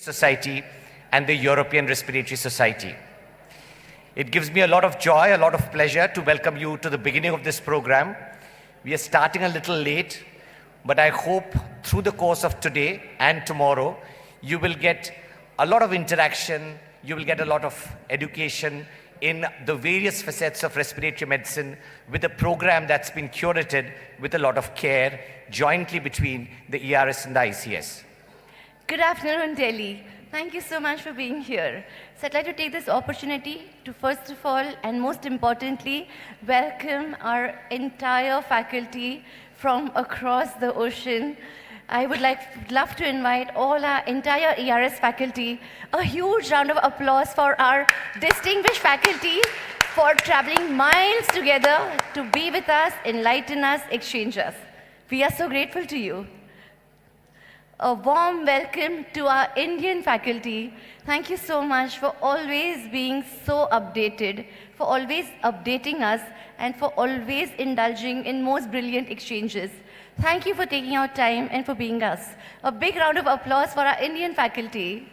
Society and the European Respiratory Society. It gives me a lot of joy, a lot of pleasure to welcome you to the beginning of this program. We are starting a little late, but I hope through the course of today and tomorrow, you will get a lot of interaction, you will get a lot of education in the various facets of respiratory medicine with a program that's been curated with a lot of care jointly between the ERS and the ICS. Good afternoon, Delhi. Thank you so much for being here. So I'd like to take this opportunity to first of all, and most importantly, welcome our entire faculty from across the ocean. I would love to invite all our entire ERS faculty. A huge round of applause for our distinguished faculty for traveling miles together to be with us, enlighten us, exchange us. We are so grateful to you. A warm welcome to our Indian faculty. Thank you so much for always being so updated, for always updating us, and for always indulging in most brilliant exchanges. Thank you for taking your time and for being us. A big round of applause for our Indian faculty.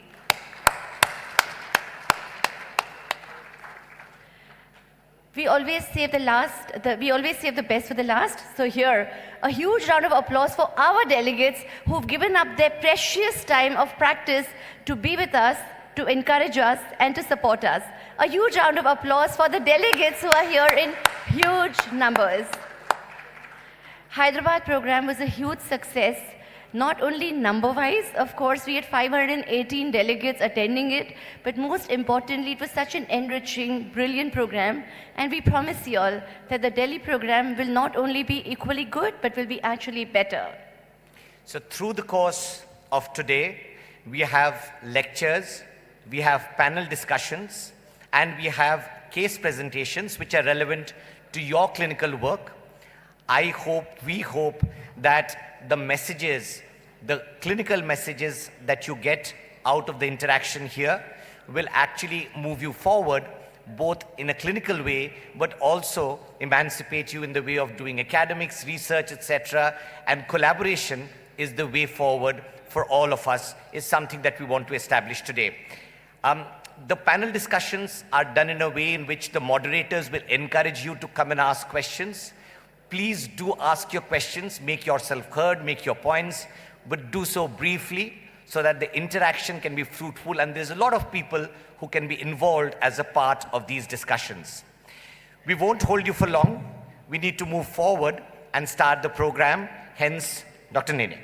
We always save the best for the last. So here, a huge round of applause for our delegates who've given up their precious time of practice to be with us, to encourage us, and to support us. A huge round of applause for the delegates who are here in huge numbers. Hyderabad program was a huge success. Not only number-wise, of course, we had 518 delegates attending it, but most importantly, it was such an enriching, brilliant program, and we promise you all that the Delhi program will not only be equally good, but will be actually better. So through the course of today, we have lectures, we have panel discussions, and we have case presentations which are relevant to your clinical work. We hope that the messages, the clinical messages that you get out of the interaction here will actually move you forward, both in a clinical way, but also emancipate you in the way of doing academics, research, etc. And collaboration is the way forward for all of us, is something that we want to establish today. The panel discussions are done in a way in which the moderators will encourage you to come and ask questions. Please do ask your questions, make yourself heard, make your points, but do so briefly so that the interaction can be fruitful, and there's a lot of people who can be involved as a part of these discussions. We won't hold you for long. We need to move forward and start the program, hence Dr. Nene.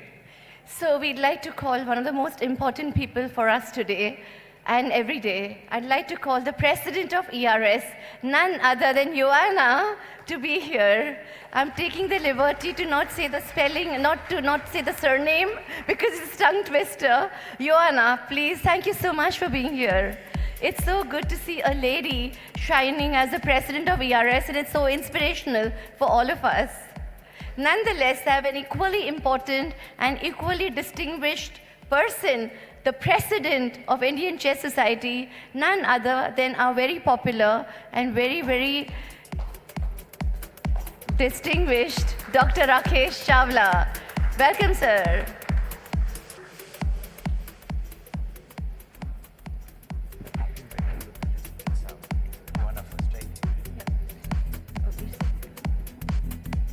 So we'd like to call one of the most important people for us today and every day. I'd like to call the president of ERS, none other than Joanna, to be here. I'm taking the liberty to not say the spelling, not say the surname, because it's a tongue twister. Joanna, please, thank you so much for being here. It's so good to see a lady shining as the president of ERS, and it's so inspirational for all of us. Nonetheless, I have an equally important and equally distinguished person, the president of Indian Chess Society, none other than our very popular and very, very distinguished Dr. Rakesh Chawla. Welcome, sir.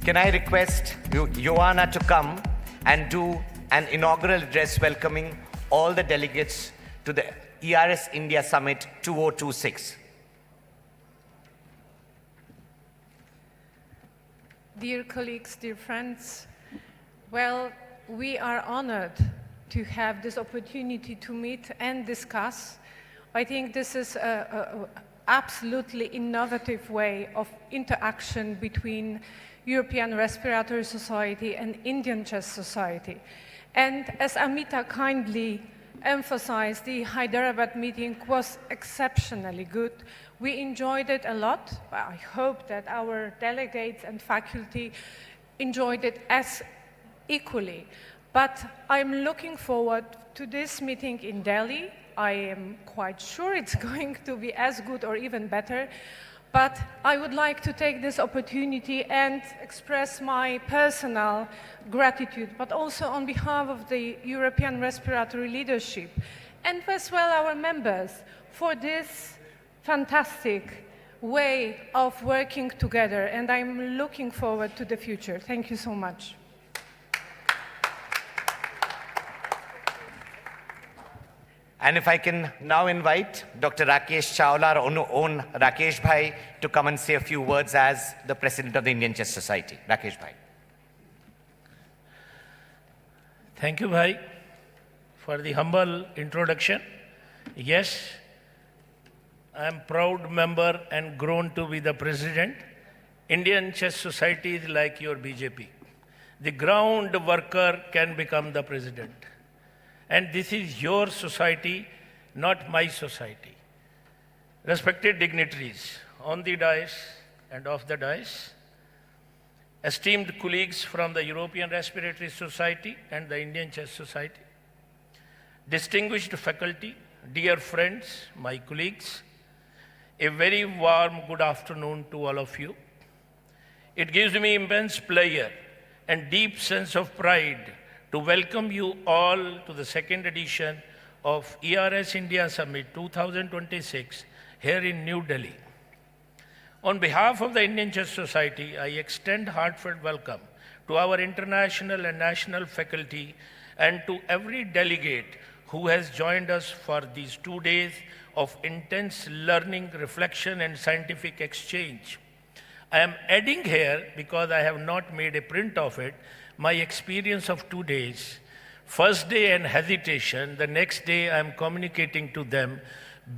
Can I request Joanna to come and do an inaugural address welcoming all the delegates to the ERS India Summit 2026. Dear colleagues, dear friends, well, we are honored to have this opportunity to meet and discuss. I think this is an absolutely innovative way of interaction between European Respiratory Society and Indian Chess Society. And as Amita kindly emphasized, the Hyderabad meeting was exceptionally good. We enjoyed it a lot. I hope that our delegates and faculty enjoyed it as equally. But I'm looking forward to this meeting in Delhi. I am quite sure it's going to be as good or even better. But I would like to take this opportunity and express my personal gratitude, but also on behalf of the European respiratory leadership and as well our members for this fantastic way of working together. And I'm looking forward to the future. Thank you so much. And if I can now invite Dr. Rakesh Chawla, our own Rakesh Bhai, to come and say a few words as the President of the Indian Chess Society. Rakesh Bhai. Thank you, Bhai, for the humble introduction. Yes, I am proud member and grown to be the President. Indian Chess Society is like your BJP. The ground worker can become the President. And this is your society, not my society. Respected dignitaries on the dais and off the dais, esteemed colleagues from the European Respiratory Society and the Indian Chess Society, distinguished faculty, dear friends, my colleagues, a very warm good afternoon to all of you. It gives me immense pleasure and deep sense of pride to welcome you all to the second edition of ERS India Summit 2026 here in New Delhi. On behalf of the Indian Chess Society, I extend heartfelt welcome to our international and national faculty and to every delegate who has joined us for these 2 days of intense learning, reflection, and scientific exchange. I am adding here, because I have not made a print of it, my experience of 2 days. First day and hesitation, the next day I am communicating to them,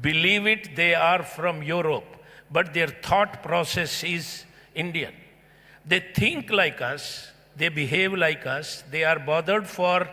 believe it, they are from Europe, but their thought process is Indian. They think like us, they behave like us, they are bothered for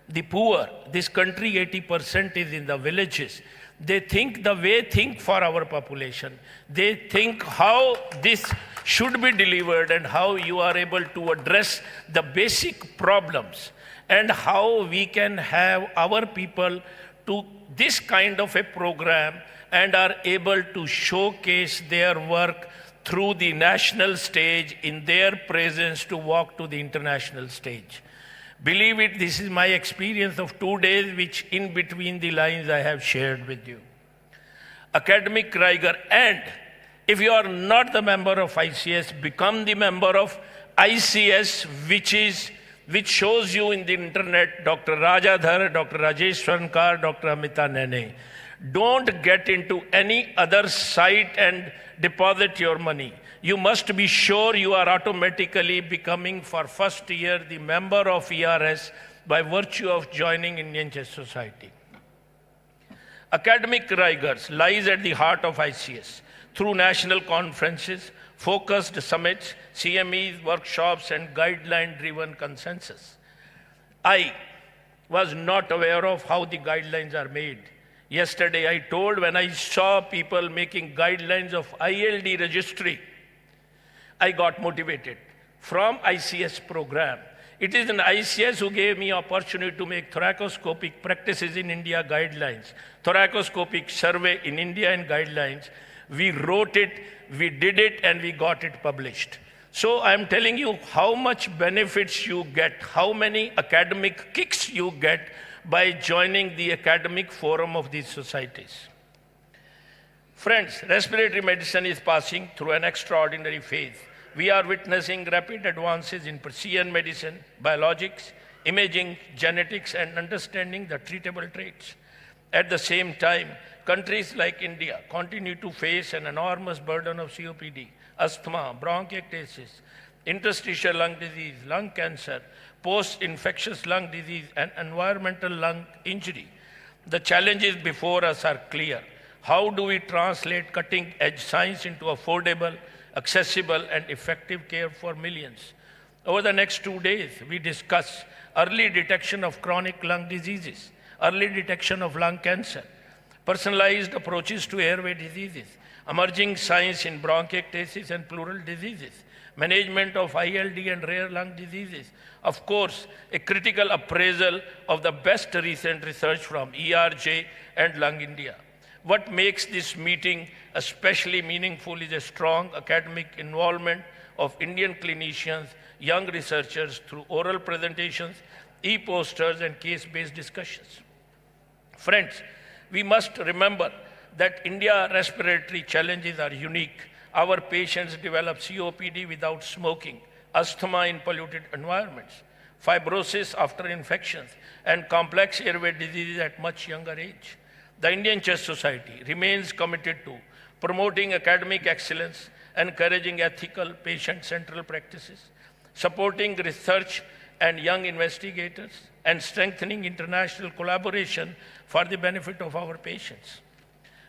the poor. This country, 80% is in the villages. They think the way think for our population. They think how this should be delivered and how you are able to address the basic problems and how we can have our people to this kind of a program and are able to showcase their work through the national stage in their presence to walk to the international stage. Believe it, this is my experience of 2 days, which in between the lines I have shared with you. Academic rigor, and if you are not the member of ICS, become the member of ICS, which shows you in the internet Dr. Rajadhar, Dr. Rajesh Swarnkar, Dr. Amita Nene. Don't get into any other site and deposit your money. You must be sure you are automatically becoming for first year the member of ERS by virtue of joining Indian Chess Society. Academic rigors lies at the heart of ICS through national conferences, focused summits, CMEs, workshops, and guideline-driven consensus. I was not aware of how the guidelines are made. Yesterday I told when I saw people making guidelines of ILD registry, I got motivated from ICS program. It is an ICS who gave me opportunity to make thoracoscopic practices in India guidelines, thoracoscopic survey in India and guidelines. We wrote it, we did it, and we got it published. So I'm telling you how much benefits you get, how many academic kicks you get by joining the academic forum of these societies. Friends, respiratory medicine is passing through an extraordinary phase. We are witnessing rapid advances in precision medicine, biologics, imaging, genetics, and understanding the treatable traits. At the same time, countries like India continue to face an enormous burden of COPD, asthma, bronchiectasis, interstitial lung disease, lung cancer, post-infectious lung disease, and environmental lung injury. The challenges before us are clear. How do we translate cutting-edge science into affordable, accessible, and effective care for millions? Over the next 2 days, we discuss early detection of chronic lung diseases, early detection of lung cancer, personalized approaches to airway diseases, emerging science in bronchiectasis and pleural diseases, management of ILD and rare lung diseases. Of course, a critical appraisal of the best recent research from ERJ and Lung India. What makes this meeting especially meaningful is a strong academic involvement of Indian clinicians, young researchers through oral presentations, e-posters, and case-based discussions. Friends, we must remember that India respiratory challenges are unique. Our patients develop COPD without smoking, asthma in polluted environments, fibrosis after infections, and complex airway diseases at much younger age. The Indian Chest Society remains committed to promoting academic excellence, encouraging ethical, patient-central practices, supporting research and young investigators, and strengthening international collaboration for the benefit of our patients.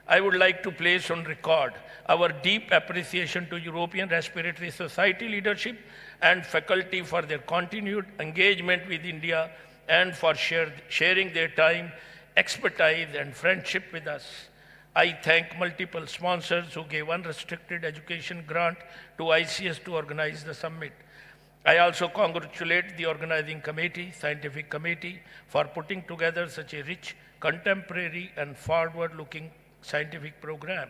I would like to place on record our deep appreciation to European Respiratory Society leadership and faculty for their continued engagement with India and for sharing their time, expertise, and friendship with us. I thank multiple sponsors who gave unrestricted education grant to ICS to organize the summit. I also congratulate the organizing committee, scientific committee, for putting together such a rich, contemporary, and forward-looking scientific program.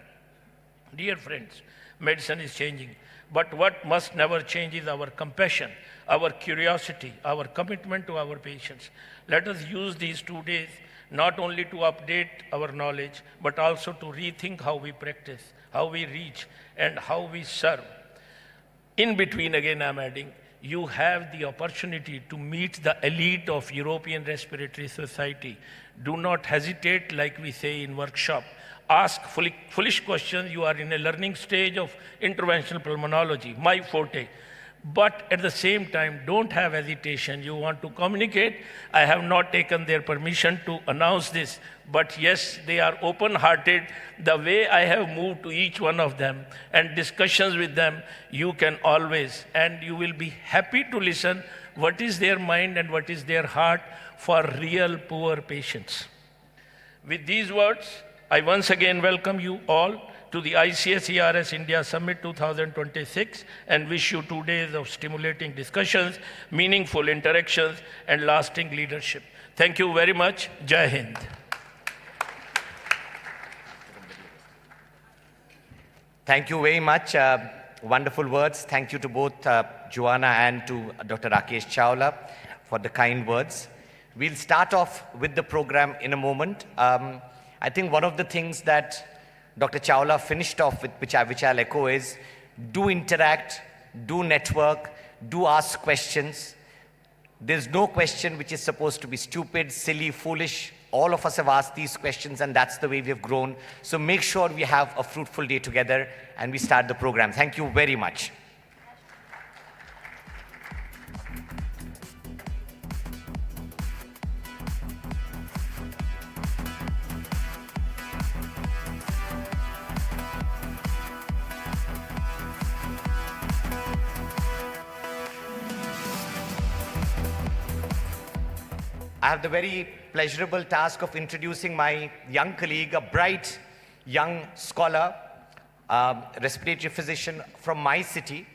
Dear friends, medicine is changing, but what must never change is our compassion, our curiosity, our commitment to our patients. Let us use these 2 days not only to update our knowledge, but also to rethink how we practice, how we reach, and how we serve. In between, again, I'm adding, you have the opportunity to meet the elite of European Respiratory Society. Do not hesitate, like we say in workshop. Ask foolish questions. You are in a learning stage of interventional pulmonology, my forte. But at the same time, don't have hesitation. You want to communicate. I have not taken their permission to announce this, but yes, they are open-hearted. The way I have moved to each one of them and discussions with them, you can always, and you will be happy to listen what is their mind and what is their heart for real poor patients. With these words, I once again welcome you all to the ICS ERS India Summit 2026 and wish you 2 days of stimulating discussions, meaningful interactions, and lasting leadership. Thank you very much. Jai Hind. Thank you very much. Wonderful words. Thank you to both Joanna and to Dr. Rakesh Chawla for the kind words. We'll start off with the program in a moment. I think one of the things that Dr. Chawla finished off with, which I'll echo, is do interact, do network, do ask questions. There's no question which is supposed to be stupid, silly, foolish. All of us have asked these questions, and that's the way we have grown. So make sure we have a fruitful day together, and we start the program. Thank you very much. I have the very pleasurable task of introducing my young colleague, a bright young scholar, respiratory physician from my city,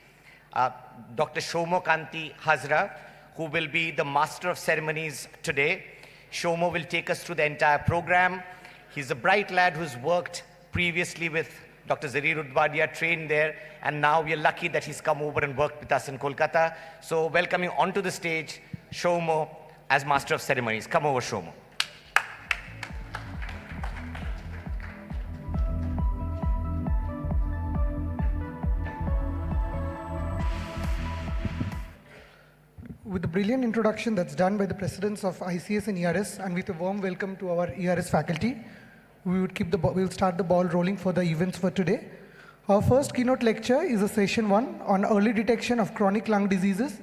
Dr. Shomo Kanti Hazra, who will be the master of ceremonies today. Shomo will take us through the entire program. He's a bright lad who's worked previously with Dr. Zarir Udwadia, trained there, and now we are lucky that he's come over and worked with us in Kolkata. So welcoming onto the stage, Shomo, as Master of Ceremonies. Come over, Shomo. With the brilliant introduction that's done by the presidents of ICS and ERS, and with a warm welcome to our ERS faculty, we'll start the ball rolling for the events for today. Our first keynote lecture is a session 1 on early detection of chronic lung diseases.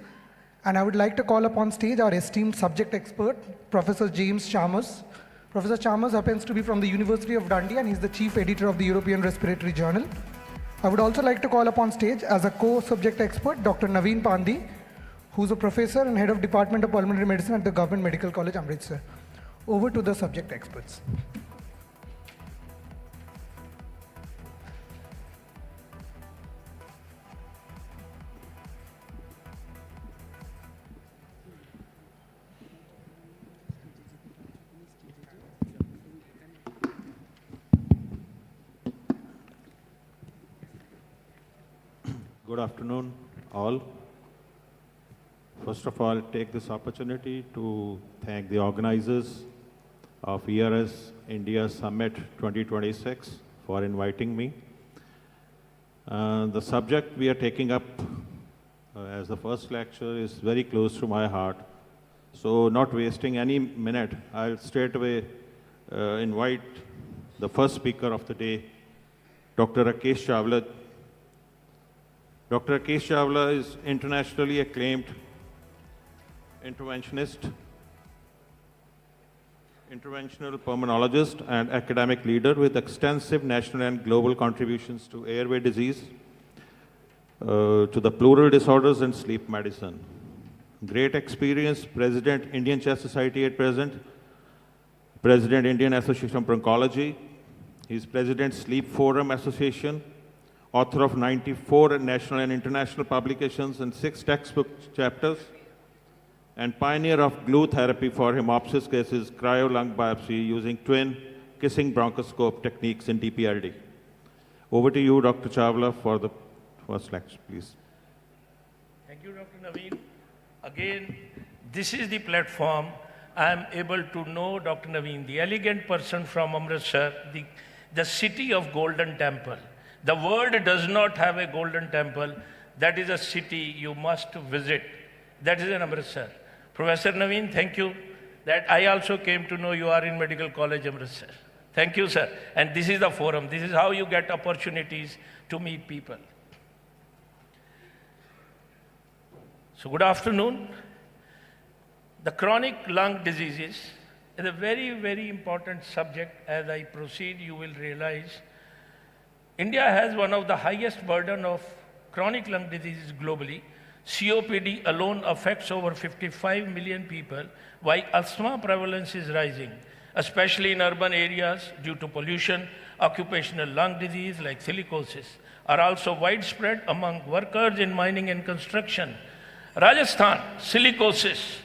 And I would like to call upon stage our esteemed subject expert, Professor James Chalmers. Professor Chalmers happens to be from the University of Dundee, and he's the chief editor of the European Respiratory Journal. I would also like to call upon stage as a co-subject expert, Dr. Naveen Pandey, who's a professor and head of Department of Pulmonary Medicine at the Government Medical College, Amritsar. Over to the subject experts. Good afternoon, all. First of all, take this opportunity to thank the organizers of ERS India Summit 2026 for inviting me. The subject we are taking up as the first lecture is very close to my heart. So not wasting any minute, I'll straight away invite the first speaker of the day, Dr. Rakesh Chawla. Dr. Rakesh Chawla is internationally acclaimed interventional pulmonologist and academic leader with extensive national and global contributions to airway disease, to the pleural disorders and sleep medicine. Great experience, President, Indian Chest Society at present, President, Indian Association of Bronchology. He's President, Sleep Forum Association, author of 94 national and international publications and 6 textbook chapters, and pioneer of glue therapy for hemoptysis cases, cryo-lung biopsy using twin kissing bronchoscope techniques in DPLD. Over to you, Dr. Chawla, for the first lecture, please. Thank you, Dr. Naveen. Again, this is the platform I am able to know Dr. Naveen, the elegant person from Amritsar, the city of Golden Temple. The world does not have a Golden Temple. That is a city you must visit. That is in Amritsar. Professor Naveen, thank you. That I also came to know you are in Medical College, Amritsar. Thank you, sir. And this is the forum. This is how you get opportunities to meet people. So good afternoon. The chronic lung diseases is a very, very important subject. As I proceed, you will realize India has one of the highest burden of chronic lung diseases globally. COPD alone affects over 55 million people, while asthma prevalence is rising, especially in urban areas due to pollution. Occupational lung disease like silicosis are also widespread among workers in mining and construction. Rajasthan, silicosis.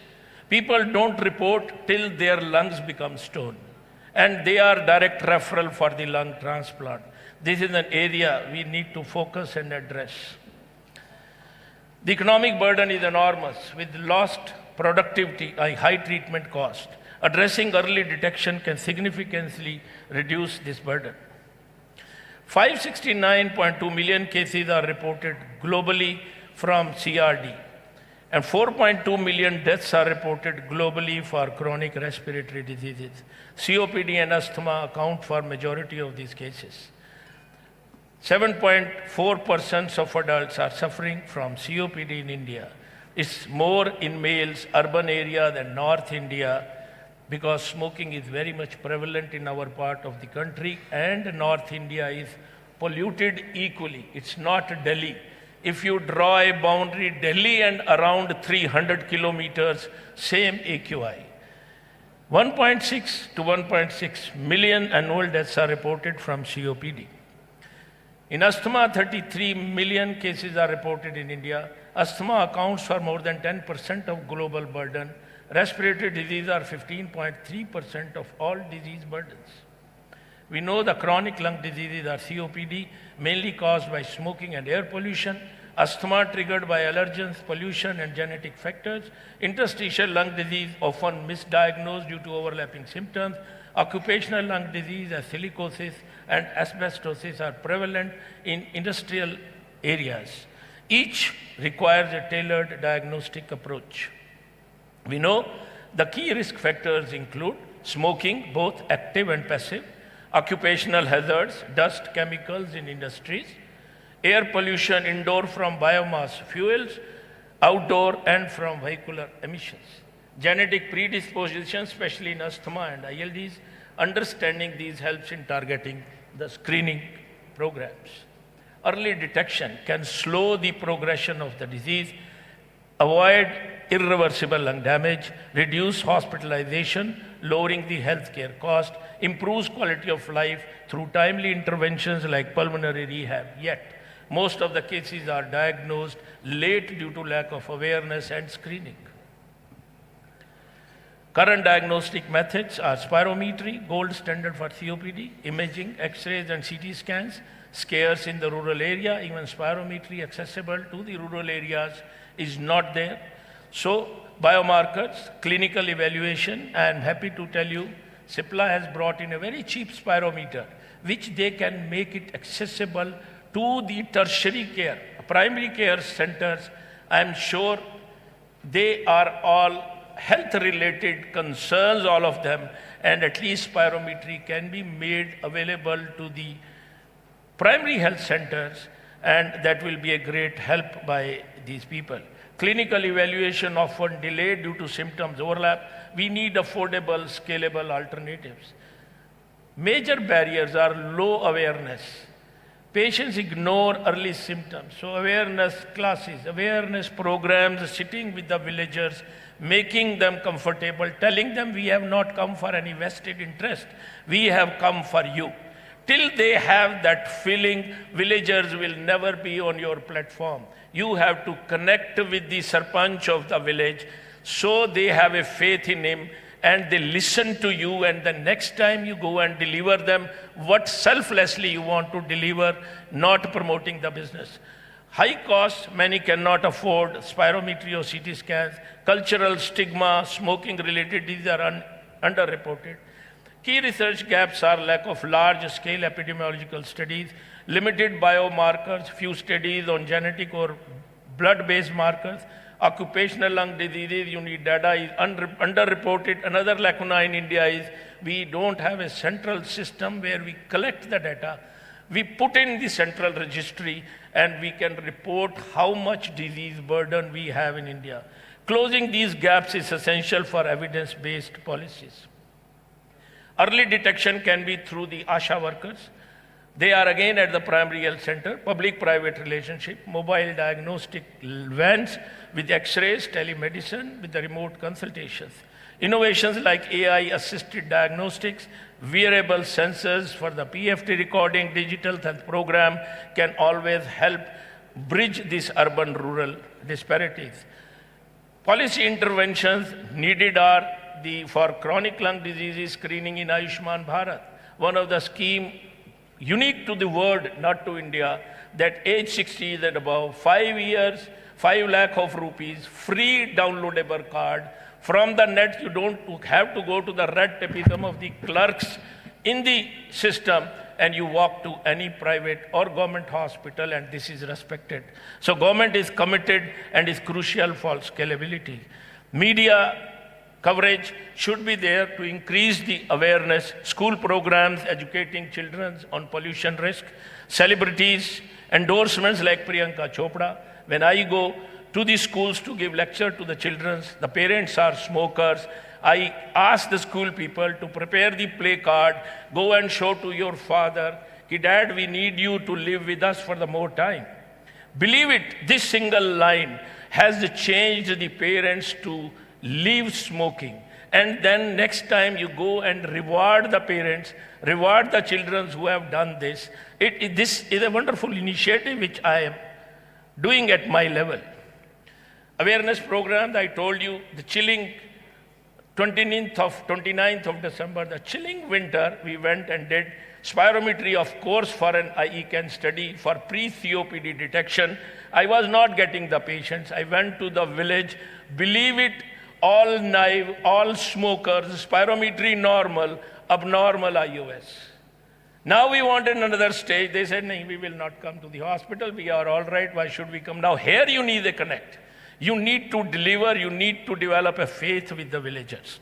People don't report till their lungs become stone, and they are direct referral for the lung transplant. This is an area we need to focus and address. The economic burden is enormous with lost productivity and high treatment cost. Addressing early detection can significantly reduce this burden. 569.2 million cases are reported globally from CRD, and 4.2 million deaths are reported globally for chronic respiratory diseases. COPD and asthma account for majority of these cases. 7.4% of adults are suffering from COPD in India. It's more in males, urban area than North India, because smoking is very much prevalent in our part of the country, and North India is polluted equally. It's not Delhi. If you draw a boundary, Delhi and around 300 kilometers, same AQI. 1.6 to 1.6 million annual deaths are reported from COPD. In asthma, 33 million cases are reported in India. Asthma accounts for more than 10% of global burden. Respiratory disease are 15.3% of all disease burdens. We know the chronic lung diseases are COPD, mainly caused by smoking and air pollution, asthma triggered by allergens, pollution, and genetic factors, interstitial lung disease, often misdiagnosed due to overlapping symptoms, occupational lung disease as silicosis and asbestosis are prevalent in industrial areas. Each requires a tailored diagnostic approach. We know the key risk factors include smoking, both active and passive, occupational hazards, dust, chemicals in industries, air pollution indoor from biomass fuels, outdoor and from vehicular emissions. Genetic predisposition, especially in asthma and ILDs, understanding these helps in targeting the screening programs. Early detection can slow the progression of the disease, avoid irreversible lung damage, reduce hospitalization, lowering the healthcare cost, improves quality of life through timely interventions like pulmonary rehab. Yet, most of the cases are diagnosed late due to lack of awareness and screening. Current diagnostic methods are spirometry, gold standard for COPD, imaging, X-rays and CT scans, scarce in the rural area. Even spirometry accessible to the rural areas is not there. So, biomarkers, clinical evaluation, I am happy to tell you Cipla has brought in a very cheap spirometer, which they can make it accessible to the tertiary care, primary care centers. I am sure they are all health-related concerns, all of them, and at least spirometry can be made available to the primary health centers, and that will be a great help by these people. Clinical evaluation often delayed due to symptoms overlap. We need affordable, scalable alternatives. Major barriers are low awareness. Patients ignore early symptoms. So awareness classes, awareness programs, sitting with the villagers, making them comfortable, telling them we have not come for any vested interest. We have come for you. Till they have that feeling, villagers will never be on your platform. You have to connect with the sarpanch of the village so they have a faith in him and they listen to you, and the next time you go and deliver them what selflessly you want to deliver, not promoting the business. High cost, many cannot afford spirometry or CT scans. Cultural stigma, smoking related diseases are underreported. Key research gaps are lack of large-scale epidemiological studies, limited biomarkers, few studies on genetic or blood-based markers. Occupational lung diseases, you need data, is underreported. Another lacuna in India is we don't have a central system where we collect the data. We put in the central registry and we can report how much disease burden we have in India. Closing these gaps is essential for evidence-based policies. Early detection can be through the ASHA workers. They are again at the primary health center, public-private relationship, mobile diagnostic vans with x-rays, telemedicine, with the remote consultations. Innovations like AI-assisted diagnostics, wearable sensors for the PFT recording, digital health program can always help bridge these urban-rural disparities. Policy interventions needed are for chronic lung diseases screening in Ayushman Bharat. One of the scheme unique to the world, not to India, that age 60 and above, 5 years, 5 lakh of rupees, free downloadable card. From the net, you don't have to go to the red tapeism of the clerks in the system, and you walk to any private or government hospital, and this is respected. So government is committed and is crucial for scalability. Media coverage should be there to increase the awareness, school programs educating children on pollution risk, celebrities, endorsements like Priyanka Chopra. When I go to the schools to give lecture to the children, the parents are smokers. I ask the school people to prepare the play card, go and show to your father, ki dad, we need you to live with us for the more time. Believe it, this single line has changed the parents to leave smoking. And then next time you go and reward the parents, reward the children who have done this. This is a wonderful initiative which I am doing at my level. Awareness programs, I told you, the chilling 29th of December, the chilling winter, we went and did spirometry, of course, for an IECAN study for pre-COPD detection. I was not getting the patients. I went to the village. Believe it, all naive, all smokers, spirometry normal, abnormal iOS. Now we wanted another stage. They said, no, we will not come to the hospital. We are all right. Why should we come? Now here you need a connect. You need to deliver. You need to develop a faith with the villagers.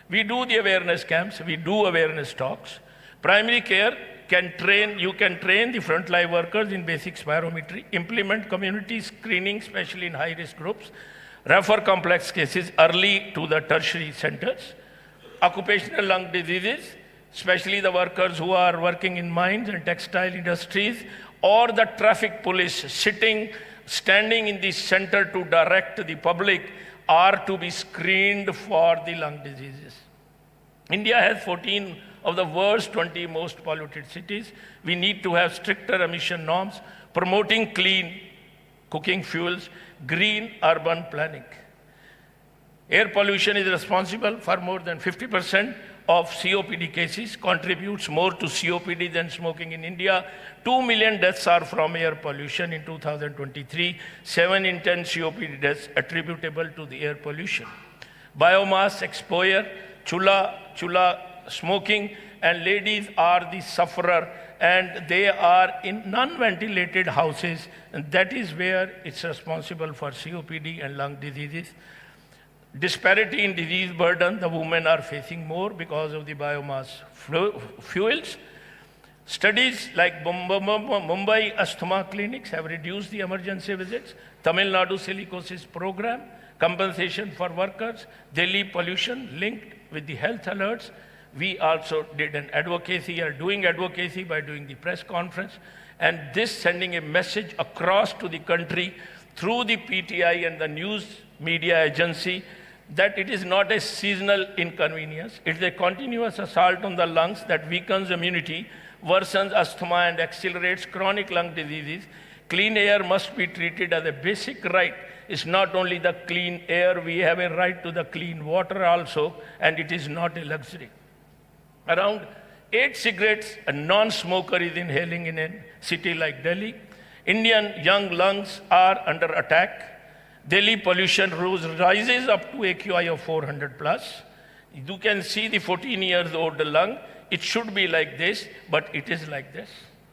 We do the awareness camps. We do awareness talks. Primary care you can train the frontline workers in basic spirometry, implement community screening, especially in high-risk groups, refer complex cases early to the tertiary centers. Occupational lung diseases, especially the workers who are working in mines and textile industries, or the traffic police standing in the center to direct the public, are to be screened for the lung diseases. India has 14 of the world's 20 most polluted cities. We need to have stricter emission norms, promoting clean cooking fuels, green urban planning. Air pollution is responsible for more than 50% of COPD cases, contributes more to COPD than smoking in India. 2 million deaths are from air pollution in 2023, 7 in 10 COPD deaths attributable to the air pollution. Biomass exposure, chula smoking, and ladies are the sufferer, and they are in non-ventilated houses, and that is where it's responsible for COPD and lung diseases. Disparity in disease burden, the women are facing more because of the biomass fuels. Studies like Mumbai asthma clinics have reduced the emergency visits, Tamil Nadu silicosis program, compensation for workers, Delhi pollution linked with the health alerts. We also did an advocacy, are doing advocacy by doing the press conference, and this sending a message across to the country through the PTI and the news media agency that it is not a seasonal inconvenience, it is a continuous assault on the lungs that weakens immunity, worsens asthma and accelerates chronic lung diseases. Clean air must be treated as a basic right. It's not only the clean air, we have a right to the clean water also, and it is not a luxury. Around 8 cigarettes a non-smoker is inhaling in a city like Delhi. Indian young lungs are under attack. Delhi pollution rises up to AQI of 400 plus. You can see the 14 years old lung. It should be like this, but it is like this.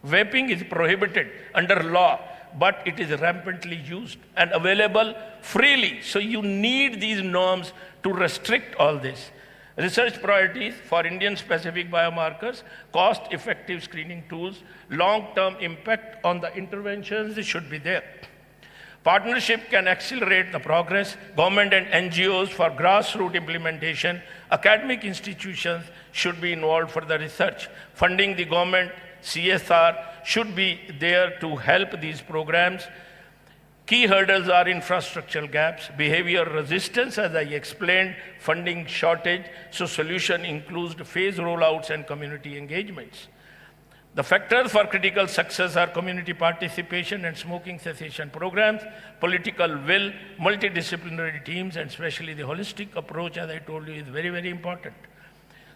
Vaping is prohibited under law, but it is rampantly used and available freely. So you need these norms to restrict all this. Research priorities for Indian-specific biomarkers, cost-effective screening tools, long-term impact on the interventions should be there. Partnership can accelerate the progress. Government and NGOs for grassroots implementation. Academic institutions should be involved for the research. Funding the government, CSR, should be there to help these programs. Key hurdles are infrastructural gaps, behavior resistance, as I explained, funding shortage, so solution includes phase rollouts and community engagements. The factors for critical success are community participation and smoking cessation programs, political will, multidisciplinary teams, and especially the holistic approach, as I told you, is very, very important.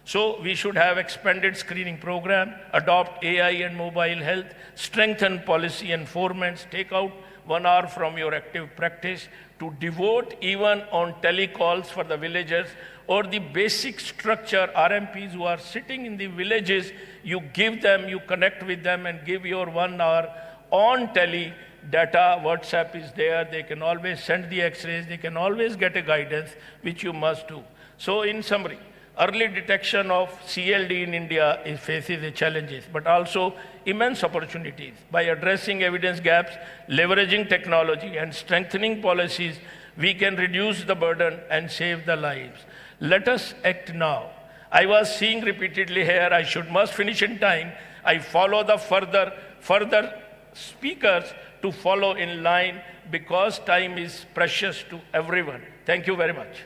So we should have expanded screening program, adopt AI and mobile health, strengthen policy enforcement, take out 1 hour from your active practice to devote even on telecalls for the villagers or the basic structure, RMPs who are sitting in the villages, you give them, you connect with them and give your 1 hour on tele data. WhatsApp is there, they can always send the x-rays, they can always get a guidance, which you must do. So in summary, early detection of CLD in India faces the challenges, but also immense opportunities. By addressing evidence gaps, leveraging technology, and strengthening policies, we can reduce the burden and save the lives. Let us act now. I was seeing repeatedly here, must finish in time. I follow the further speakers to follow in line because time is precious to everyone. Thank you very much.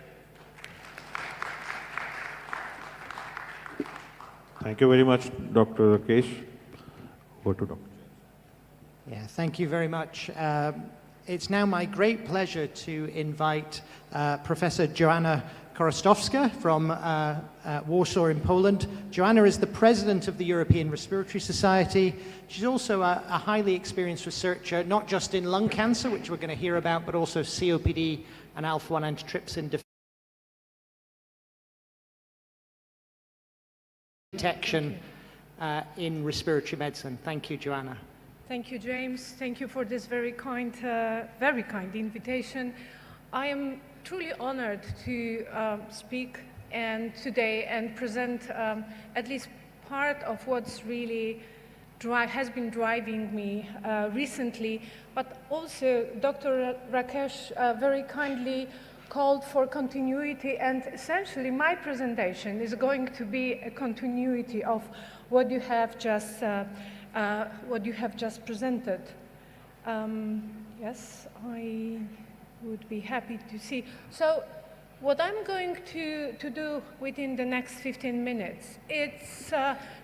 Thank you very much, Dr. Rakesh. Over to Dr. Yeah, thank you very much. It's now my great pleasure to invite Professor Joanna Chorostowska from Warsaw in Poland. Joanna is the president of the European Respiratory Society. She's also a highly experienced researcher, not just in lung cancer, which we're going to hear about, but also COPD and alpha-1 antitrypsin detection in respiratory medicine. Thank you, Joanna. Thank you, James. Thank you for this very kind invitation. I am truly honored to speak today and present at least part of what's really has been driving me recently, but also Dr. Rakesh very kindly called for continuity, and essentially my presentation is going to be a continuity of what you have just presented. Yes, I would be happy to see. So what I'm going to do within the next 15 minutes, it's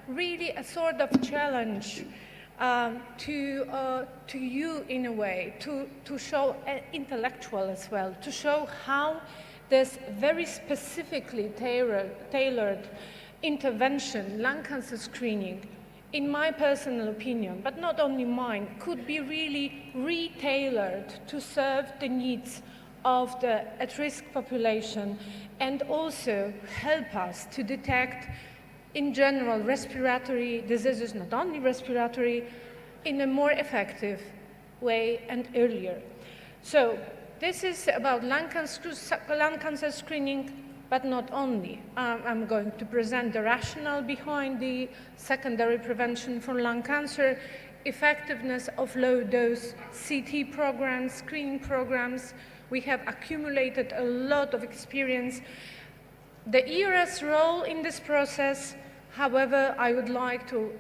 really a sort of challenge to you in a way, to show intellectual as well, to show how this very specifically tailored intervention, lung cancer screening, in my personal opinion, but not only mine, could be really re-tailored to serve the needs of the at-risk population and also help us to detect in general, respiratory diseases, not only respiratory, in a more effective way and earlier. So this is about lung cancer screening, but not only. I'm going to present the rationale behind the secondary prevention for lung cancer, effectiveness of low-dose CT programs, screening programs. We have accumulated a lot of experience. The ERS role in this process, however, I would like to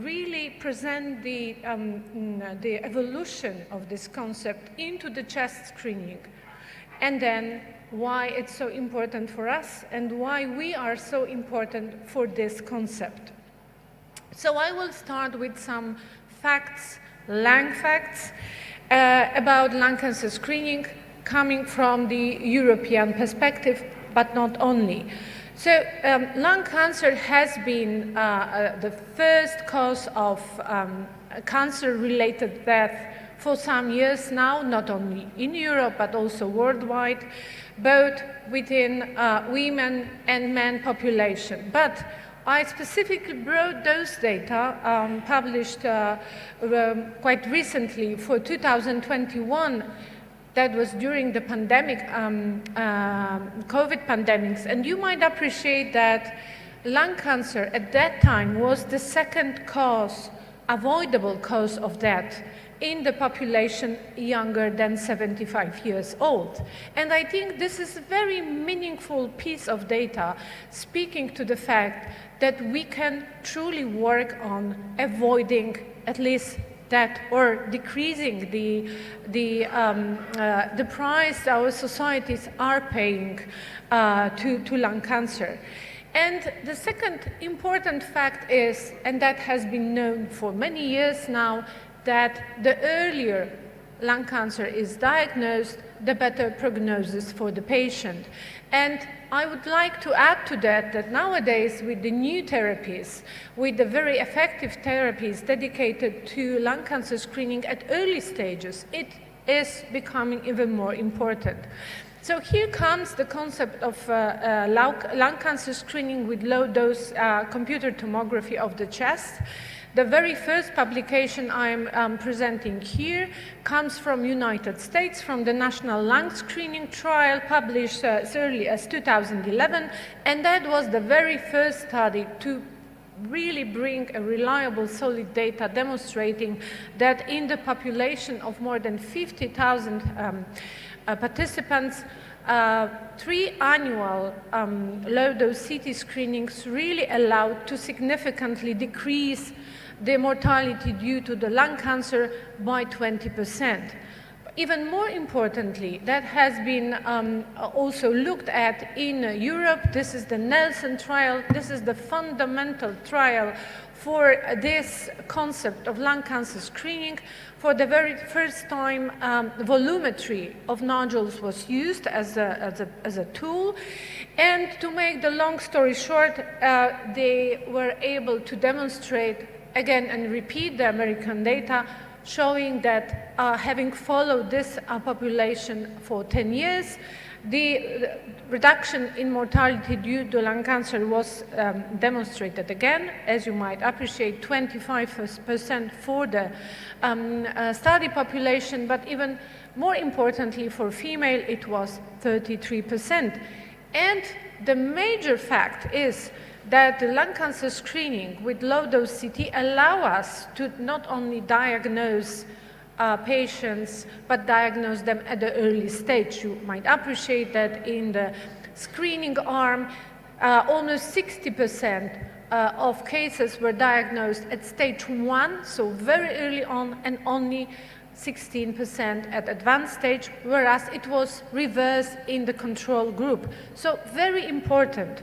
really present the evolution of this concept into the chest screening, and then why it's so important for us and why we are so important for this concept. So I will start with some facts, lung facts, about lung cancer screening coming from the European perspective, but not only. So lung cancer has been the first cause of cancer-related death for some years now, not only in Europe, but also worldwide, both within women and men population. But I specifically brought those data published quite recently for 2021. That was during the pandemic, COVID pandemics. And you might appreciate that lung cancer at that time was the second cause, avoidable cause of death in the population younger than 75 years old. And I think this is a very meaningful piece of data speaking to the fact that we can truly work on avoiding at least that, or decreasing the price our societies are paying to lung cancer. And the second important fact is, and that has been known for many years now, that the earlier lung cancer is diagnosed, the better prognosis for the patient. And I would like to add to that that nowadays with the new therapies, with the very effective therapies dedicated to lung cancer screening at early stages, it is becoming even more important. So here comes the concept of lung cancer screening with low-dose computer tomography of the chest. The very first publication I'm presenting here comes from United States, from the National Lung Screening Trial, published as early as 2011, and that was the very first study to really bring a reliable, solid data demonstrating that in the population of more than 50,000 participants, 3 annual low-dose CT screenings really allowed to significantly decrease the mortality due to the lung cancer by 20%. Even more importantly, that has been also looked at in Europe. This is the Nelson trial. This is the fundamental trial for this concept of lung cancer screening. For the very first time, volumetry of nodules was used as a tool. And to make the long story short, they were able to demonstrate again and repeat the American data, showing that having followed this population for 10 years, the reduction in mortality due to lung cancer was demonstrated again, as you might appreciate, 25% for the study population, but even more importantly for female, it was 33%. And the major fact is that the lung cancer screening with low-dose CT allow us to not only diagnose patients, but diagnose them at the early stage. You might appreciate that in the screening arm, almost 60% of cases were diagnosed at stage 1, so very early on, and only 16% at advanced stage, whereas it was reversed in the control group. So very important.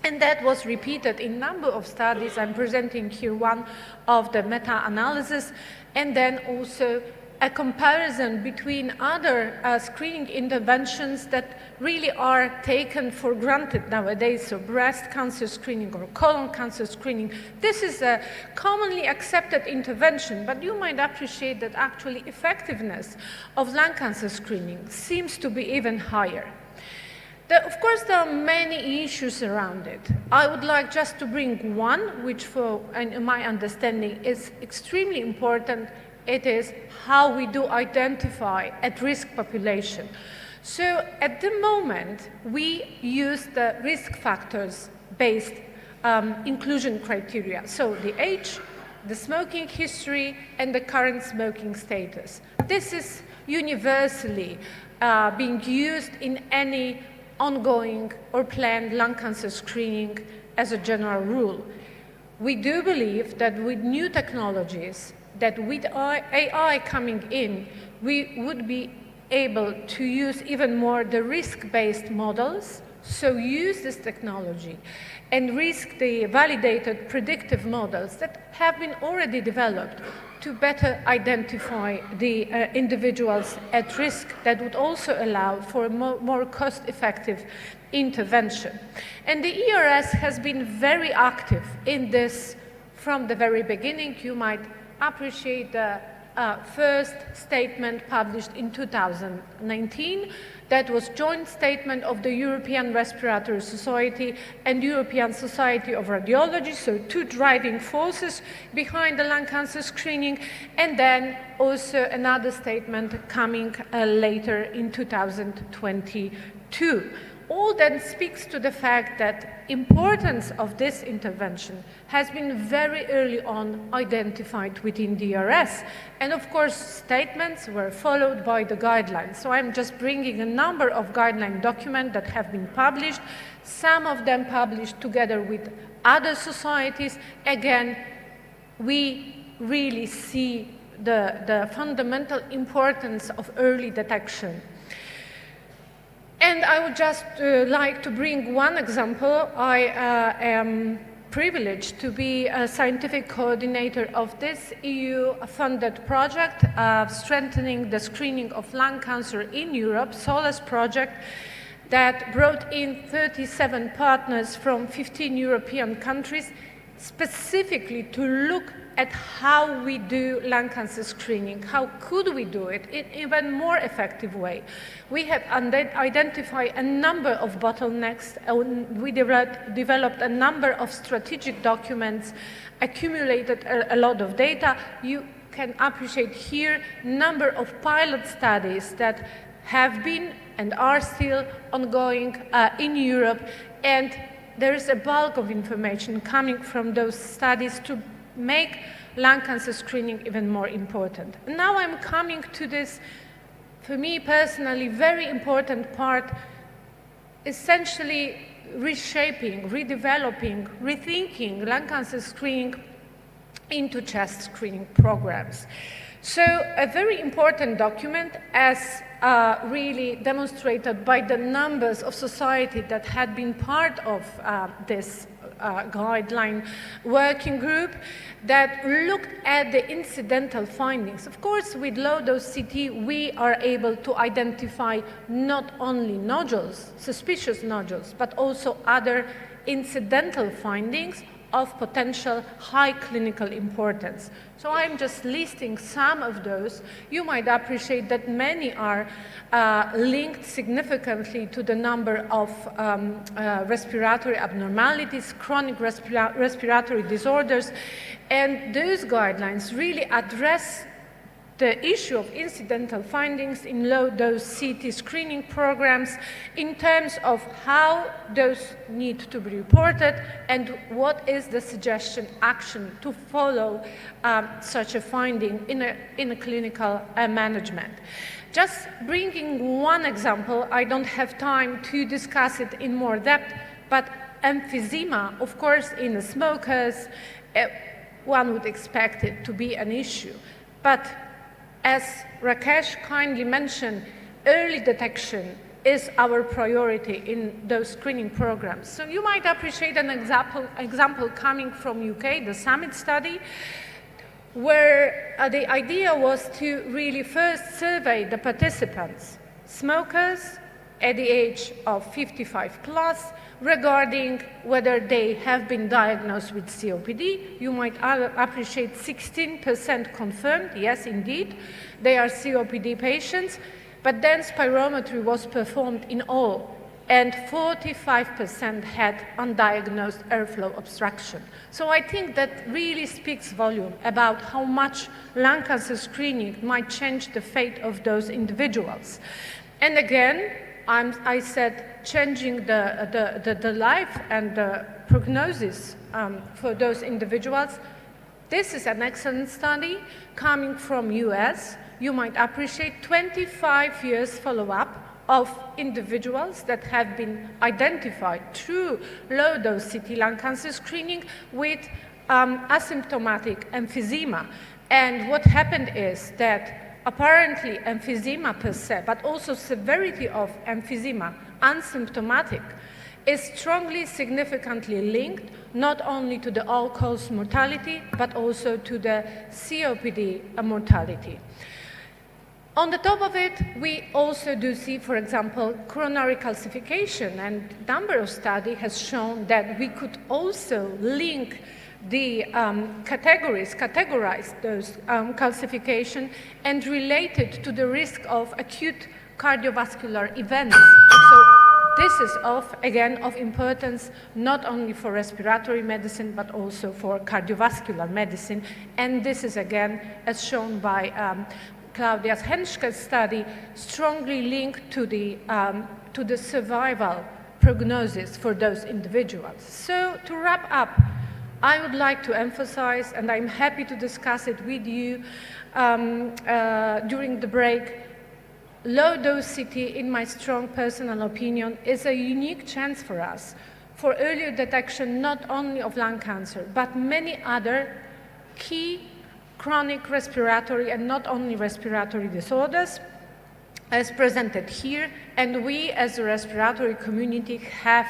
And that was repeated in a number of studies. I'm presenting here one of the meta-analysis, and then also a comparison between other screening interventions that really are taken for granted nowadays, so breast cancer screening or colon cancer screening. This is a commonly accepted intervention, but you might appreciate that actually effectiveness of lung cancer screening seems to be even higher. Of course, there are many issues around it. I would like just to bring one, which in my understanding is extremely important. It is how we do identify at-risk population. So at the moment, we use the risk factors-based inclusion criteria. So the age, the smoking history, and the current smoking status. This is universally being used in any ongoing or planned lung cancer screening as a general rule. We do believe that with new technologies, that with AI coming in, we would be able to use even more the risk-based models, so use this technology and risk the validated predictive models that have been already developed to better identify the individuals at risk that would also allow for a more cost-effective intervention. And the ERS has been very active in this from the very beginning. You might appreciate the first statement published in 2019. That was joint statement of the European Respiratory Society and European Society of Radiology, so two driving forces behind the lung cancer screening, and then also another statement coming later in 2022. All that speaks to the fact that importance of this intervention has been very early on identified within DRS. And of course, statements were followed by the guidelines. So I'm just bringing a number of guideline documents that have been published, some of them published together with other societies. Again, we really see the fundamental importance of early detection. And I would just like to bring one example. I am privileged to be a scientific coordinator of this EU-funded project, strengthening the screening of lung cancer in Europe, SOLACE project, that brought in 37 partners from 15 European countries, specifically to look at how we do lung cancer screening. How could we do it in an even more effective way? We have identified a number of bottlenecks. We developed a number of strategic documents, accumulated a lot of data. You can appreciate here a number of pilot studies that have been and are still ongoing in Europe, and there is a bulk of information coming from those studies to make lung cancer screening even more important. And now I'm coming to this, for me personally, very important part, essentially reshaping, redeveloping, rethinking lung cancer screening into chest screening programs. So a very important document, as really demonstrated by the numbers of society that had been part of this guideline working group, that looked at the incidental findings. Of course, with low-dose CT, we are able to identify not only nodules, suspicious nodules, but also other incidental findings of potential high clinical importance. So I'm just listing some of those. You might appreciate that many are linked significantly to the number of respiratory abnormalities, chronic respiratory disorders, and those guidelines really address the issue of incidental findings in low-dose CT screening programs in terms of how those need to be reported and what is the suggestion action to follow such a finding in a clinical management. Just bringing one example, I don't have time to discuss it in more depth, but emphysema, of course, in the smokers, one would expect it to be an issue. But as Rakesh kindly mentioned, early detection is our priority in those screening programs. So you might appreciate an example coming from UK, the SUMMIT study, where the idea was to really first survey the participants, smokers at the age of 55 plus, regarding whether they have been diagnosed with COPD. You might appreciate 16% confirmed, yes, indeed, they are COPD patients, but then spirometry was performed in all and 45% had undiagnosed airflow obstruction. So I think that really speaks volume about how much lung cancer screening might change the fate of those individuals. And again, I said changing the life and the prognosis for those individuals. This is an excellent study coming from US. You might appreciate 25 years follow-up of individuals that have been identified through low-dose CT lung cancer screening with asymptomatic emphysema. And what happened is that apparently emphysema per se, but also severity of emphysema, asymptomatic, is strongly significantly linked not only to the all-cause mortality, but also to the COPD mortality. On the top of it, we also do see, for example, coronary calcification, and number of studies has shown that we could also link the categorize those calcification and relate it to the risk of acute cardiovascular events. So this is again of importance not only for respiratory medicine but also for cardiovascular medicine, and this is again, as shown by Claudia Henschke's study, strongly linked to the survival prognosis for those individuals. So to wrap up, I would like to emphasize, and I'm happy to discuss it with you during the break, low-dose CT, in my strong personal opinion, is a unique chance for us for earlier detection not only of lung cancer, but many other key chronic respiratory and not only respiratory disorders as presented here. And we as a respiratory community have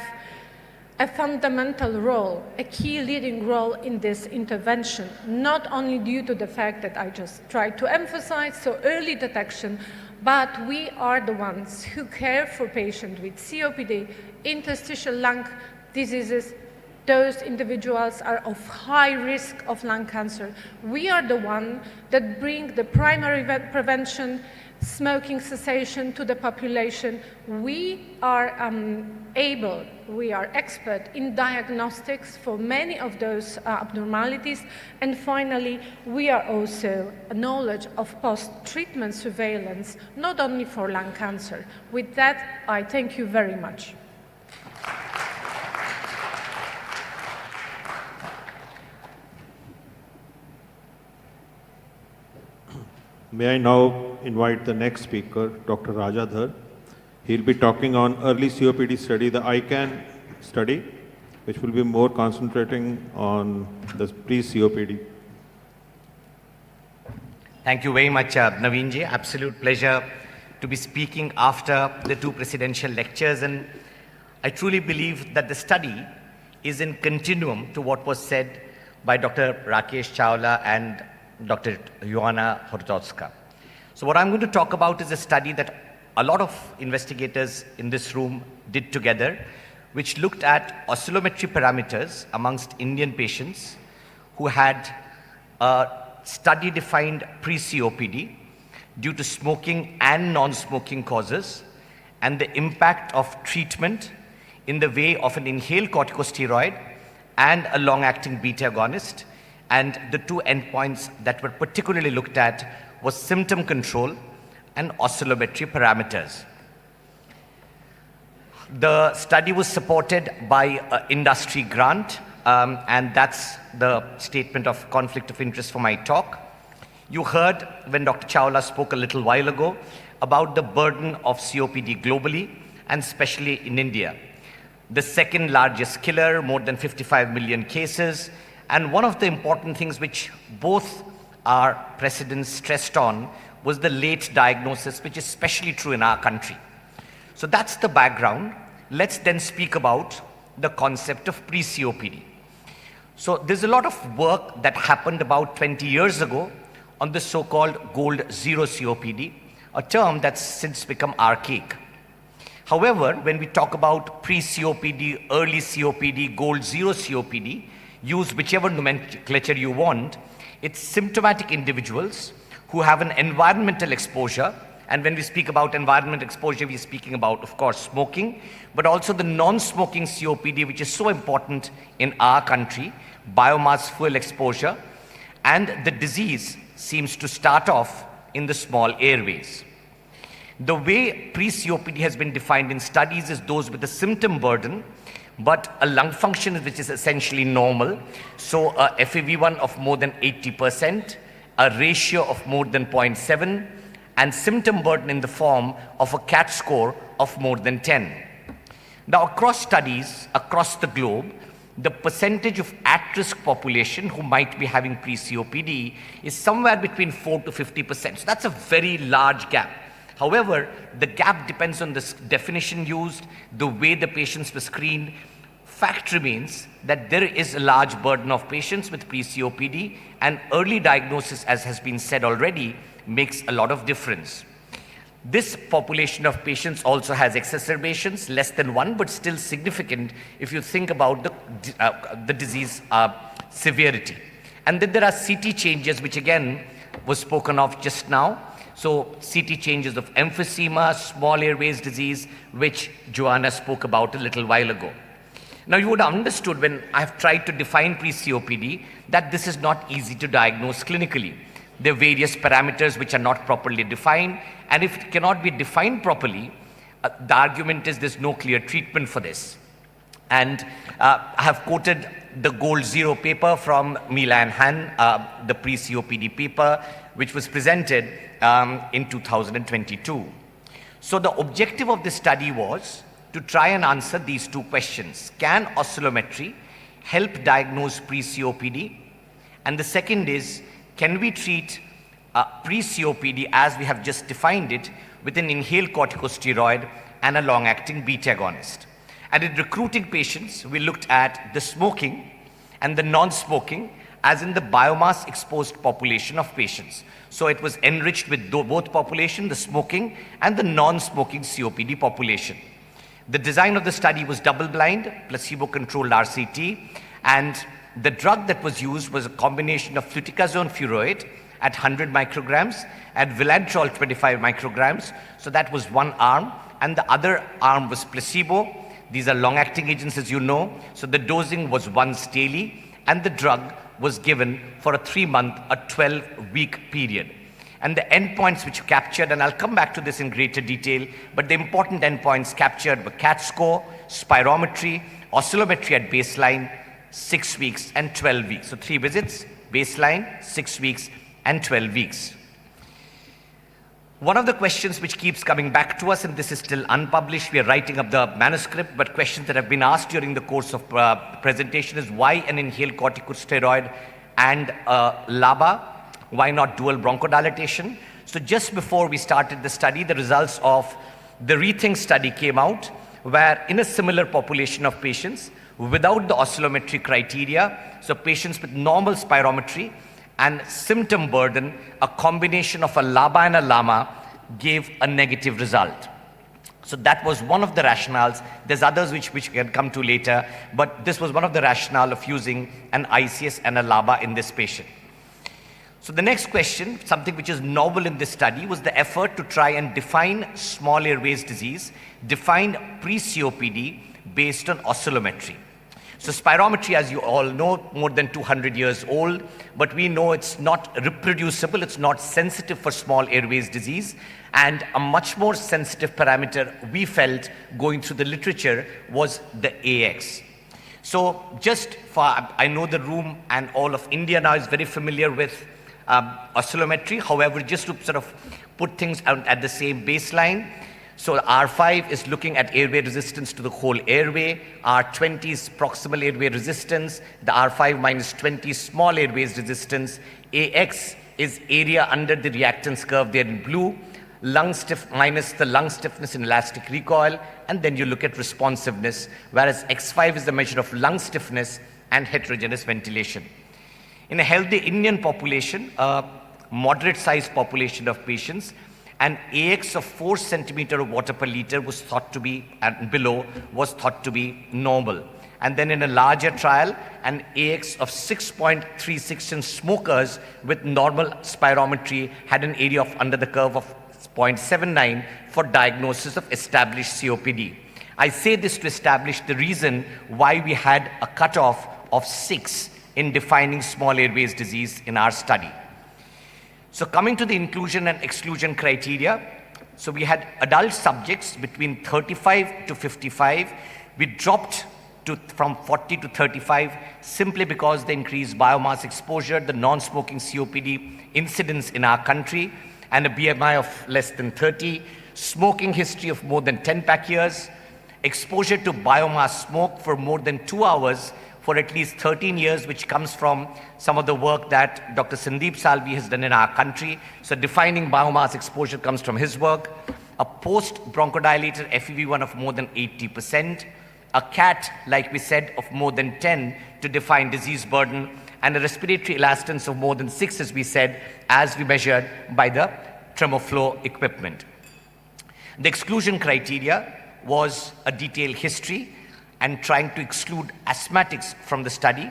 a fundamental role, a key leading role in this intervention, not only due to the fact that I just tried to emphasize, so early detection, but we are the ones who care for patients with COPD, interstitial lung diseases. Those individuals are of high risk of lung cancer. We are the one that bring the primary prevention, smoking cessation to the population. We are we are expert in diagnostics for many of those abnormalities. And finally, we are also a knowledge of post-treatment surveillance, not only for lung cancer. With that, I thank you very much. May I now invite the next speaker, Dr. Rajadhar. He'll be talking on early COPD study, the ICANN study, which will be more concentrating on the pre-COPD. Thank you very much, Naveen ji. Absolute pleasure to be speaking after the two presidential lectures. And I truly believe that the study is in continuum to what was said by Dr. Rakesh Chawla and Dr. Joanna Hortowska. So what I'm going to talk about is a study that a lot of investigators in this room did together, which looked at oscillometry parameters amongst Indian patients who had a study-defined pre-COPD due to smoking and non-smoking causes, and the impact of treatment in the way of an inhaled corticosteroid and a long-acting beta agonist. And the two endpoints that were particularly looked at was symptom control and oscillometry parameters. The study was supported by an industry grant, and that's the statement of conflict of interest for my talk. You heard when Dr. Chawla spoke a little while ago about the burden of COPD globally, and especially in India. The second largest killer, more than 55 million cases. And one of the important things which both our presidents stressed on was the late diagnosis, which is especially true in our country. So that's the background. Let's then speak about the concept of pre-COPD. So there's a lot of work that happened about 20 years ago on the so-called gold zero COPD, a term that's since become archaic. However, when we talk about pre-COPD, early COPD, gold zero COPD, use whichever nomenclature you want, it's symptomatic individuals who have an environmental exposure And when we speak about environment exposure, we're speaking about, of course, smoking, but also the non-smoking COPD, which is so important in our country, biomass fuel exposure, and the disease seems to start off in the small airways. The way pre-COPD has been defined in studies is those with a symptom burden, but a lung function which is essentially normal. So a FEV1 of more than 80%, a ratio of more than 0.7, and symptom burden in the form of a CAT score of more than 10. Now, across studies, across the globe, the percentage of at-risk population who might be having pre-COPD is somewhere between 4 to 50%. So that's a very large gap. However, the gap depends on the definition used, the way the patients were screened. Fact remains that there is a large burden of patients with pre-COPD, and early diagnosis, as has been said already, makes a lot of difference. This population of patients also has exacerbations, less than 1, but still significant if you think about the disease severity. And then there are CT changes, which again was spoken of just now. So CT changes of emphysema, small airways disease, which Joanna spoke about a little while ago. Now, you would have understood when I've tried to define pre-COPD that this is not easy to diagnose clinically. There are various parameters which are not properly defined, and if it cannot be defined properly, the argument is there's no clear treatment for this. And I have quoted the Gold Zero paper from Milan Han, the pre-COPD paper, which was presented in 2022. So the objective of this study was to try and answer these two questions. Can oscillometry help diagnose pre-COPD? And the second is, can we treat pre-COPD as we have just defined it with an inhaled corticosteroid and a long-acting beta agonist? And in recruiting patients, we looked at the smoking and the non-smoking as in the biomass exposed population of patients. So it was enriched with both population, the smoking and the non-smoking COPD population. The design of the study was double-blind, placebo-controlled RCT, and the drug that was used was a combination of fluticasone furoate at 100 micrograms and vilantrol 25 micrograms. So that was one arm, and the other arm was placebo. These are long-acting agents, as you know. So the dosing was once daily, and the drug was given for a 3-month, a 12-week period. And the endpoints which captured, and I'll come back to this in greater detail, but the important endpoints captured were CAT score, spirometry, oscillometry at baseline, 6 weeks and 12 weeks. So 3 visits, baseline, 6 weeks and 12 weeks. One of the questions which keeps coming back to us, and this is still unpublished, we are writing up the manuscript, but questions that have been asked during the course of presentation is why an inhaled corticosteroid and LABA? Why not dual bronchodilation? So just before we started the study, the results of the RETHINK study came out, where in a similar population of patients, without the oscillometry criteria, so patients with normal spirometry and symptom burden, a combination of a LABA and a LAMA gave a negative result. So that was one of the rationales. There's others which we can come to later, but this was one of the rationale of using an ICS and a LABA in this patient. So the next question, something which is novel in this study, was the effort to try and define small airways disease, define pre-COPD based on oscillometry. So spirometry, as you all know, more than 200 years old, but we know it's not reproducible, it's not sensitive for small airways disease, and a much more sensitive parameter we felt going through the literature was the AX. So just for, I know the room and all of India now is very familiar with oscillometry. However, just to sort of put things out at the same baseline, so R5 is looking at airway resistance to the whole airway. R20 is proximal airway resistance. The R5 minus 20 is small airways resistance. AX is area under the reactance curve there in blue. Lung stiff minus the lung stiffness in elastic recoil. And then you look at responsiveness, whereas X5 is the measure of lung stiffness and heterogeneous ventilation. In a healthy Indian population, a moderate-sized population of patients, an AX of 4 centimeter of water per liter was thought to be, and below, was thought to be normal. And then in a larger trial, an AX of 6.36 in smokers with normal spirometry had an area of under the curve of 0.79 for diagnosis of established COPD. I say this to establish the reason why we had a cutoff of 6 in defining small airways disease in our study. So coming to the inclusion and exclusion criteria, so we had adult subjects between 35 to 55. We dropped from 40 to 35 simply because the increased biomass exposure, the non-smoking COPD incidence in our country, and a BMI of less than 30, smoking history of more than 10 pack years, exposure to biomass smoke for more than 2 hours for at least 13 years, which comes from some of the work that Dr. Sandeep Salvi has done in our country. So defining biomass exposure comes from his work. A post-bronchodilator FEV1 of more than 80%. A CAT, like we said, of more than 10 to define disease burden. And a respiratory elastance of more than 6, as we said, as we measured by the tremor flow equipment. The exclusion criteria was a detailed history and trying to exclude asthmatics from the study,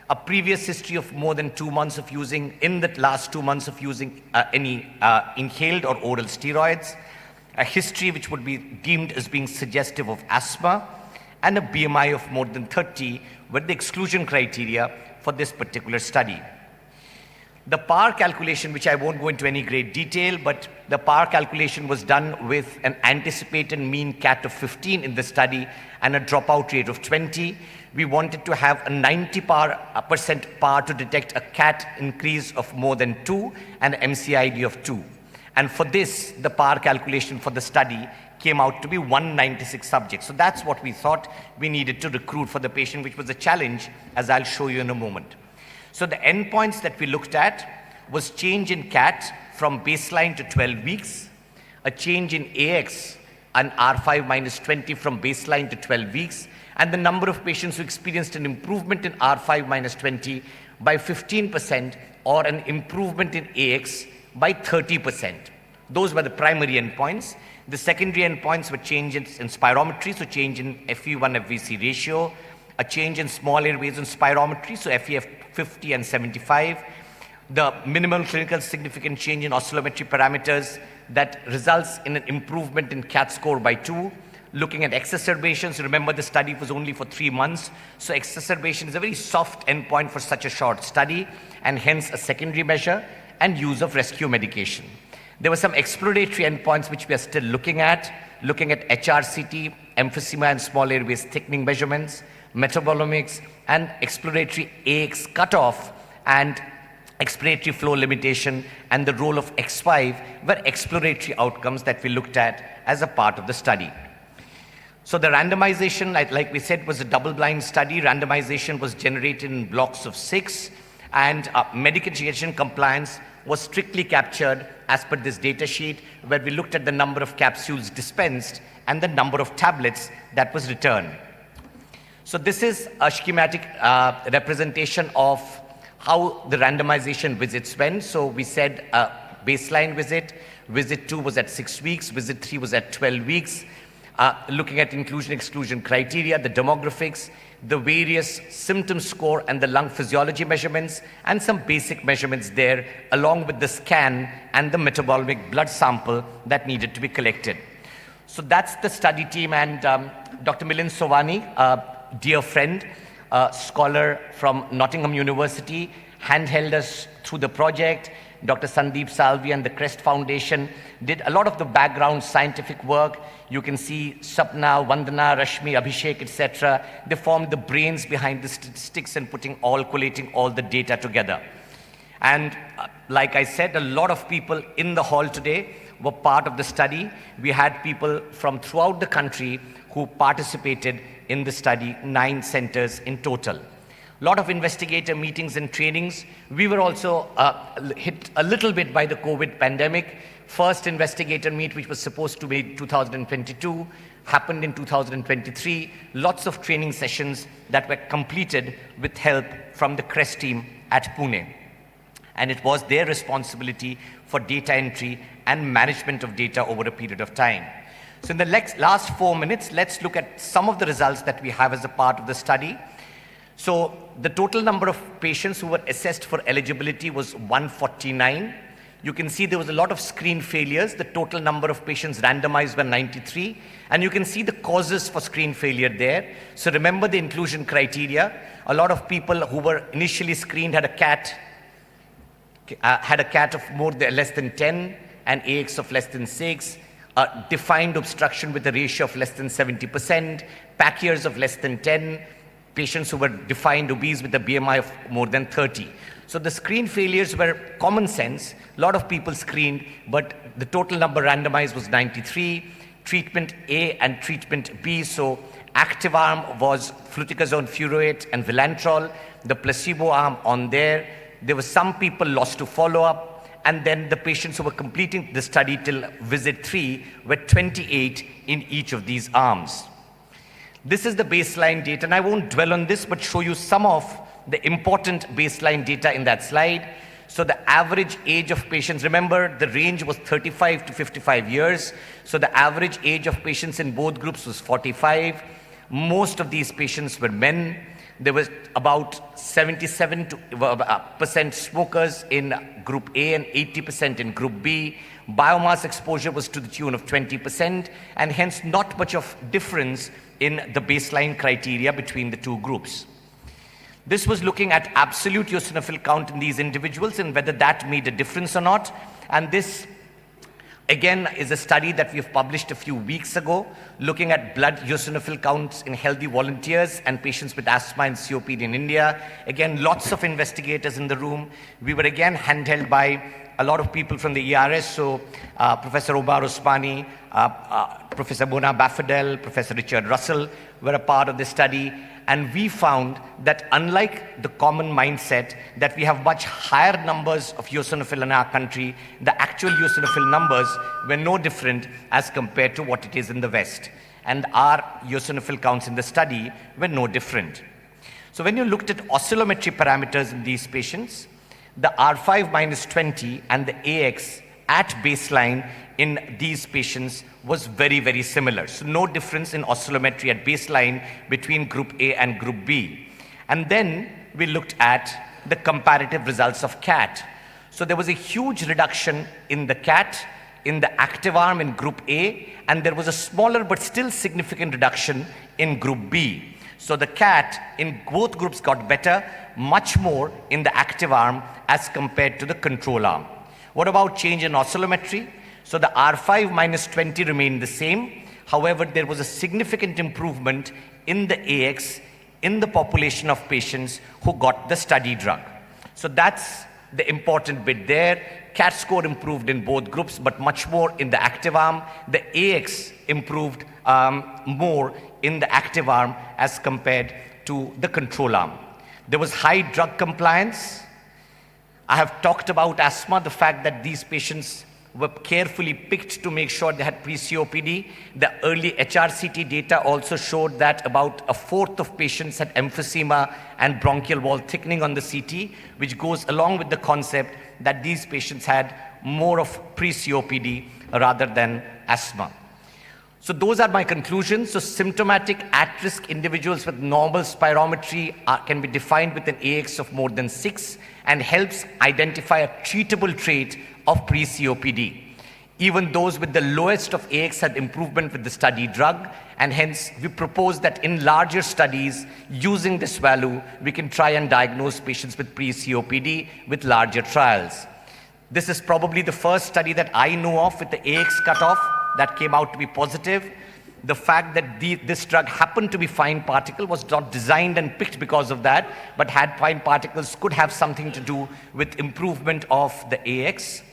a previous history of more than 2 months of using, in the last 2 months of using any inhaled or oral steroids, a history which would be deemed as being suggestive of asthma, and a BMI of more than 30 were the exclusion criteria for this particular study. The power calculation, which I won't go into any great detail, but the power calculation was done with an anticipated mean CAT of 15 in the study and a dropout rate of 20. We wanted to have a 90% power to detect a CAT increase of more than 2 and an MCID of 2. And for this, the power calculation for the study came out to be 196 subjects. So that's what we thought we needed to recruit for the patient, which was a challenge, as I'll show you in a moment. So the endpoints that we looked at was change in CAT from baseline to 12 weeks, a change in AX and R5 minus 20 from baseline to 12 weeks, and the number of patients who experienced an improvement in R5 minus 20 by 15% or an improvement in AX by 30%. Those were the primary endpoints. The secondary endpoints were changes in spirometry, so change in FE1 FVC ratio, a change in small airways in spirometry, so FEF 50 and 75, the minimal clinical significant change in oscillometry parameters that results in an improvement in CAT score by 2, looking at exacerbations. Remember, the study was only for 3 months, so exacerbation is a very soft endpoint for such a short study, and hence a secondary measure, and use of rescue medication. There were some exploratory endpoints which we are still looking at HRCT, emphysema and small airways thickening measurements, metabolomics, and exploratory AX cutoff, and expiratory flow limitation, and the role of X5 were exploratory outcomes that we looked at as a part of the study. So the randomization, like we said, was a double-blind study. Randomization was generated in blocks of 6, and medication compliance was strictly captured as per this data sheet, where we looked at the number of capsules dispensed and the number of tablets that was returned. So this is a schematic representation of how the randomization visits went. So we said baseline visit 2 was at 6 weeks, visit 3 was at 12 weeks, looking at inclusion-exclusion criteria, the demographics, the various symptom score and the lung physiology measurements, and some basic measurements there, along with the scan and the metabolic blood sample that needed to be collected. So that's the study team, and Dr. Milind Sovani, dear friend, scholar from Nottingham University, handheld us through the project. Dr. Sandeep Salvi and the CREST Foundation did a lot of the background scientific work. You can see Sapna, Vandana, Rashmi, Abhishek, etc. They formed the brains behind the statistics and collating all the data together. And like I said, a lot of people in the hall today were part of the study. We had people from throughout the country who participated in the study, 9 centers in total. A lot of investigator meetings and trainings. We were also hit a little bit by the COVID pandemic. First investigator meet, which was supposed to be 2022, happened in 2023. Lots of training sessions that were completed with help from the CREST team at Pune. And it was their responsibility for data entry and management of data over a period of time. So in the last 4 minutes, let's look at some of the results that we have as a part of the study. So the total number of patients who were assessed for eligibility was 149. You can see there was a lot of screen failures. The total number of patients randomized were 93. And you can see the causes for screen failure there. So remember the inclusion criteria. A lot of people who were initially screened had a CAT of less than 10, an AX of less than 6, a defined obstruction with a ratio of less than 70%, pack years of less than 10, patients who were defined obese with a BMI of more than 30. So the screen failures were common sense. A lot of people screened, but the total number randomized was 93. Treatment A and treatment B. So active arm was fluticasone furoate and vilantrol. The placebo arm on there. There were some people lost to follow-up. And then the patients who were completing the study till visit 3 were 28 in each of these arms. This is the baseline data, and I won't dwell on this, but show you some of the important baseline data in that slide. So the average age of patients, remember the range was 35 to 55 years. So the average age of patients in both groups was 45. Most of these patients were men. There was about 77% smokers in group A and 80% in group B. Biomass exposure was to the tune of 20%, and hence not much of difference in the baseline criteria between the two groups. This was looking at absolute eosinophil count in these individuals and whether that made a difference or not. And this, again, is a study that we have published a few weeks ago, looking at blood eosinophil counts in healthy volunteers and patients with asthma and COPD in India. Again, lots of investigators in the room. We were again handheld by a lot of people from the ERS, so Professor Omar Osmani, Professor Mona Bafadel, Professor Richard Russell were a part of this study. And we found that unlike the common mindset that we have much higher numbers of eosinophil in our country, the actual eosinophil numbers were no different as compared to what it is in the West. And our eosinophil counts in the study were no different. So when you looked at oscillometry parameters in these patients, the R5 minus 20 and the AX at baseline in these patients was very, very similar. So no difference in oscillometry at baseline between group A and group B. And then we looked at the comparative results of CAT. So there was a huge reduction in the CAT in the active arm in group A, and there was a smaller but still significant reduction in group B. So the CAT in both groups got better, much more in the active arm as compared to the control arm. What about change in oscillometry? So the R5 minus 20 remained the same. However, there was a significant improvement in the AX in the population of patients who got the study drug. So that's the important bit there. CAT score improved in both groups, but much more in the active arm. The AX improved more in the active arm as compared to the control arm. There was high drug compliance. I have talked about asthma, the fact that these patients were carefully picked to make sure they had pre-COPD. The early HRCT data also showed that about a fourth of patients had emphysema and bronchial wall thickening on the CT, which goes along with the concept that these patients had more of pre-COPD rather than asthma. So those are my conclusions. So symptomatic at-risk individuals with normal spirometry can be defined with an AX of more than 6 and helps identify a treatable trait of pre-COPD. Even those with the lowest of AX had improvement with the study drug, and hence we propose that in larger studies using this value, we can try and diagnose patients with pre-COPD with larger trials. This is probably the first study that I know of with the AX cutoff that came out to be positive. The fact that this drug happened to be fine particle was not designed and picked because of that, but had fine particles could have something to do with improvement of the AX.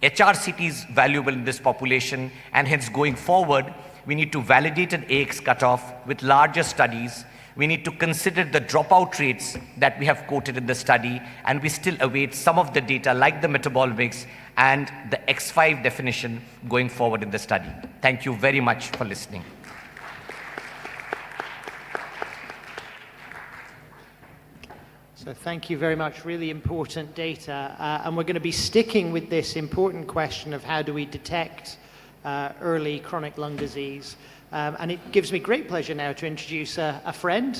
HRCT is valuable in this population, and hence going forward, we need to validate an AX cutoff with larger studies. We need to consider the dropout rates that we have quoted in the study, and we still await some of the data like the metabolomics and the X5 definition going forward in the study. Thank you very much for listening. So thank you very much. Really important data. And we're going to be sticking with this important question of how do we detect early chronic lung disease. And it gives me great pleasure now to introduce a friend,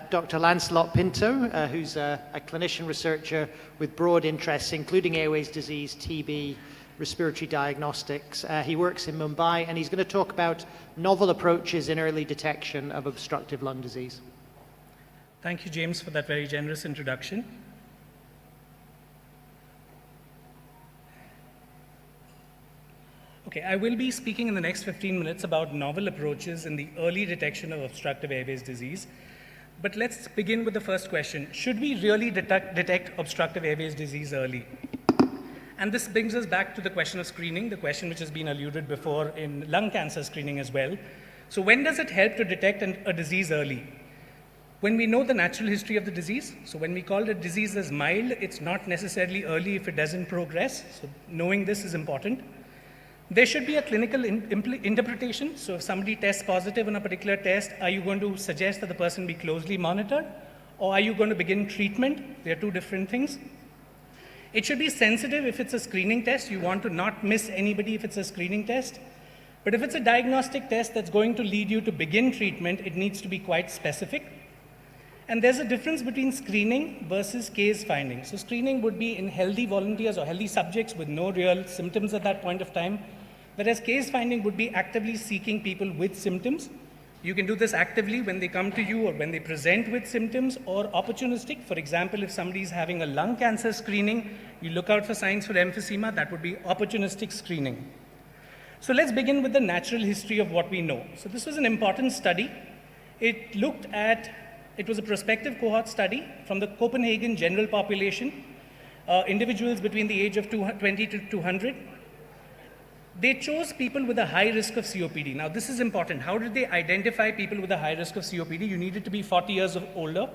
Dr. Lancelot Pinto, who's a clinician researcher with broad interests, including airways disease, TB, respiratory diagnostics. He works in Mumbai, and he's going to talk about novel approaches in early detection of obstructive lung disease. Thank you, James, for that very generous introduction. Okay, I will be speaking in the next 15 minutes about novel approaches in the early detection of obstructive airways disease. But let's begin with the first question. Should we really detect obstructive airways disease early? And this brings us back to the question of screening, the question which has been alluded before in lung cancer screening as well. So when does it help to detect a disease early? When we know the natural history of the disease, so when we call a disease as mild, it's not necessarily early if it doesn't progress. So knowing this is important. There should be a clinical interpretation. So if somebody tests positive on a particular test, are you going to suggest that the person be closely monitored? Or are you going to begin treatment? They're two different things. It should be sensitive if it's a screening test. You want to not miss anybody if it's a screening test. But if it's a diagnostic test that's going to lead you to begin treatment, it needs to be quite specific. And there's a difference between screening versus case finding. So screening would be in healthy volunteers or healthy subjects with no real symptoms at that point of time, whereas case finding would be actively seeking people with symptoms. You can do this actively when they come to you or when they present with symptoms, or opportunistic. For example, if somebody is having a lung cancer screening, you look out for signs for emphysema, that would be opportunistic screening. So let's begin with the natural history of what we know. So this was an important study. It was a prospective cohort study from the Copenhagen general population, individuals between the age of 20 to 200. They chose people with a high risk of COPD. Now, this is important. How did they identify people with a high risk of COPD? You needed to be 40 years or older.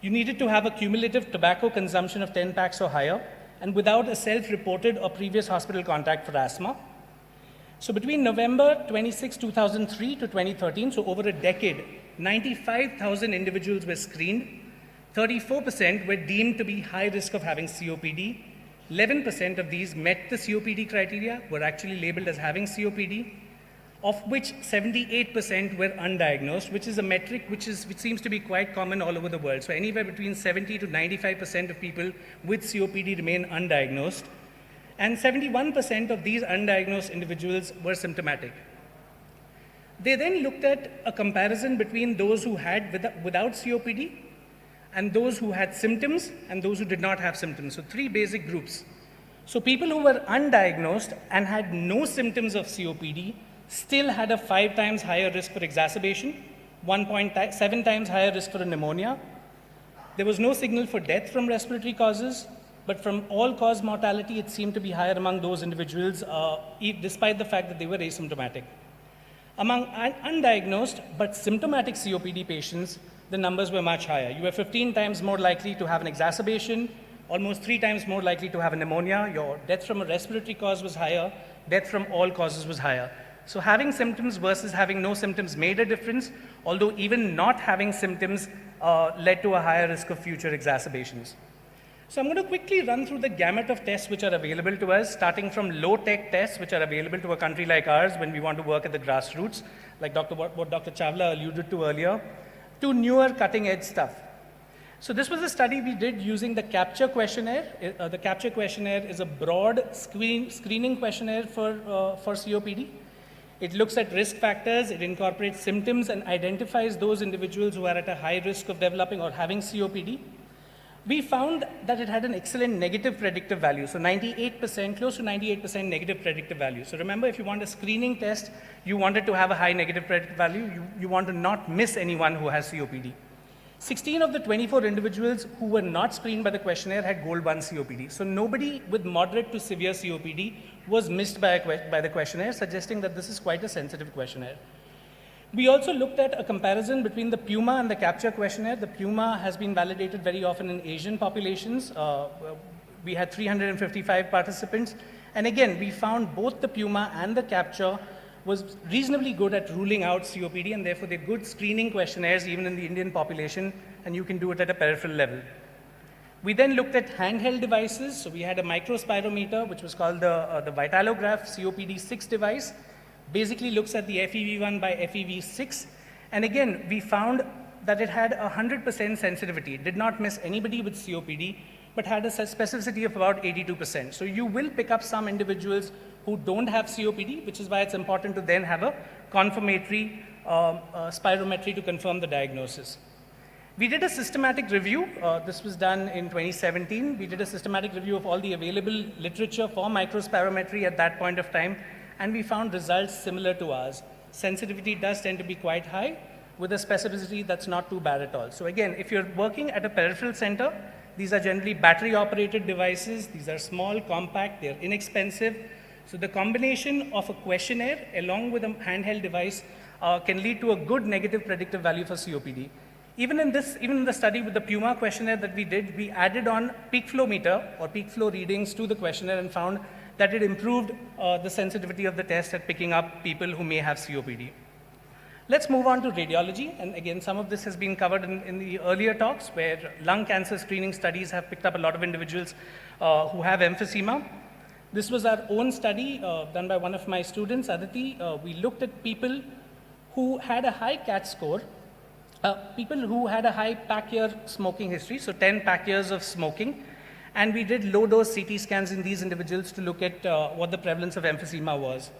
You needed to have a cumulative tobacco consumption of 10 packs or higher, and without a self-reported or previous hospital contact for asthma. So between November 26, 2003 to 2013, so over a decade, 95,000 individuals were screened. 34% were deemed to be high risk of having COPD. 11% of these met the COPD criteria, were actually labeled as having COPD, of which 78% were undiagnosed, which is a metric which seems to be quite common all over the world. So anywhere between 70 to 95% of people with COPD remain undiagnosed, and 71% of these undiagnosed individuals were symptomatic. They then looked at a comparison between those who had without COPD and those who had symptoms and those who did not have symptoms. So three basic groups. So people who were undiagnosed and had no symptoms of COPD still had a 5 times higher risk for exacerbation, 1.7 times higher risk for a pneumonia. There was no signal for death from respiratory causes, but from all-cause mortality, it seemed to be higher among those individuals, despite the fact that they were asymptomatic. Among undiagnosed but symptomatic COPD patients, the numbers were much higher. You were 15 times more likely to have an exacerbation, almost 3 times more likely to have a pneumonia. Your death from a respiratory cause was higher. Death from all causes was higher. So having symptoms versus having no symptoms made a difference, although even not having symptoms led to a higher risk of future exacerbations. So I'm going to quickly run through the gamut of tests which are available to us, starting from low-tech tests which are available to a country like ours when we want to work at the grassroots, like what Dr. Chawla alluded to earlier, to newer cutting-edge stuff. So this was a study we did using the CAPTCHA questionnaire. The CAPTCHA questionnaire is a broad screening questionnaire for COPD. It looks at risk factors, it incorporates symptoms, and identifies those individuals who are at a high risk of developing or having COPD. We found that it had an excellent negative predictive value, so 98%, close to 98% negative predictive value. So remember, if you want a screening test, you want it to have a high negative predictive value. You want to not miss anyone who has COPD. 16 of the 24 individuals who were not screened by the questionnaire had Gold 1 COPD. So nobody with moderate to severe COPD was missed by the questionnaire, suggesting that this is quite a sensitive questionnaire. We also looked at a comparison between the PUMA and the CAPTCHA questionnaire. The PUMA has been validated very often in Asian populations. We had 355 participants. And again, we found both the PUMA and the CAPTCHA was reasonably good at ruling out COPD, and therefore they're good screening questionnaires even in the Indian population, and you can do it at a peripheral level. We then looked at handheld devices. So we had a microspirometer, which was called the Vitalograph COPD-6 device, basically looks at the FEV1 by FEV6. And again, we found that it had 100% sensitivity. It did not miss anybody with COPD, but had a specificity of about 82%. So you will pick up some individuals who don't have COPD, which is why it's important to then have a confirmatory spirometry to confirm the diagnosis. We did a systematic review. This was done in 2017. We did a systematic review of all the available literature for microspirometry at that point of time, and we found results similar to ours. Sensitivity does tend to be quite high, with a specificity that's not too bad at all. So again, if you're working at a peripheral center, these are generally battery-operated devices. These are small, compact, they're inexpensive. So the combination of a questionnaire along with a handheld device can lead to a good negative predictive value for COPD. Even in the study with the PUMA questionnaire that we did, we added on peak flow meter or peak flow readings to the questionnaire and found that it improved the sensitivity of the test at picking up people who may have COPD. Let's move on to radiology. And again, some of this has been covered in the earlier talks, where lung cancer screening studies have picked up a lot of individuals who have emphysema. This was our own study done by one of my students, Aditi. We looked at people who had a high CAT score, people who had a high pack year smoking history, so 10 pack years of smoking. And we did low-dose CT scans in these individuals to look at what the prevalence of emphysema was.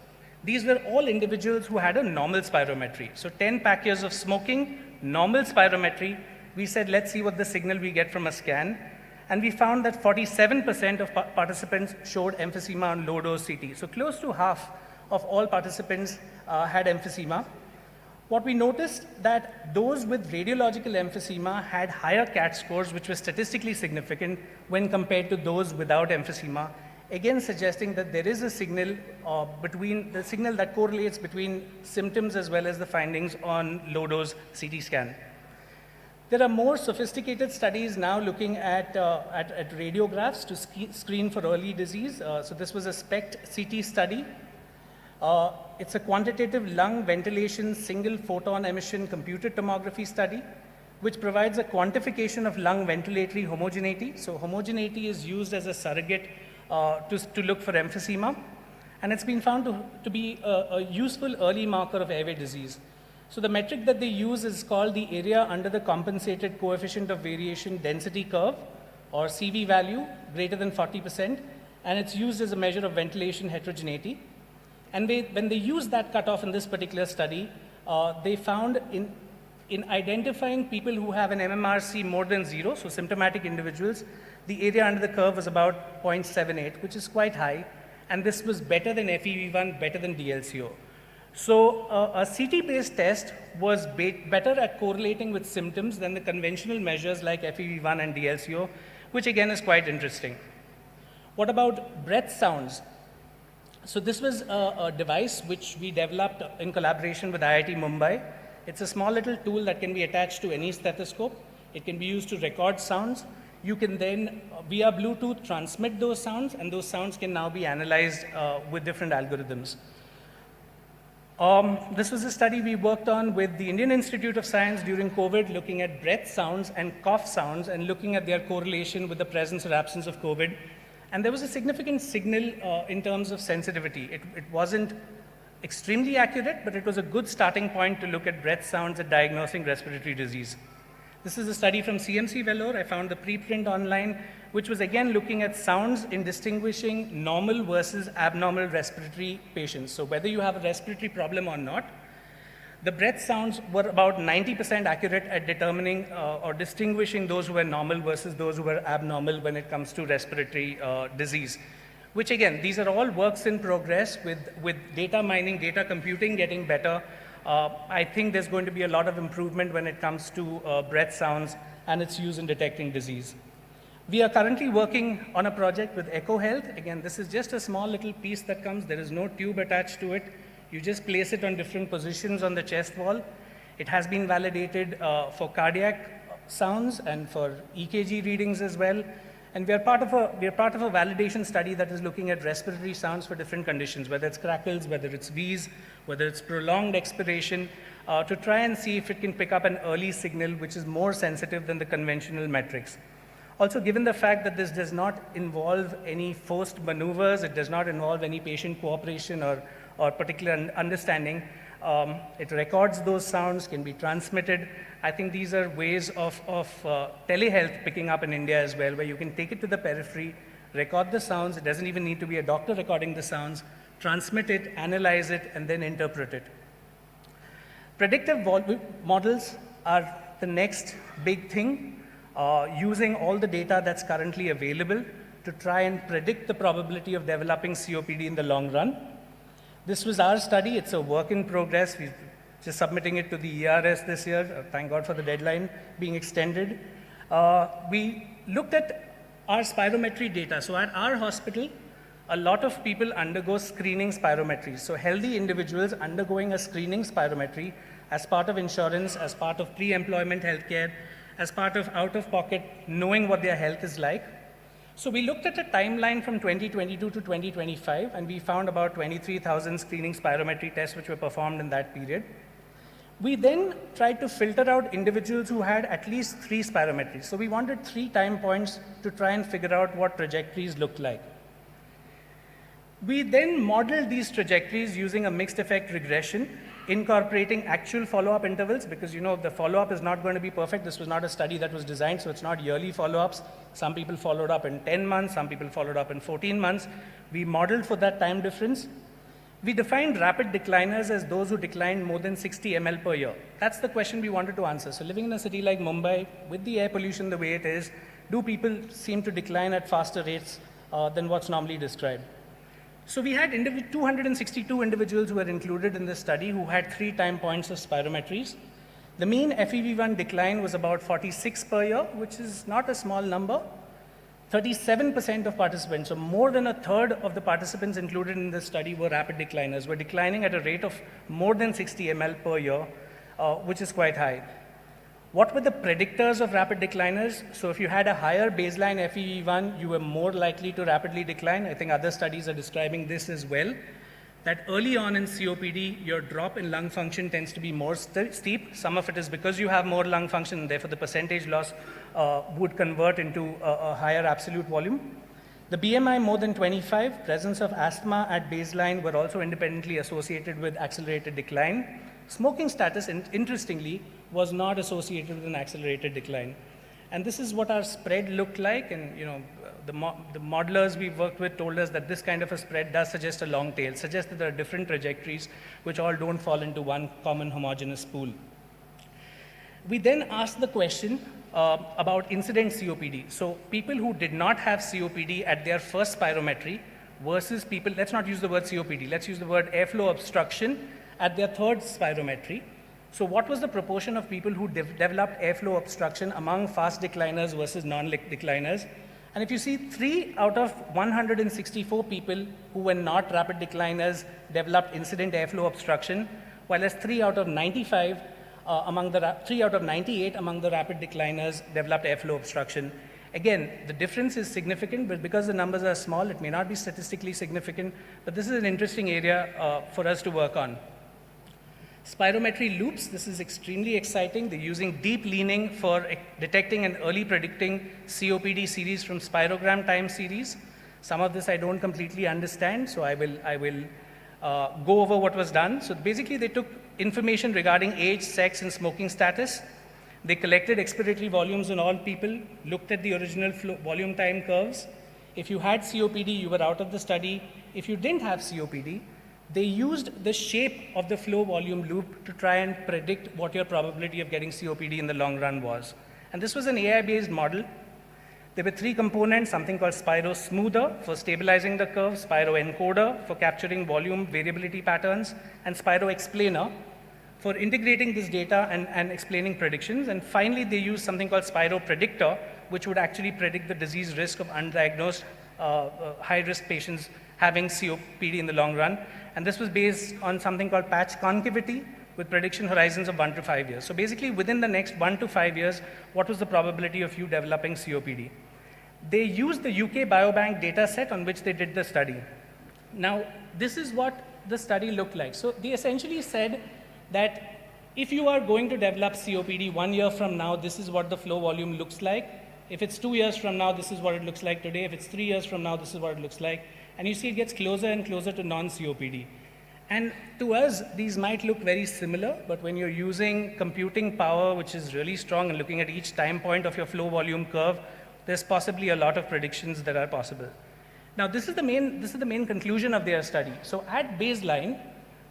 These were all individuals who had a normal spirometry. So 10 pack years of smoking, normal spirometry. We said, let's see what the signal we get from a scan. And we found that 47% of participants showed emphysema on low-dose CT. So close to half of all participants had emphysema. What we noticed that those with radiological emphysema had higher CAT scores, which were statistically significant when compared to those without emphysema, again suggesting that there is a signal that correlates between symptoms as well as the findings on low-dose CT scan. There are more sophisticated studies now looking at radiographs to screen for early disease. So this was a SPECT CT study. It's a quantitative lung ventilation single photon emission computed tomography study, which provides a quantification of lung ventilatory homogeneity. So homogeneity is used as a surrogate to look for emphysema, and it's been found to be a useful early marker of airway disease. So the metric that they use is called the area under the compensated coefficient of variation density curve, or CV value, greater than 40%, and it's used as a measure of ventilation heterogeneity. And when they used that cutoff in this particular study, they found in identifying people who have an MMRC more than 0, so symptomatic individuals, the area under the curve was about 0.78, which is quite high, and this was better than FEV1, better than DLCO. So a CT-based test was better at correlating with symptoms than the conventional measures like FEV1 and DLCO, which again is quite interesting. What about breath sounds? So this was a device which we developed in collaboration with IIT Mumbai. It's a small little tool that can be attached to any stethoscope. It can be used to record sounds. You can then, via Bluetooth, transmit those sounds, and those sounds can now be analyzed with different algorithms. This was a study we worked on with the Indian Institute of Science during COVID, looking at breath sounds and cough sounds and looking at their correlation with the presence or absence of COVID. And there was a significant signal in terms of sensitivity. It wasn't extremely accurate, but it was a good starting point to look at breath sounds at diagnosing respiratory disease. This is a study from CMC Vellore. I found the preprint online, which was again looking at sounds in distinguishing normal versus abnormal respiratory patients. So whether you have a respiratory problem or not, the breath sounds were about 90% accurate at determining or distinguishing those who were normal versus those who were abnormal when it comes to respiratory disease. Which again, these are all works in progress with data mining, data computing getting better. I think there's going to be a lot of improvement when it comes to breath sounds and its use in detecting disease. We are currently working on a project with EcoHealth. Again, this is just a small little piece that comes. There is no tube attached to it. You just place it on different positions on the chest wall. It has been validated for cardiac sounds and for EKG readings as well. And we are part of a validation study that is looking at respiratory sounds for different conditions, whether it's crackles, whether it's wheeze, whether it's prolonged expiration, to try and see if it can pick up an early signal which is more sensitive than the conventional metrics. Also, given the fact that this does not involve any forced maneuvers, it does not involve any patient cooperation or or particular understanding. It records those sounds, can be transmitted. I think these are ways of telehealth picking up in India as well, where you can take it to the periphery, record the sounds. It doesn't even need to be a doctor recording the sounds, transmit it, analyze it, and then interpret it. Predictive models are the next big thing, using all the data that's currently available to try and predict the probability of developing COPD in the long run. This was our study. It's a work in progress. We're just submitting it to the ERS this year. Thank God for the deadline being extended. We looked at our spirometry data. So at our hospital, a lot of people undergo screening spirometries. So healthy individuals undergoing a screening spirometry as part of insurance, as part of pre-employment healthcare, as part of out-of-pocket, knowing what their health is like. So we looked at a timeline from 2022 to 2025, and we found about 23,000 screening spirometry tests which were performed in that period. We then tried to filter out individuals who had at least 3 spirometries. So we wanted 3 time points to try and figure out what trajectories looked like. We then modeled these trajectories using a mixed effect regression, incorporating actual follow-up intervals, because the follow-up is not going to be perfect. This was not a study that was designed, so it's not yearly follow-ups. Some people followed up in 10 months, some people followed up in 14 months. We modeled for that time difference. We defined rapid decliners as those who declined more than 60 ml per year. That's the question we wanted to answer. So living in a city like Mumbai, with the air pollution the way it is, do people seem to decline at faster rates than what's normally described? So we had 262 individuals who were included in this study who had 3 time points of spirometries. The mean FEV1 decline was about 46 per year, which is not a small number. 37% of participants, so more than a third of the participants included in this study were rapid decliners, were declining at a rate of more than 60 ml per year, which is quite high. What were the predictors of rapid decliners? So if you had a higher baseline FEV1, you were more likely to rapidly decline. I think other studies are describing this as well, that early on in COPD, your drop in lung function tends to be more steep. Some of it is because you have more lung function, and therefore the percentage loss would convert into a higher absolute volume. The BMI more than 25, presence of asthma at baseline were also independently associated with accelerated decline. Smoking status, interestingly, was not associated with an accelerated decline. And this is what our spread looked like, and the modelers we worked with told us that this kind of a spread does suggest a long tail, suggests that there are different trajectories which all don't fall into one common homogeneous pool. We then asked the question about incident COPD. So people who did not have COPD at their first spirometry versus people, let's not use the word COPD, let's use the word airflow obstruction at their third spirometry. So what was the proportion of people who developed airflow obstruction among fast decliners versus non-decliners? And if you see, 3 out of 164 people who were not rapid decliners developed incident airflow obstruction, while as 3 out of 95 3 out of 98 among the rapid decliners developed airflow obstruction. Again, the difference is significant, but because the numbers are small, it may not be statistically significant, but this is an interesting area for us to work on. Spirometry loops, this is extremely exciting. They're using deep leaning for detecting and early predicting COPD series from spirogram time series. Some of this I don't completely understand, so I will go over what was done. So basically they took information regarding age, sex, and smoking status. They collected expiratory volumes in all people, looked at the original volume time curves. If you had COPD, you were out of the study. If you didn't have COPD, they used the shape of the flow volume loop to try and predict what your probability of getting COPD in the long run was. And this was an AI-based model. There were 3 components, something called Spiro Smoother for stabilizing the curve, Spiro Encoder for capturing volume variability patterns, and Spiro Explainer for integrating this data and explaining predictions. And finally, they used something called Spiro Predictor, which would actually predict the disease risk of undiagnosed high-risk patients having COPD in the long run. And this was based on something called patch concavity with prediction horizons of 1 to 5 years. So basically, within the next 1 to 5 years, what was the probability of you developing COPD? They used the UK Biobank data set on which they did the study. Now, this is what the study looked like. So they essentially said that if you are going to develop COPD 1 year from now, this is what the flow volume looks like. If it's 2 years from now, this is what it looks like today. If it's 3 years from now, this is what it looks like. And you see it gets closer and closer to non-COPD. And to us, these might look very similar, but when you're using computing power, which is really strong, and looking at each time point of your flow volume curve, there's possibly a lot of predictions that are possible. Now, this is the main conclusion of their study. So at baseline,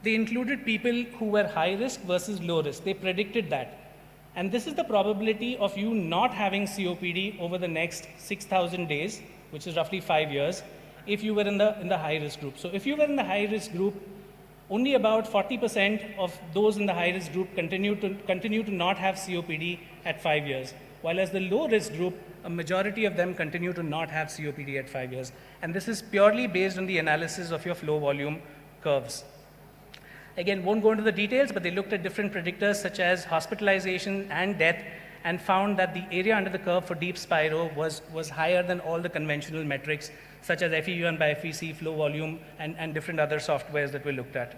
they included people who were high risk versus low risk. They predicted that. And this is the probability of you not having COPD over the next 6,000 days, which is roughly 5 years, if you were in the high risk group. So if you were in the high risk group, only about 40% of those in the high risk group continue to not have COPD at 5 years, while as the low risk group, a majority of them continue to not have COPD at 5 years. And this is purely based on the analysis of your flow volume curves. Again, won't go into the details, but they looked at different predictors such as hospitalization and death, and found that the area under the curve for deep spiro was higher than all the conventional metrics, such as FEV1 by FVC, flow volume, and different other softwares that we looked at.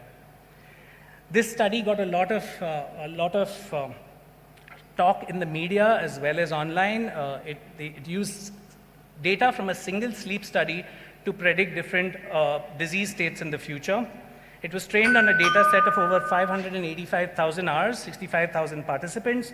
This study got a lot of talk in the media as well as online. It used data from a single sleep study to predict different disease states in the future. It was trained on a data set of over 585,000 hours, 65,000 participants,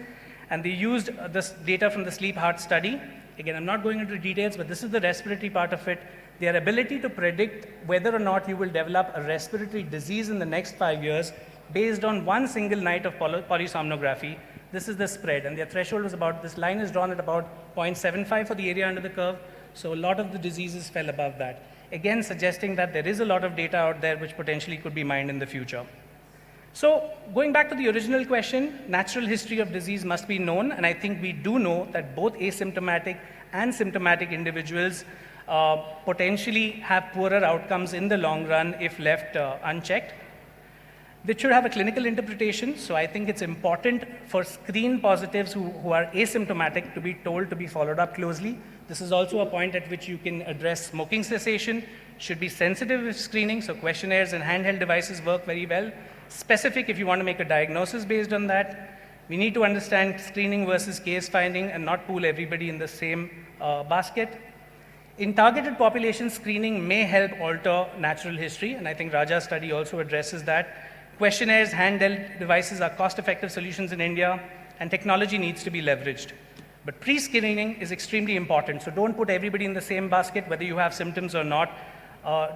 and they used this data from the sleep heart study. Again, I'm not going into details, but this is the respiratory part of it. Their ability to predict whether or not you will develop a respiratory disease in the next 5 years based on one single night of polysomnography. This is the spread, and their threshold was about, this line is drawn at about 0.75 for the area under the curve, so a lot of the diseases fell above that. Again, suggesting that there is a lot of data out there which potentially could be mined in the future. So going back to the original question, natural history of disease must be known, and I think we do know that both asymptomatic and symptomatic individuals potentially have poorer outcomes in the long run if left unchecked. They should have a clinical interpretation, so I think it's important for screen positives who are asymptomatic to be told to be followed up closely. This is also a point at which you can address smoking cessation, should be sensitive with screening, so questionnaires and handheld devices work very well. Specific if you want to make a diagnosis based on that. We need to understand screening versus case finding and not pool everybody in the same basket. In targeted populations, screening may help alter natural history, and I think Raja's study also addresses that. Questionnaires, handheld devices are cost-effective solutions in India, and technology needs to be leveraged. But pre-screening is extremely important, so don't put everybody in the same basket, whether you have symptoms or not,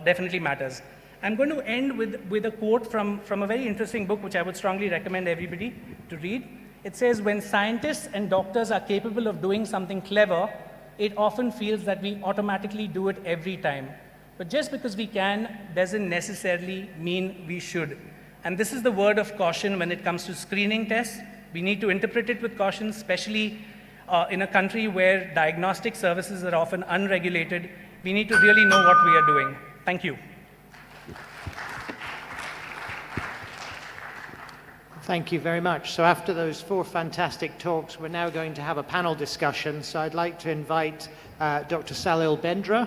definitely matters. I'm going to end with a quote from a very interesting book, which I would strongly recommend everybody to read. It says, when scientists and doctors are capable of doing something clever, it often feels that we automatically do it every time. But just because we can doesn't necessarily mean we should. And this is the word of caution when it comes to screening tests. We need to interpret it with caution, especially in a country where diagnostic services are often unregulated. We need to really know what we are doing. Thank you. Thank you very much. So after those 4 fantastic talks, we're now going to have a panel discussion. So I'd like to invite Dr. Salil Bendra,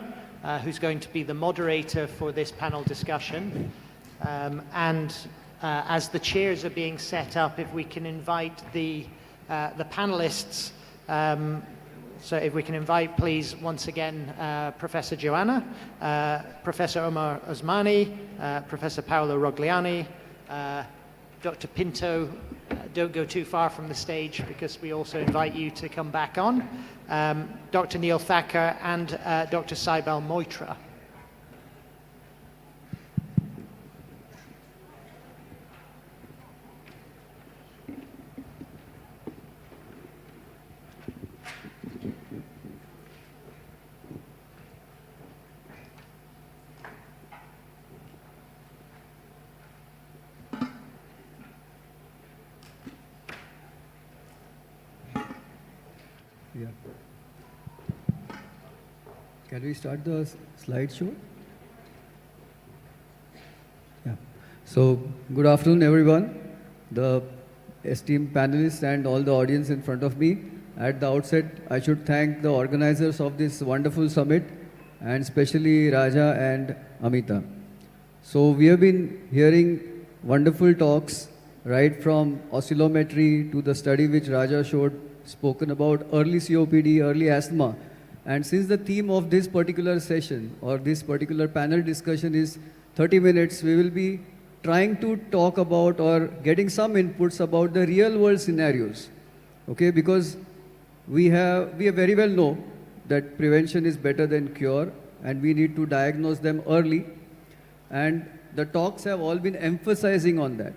who's going to be the moderator for this panel discussion. As the chairs are being set up, if we can invite the panelists, so if we can invite, please, once again, Professor Joanna, Professor Omar Osmani, Professor Paolo Rogliani, Dr. Pinto, don't go too far from the stage because we also invite you to come back on, Dr. Neil Thacker, and Dr. Saibal Moitra. Yeah. Can we start the slideshow? Yeah. So, good afternoon, everyone. The esteemed panelists and all the audience in front of me. At the outset, I should thank the organizers of this wonderful summit, and especially Raja and Amita. So, we have been hearing wonderful talks, right from oscillometry to the study which Raja showed, spoken about early COPD, early asthma. And since the theme of this particular session or this particular panel discussion is 30 minutes, we will be trying to talk about or getting some inputs about the real world scenarios. Okay, because we very well know that prevention is better than cure and we need to diagnose them early. And the talks have all been emphasizing on that.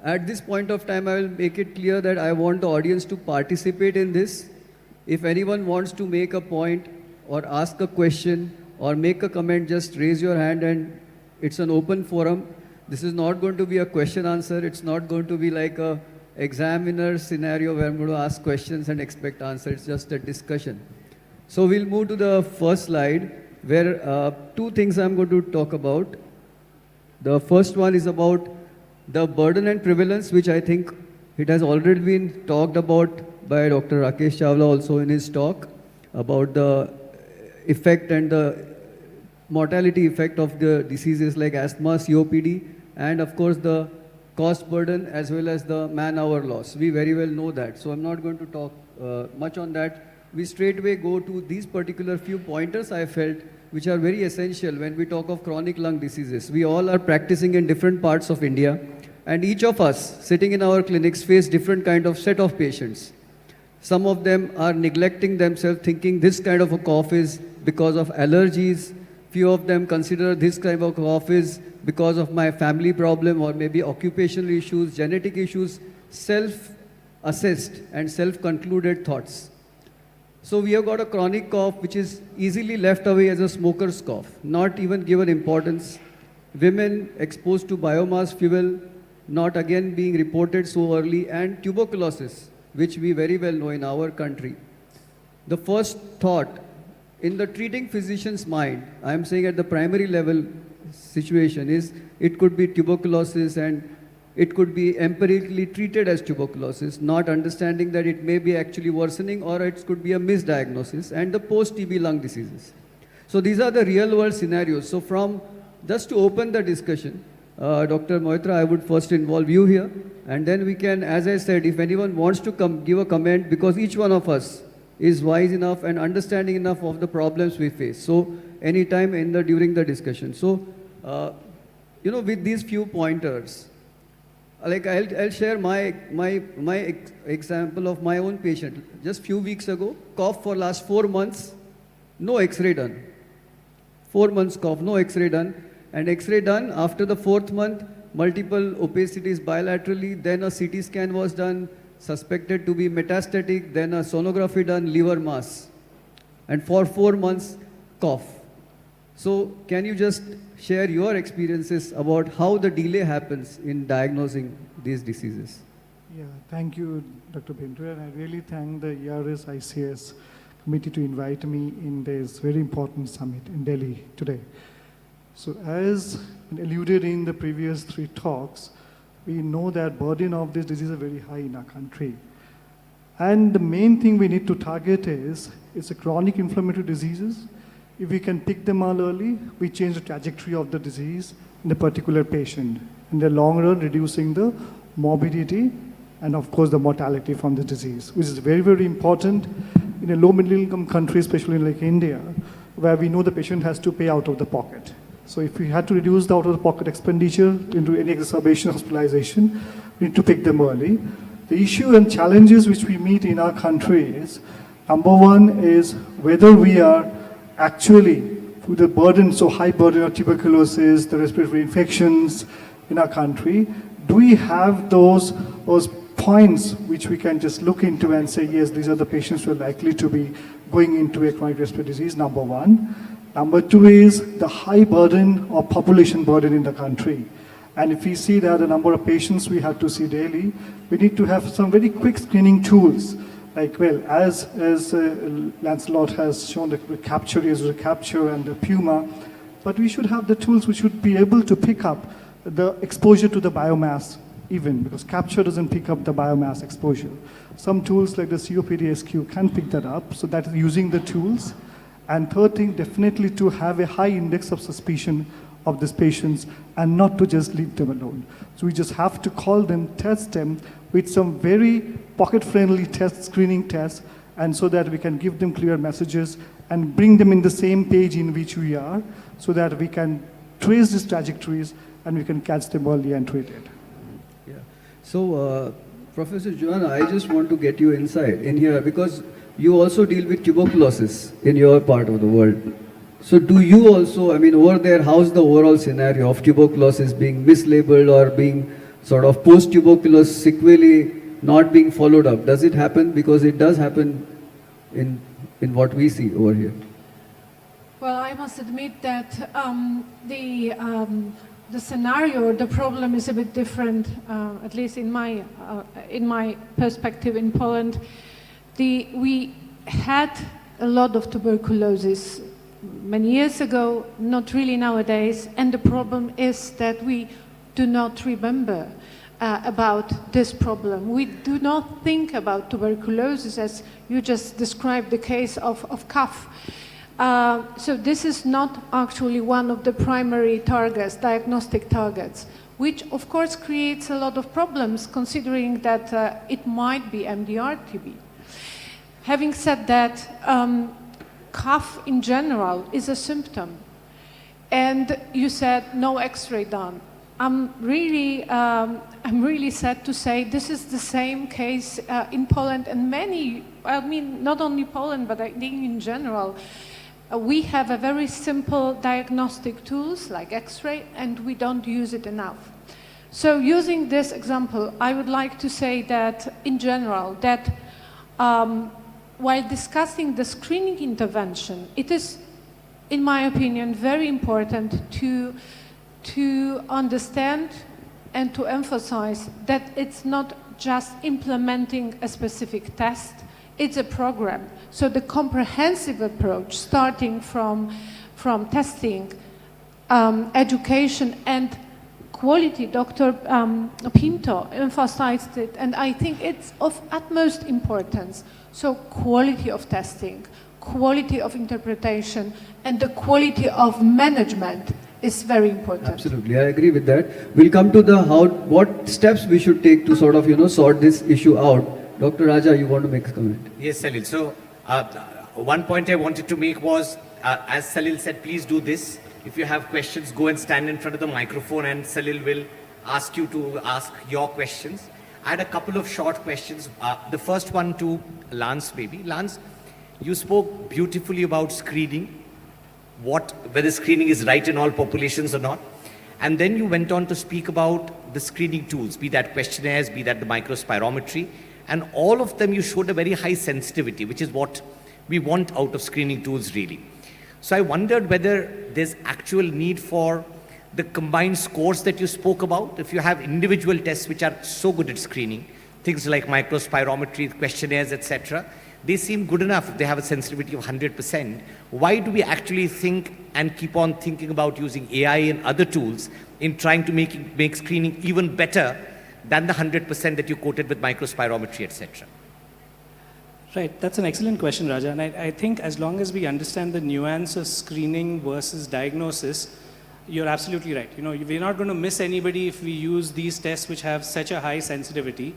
At this point of time, I will make it clear that I want the audience to participate in this. If anyone wants to make a point or ask a question or make a comment, just raise your hand and it's an open forum. This is not going to be a question answer. It's not going to be like a examiner scenario where I'm going to ask questions and expect answers. It's just a discussion. So we'll move to the first slide where two things I'm going to talk about. The first one is about the burden and prevalence, which I think it has already been talked about by Dr. Rakesh Chawla also in his talk about the effect and the mortality effect of the diseases like asthma, COPD, and of course the cost burden as well as the man-hour loss. We very well know that. So I'm not going to talk much on that. We straightway go to these particular few pointers I felt which are very essential when we talk of chronic lung diseases. We all are practicing in different parts of India, and each of us sitting in our clinics face different kind of set of patients. Some of them are neglecting themselves, thinking this kind of a cough is because of allergies. Few of them consider this kind of cough is because of my family problem or maybe occupational issues, genetic issues, self-assessed and self-concluded thoughts. So we have got a chronic cough which is easily left away as a smoker's cough, not even given importance. Women exposed to biomass fuel not again being reported so early, and tuberculosis, which we very well know in our country. The first thought in the treating physician's mind, I am saying at the primary level situation, is it could be tuberculosis and it could be empirically treated as tuberculosis, not understanding that it may be actually worsening or it could be a misdiagnosis, and the post-TB lung diseases. So these are the real world scenarios. So from, just to open the discussion, Dr. Moitra, I would first involve you here, and then we can, as I said, if anyone wants to give a comment, because each one of us is wise enough and understanding enough of the problems we face. So anytime during the discussion. So, with these few pointers, like I'll share my example of my own patient. Just few weeks ago, cough for last 4 months, no X-ray done. 4 months cough, no X-ray done. And X-ray done after the 4th month, multiple opacities bilaterally, then a CT scan was done, suspected to be metastatic, then a sonography done, liver mass. And for 4 months, cough. So can you just share your experiences about how the delay happens in diagnosing these diseases? Yeah, thank you, Dr. Bindu, and I really thank the ERS ICS committee to invite me in this very important summit in Delhi today. So as alluded in the previous 3 talks, we know that burden of this disease is very high in our country. And the main thing we need to target is a chronic inflammatory diseases. If we can pick them all early, we change the trajectory of the disease in a particular patient. In the long run, reducing the morbidity and of course the mortality from the disease, which is very, very important in a low middle income country, especially like India, where we know the patient has to pay out of the pocket. So if we had to reduce the out of the pocket expenditure into any exacerbation hospitalization, we need to pick them early. The issue and challenges which we meet in our country is, number one is whether we are actually, with the burden, so high burden of tuberculosis, the respiratory infections in our country, do we have those points which we can just look into and say, yes, these are the patients who are likely to be going into a chronic respiratory disease, number one. Number two is the high burden or population burden in the country. And if we see that the number of patients we have to see daily, we need to have some very quick screening tools. Like, well, as Lancelot has shown, the capture is the capture and the Puma, but we should have the tools which should be able to pick up the exposure to the biomass even, because capture doesn't pick up the biomass exposure. Some tools like the COPD-SQ can pick that up, so that is using the tools. And third thing, definitely to have a high index of suspicion of these patients and not to just leave them alone. So we just have to call them, test them with some very pocket-friendly screening tests, and so that we can give them clear messages and bring them in the same page in which we are, so that we can trace these trajectories and we can catch them early and treat it. Yeah. So, Professor Joanna, I just want to get you inside in here because you also deal with tuberculosis in your part of the world. So do you also, I mean, over there, how's the overall scenario of tuberculosis being mislabeled or being sort of post-tuberculosis sequelae not being followed up? Does it happen? Because it does happen in what we see over here. Well, I must admit that the scenario, the problem is a bit different, at least in my perspective in Poland. We had a lot of tuberculosis many years ago, not really nowadays, and the problem is that we do not remember about this problem. We do not think about tuberculosis as you just described the case of cough. So this is not actually one of the primary targets, diagnostic targets, which of course creates a lot of problems considering that it might be MDR-TB. Having said that, cough in general is a symptom. And you said no X-ray done. I'm really sad to say this is the same case in Poland and many, I mean, not only Poland, but I think in general. We have a very simple diagnostic tools like X-ray and we don't use it enough. So using this example, I would like to say that in general, that while discussing the screening intervention, it is, in my opinion, very important to understand and to emphasize that it's not just implementing a specific test, it's a program. So the comprehensive approach, starting from testing, education and quality, Dr. Pinto emphasized it, and I think it's of utmost importance. So quality of testing, quality of interpretation, and the quality of management is very important. Absolutely, I agree with that. We'll come to the what steps we should take to sort of, sort this issue out. Dr. Raja, you want to make a comment? Yes, Salil. So one point I wanted to make was, as Salil said, please do this. If you have questions, go and stand in front of the microphone and Salil will ask you to ask your questions. I had a couple of short questions. The first one to Lance, maybe. Lance, you spoke beautifully about screening, whether screening is right in all populations or not. And then you went on to speak about the screening tools, be that questionnaires, be that the microspirometry. And all of them you showed a very high sensitivity, which is what we want out of screening tools really. So I wondered whether there's actual need for the combined scores that you spoke about. If you have individual tests which are so good at screening, things like microspirometry, questionnaires, etc., they seem good enough if they have a sensitivity of 100%. Why do we actually think and keep on thinking about using AI and other tools in trying to make screening even better than the 100% that you quoted with microspirometry, etc.? Right, that's an excellent question, Raja. And I think as long as we understand the nuance of screening versus diagnosis, you're absolutely right. We're not going to miss anybody if we use these tests which have such a high sensitivity.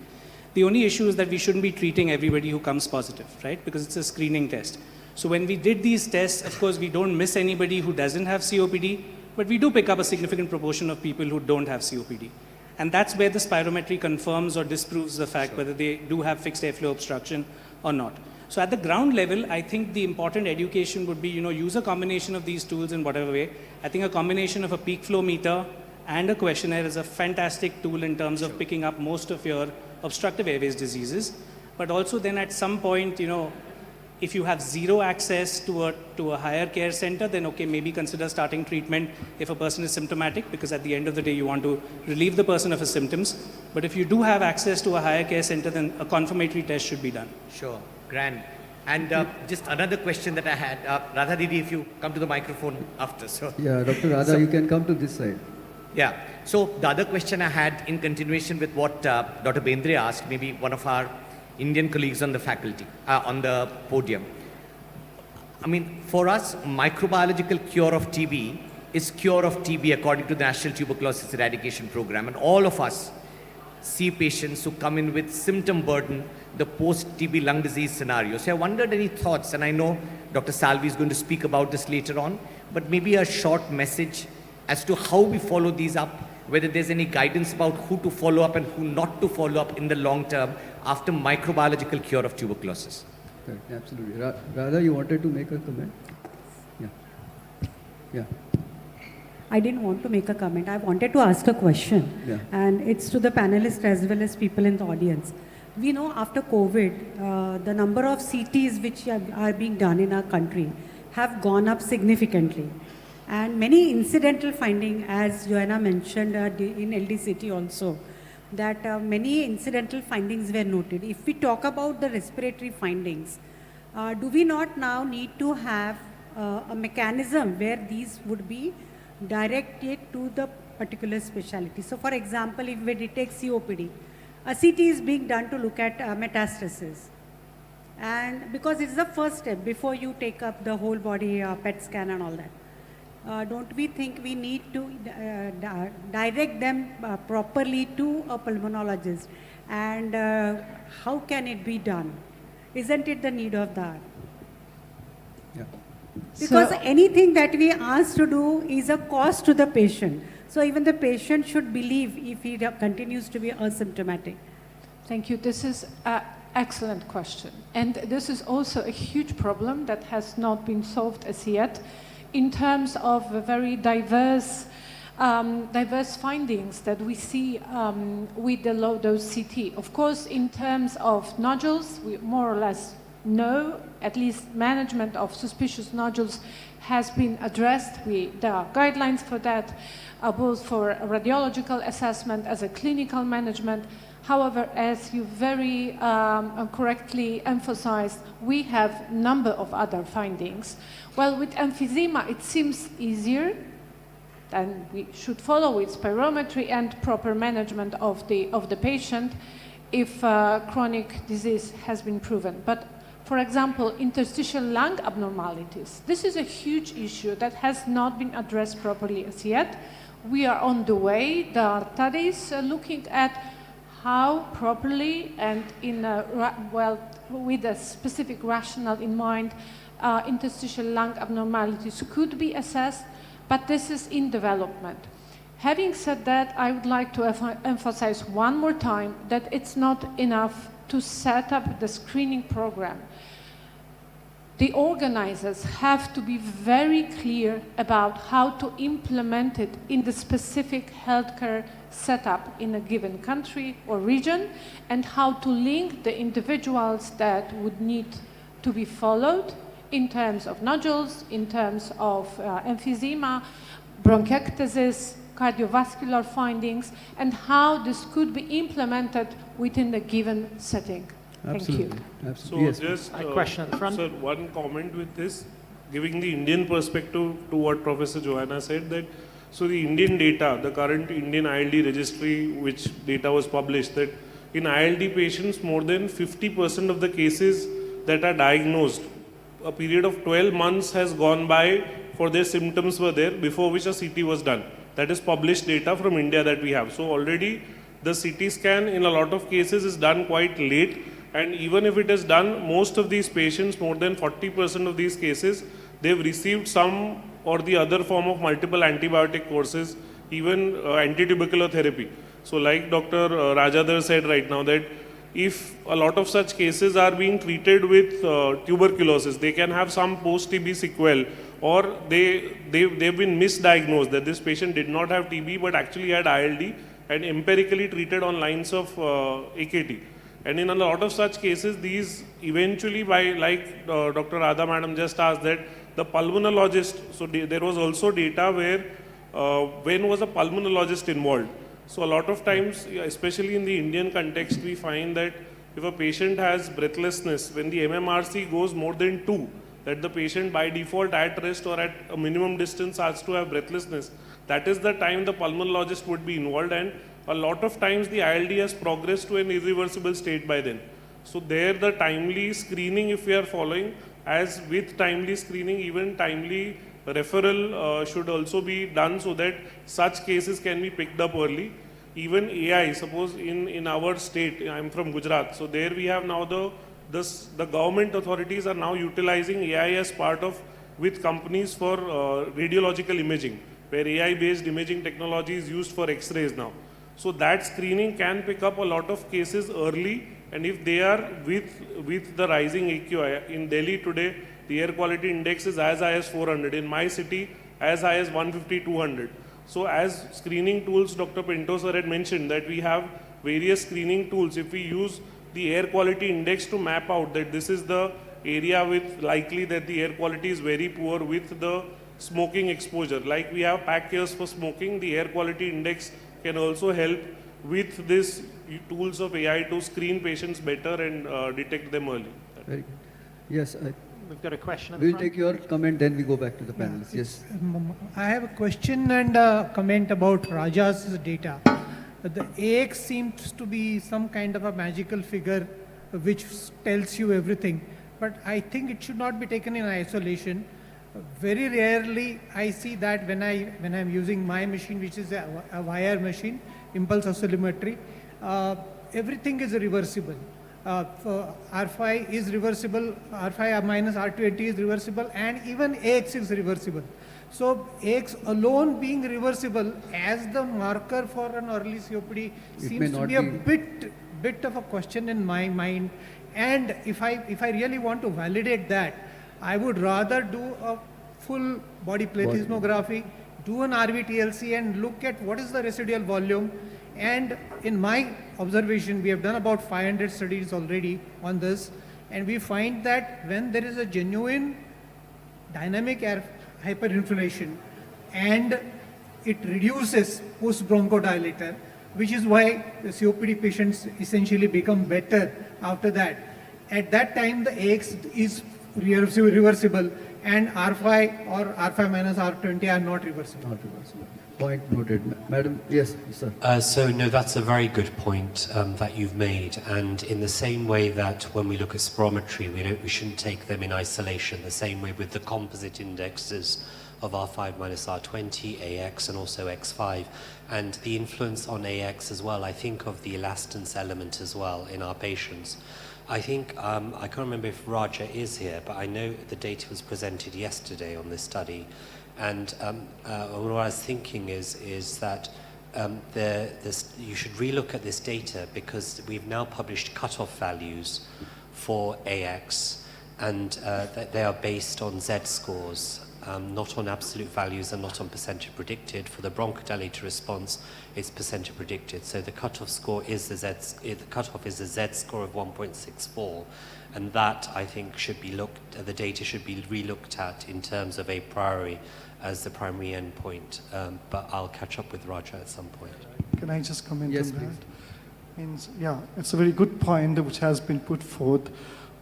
The only issue is that we shouldn't be treating everybody who comes positive, right? Because it's a screening test. So when we did these tests, of course, we don't miss anybody who doesn't have COPD, but we do pick up a significant proportion of people who don't have COPD. And that's where the spirometry confirms or disproves the fact whether they do have fixed airflow obstruction or not. So at the ground level, I think the important education would be, use a combination of these tools in whatever way. I think a combination of a peak flow meter and a questionnaire is a fantastic tool in terms of picking up most of your obstructive airways diseases. But also then at some point, if you have zero access to a higher care center, then okay, maybe consider starting treatment if a person is symptomatic, because at the end of the day, you want to relieve the person of his symptoms. But if you do have access to a higher care center, then a confirmatory test should be done. Sure, grand. And just another question that I had, Radha Didi, if you come to the microphone after. So, yeah, Dr. Radha, you can come to this side. Yeah, so the other question I had in continuation with what Dr. Bendre asked, maybe one of our Indian colleagues on the faculty, on the podium. I mean, for us, microbiological cure of TB is cure of TB according to the National Tuberculosis Eradication Program. And all of us see patients who come in with symptom burden, the post-TB lung disease scenario. So I wondered any thoughts, and I know Dr. Salvi is going to speak about this later on, but maybe a short message as to how we follow these up whether there's any guidance about who to follow up and who not to follow up in the long term after microbiological cure of tuberculosis. Correct, absolutely. Radha, you wanted to make a comment? Yeah. Yeah. I didn't want to make a comment. I wanted to ask a question. Yeah. And it's to the panelists as well as people in the audience. We know after COVID, the number of CTs which are being done in our country have gone up significantly. And many incidental findings, as Joanna mentioned in LDCT also, that many incidental findings were noted. If we talk about the respiratory findings, do we not now need to have a mechanism where these would be directed to the particular specialty? So for example, if we detect COPD, a CT is being done to look at metastasis. And because it's the first step before you take up the whole body PET scan and all that. Don't we think we need to direct them properly to a pulmonologist? And how can it be done? Isn't it the need of that? Yeah. Because So- anything that we ask to do is a cost to the patient. So even the patient should believe if he continues to be asymptomatic. Thank you. This is an excellent question. And this is also a huge problem that has not been solved as yet in terms of a very diverse findings that we see with the low-dose CT. Of course, in terms of nodules, we more or less know, at least management of suspicious nodules has been addressed. There are guidelines for that, both for radiological assessment as a clinical management. However, as you very correctly emphasized, we have a number of other findings. Well, with emphysema, it seems easier, and we should follow its spirometry and proper management of the patient if chronic disease has been proven. But for example, interstitial lung abnormalities. This is a huge issue that has not been addressed properly as yet. We are on the way. There are studies looking at how properly and with a specific rationale in mind, interstitial lung abnormalities could be assessed, but this is in development. Having said that, I would like to emphasize one more time that it's not enough to set up the screening program. The organizers have to be very clear about how to implement it in the specific healthcare setup in a given country or region, and how to link the individuals that would need to be followed in terms of nodules, in terms of emphysema, bronchiectasis, cardiovascular findings, and how this could be implemented within the given setting. Absolutely. Thank you. Absolutely. So Yes. just a question at the front. Sir, one comment with this, giving the Indian perspective to what Professor Joanna said, that so the Indian data, the current Indian ILD registry, which data was published, that in ILD patients, more than 50% of the cases that are diagnosed, a period of 12 months has gone by for their symptoms were there, before which a CT was done. That is published data from India that we have. So already the CT scan in a lot of cases is done quite late. And even if it is done, most of these patients, more than 40% of these cases, they've received some or the other form of multiple antibiotic courses, even anti-tubercular therapy. So like Dr. Rajadhar said right now, that if a lot of such cases are being treated with tuberculosis, they can have some post-TB sequel, or they've been misdiagnosed that this patient did not have TB but actually had ILD and empirically treated on lines of AKT. And in a lot of such cases, these eventually by, like Dr. Radha Madam just asked, that the pulmonologist, so there was also data where when was a pulmonologist involved? So a lot of times, especially in the Indian context, we find that if a patient has breathlessness, when the MMRC goes more than 2, that the patient by default at rest or at a minimum distance has to have breathlessness, that is the time the pulmonologist would be involved, and a lot of times the ILD has progressed to an irreversible state by then. So there the timely screening, if we are following, as with timely screening, even timely referral should also be done so that such cases can be picked up early. Even AI, suppose in our state, I'm from Gujarat, so there we have now the government authorities are now utilizing AI as part of with companies for radiological imaging, where AI-based imaging technology is used for X-rays now. So that screening can pick up a lot of cases early, and if they are with the rising AQI, in Delhi today, the air quality index is as high as 400. In my city, as high as 150, 200. So as screening tools, Dr. Pinto sir had mentioned that we have various screening tools. If we use the air quality index to map out that this is the area with likely that the air quality is very poor with the smoking exposure. Like we have pack years for smoking, the air quality index can also help with these tools of AI to screen patients better and detect them early. Very good. Yes, We've got a question. At the we'll front. take your comment, then we go back to the panelists. Yes. I have a question and a comment about Raja's data. The AX seems to be some kind of a magical figure which tells you everything, but I think it should not be taken in isolation. Very rarely I see that when I'm using my machine, which is a wire machine, impulse oscillometry, everything is reversible. R5 is reversible, R5 minus R20 is reversible, and even AX is reversible. So AX alone being reversible as the marker for an early COPD seems to be a bit of a question in my mind. And if I really want to validate that, I would rather do a full body plethysmography, do an RVTLC and look at what is the residual volume. And in my observation, we have done about 500 studies already on this, and we find that when there is a genuine dynamic air hyperinflation and it reduces post-bronchodilator, which is why the COPD patients essentially become better after that. At that time, the AX is reversible and R5 or R5 minus R20 are not reversible. Not reversible. Point noted. Madam, yes, sir. So no, that's a very good point that you've made. And in the same way that when we look at spirometry, we shouldn't take them in isolation, the same way with the composite indexes of R5 minus R20, AX, and also X5. And the influence on AX as well, I think of the elastance element as well in our patients. I think, I can't remember if Raja is here, but I know the data was presented yesterday on this study. And what I was thinking is that you should relook at this data because we've now published cutoff values for AX, and they are based on Z scores, not on absolute values and not on percentage predicted. For the bronchodilator response, it's percentage predicted. So the cutoff score is the cutoff is a Z score of 1.64. And that, I think, should be the data should be relooked at in terms of a priori as the primary endpoint. But I'll catch up with Raja at some point. Can I just comment yes, on please. that? Means, yeah, it's a very good point which has been put forth,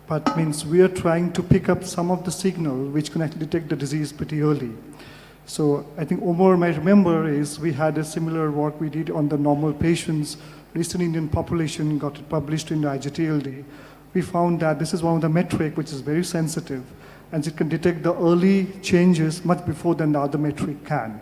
but means we are trying to pick up some of the signal which can actually detect the disease pretty early. So I think Omar might remember is we had a similar work we did on the normal patients, Eastern Indian population, got it published in the IGTLD. We found that this is one of the metric which is very sensitive and it can detect the early changes much before than the other metric can.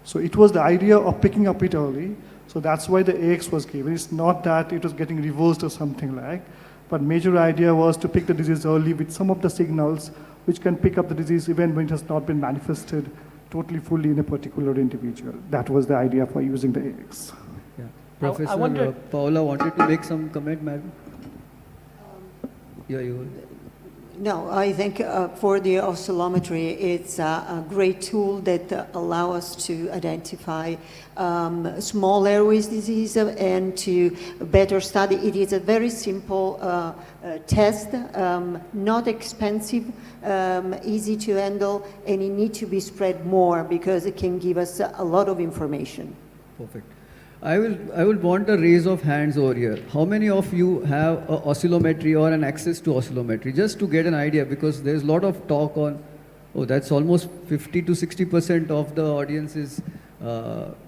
So it was the idea of picking up it early. So that's why the AX was given. It's not that it was getting reversed or something like, but major idea was to pick the disease early with some of the signals which can pick up the disease even when it has not been manifested totally fully in a particular individual. That was the idea for using the AX. Yeah. Professor Paula wanted to make some comment, madam. Yeah, you. No, I think for the oscillometry, it's a great tool that allow us to identify small airways disease and to better study. It is a very simple test, not expensive, easy to handle, and it needs to be spread more because it can give us a lot of information. Perfect. I will want a raise of hands over here. How many of you have a oscillometry or an access to oscillometry? Just to get an idea, because there's a lot of talk on, oh, that's almost 50 to 60% of the audience is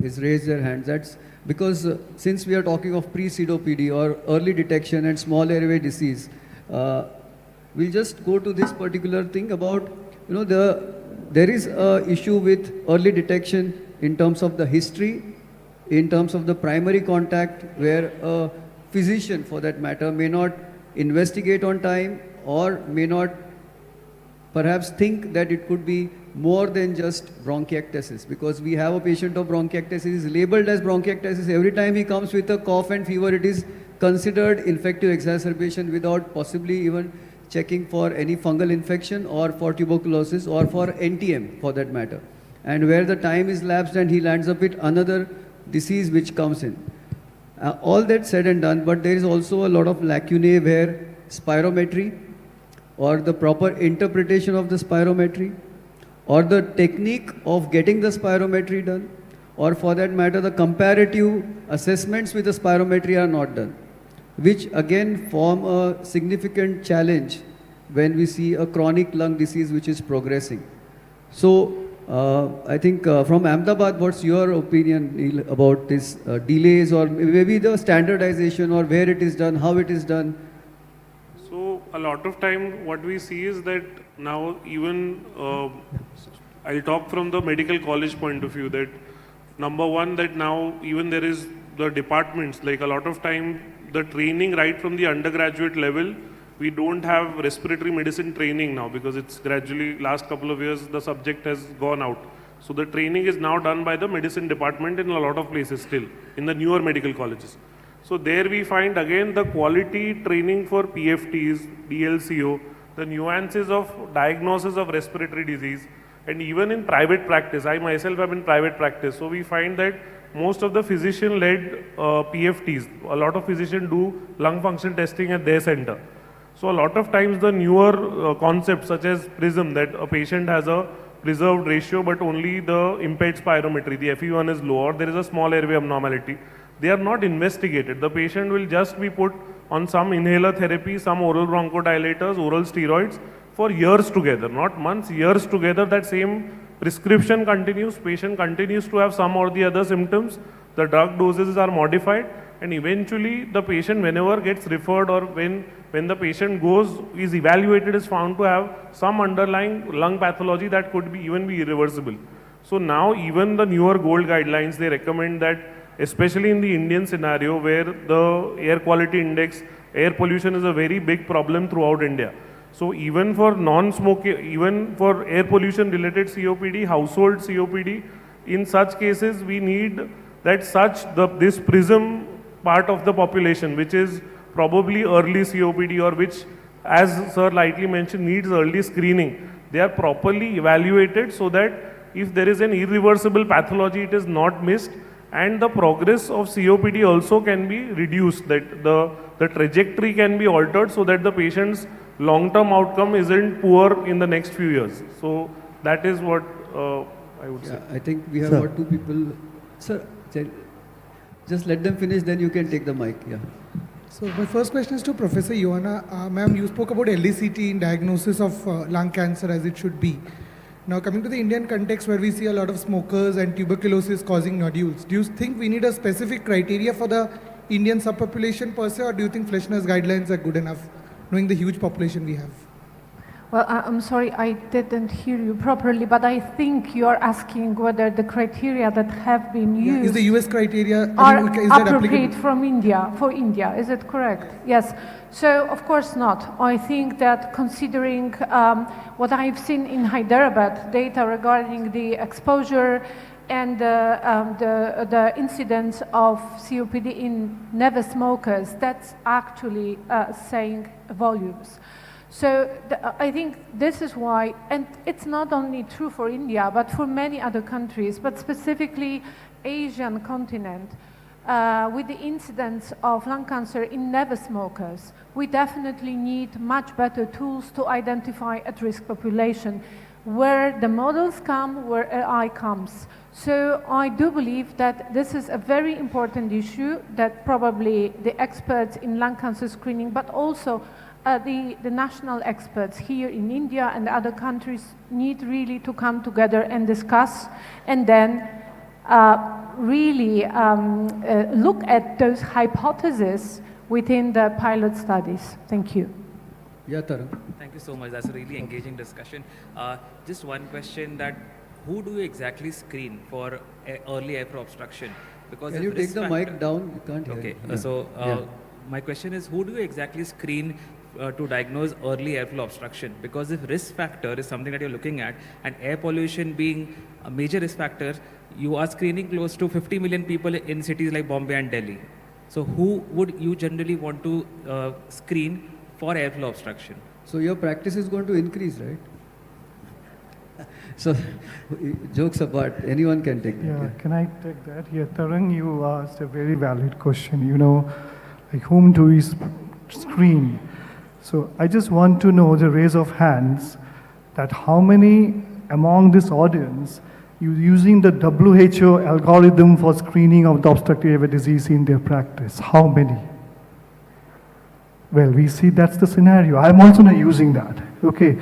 raised their hands. That's because since we are talking of pre-COPD or early detection and small airway disease, we'll just go to this particular thing about, there is a issue with early detection in terms of the history, in terms of the primary contact, where a physician, for that matter, may not investigate on time or may not perhaps think that it could be more than just bronchiectasis, because we have a patient of bronchiectasis is labeled as bronchiectasis. Every time he comes with a cough and fever, it is considered infective exacerbation without possibly even checking for any fungal infection or for tuberculosis or for NTM for that matter. And where the time is lapsed and he lands up with another disease which comes in. All that said and done, but there is also a lot of lacunae where spirometry or the proper interpretation of the spirometry or the technique of getting the spirometry done, or for that matter the comparative assessments with the spirometry are not done, which again form a significant challenge when we see a chronic lung disease which is progressing. So I think from Ahmedabad, what's your opinion, Neil, about this delays or maybe the standardization or where it is done, how it is done? So a lot of time what we see is that now even, I'll talk from the medical college point of view, that number one, that now even there is the departments, like a lot of time the training right from the undergraduate level, we don't have respiratory medicine training now because it's gradually, last couple of years, the subject has gone out. So the training is now done by the medicine department in a lot of places still, in the newer medical colleges. So there we find again the quality training for PFTs, DLCO, the nuances of diagnosis of respiratory disease, and even in private practice. I myself am in private practice, so we find that most of the physician-led PFTs, a lot of physicians do lung function testing at their center. So a lot of times the newer concepts such as PRISM, that a patient has a preserved ratio but only the impaired spirometry, the FE1 is low or there is a small airway abnormality, they are not investigated. The patient will just be put on some inhaler therapy, some oral bronchodilators, oral steroids for years together, not months, years together. That same prescription continues, patient continues to have some or the other symptoms, the drug doses are modified, and eventually the patient, whenever gets referred or when the patient goes, is evaluated, is found to have some underlying lung pathology that could be even be irreversible. So now even the newer GOLD guidelines, they recommend that, especially in the Indian scenario where the air quality index, air pollution is a very big problem throughout India. So even for non-smoking, even for air pollution related COPD, household COPD, in such cases we need that this PRISM part of the population, which is probably early COPD or which, as Sir lightly mentioned, needs early screening. They are properly evaluated so that if there is an irreversible pathology, it is not missed, and the progress of COPD also can be reduced, that the trajectory can be altered so that the patient's long-term outcome isn't poor in the next few years. So that is what I would say. I think we have got two people. Sir, just let them finish, then you can take the mic. Yeah. So my first question is to Professor Ioana. Ma'am, you spoke about LDCT in diagnosis of lung cancer as it should be. Now coming to the Indian context where we see a lot of smokers and tuberculosis causing nodules, do you think we need a specific criteria for the Indian subpopulation per se, or do you think Fleischner's guidelines are good enough, knowing the huge population we have? Well, I'm sorry, I didn't hear you properly, but I think you are asking whether the criteria that have been used is the US criteria are is that appropriate applicable? for India. Is it correct? Yes. So, of course not. I think that considering what I've seen in Hyderabad, data regarding the exposure and the incidence of COPD in never smokers, that's actually saying volumes. So I think this is why, and it's not only true for India, but for many other countries, but specifically Asian continent, with the incidence of lung cancer in never smokers, we definitely need much better tools to identify at-risk population, where the models come, where AI comes. So I do believe that this is a very important issue that probably the experts in lung cancer screening, but also the national experts here in India and other countries need really to come together and discuss, and then really look at those hypotheses within the pilot studies. Thank you. Yeah, Tarun. Thank you so much. That's a really engaging discussion. Just one question: that who do you exactly screen for early airflow obstruction? Because can you take the mic down? You can't hear. Okay. Yeah. So yeah. my question is, who do you exactly screen to diagnose early airflow obstruction? Because if risk factor is something that you're looking at, and air pollution being a major risk factor, you are screening close to 50 million people in cities like Bombay and Delhi. So who would you generally want to screen for airflow obstruction? So your practice is going to increase, right? So, jokes apart, anyone can take that. Yeah, can I take that? Yeah, Tarang, you asked a very valid question. You know, like whom do we screen? So I just want to know the raise of hands that how many among this audience using the WHO algorithm for screening of the obstructive airway disease in their practice? How many? Well, we see that's the scenario. I'm also not using that. Okay.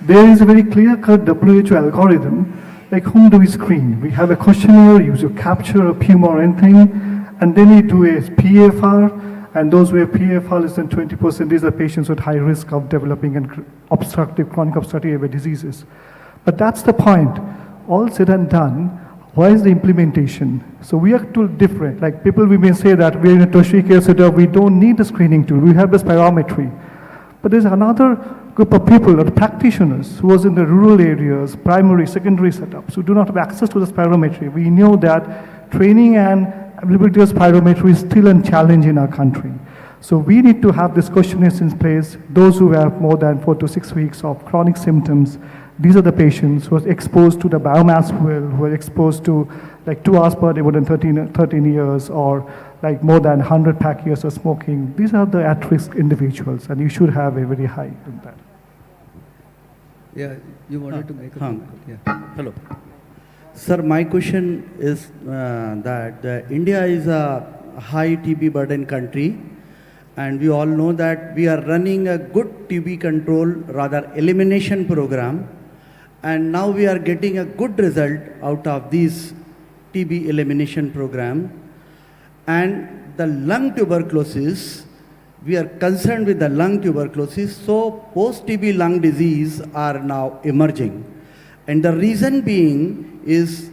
There is a very clear-cut WHO algorithm, like whom do we screen? We have a questionnaire, you capture a puma or anything, and then we do a PFR, and those where PFR less than 20%, these are patients with high risk of developing chronic obstructive airway diseases. But that's the point. All said and done, why is the implementation? So we are too different. Like people, we may say that we're in a tertiary care setup, we don't need the screening tool, we have the spirometry. But there's another group of people, or practitioners, who was in the rural areas, primary, secondary setups, who do not have access to the spirometry. We know that training and availability of spirometry is still a challenge in our country. So we need to have this questionnaires in place. Those who have more than 4 to 6 weeks of chronic symptoms, these are the patients who are exposed to the biomass fuel, who are exposed to like 2 hours per day, more than 13 years, or like more than 100 pack years of smoking. These are the at-risk individuals, and you should have a very high impact. Yeah, you wanted to make a comment. Yeah. Hello. Sir, my question is that India is a high TB burden country, and we all know that we are running a good TB control, rather elimination program, and now we are getting a good result out of this TB elimination program. And the lung tuberculosis, we are concerned with the lung tuberculosis, so post-TB lung disease are now emerging. And the reason being is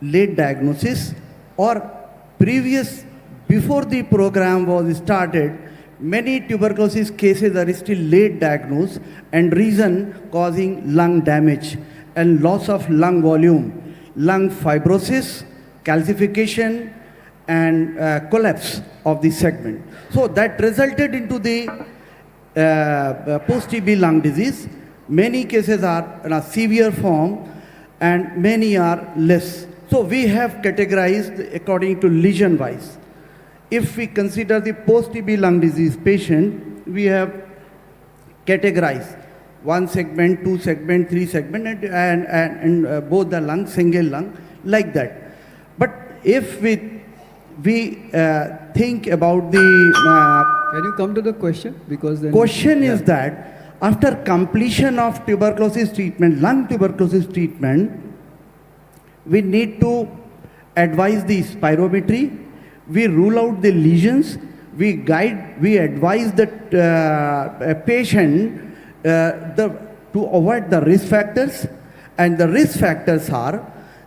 late diagnosis or before the program was started, many tuberculosis cases are still late diagnosed, and reason causing lung damage and loss of lung volume, lung fibrosis, calcification, and collapse of the segment. So that resulted into the post-TB lung disease. Many cases are in a severe form and many are less. So we have categorized according to lesion wise. If we consider the post-TB lung disease patient, we have categorized 1 segment, 2 segment, 3 segment, and both the lung, single lung, like that. But if we think about the... Can you come to the question? Because then question is that after completion of tuberculosis treatment, lung tuberculosis treatment, we need to advise the spirometry, we rule out the lesions, we advise the patient to avoid the risk factors, and the risk factors are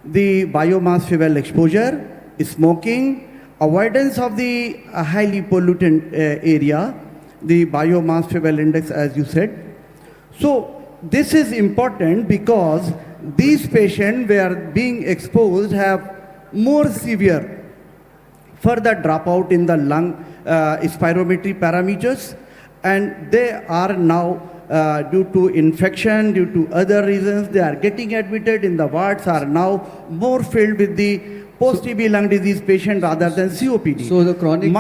the biomass fuel exposure, smoking, avoidance of the highly pollutant area, the biomass fuel index, as you said. So this is important because these patients who are being exposed have more severe further dropout in the lung spirometry parameters, and they are now due to infection, due to other reasons, they are getting admitted in the wards, are now more filled with the post-TB lung disease patient rather than COPD. So the chronic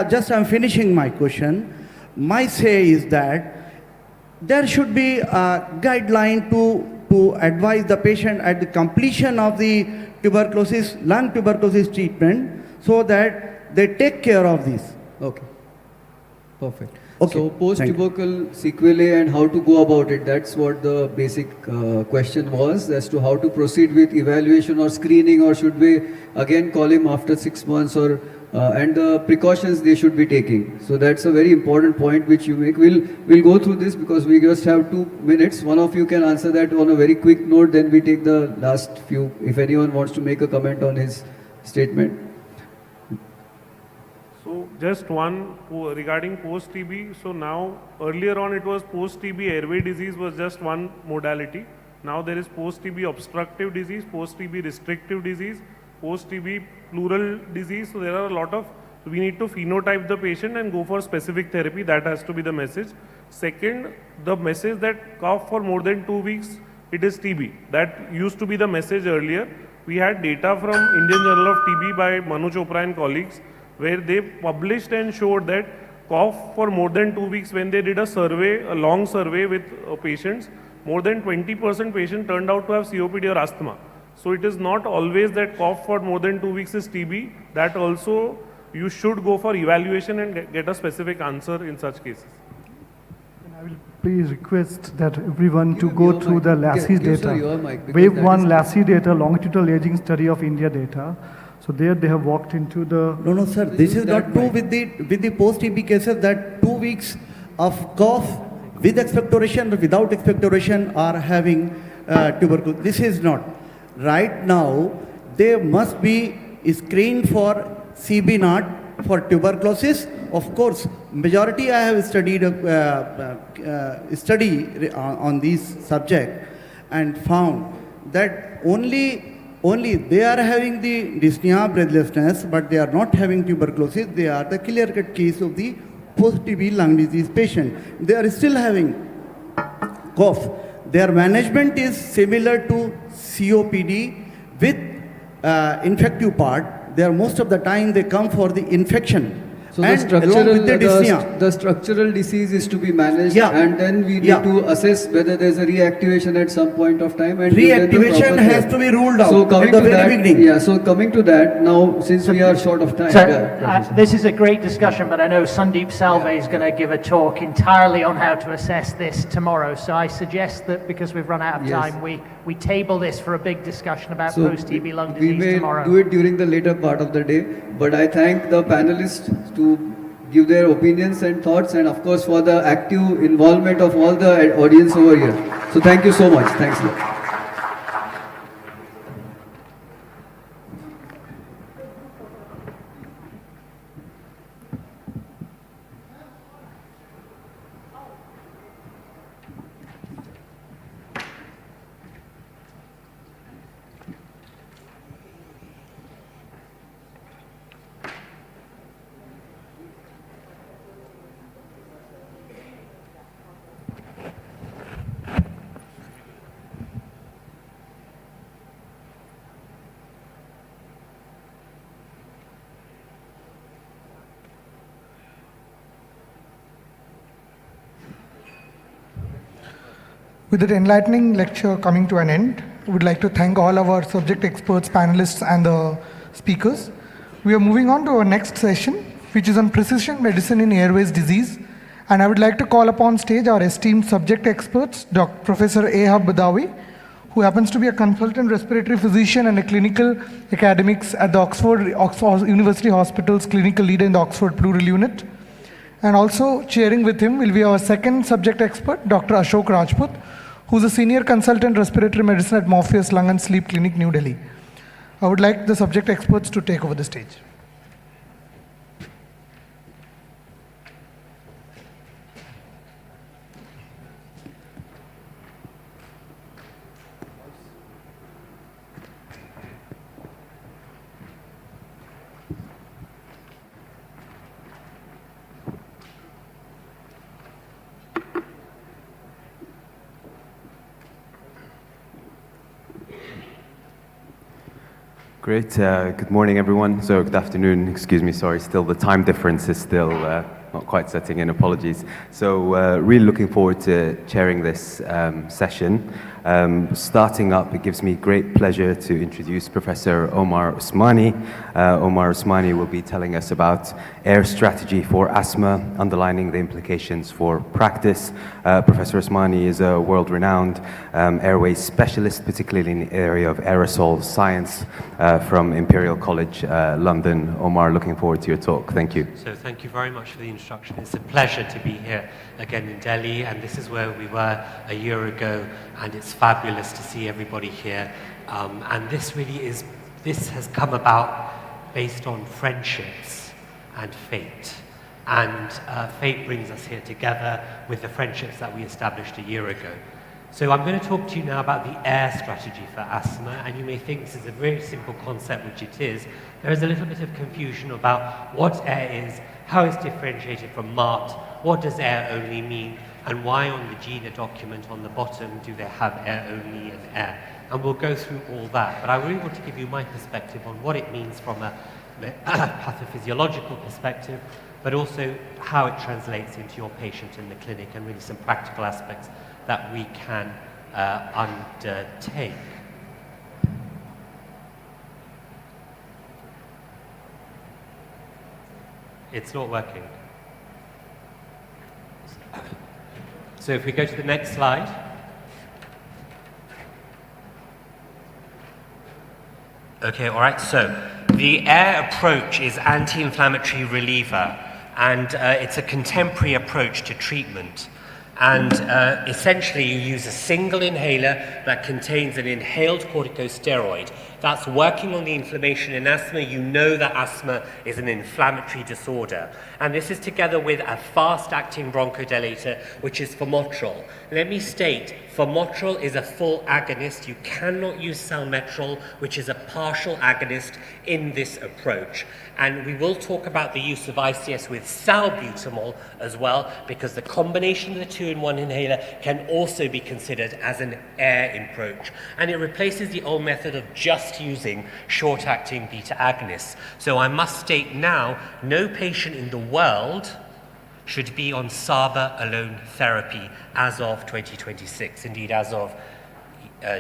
just I'm finishing my question. My say is that there should be a guideline to advise the patient at the completion of the lung tuberculosis treatment, so that they take care of this. Okay. Perfect. Okay. So post-tubercle sequelae and how to go about it, that's what the basic question was, as to how to proceed with evaluation or screening, or should we again call him after 6 months, or and the precautions they should be taking. So that's a very important point which you make. We'll go through this because we just have 2 minutes. One of you can answer that on a very quick note, then we take the last few, if anyone wants to make a comment on his statement. So just one regarding post-TB. So now, earlier on it was post-TB airway disease was just one modality. Now there is post-TB obstructive disease, post-TB restrictive disease, post-TB pleural disease. So there are a lot of, we need to phenotype the patient and go for specific therapy. That has to be the message. Second, the message that cough for more than 2 weeks, it is TB. That used to be the message earlier. We had data from Indian Journal of TB by Manu Chopra and colleagues, where they published and showed that cough for more than 2 weeks, when they did a survey, a long survey with patients, more than 20% patients turned out to have COPD or asthma. So it is not always that cough for more than 2 weeks is TB. That also you should go for evaluation and get a specific answer in such cases. And I will please request that everyone to go through the LASSI's data. Wave Wave 1 LASSI data, longitudinal aging study of India data. So there they have walked into the... No, sir, this is not true with the post-TB cases, that 2 weeks of cough with expectoration or without expectoration are having tuberculosis. This is not. Right now, they must be screened for CB naught for tuberculosis. Of course, majority I have studied study on this subject and found that only they are having the dyspnea, breathlessness, but they are not having tuberculosis. They are the clear-cut case of the post-TB lung disease patient. They are still having cough. Their management is similar to COPD with infective part. They are most of the time they come for the infection. So and along with the dyspnea. the structural disease is to be managed, and then we need to assess whether there is a reactivation at some point of time. And reactivation has to be ruled out so coming at the to very that, beginning. yeah. So coming to that now, since we are short of time. So this is a great discussion, but I know Sandeep Salve is going to give a talk entirely on how to assess this tomorrow. So I suggest that because we've run out of time, we table this for a big discussion about post-TB lung disease we may tomorrow. do it during the later part of the day, but I thank the panelists to give their opinions and thoughts, and of course for the active involvement of all the audience over here. So thank you so much. Thanks a lot. With that enlightening lecture coming to an end, we would like to thank all our subject experts, panelists, and the speakers. We are moving on to our next session, which is on precision medicine in airways disease. And I would like to call upon stage our esteemed subject experts, Professor Ehab Badawi, who happens to be a consultant respiratory physician and a clinical academics at the Oxford University Hospital's clinical leader in the Oxford Pleural Unit. And also chairing with him will be our second subject expert, Dr. Ashok Rajput, who's a senior consultant respiratory medicine at Morpheus Lung and Sleep Clinic, New Delhi. I would like the subject experts to take over the stage. Great. Good morning, everyone. So good afternoon. Excuse me. Sorry, still the time difference is still not quite setting in. Apologies. So really looking forward to chairing this session. Starting up, it gives me great pleasure to introduce Professor Omar Usmani. Omar Usmani will be telling us about air strategy for asthma, underlining the implications for practice. Professor Usmani is a world-renowned airways specialist, particularly in the area of aerosol science from Imperial College London. Omar, looking forward to your talk. Thank you. So thank you very much for the introduction. It's a pleasure to be here again in Delhi, and this is where we were a year ago, and it's fabulous to see everybody here. And this has come about based on friendships and fate. And fate brings us here together with the friendships that we established a year ago. So I'm going to talk to you now about the AIR strategy for asthma, and you may think this is a very simple concept, which it is. There is a little bit of confusion about what AIR is, how it's differentiated from MART, what does AIR only mean, and why on the GINA document on the bottom do they have AIR only and AIR. And we'll go through all that, but I really want to give you my perspective on what it means from a pathophysiological perspective, but also how it translates into your patient in the clinic, and really some practical aspects that we can undertake. It's not working. So if we go to the next slide. Okay, all right, so the AIR approach is anti-inflammatory reliever, and it's a contemporary approach to treatment. And essentially you use a single inhaler that contains an inhaled corticosteroid. That's working on the inflammation in asthma. You know that asthma is an inflammatory disorder. And this is together with a fast-acting bronchodilator, which is formoterol. Let me state, formoterol is a full agonist. You cannot use salmeterol, which is a partial agonist in this approach. And we will talk about the use of ICS with salbutamol as well, because the combination of the two-in-one inhaler can also be considered as an AIR approach. And it replaces the old method of just using short-acting beta agonists. So I must state now, no patient in the world should be on SABA alone therapy as of 2026, indeed as of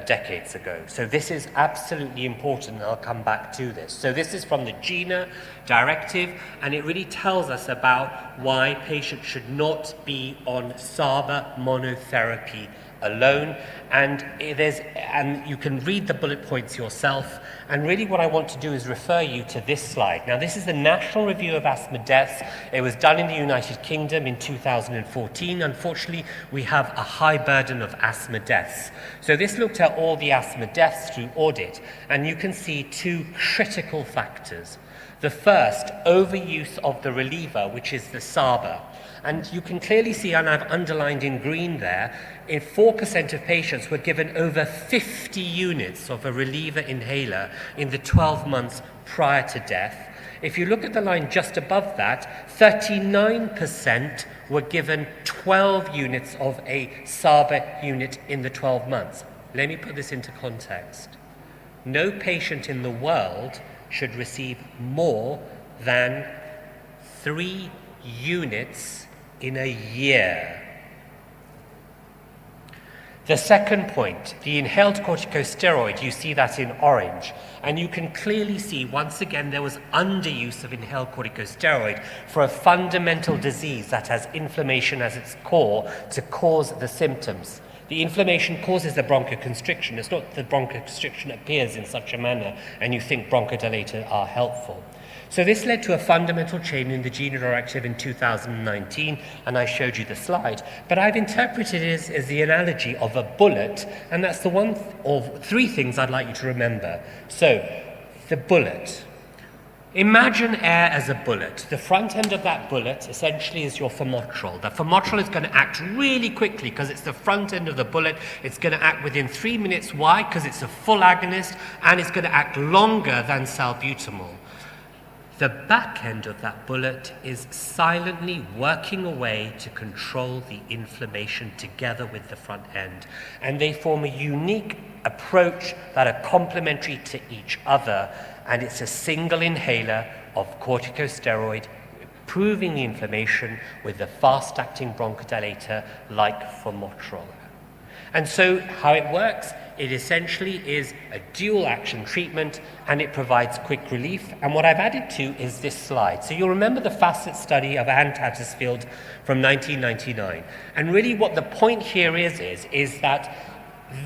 decades ago. So this is absolutely important, and I'll come back to this. So this is from the GINA directive, and it really tells us about why patients should not be on SABA monotherapy alone, and you can read the bullet points yourself. And really what I want to do is refer you to this slide. Now, this is the National Review of Asthma Deaths. It was done in the United Kingdom in 2014. Unfortunately, we have a high burden of asthma deaths. So this looked at all the asthma deaths through audit, and you can see two critical factors. The first, overuse of the reliever, which is the SABA. And you can clearly see, and I've underlined in green there, 4% of patients were given over 50 units of a reliever inhaler in the 12 months prior to death. If you look at the line just above that, 39% were given 12 units of a SABA unit in the 12 months. Let me put this into context. No patient in the world should receive more than 3 units in a year. The second point, the inhaled corticosteroid, you see that in orange, and you can clearly see once again there was underuse of inhaled corticosteroid for a fundamental disease that has inflammation as its core to cause the symptoms. The inflammation causes the bronchoconstriction. It's not the bronchoconstriction appears in such a manner and you think bronchodilators are helpful. So this led to a fundamental change in the GINA directive in 2019, and I showed you the slide. But I've interpreted it as the analogy of a bullet, and that's the one of 3 things I'd like you to remember. So, the bullet. Imagine AIR as a bullet. The front end of that bullet essentially is your formoterol. The formoterol is going to act really quickly because it's the front end of the bullet. It's going to act within 3 minutes. Why? Because it's a full agonist, and it's going to act longer than salbutamol. The back end of that bullet is silently working away to control the inflammation together with the front end. And they form a unique approach that are complementary to each other. And it's a single inhaler of corticosteroid, improving the inflammation with the fast-acting bronchodilator like formoterol. And so how it works, it essentially is a dual-action treatment, and it provides quick relief. And what I've added to is this slide. So you'll remember the FACET study of Anne Tattersfield from 1999. And really what the point here is that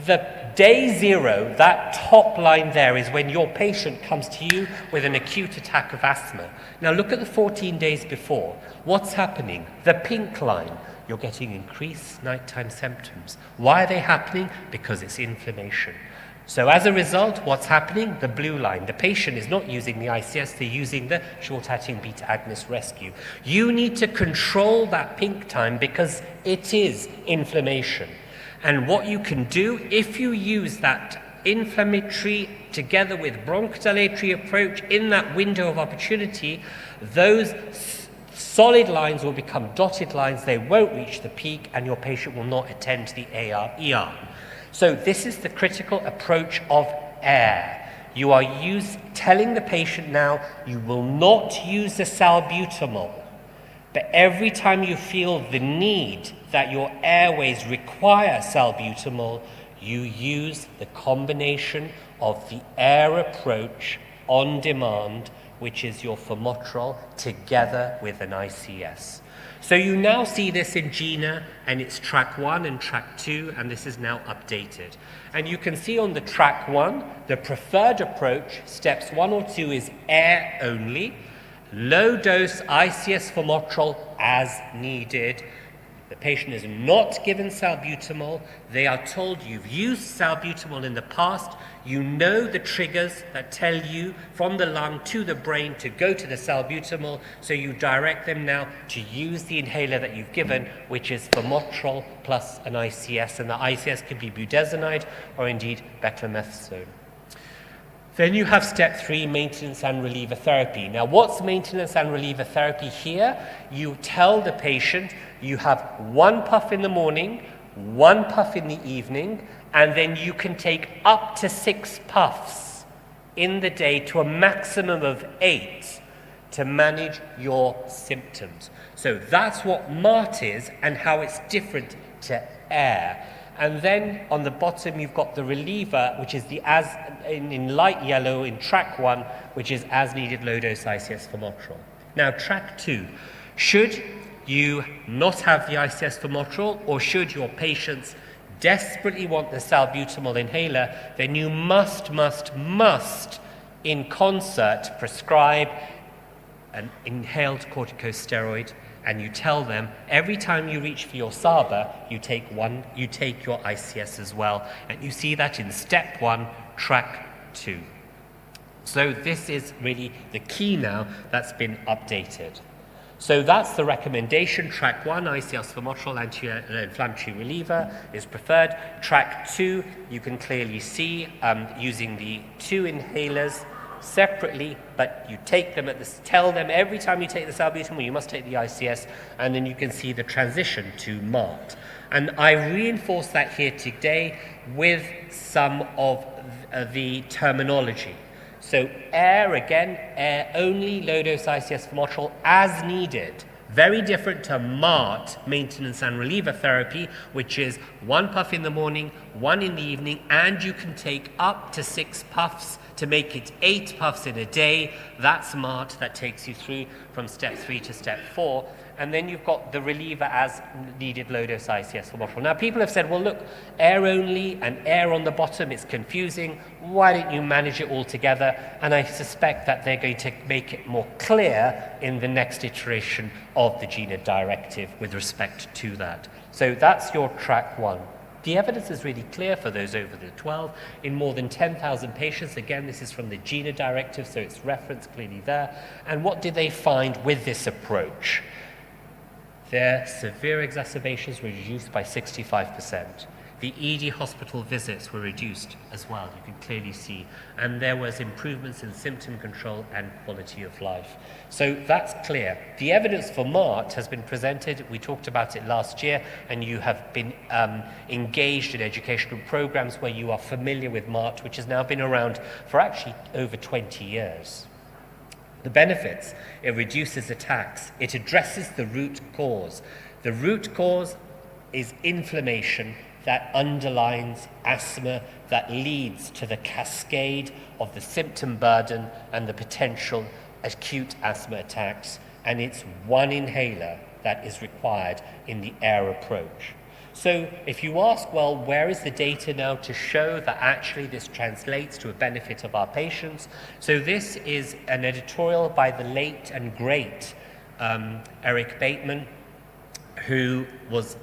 the day 0, that top line there, is when your patient comes to you with an acute attack of asthma. Now look at the 14 days before. What's happening? The pink line. You're getting increased nighttime symptoms. Why are they happening? Because it's inflammation. So as a result, what's happening? The blue line, the patient is not using the ICS, they're using the short-acting beta agonist rescue. You need to control that pink time because it is inflammation. And what you can do, if you use that inflammatory together with bronchodilatory approach in that window of opportunity, those solid lines will become dotted lines, they won't reach the peak, and your patient will not attend to the ER. So this is the critical approach of AIR. You are telling the patient now you will not use the salbutamol, but every time you feel the need that your airways require salbutamol, you use the combination of the AIR approach on demand, which is your formoterol, together with an ICS. So you now see this in GINA, and it's track 1 and track 2, and this is now updated. And you can see on the track 1, the preferred approach, steps 1 or 2 is AIR only, low dose ICS formoterol as needed. The patient is not given salbutamol. They are told you've used salbutamol in the past. You know the triggers that tell you from the lung to the brain to go to the salbutamol, so you direct them now to use the inhaler that you've given, which is formoterol plus an ICS, and the ICS can be budesonide or indeed beclomethasone. Then you have step 3, maintenance and reliever therapy. Now, what's maintenance and reliever therapy here? You tell the patient you have 1 puff in the morning, 1 puff in the evening, and then you can take up to 6 puffs in the day to a maximum of 8 to manage your symptoms. So that's what MART is and how it's different to AIR. And then on the bottom, you've got the reliever, which is the in light yellow in track 1, which is as needed low dose ICS formoterol. Now, track 2, should you not have the ICS formoterol, or should your patients desperately want the salbutamol inhaler, then you must in concert prescribe an inhaled corticosteroid, and you tell them every time you reach for your SABA, you take your ICS as well. And you see that in step 1, track 2. So this is really the key now that's been updated. So that's the recommendation. Track 1, ICS formoterol anti-inflammatory reliever is preferred. Track 2, you can clearly see using the 2 inhalers separately, but you take them tell them every time you take the salbutamol, you must take the ICS, and then you can see the transition to MART. And I reinforce that here today with some of the terminology. So AIR, again, AIR only, low dose ICS formoterol as needed. Very different to MART, maintenance and reliever therapy, which is 1 puff in the morning, 1 in the evening, and you can take up to 6 puffs to make it 8 puffs in a day. That's MART, that takes you through from step 3 to step 4. And then you've got the reliever as needed low dose ICS formoterol. Now, people have said, well, look, AIR only and AIR on the bottom, it's confusing. Why don't you manage it all together? And I suspect that they're going to make it more clear in the next iteration of the GINA directive with respect to that. So that's your track 1. The evidence is really clear for those over the 12 in more than 10,000 patients. Again, this is from the GINA directive, so it's referenced clearly there. And what did they find with this approach? Their severe exacerbations were reduced by 65%. The ED hospital visits were reduced as well, you can clearly see. And there was improvements in symptom control and quality of life. So that's clear. The evidence for MART has been presented. We talked about it last year, and you have been engaged in educational programs where you are familiar with MART, which has now been around for actually over 20 years. The benefits: it reduces attacks, it addresses the root cause. The root cause is inflammation that underlines asthma, that leads to the cascade of the symptom burden and the potential acute asthma attacks, and it's 1 inhaler that is required in the AIR approach. So if you ask, well, where is the data now to show that actually this translates to a benefit of our patients? So this is an editorial by the late and great Eric Bateman, who was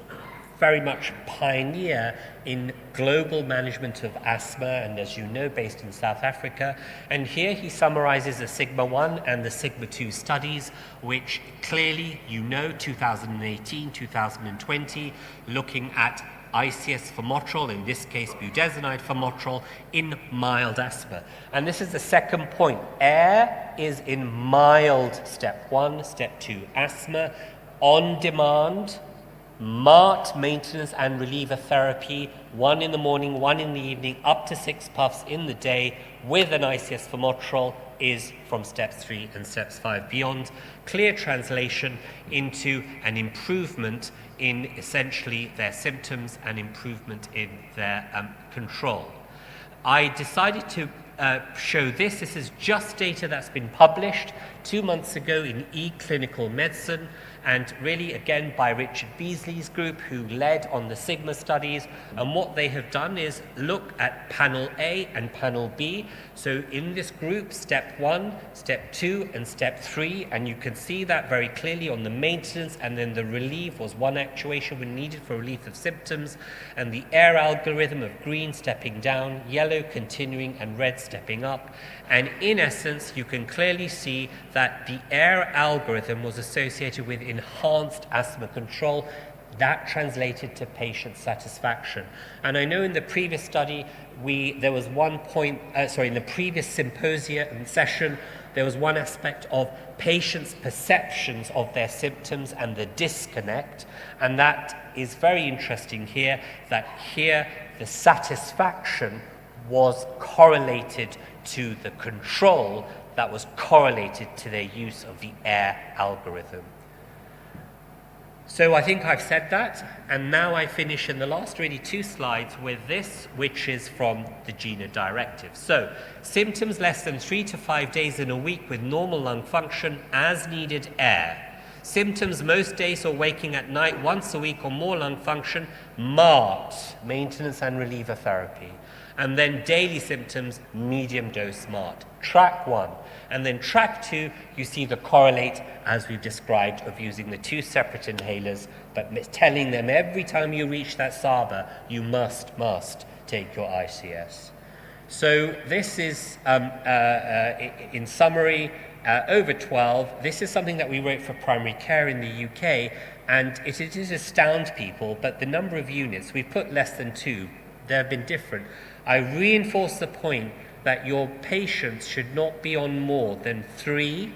very much pioneer in global management of asthma, and as you know, based in South Africa. And here he summarizes the Sigma 1 and the Sigma 2 studies, which clearly, you know, 2018, 2020, looking at ICS formoterol, in this case budesonide formoterol, in mild asthma. And this is the second point. Air is in mild step 1, step 2 asthma, on demand, MART maintenance and reliever therapy, 1 in the morning, 1 in the evening, up to 6 puffs in the day with an ICS formoterol is from steps 3 and steps 5 beyond. Clear translation into an improvement in essentially their symptoms and improvement in their control. I decided to show this. This is just data that's been published 2 months ago in eClinical Medicine, and really again by Richard Beasley's group, who led on the Sigma studies. And what they have done is look at panel A and panel B. So in this group, step 1, step 2 and step 3, and you can see that very clearly on the maintenance, and then the relief was 1 actuation when needed for relief of symptoms, and the AIR algorithm of green stepping down, yellow continuing, and red stepping up. And in essence, you can clearly see that the AIR algorithm was associated with enhanced asthma control. That translated to patient satisfaction. And I know in the previous study, there was one point, in the previous symposia and session, there was one aspect of patients' perceptions of their symptoms and the disconnect. And that is very interesting here, that here the satisfaction was correlated to the control that was correlated to their use of the AIR algorithm. So I think I've said that, and now I finish in the last really 2 slides with this, which is from the GINA directive. So, symptoms less than 3 to 5 days in a week with normal lung function, as needed AIR. Symptoms most days or waking at night, once a week or more lung function, MART, maintenance and reliever therapy. And then daily symptoms, medium dose MART. Track 1. And then track 2, you see the correlate, as we've described, of using the 2 separate inhalers, but telling them every time you reach that SABA, you must take your ICS. So this is, in summary, over 12. This is something that we wrote for primary care in the UK, and it is astound people, but the number of units, we've put less than 2, they have been different. I reinforce the point that your patients should not be on more than 3,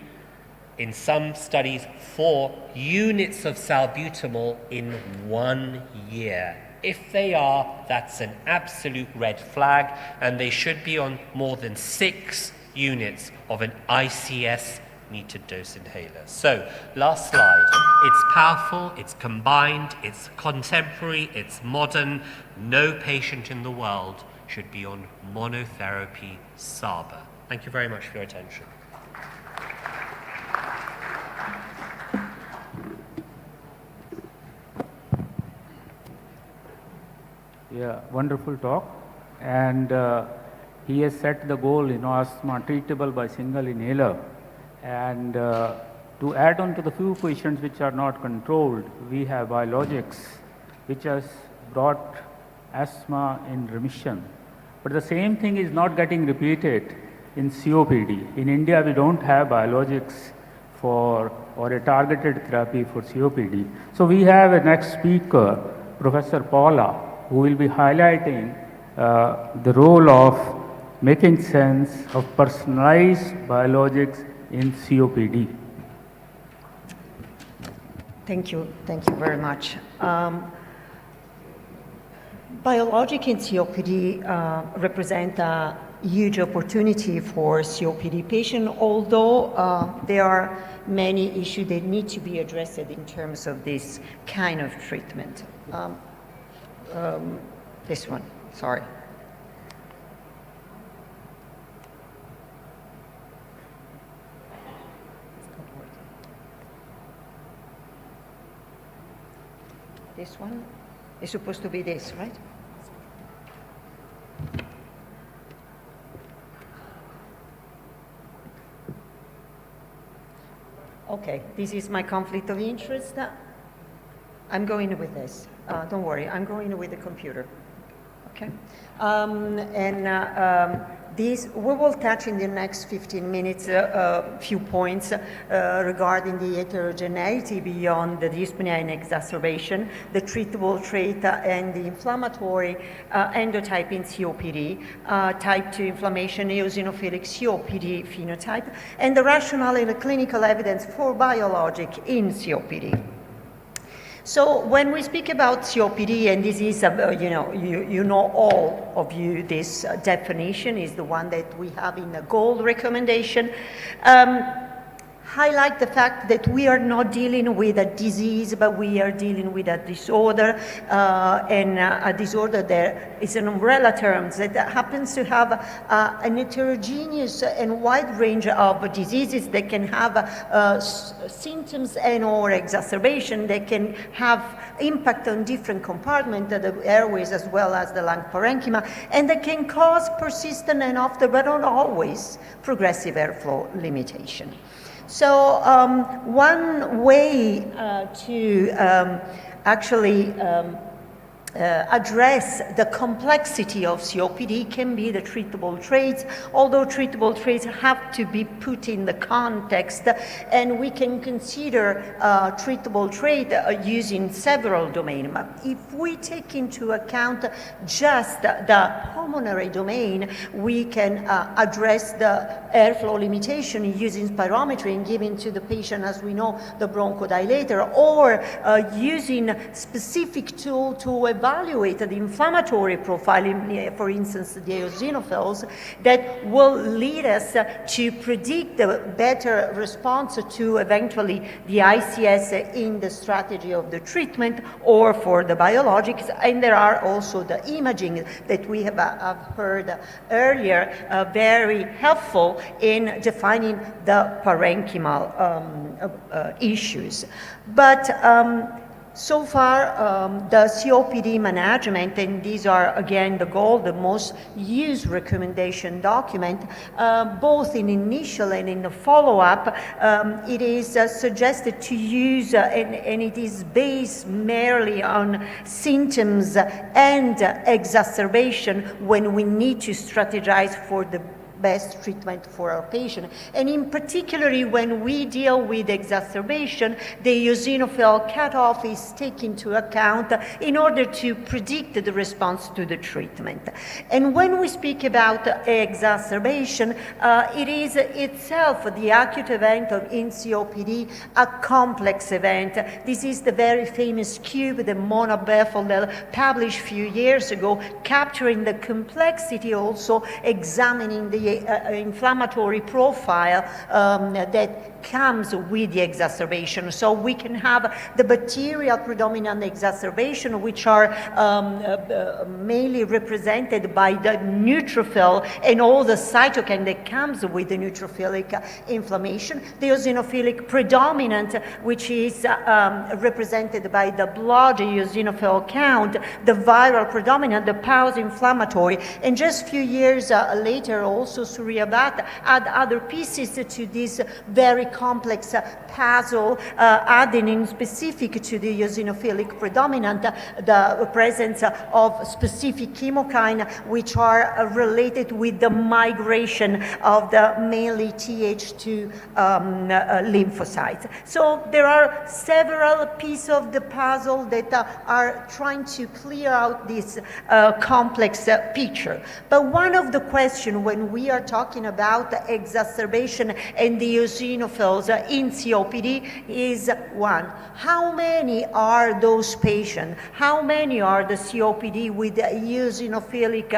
in some studies 4, units of salbutamol in 1 year. If they are, that's an absolute red flag, and they should be on more than 6 units of an ICS metered dose inhaler. So, last slide. It's powerful, it's combined, it's contemporary, it's modern. No patient in the world should be on monotherapy SABA. Thank you very much for your attention. Yeah, wonderful talk. And he has set the goal, asthma treatable by single inhaler. And to add on to the few patients which are not controlled, we have biologics, which has brought asthma in remission. But the same thing is not getting repeated in COPD. In India, we don't have biologics or a targeted therapy for COPD. So we have a next speaker, Professor Paula, who will be highlighting the role of making sense of personalized biologics in COPD. Thank you very much. Biologic in COPD represent a huge opportunity for COPD patients, although there are many issues that need to be addressed in terms of this kind of treatment. This one, sorry. This one is supposed to be this, right? Okay, this is my conflict of interest. I'm going with this. Don't worry, I'm going with the computer. Okay? This, we will touch in the next 15 minutes a few points regarding the heterogeneity beyond the dyspnea and exacerbation, the treatable trait and the inflammatory endotype in COPD, type 2 inflammation, eosinophilic COPD phenotype, and the rationale and the clinical evidence for biologic in COPD. So when we speak about COPD, and this is, you know all of you, this definition is the one that we have in the GOLD recommendation. Highlight the fact that we are not dealing with a disease, but we are dealing with a disorder, and a disorder that is an umbrella term that happens to have an heterogeneous and wide range of diseases that can have symptoms and or exacerbation that can have impact on different compartments, the airways as well as the lung parenchyma, and that can cause persistent and often, but not always, progressive airflow limitation. So one way to actually address the complexity of COPD can be the treatable traits, although treatable traits have to be put in the context, and we can consider treatable trait using several domains. If we take into account just the pulmonary domain, we can address the airflow limitation using spirometry and giving to the patient, as we know, the bronchodilator, or using specific tool to evaluate the inflammatory profile, for instance, the eosinophils, that will lead us to predict a better response to eventually the ICS in the strategy of the treatment or for the biologics. And there are also the imaging that we have heard earlier, very helpful in defining the parenchymal issues. But so far, the COPD management, and these are again the GOLD, the most used recommendation document, both in initial and in the follow-up, it is suggested to use, and it is based merely on symptoms and exacerbation when we need to strategize for the best treatment for our patient. And in particularly when we deal with exacerbation, the eosinophil cutoff is taken into account in order to predict the response to the treatment. And when we speak about exacerbation, it is itself the acute event in COPD, a complex event. This is the very famous cube that Mona Beffeldel published a few years ago, capturing the complexity, also examining the inflammatory profile that comes with the exacerbation. So we can have the bacterial predominant exacerbation, which are mainly represented by the neutrophil and all the cytokine that comes with the neutrophilic inflammation. The eosinophilic predominant, which is represented by the blood eosinophil count, the viral predominant, the pause inflammatory, and just a few years later also Surya Bhatt add other pieces to this very complex puzzle, adding in specific to the eosinophilic predominant the presence of specific chemokine which are related with the migration of the mainly Th2 lymphocytes. So there are several pieces of the puzzle that are trying to clear out this complex picture. But one of the questions when we are talking about the exacerbation and the eosinophils in COPD is one, how many are those patients? How many are the COPD with the eosinophilic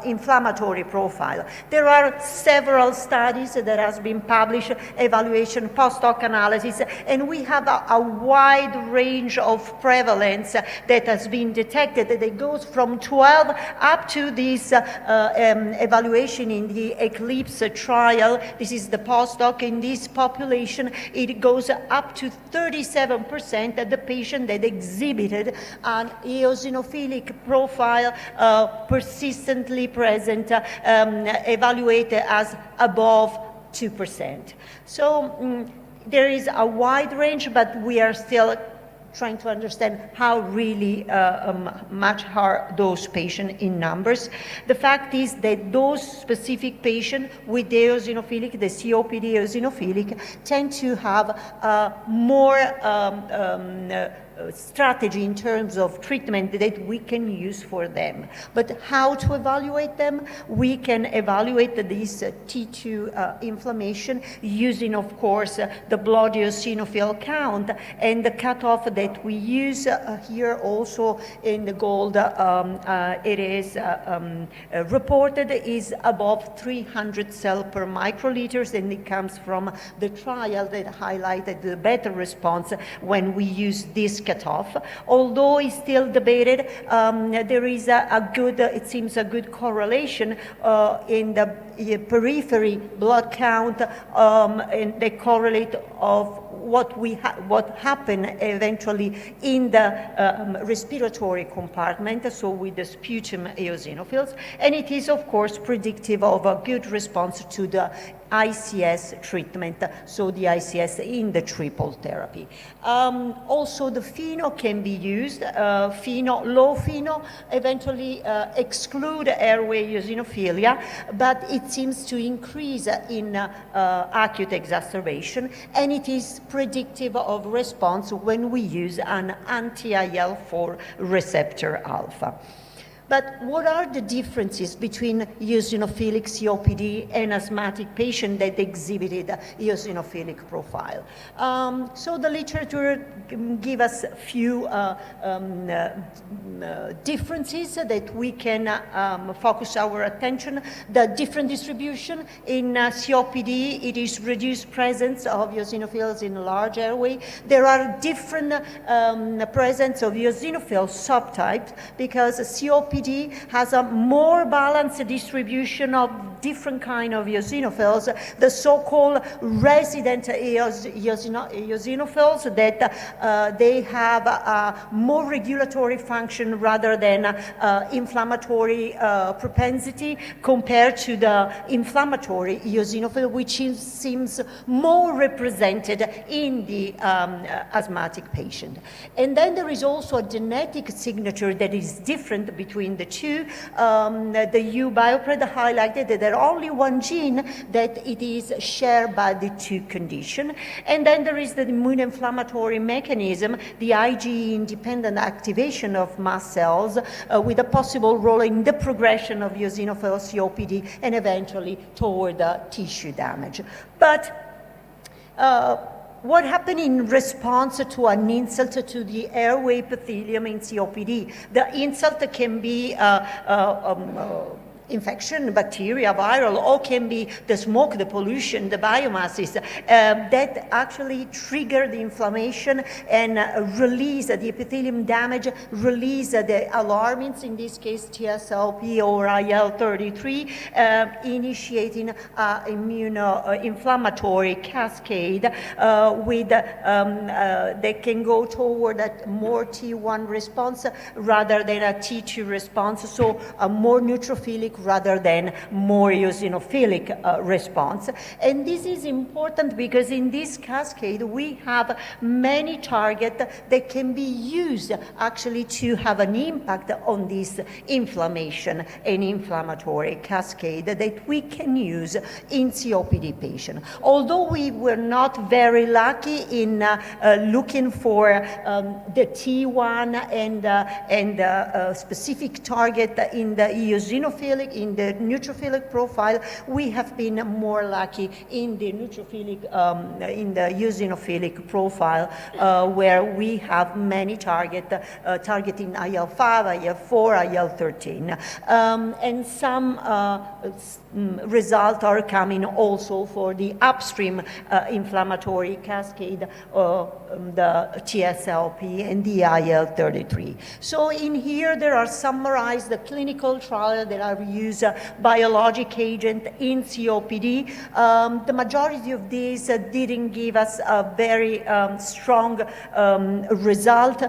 inflammatory profile? There are several studies that has been published, evaluation, post-hoc analysis, and we have a wide range of prevalence that has been detected that goes from 12 up to this evaluation in the ECLIPSE trial. This is the post-hoc. In this population, it goes up to 37% of the patient that exhibited an eosinophilic profile persistently present, evaluated as above 2%. So there is a wide range, but we are still trying to understand how really much are those patients in numbers. The fact is that those specific patients with the eosinophilic, the COPD eosinophilic, tend to have more strategy in terms of treatment that we can use for them. But how to evaluate them? We can evaluate this T2 inflammation using, of course, the blood eosinophil count, and the cutoff that we use here also in the gold, it is reported is above 300 cells per microliters, and it comes from the trial that highlighted the better response when we use this cutoff. Although it's still debated, there is a good, it seems a good correlation in the periphery blood count, and they correlate of what happened eventually in the respiratory compartment, so with the sputum eosinophils, and it is of course predictive of a good response to the ICS treatment, so the ICS in the triple therapy. Also the FeNO can be used. FeNO, low FeNO eventually exclude airway eosinophilia, but it seems to increase in acute exacerbation, and it is predictive of response when we use an anti-IL-4 receptor alpha. But what are the differences between eosinophilic COPD and asthmatic patient that exhibited eosinophilic profile? So the literature give us a few differences that we can focus our attention. The different distribution in COPD, it is reduced presence of eosinophils in large airway. There are different presence of eosinophil subtypes because COPD has a more balanced distribution of different kind of eosinophils, the so-called resident eosinophils that they have a more regulatory function rather than inflammatory propensity compared to the inflammatory eosinophil, which seems more represented in the asthmatic patient. And then there is also a genetic signature that is different between the two. The U-Biopred highlighted that there are only one gene that it is shared by the two conditions. And then there is the immune inflammatory mechanism, the IgE-independent activation of mast cells with a possible role in the progression of eosinophil COPD and eventually toward tissue damage. But what happened in response to an insult to the airway epithelium in COPD? The insult can be infection, bacteria, viral, or can be the smoke, the pollution, the biomasses that actually trigger the inflammation and release the epithelium damage, release the alarmins, in this case TSLP or IL-33, initiating immunoinflammatory cascade with they can go toward a more T1 response rather than a T2 response, so a more neutrophilic rather than more eosinophilic response. And this is important because in this cascade we have many targets that can be used actually to have an impact on this inflammation and inflammatory cascade that we can use in COPD patients. Although we were not very lucky in looking for the T1 and specific target in the eosinophilic, in the neutrophilic profile, we have been more lucky in the neutrophilic, in the eosinophilic profile, where we have many targeting IL-5, IL-4, IL-13. And some results are coming also for the upstream inflammatory cascade, the TSLP and the IL-33. So in here there are summarized the clinical trials that are use biologic agent in COPD. The majority of these didn't give us a very strong result.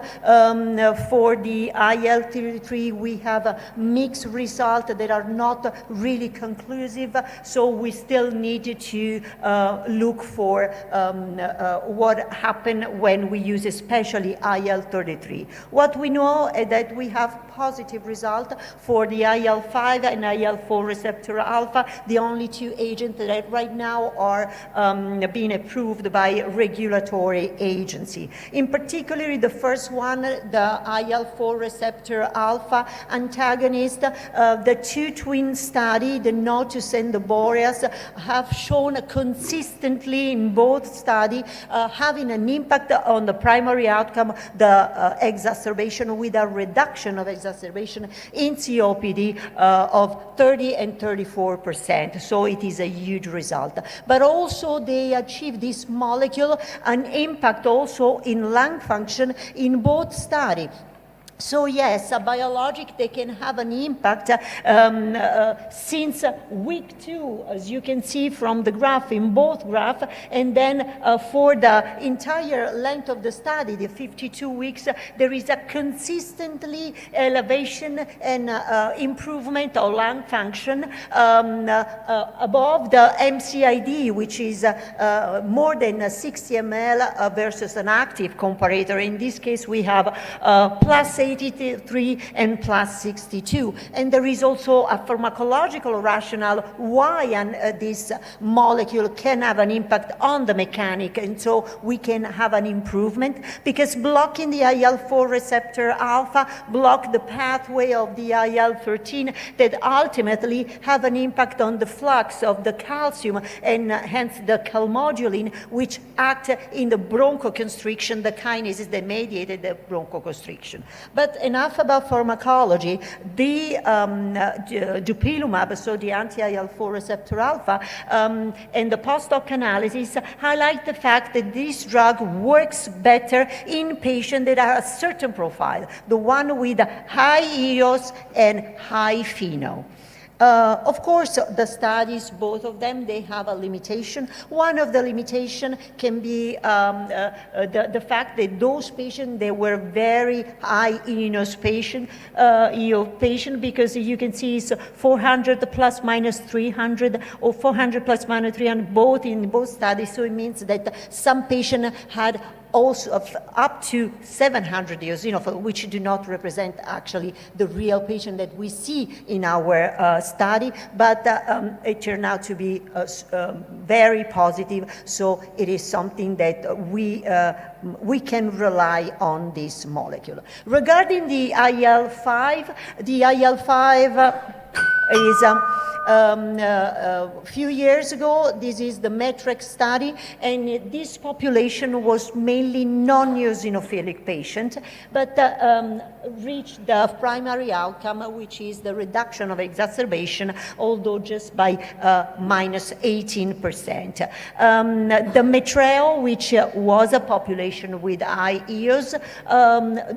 For the IL-33, we have a mixed result that are not really conclusive, so we still need to look for what happened when we use especially IL-33. What we know is that we have positive result for the IL-5 and IL-4 receptor alpha, the only two agents that right now are being approved by regulatory agency. In particular, the first one, the IL-4 receptor alpha antagonist, the two twin study, the NOTUS and the BOREAS, have shown consistently in both studies having an impact on the primary outcome, the exacerbation, with a reduction of exacerbation in COPD of 30 and 34%. So it is a huge result. But also they achieve this molecule an impact also in lung function in both studies. So yes, a biologic, they can have an impact since week 2, as you can see from the graph, in both graphs, and then for the entire length of the study, the 52 weeks, there is a consistently elevation and improvement of lung function above the MCID, which is more than 60 ml versus an active comparator. In this case, we have plus 83 and plus 62. And there is also a pharmacological rationale why this molecule can have an impact on the mechanic, and so we can have an improvement, because blocking the IL-4 receptor alpha block the pathway of the IL-13 that ultimately have an impact on the flux of the calcium and hence the calmodulin, which act in the bronchoconstriction, the kinases that mediated the bronchoconstriction. But enough about pharmacology. The dupilumab, so the anti-IL-4 receptor alpha, and the post-hoc analysis highlight the fact that this drug works better in patients that are a certain profile, the one with high EOS and high FeNO. Of course, the studies, both of them, they have a limitation. One of the limitation can be the fact that those patients, they were very high EOS patient, because you can see it's 400 plus minus 300 or 400 plus minus 300, both in both studies. So it means that some patients had also up to 700 eosinophils, which do not represent actually the real patient that we see in our study, but it turned out to be very positive. So it is something that we can rely on this molecule. Regarding the IL-5, is a few years ago, this is the METREX study, and this population was mainly non-eosinophilic patients, but reached the primary outcome, which is the reduction of exacerbation, although just by minus 18%. The METREO, which was a population with high EOS,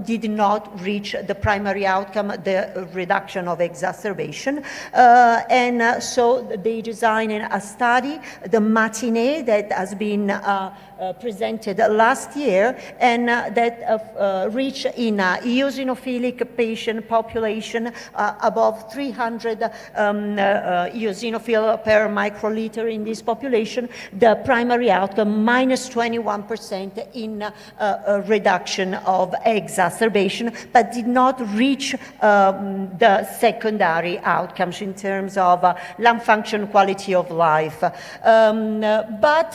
did not reach the primary outcome, the reduction of exacerbation. And so they designed a study, the Matinee, that has been presented last year, and that reached in a eosinophilic patient population above 300 eosinophil per microliter in this population, the primary outcome minus 21% in reduction of exacerbation, but did not reach the secondary outcomes in terms of lung function, quality of life. But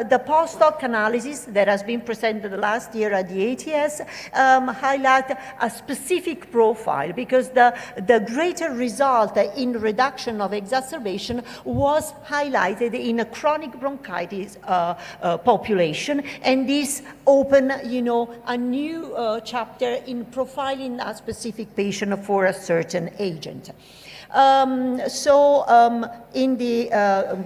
the post-hoc analysis that has been presented last year at the ATS highlight a specific profile, because the greater result in reduction of exacerbation was highlighted in a chronic bronchitis population, and this opened, a new chapter in profiling a specific patient for a certain agent. In the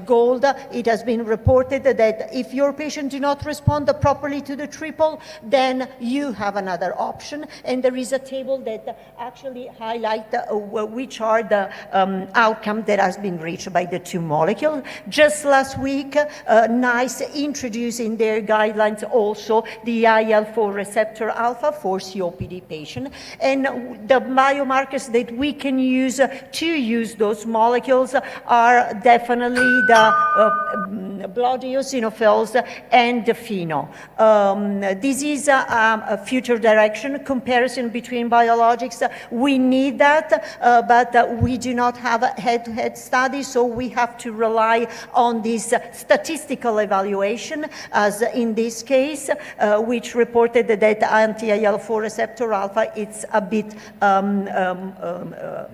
GOLD, it has been reported that if your patient do not respond properly to the triple, then you have another option. And there is a table that actually highlight which are the outcome that has been reached by the two molecules. Just last week, NICE introduced in their guidelines also the IL-4 receptor alpha for COPD patient. And the biomarkers that we can use to use those molecules are definitely the blood eosinophils and the FeNO. This is a future direction comparison between biologics. We need that, but we do not have a head-to-head study, so we have to rely on this statistical evaluation, as in this case, which reported that anti-IL-4 receptor alpha, it's a bit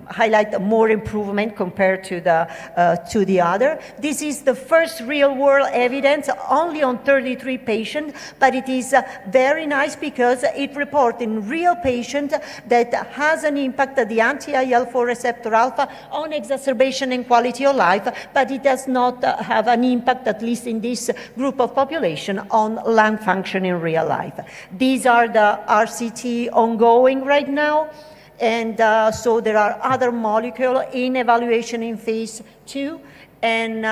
highlight more improvement compared to the other. This is the first real-world evidence only on 33 patients, but it is very nice because it reports in real patient that has an impact of the anti-IL-4 receptor alpha on exacerbation and quality of life, but it does not have an impact, at least in this group of population, on lung function in real life. These are the RCT ongoing right now. And so there are other molecules in evaluation in phase 2, and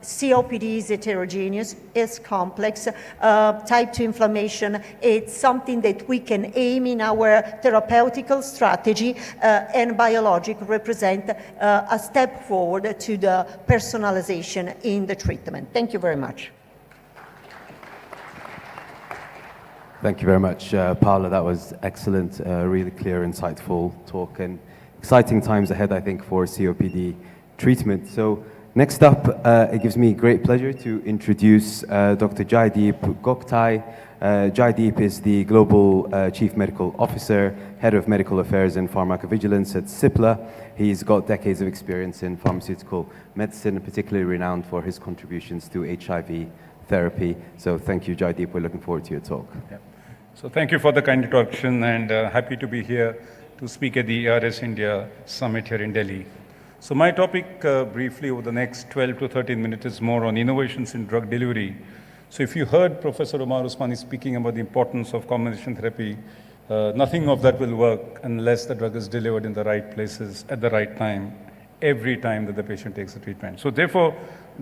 COPD is heterogeneous, it's complex. Type 2 inflammation, it's something that we can aim in our therapeutical strategy, and biologic represent a step forward to the personalization in the treatment. Thank you very much. Thank you very much, Paola. That was excellent, really clear, insightful talk, and exciting times ahead, I think, for COPD treatment. So next up, it gives me great pleasure to introduce Dr. Jaideep Goktai. Jaideep is the Global Chief Medical Officer, Head of Medical Affairs and Pharmacovigilance at Cipla. He's got decades of experience in pharmaceutical medicine, particularly renowned for his contributions to HIV therapy. So thank you, Jaideep. We're looking forward to your talk. Yeah. So thank you for the kind introduction, and happy to be here to speak at the ERS India Summit here in Delhi. So my topic briefly over the next 12 to 13 minutes is more on innovations in drug delivery. So if you heard Professor Omar Usmani speaking about the importance of combination therapy, nothing of that will work unless the drug is delivered in the right places at the right time, every time that the patient takes the treatment. So therefore,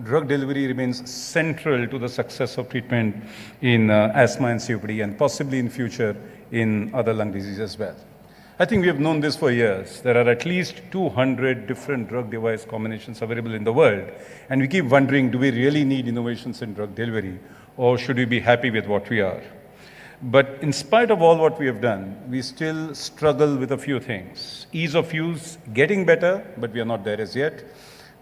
drug delivery remains central to the success of treatment in asthma and COPD, and possibly in future in other lung diseases as well. I think we have known this for years. There are at least 200 different drug device combinations available in the world, and we keep wondering, do we really need innovations in drug delivery, or should we be happy with what we are? But in spite of all what we have done, we still struggle with a few things. Ease of use, getting better, but we are not there as yet.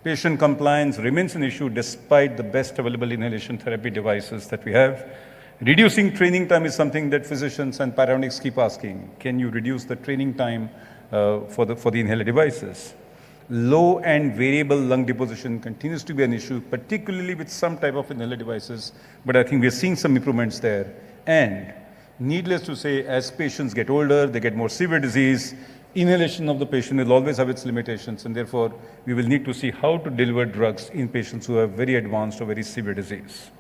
Patient compliance remains an issue despite the best available inhalation therapy devices that we have. Reducing training time is something that physicians and paramedics keep asking. Can you reduce the training time for the inhaler devices? Low and variable lung deposition continues to be an issue, particularly with some type of inhaler devices, but I think we are seeing some improvements there. And needless to say, as patients get older, they get more severe disease, inhalation of the patient will always have its limitations, and therefore we will need to see how to deliver drugs in patients who have very advanced or very severe disease.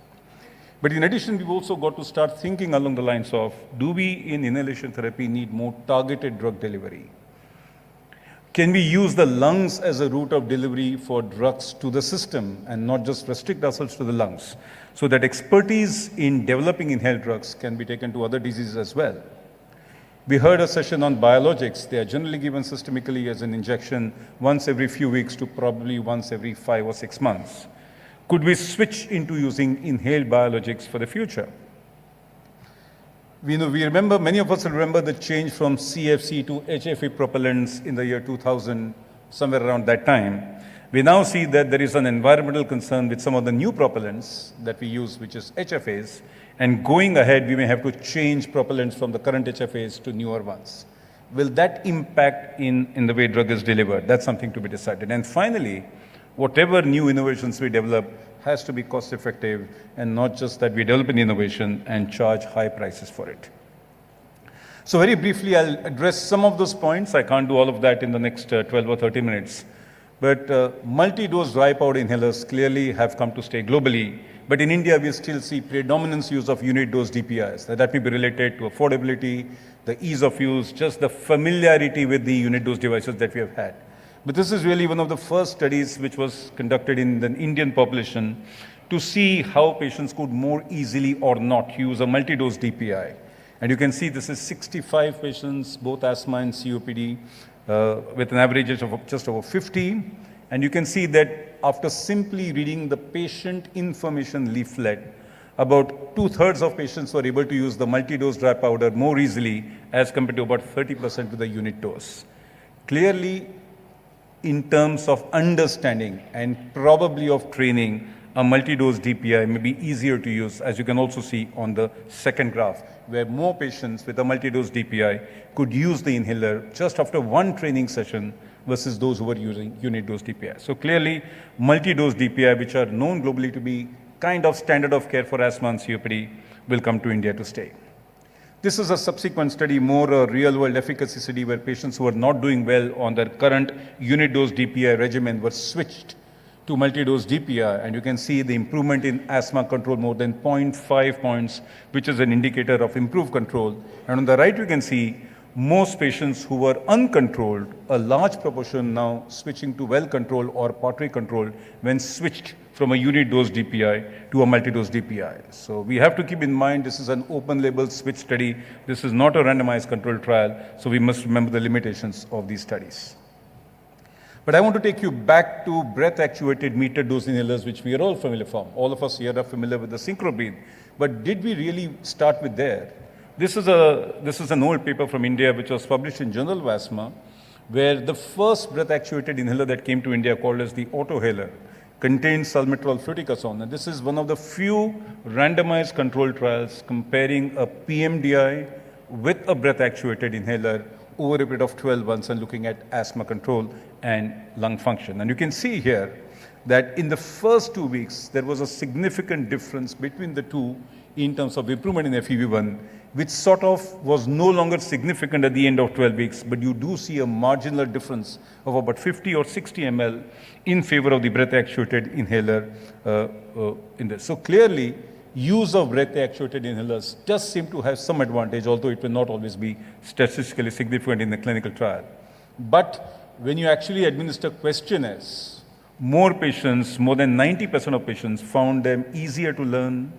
But in addition, we've also got to start thinking along the lines of, do we in inhalation therapy need more targeted drug delivery? Can we use the lungs as a route of delivery for drugs to the system and not just restrict ourselves to the lungs, so that expertise in developing inhaled drugs can be taken to other diseases as well? We heard a session on biologics. They are generally given systemically as an injection once every few weeks to probably once every 5 or 6 months. Could we switch into using inhaled biologics for the future? Many of us remember the change from CFC to HFA propellants in the year 2000, somewhere around that time. We now see that there is an environmental concern with some of the new propellants that we use, which is HFAs, and going ahead, we may have to change propellants from the current HFAs to newer ones. Will that impact in the way drug is delivered? That's something to be decided. And finally, whatever new innovations we develop has to be cost effective, and not just that we develop an innovation and charge high prices for it. So very briefly, I'll address some of those points. I can't do all of that in the next 12 or 30 minutes. But multi-dose dry powder inhalers clearly have come to stay globally. But in India, we still see predominance use of unit dose DPIs. That may be related to affordability, the ease of use, just the familiarity with the unit dose devices that we have had. But this is really one of the first studies which was conducted in the Indian population to see how patients could more easily or not use a multi-dose DPI. And you can see this is 65 patients, both asthma and COPD, with an average age of just over 50. And you can see that after simply reading the patient information leaflet, about 2/3 of patients were able to use the multi-dose dry powder more easily as compared to about 30% with the unit dose. Clearly, in terms of understanding and probably of training, a multi-dose DPI may be easier to use, as you can also see on the second graph, where more patients with a multi-dose DPI could use the inhaler just after one training session versus those who were using unit dose DPI. So clearly, multi-dose DPI, which are known globally to be kind of standard of care for asthma and COPD, will come to India to stay. This is a subsequent study, more a real-world efficacy study, where patients who are not doing well on their current unit dose DPI regimen were switched to multi-dose DPI, and you can see the improvement in asthma control more than 0.5 points, which is an indicator of improved control. And on the right, you can see most patients who were uncontrolled, a large proportion now switching to well-controlled or partly controlled when switched from a unit dose DPI to a multi-dose DPI. So we have to keep in mind this is an open label switch study. This is not a randomized controlled trial, so we must remember the limitations of these studies. But I want to take you back to breath-actuated metered dose inhalers, which we are all familiar from. All of us here are familiar with the SynchroBreathe. But did we really start with there? This is an old paper from India which was published in Journal of Asthma, where the first breath-actuated inhaler that came to India, called as the Autohaler, contains salmeterol fluticasone. And this is one of the few randomized controlled trials comparing a PMDI with a breath-actuated inhaler over a period of 12 months and looking at asthma control and lung function. And you can see here that in the first 2 weeks, there was a significant difference between the two in terms of improvement in FEV1, which sort of was no longer significant at the end of 12 weeks, but you do see a marginal difference of about 50 or 60 ml in favor of the breath-actuated inhaler in this. So clearly, use of breath-actuated inhalers does seem to have some advantage, although it will not always be statistically significant in the clinical trial. But when you actually administer questionnaires, more patients, more than 90% of patients, found them easier to learn,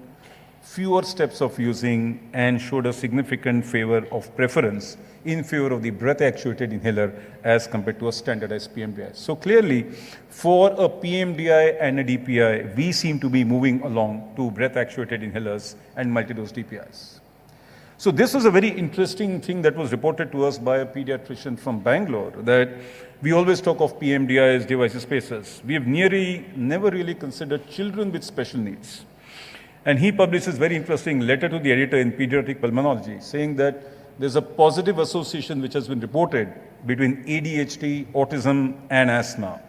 fewer steps of using, and showed a significant favor of preference in favor of the breath-actuated inhaler as compared to a standardized PMDI. So clearly, for a PMDI and a DPI, we seem to be moving along to breath-actuated inhalers and multi-dose DPIs. So this was a very interesting thing that was reported to us by a pediatrician from Bangalore, that we always talk of PMDI as device spacers. We have never really considered children with special needs. And he published this very interesting letter to the editor in Pediatric Pulmonology, saying that there's a positive association which has been reported between ADHD, autism, and asthma.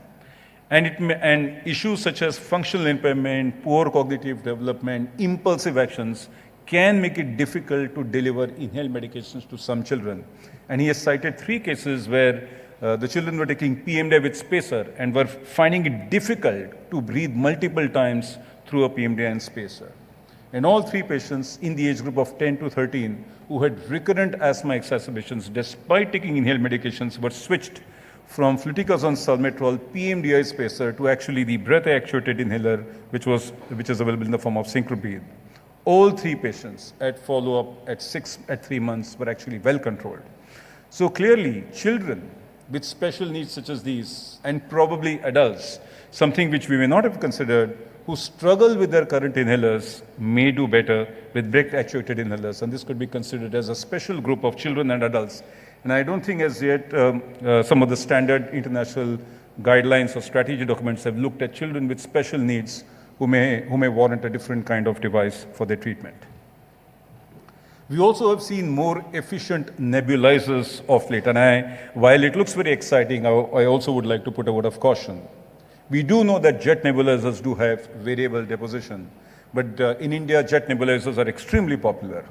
And issues such as functional impairment, poor cognitive development, impulsive actions can make it difficult to deliver inhaled medications to some children. And he has cited 3 cases where the children were taking PMDI with spacer and were finding it difficult to breathe multiple times through a PMDI and spacer. And all 3 patients in the age group of 10 to 13 who had recurrent asthma exacerbations despite taking inhaled medications were switched from fluticasone salmeterol PMDI spacer to actually the breath-actuated inhaler, which is available in the form of SynchroBreathe. All 3 patients at follow-up at 3 months were actually well controlled. So clearly, children with special needs such as these, and probably adults, something which we may not have considered, who struggle with their current inhalers may do better with breath-actuated inhalers, and this could be considered as a special group of children and adults. And I don't think as yet some of the standard international guidelines or strategy documents have looked at children with special needs who may warrant a different kind of device for their treatment. We also have seen more efficient nebulizers of late, and while it looks very exciting, I also would like to put a word of caution. We do know that jet nebulizers do have variable deposition, but in India, jet nebulizers are extremely popular.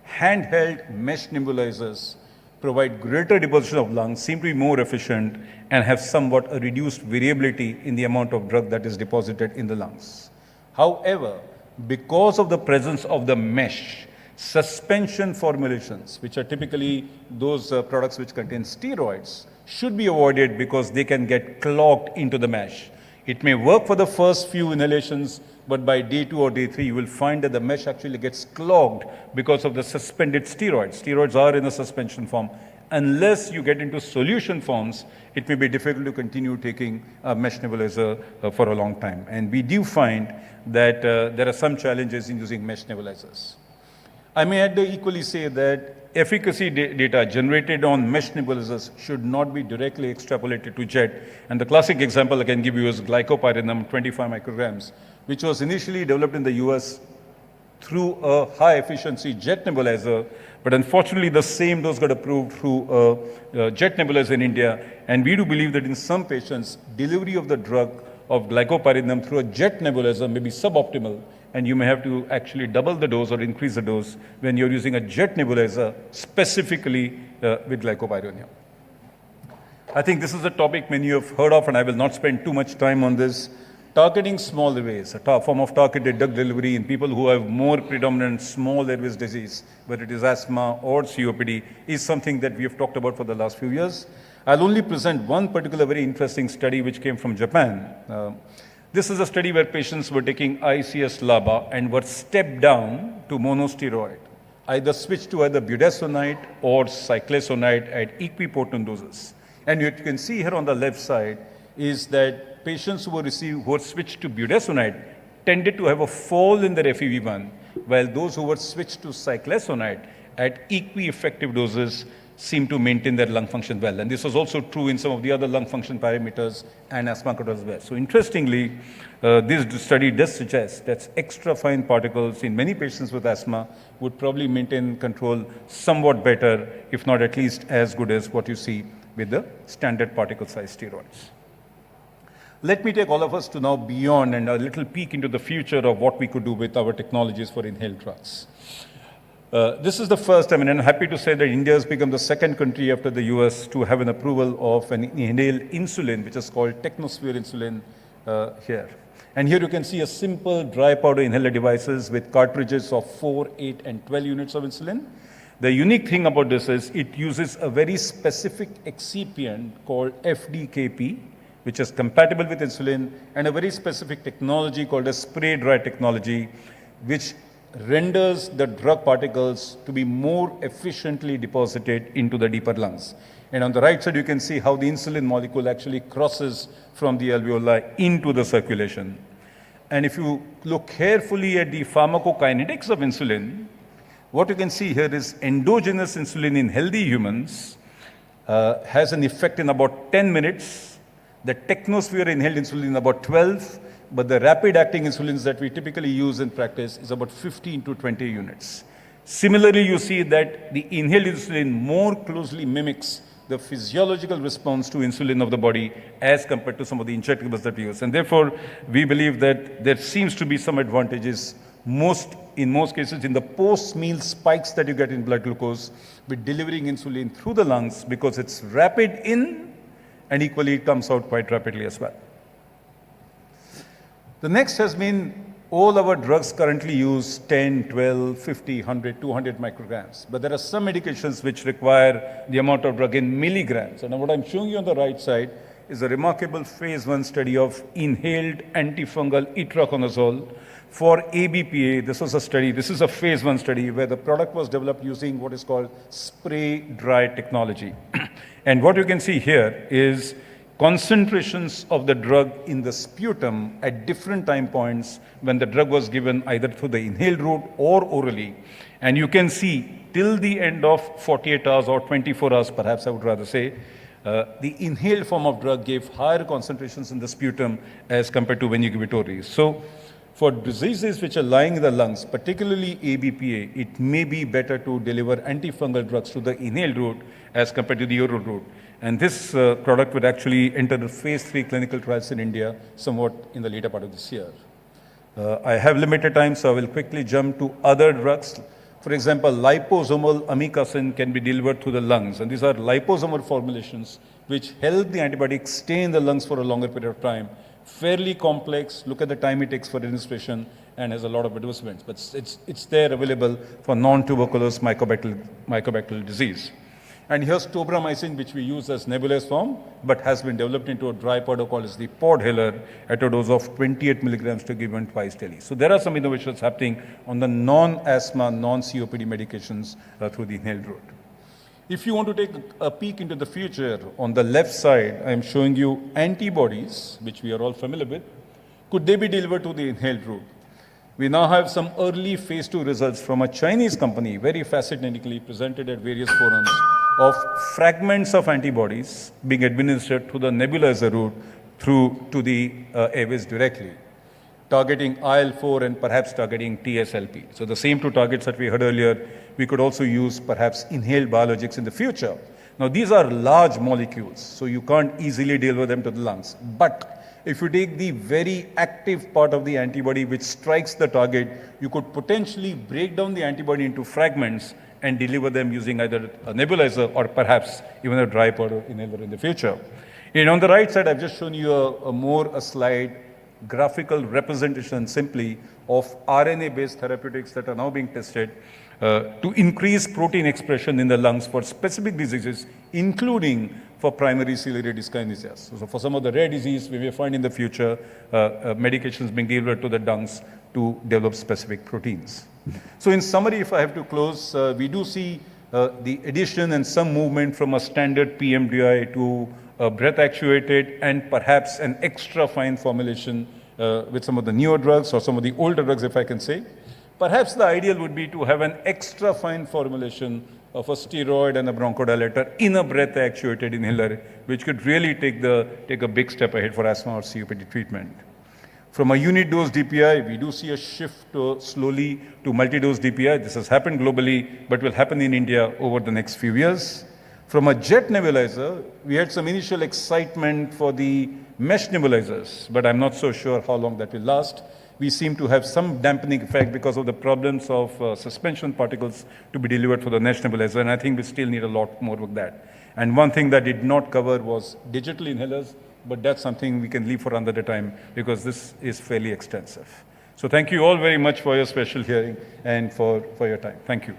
Handheld mesh nebulizers provide greater deposition of lungs, seem to be more efficient, and have somewhat a reduced variability in the amount of drug that is deposited in the lungs. However, because of the presence of the mesh, suspension formulations, which are typically those products which contain steroids, should be avoided because they can get clogged into the mesh. It may work for the first few inhalations, but by day 2 or day 3, you will find that the mesh actually gets clogged because of the suspended steroids. Steroids are in a suspension form. Unless you get into solution forms, it may be difficult to continue taking a mesh nebulizer for a long time. And we do find that there are some challenges in using mesh nebulizers. I may equally say that efficacy data generated on mesh nebulizers should not be directly extrapolated to jet. And the classic example I can give you is glycopyranum 25 micrograms, which was initially developed in the US through a high efficiency jet nebulizer, but unfortunately the same dose got approved through a jet nebulizer in India. And we do believe that in some patients, delivery of the drug of glycopyranum through a jet nebulizer may be suboptimal, and you may have to actually double the dose or increase the dose when you're using a jet nebulizer specifically with glycopyranum. I think this is a topic many have heard of, and I will not spend too much time on this. Targeting small airways, a form of targeted drug delivery in people who have more predominant small airways disease, whether it is asthma or COPD, is something that we have talked about for the last few years. I'll only present one particular very interesting study which came from Japan. This is a study where patients were taking ICS-LABA and were stepped down to monosteroid, either switched to either budesonide or cyclesonide at equipotent doses. And what you can see here on the left side is that patients who were switched to budesonide tended to have a fall in their FEV1, while those who were switched to cyclesonide at equi-effective doses seem to maintain their lung function well. And this was also true in some of the other lung function parameters and asthma control as well. So interestingly, this study does suggest that extra fine particles in many patients with asthma would probably maintain control somewhat better, if not at least as good as what you see with the standard particle size steroids. Let me take all of us to now beyond and a little peek into the future of what we could do with our technologies for inhaled drugs. This is the first time, and I'm happy to say that India has become the second country after the US to have an approval of an inhaled insulin, which is called Technosphere insulin here. And here you can see a simple dry powder inhaler devices with cartridges of 4, 8, and 12 units of insulin. The unique thing about this is it uses a very specific excipient called FDKP, which is compatible with insulin, and a very specific technology called a spray dry technology, which renders the drug particles to be more efficiently deposited into the deeper lungs. And on the right side, you can see how the insulin molecule actually crosses from the alveoli into the circulation. And if you look carefully at the pharmacokinetics of insulin, what you can see here is endogenous insulin in healthy humans has an effect in about 10 minutes, the Technosphere inhaled insulin in about 12, but the rapid-acting insulins that we typically use in practice is about 15 to 20 units. Similarly, you see that the inhaled insulin more closely mimics the physiological response to insulin of the body as compared to some of the injectables that we use. And therefore, we believe that there seems to be some advantages, in most cases, in the post-meal spikes that you get in blood glucose with delivering insulin through the lungs, because it's rapid in and equally it comes out quite rapidly as well. The next has been all our drugs currently use 10, 12, 50, 100, 200 micrograms. But there are some medications which require the amount of drug in milligrams. And what I'm showing you on the right side is a remarkable phase 1 study of inhaled antifungal itraconazole for ABPA. This was a study, this is a phase 1 study where the product was developed using what is called spray dry technology. And what you can see here is concentrations of the drug in the sputum at different time points when the drug was given either through the inhaled route or orally. And you can see till the end of 48 hours or 24 hours, perhaps I would rather say, the inhaled form of drug gave higher concentrations in the sputum as compared to when you give it orally. So for diseases which are lying in the lungs, particularly ABPA, it may be better to deliver antifungal drugs to the inhaled route as compared to the oral route. And this product would actually enter the phase 3 clinical trials in India somewhat in the later part of this year. I have limited time, so I will quickly jump to other drugs. For example, liposomal amikacin can be delivered through the lungs, and these are liposomal formulations which help the antibiotic stay in the lungs for a longer period of time. Fairly complex, look at the time it takes for administration, and has a lot of adversaries, but it's there available for non-tuberculous mycobacterial disease. And here's tobramycin, which we use as nebulized form, but has been developed into a dry powder called as the Podhaler at a dose of 28 milligrams to give given twice daily. So there are some innovations happening on the non-asthma, non-COPD medications through the inhaled route. If you want to take a peek into the future, on the left side, I'm showing you antibodies, which we are all familiar with. Could they be delivered to the inhaled route? We now have some early phase 2 results from a Chinese company, very fascinatingly presented at various forums, of fragments of antibodies being administered through the nebulizer route through to the airways directly, targeting IL-4 and perhaps targeting TSLP. So the same two targets that we heard earlier, we could also use perhaps inhaled biologics in the future. Now these are large molecules, so you can't easily deliver them to the lungs. But if you take the very active part of the antibody which strikes the target, you could potentially break down the antibody into fragments and deliver them using either a nebulizer or perhaps even a dry powder inhaler in the future. And on the right side, I've just shown you a slide, graphical representation simply of RNA-based therapeutics that are now being tested to increase protein expression in the lungs for specific diseases, including for primary ciliary dyskinesias. So for some of the rare disease, we may find in the future medications being delivered to the lungs to develop specific proteins. So in summary, if I have to close, we do see the addition and some movement from a standard PMDI to a breath-actuated and perhaps an extra fine formulation with some of the newer drugs or some of the older drugs, if I can say. Perhaps the ideal would be to have an extra fine formulation of a steroid and a bronchodilator in a breath-actuated inhaler, which could really take a big step ahead for asthma or COPD treatment. From a unit dose DPI, we do see a shift slowly to multi-dose DPI. This has happened globally, but will happen in India over the next few years. From a jet nebulizer, we had some initial excitement for the mesh nebulizers, but I'm not so sure how long that will last. We seem to have some dampening effect because of the problems of suspension particles to be delivered for the mesh nebulizer, and I think we still need a lot more of that. And one thing that did not cover was digital inhalers, but that's something we can leave for another time because this is fairly extensive. So thank you all very much for your special hearing and for your time. Thank you.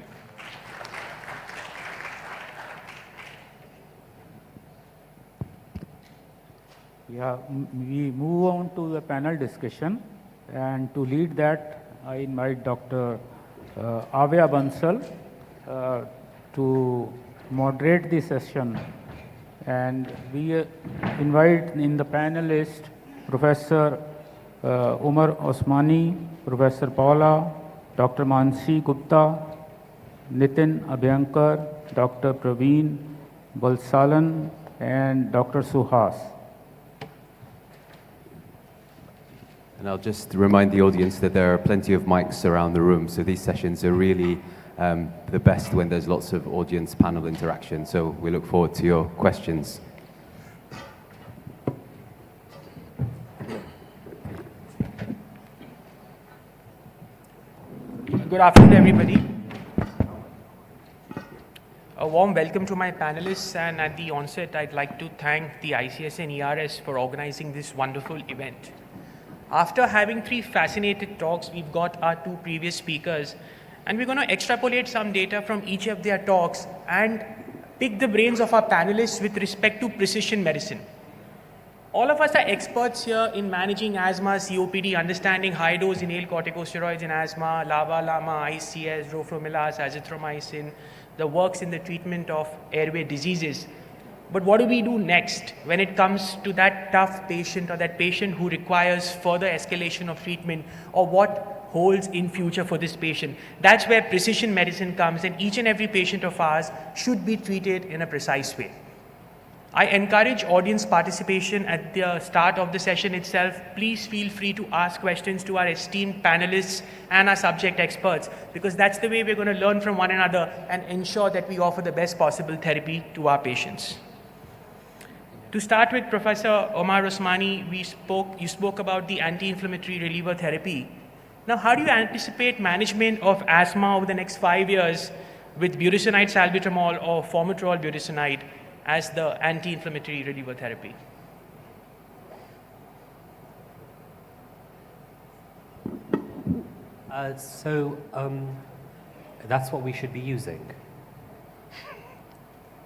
Yeah, we move on to the panel discussion, and to lead that, I invite Dr. Avya Bansal to moderate the session. And we invite in the panelists Professor Umar Osmani, Professor Paula, Dr. Mansi Gupta, Nitin Abhyankar, Dr. Praveen Balsalan, and Dr. Suhas. And I'll just remind the audience that there are plenty of mics around the room, so these sessions are really the best when there's lots of audience panel interaction. So we look forward to your questions. Good afternoon, everybody. A warm welcome to my panelists, and at the onset, I'd like to thank the ICS and ERS for organizing this wonderful event. After having 3 fascinating talks, we've got our 2 previous speakers, and we're going to extrapolate some data from each of their talks and pick the brains of our panelists with respect to precision medicine. All of us are experts here in managing asthma, COPD, understanding high-dose inhaled corticosteroids in asthma, LABA/LAMA, ICS, roflumilast, azithromycin, the works in the treatment of airway diseases. But what do we do next when it comes to that tough patient or that patient who requires further escalation of treatment, or what holds in future for this patient? That's where precision medicine comes, and each and every patient of ours should be treated in a precise way. I encourage audience participation at the start of the session itself. Please feel free to ask questions to our esteemed panelists and our subject experts, because that's the way we're going to learn from one another and ensure that we offer the best possible therapy to our patients. To start with, Professor Omar Osmani, you spoke about the anti-inflammatory reliever therapy. Now, how do you anticipate management of asthma over the next 5 years with budesonide salbutamol or formoterol budesonide as the anti-inflammatory reliever therapy? That's what we should be using.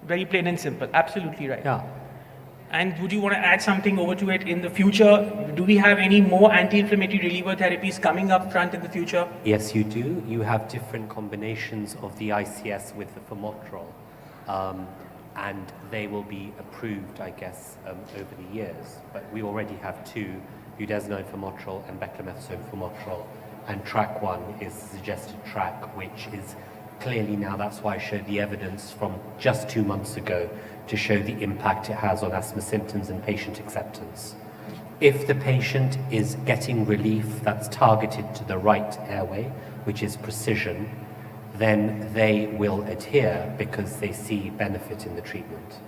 Very plain and simple, absolutely right. Yeah. And would you want to add something over to it in the future? Do we have any more anti-inflammatory reliever therapies coming up front in the future? Yes, you do. You have different combinations of the ICS with the formoterol, and they will be approved, I guess, over the years. But we already have 2, budesonide formoterol and beclomethasone formoterol, and track 1 is the suggested track, which is clearly now, that's why I showed the evidence from just 2 months ago to show the impact it has on asthma symptoms and patient acceptance. If the patient is getting relief that's targeted to the right airway, which is precision, then they will adhere because they see benefit in the treatment.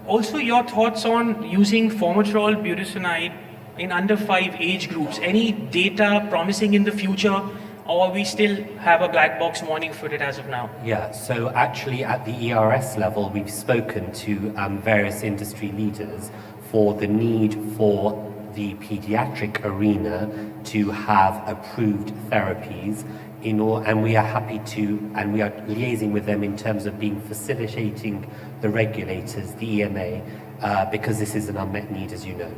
Also, your thoughts on using formoterol budesonide in under 5 age groups. Any data promising in the future, or we still have a black box warning for it as of now? Yeah, so actually at the ERS level, we've spoken to various industry leaders for the need for the pediatric arena to have approved therapies and we are happy to, and we are liaising with them in terms of facilitating the regulators, the EMA, because this is an unmet need, as you know.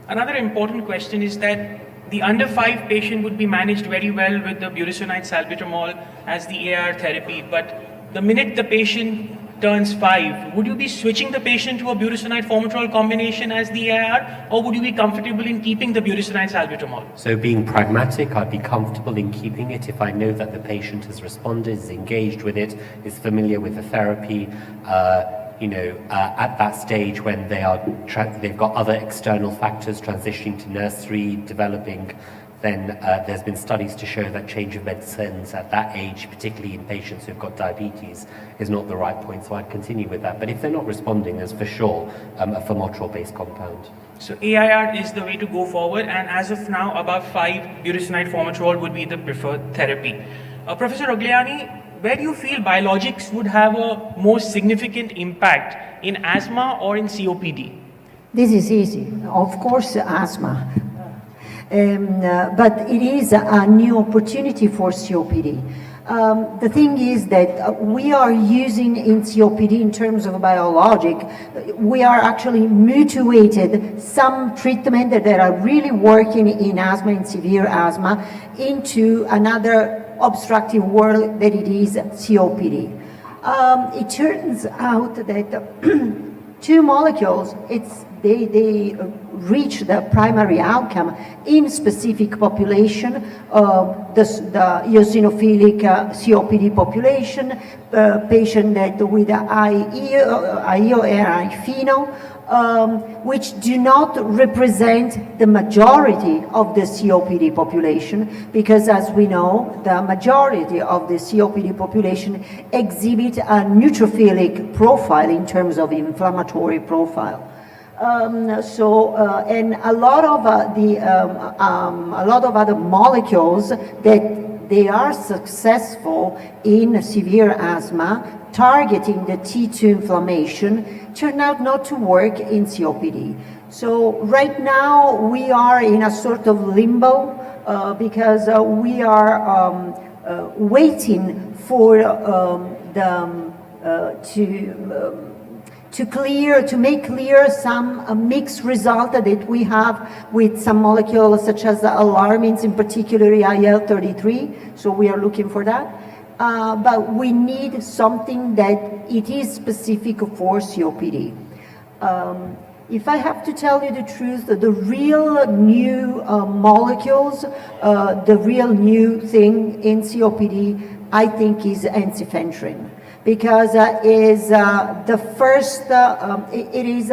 Another important question is that the under 5 patient would be managed very well with the budesonide salbutamol as the AR therapy, but the minute the patient turns 5, would you be switching the patient to a budesonide formoterol combination as the AR, or would you be comfortable in keeping the budesonide salbutamol? So being pragmatic, I'd be comfortable in keeping it if I know that the patient has responded, is engaged with it, is familiar with the therapy. At that stage when they've got other external factors transitioning to nursery, developing, then there's been studies to show that change of medicines at that age, particularly in patients who've got diabetes, is not the right point. So I'd continue with that. But if they're not responding, there's for sure a formoterol-based compound. So AIR is the way to go forward, and as of now, above 5, budesonide formoterol would be the preferred therapy. Professor Rogliani, where do you feel biologics would have a more significant impact, in asthma or in COPD? This is easy. Of course, asthma. But it is a new opportunity for COPD. The thing is that we are using in COPD in terms of biologic, we are actually mutated some treatment that are really working in asthma, in severe asthma, into another obstructive world that it is COPD. It turns out that 2 molecules, they reach the primary outcome in specific population, the eosinophilic COPD population, patient that with IO and FeNO, which do not represent the majority of the COPD population, because as we know, the majority of the COPD population exhibit a neutrophilic profile in terms of inflammatory profile. And a lot of other molecules that they are successful in severe asthma targeting the T2 inflammation turn out not to work in COPD. So right now we are in a sort of limbo because we are waiting for to make clear some mixed result that we have with some molecules such as alarmins, in particular IL-33. So we are looking for that. But we need something that it is specific for COPD. If I have to tell you the truth, the real new molecules, the real new thing in COPD, I think is ensifentrine. Because is the first, it is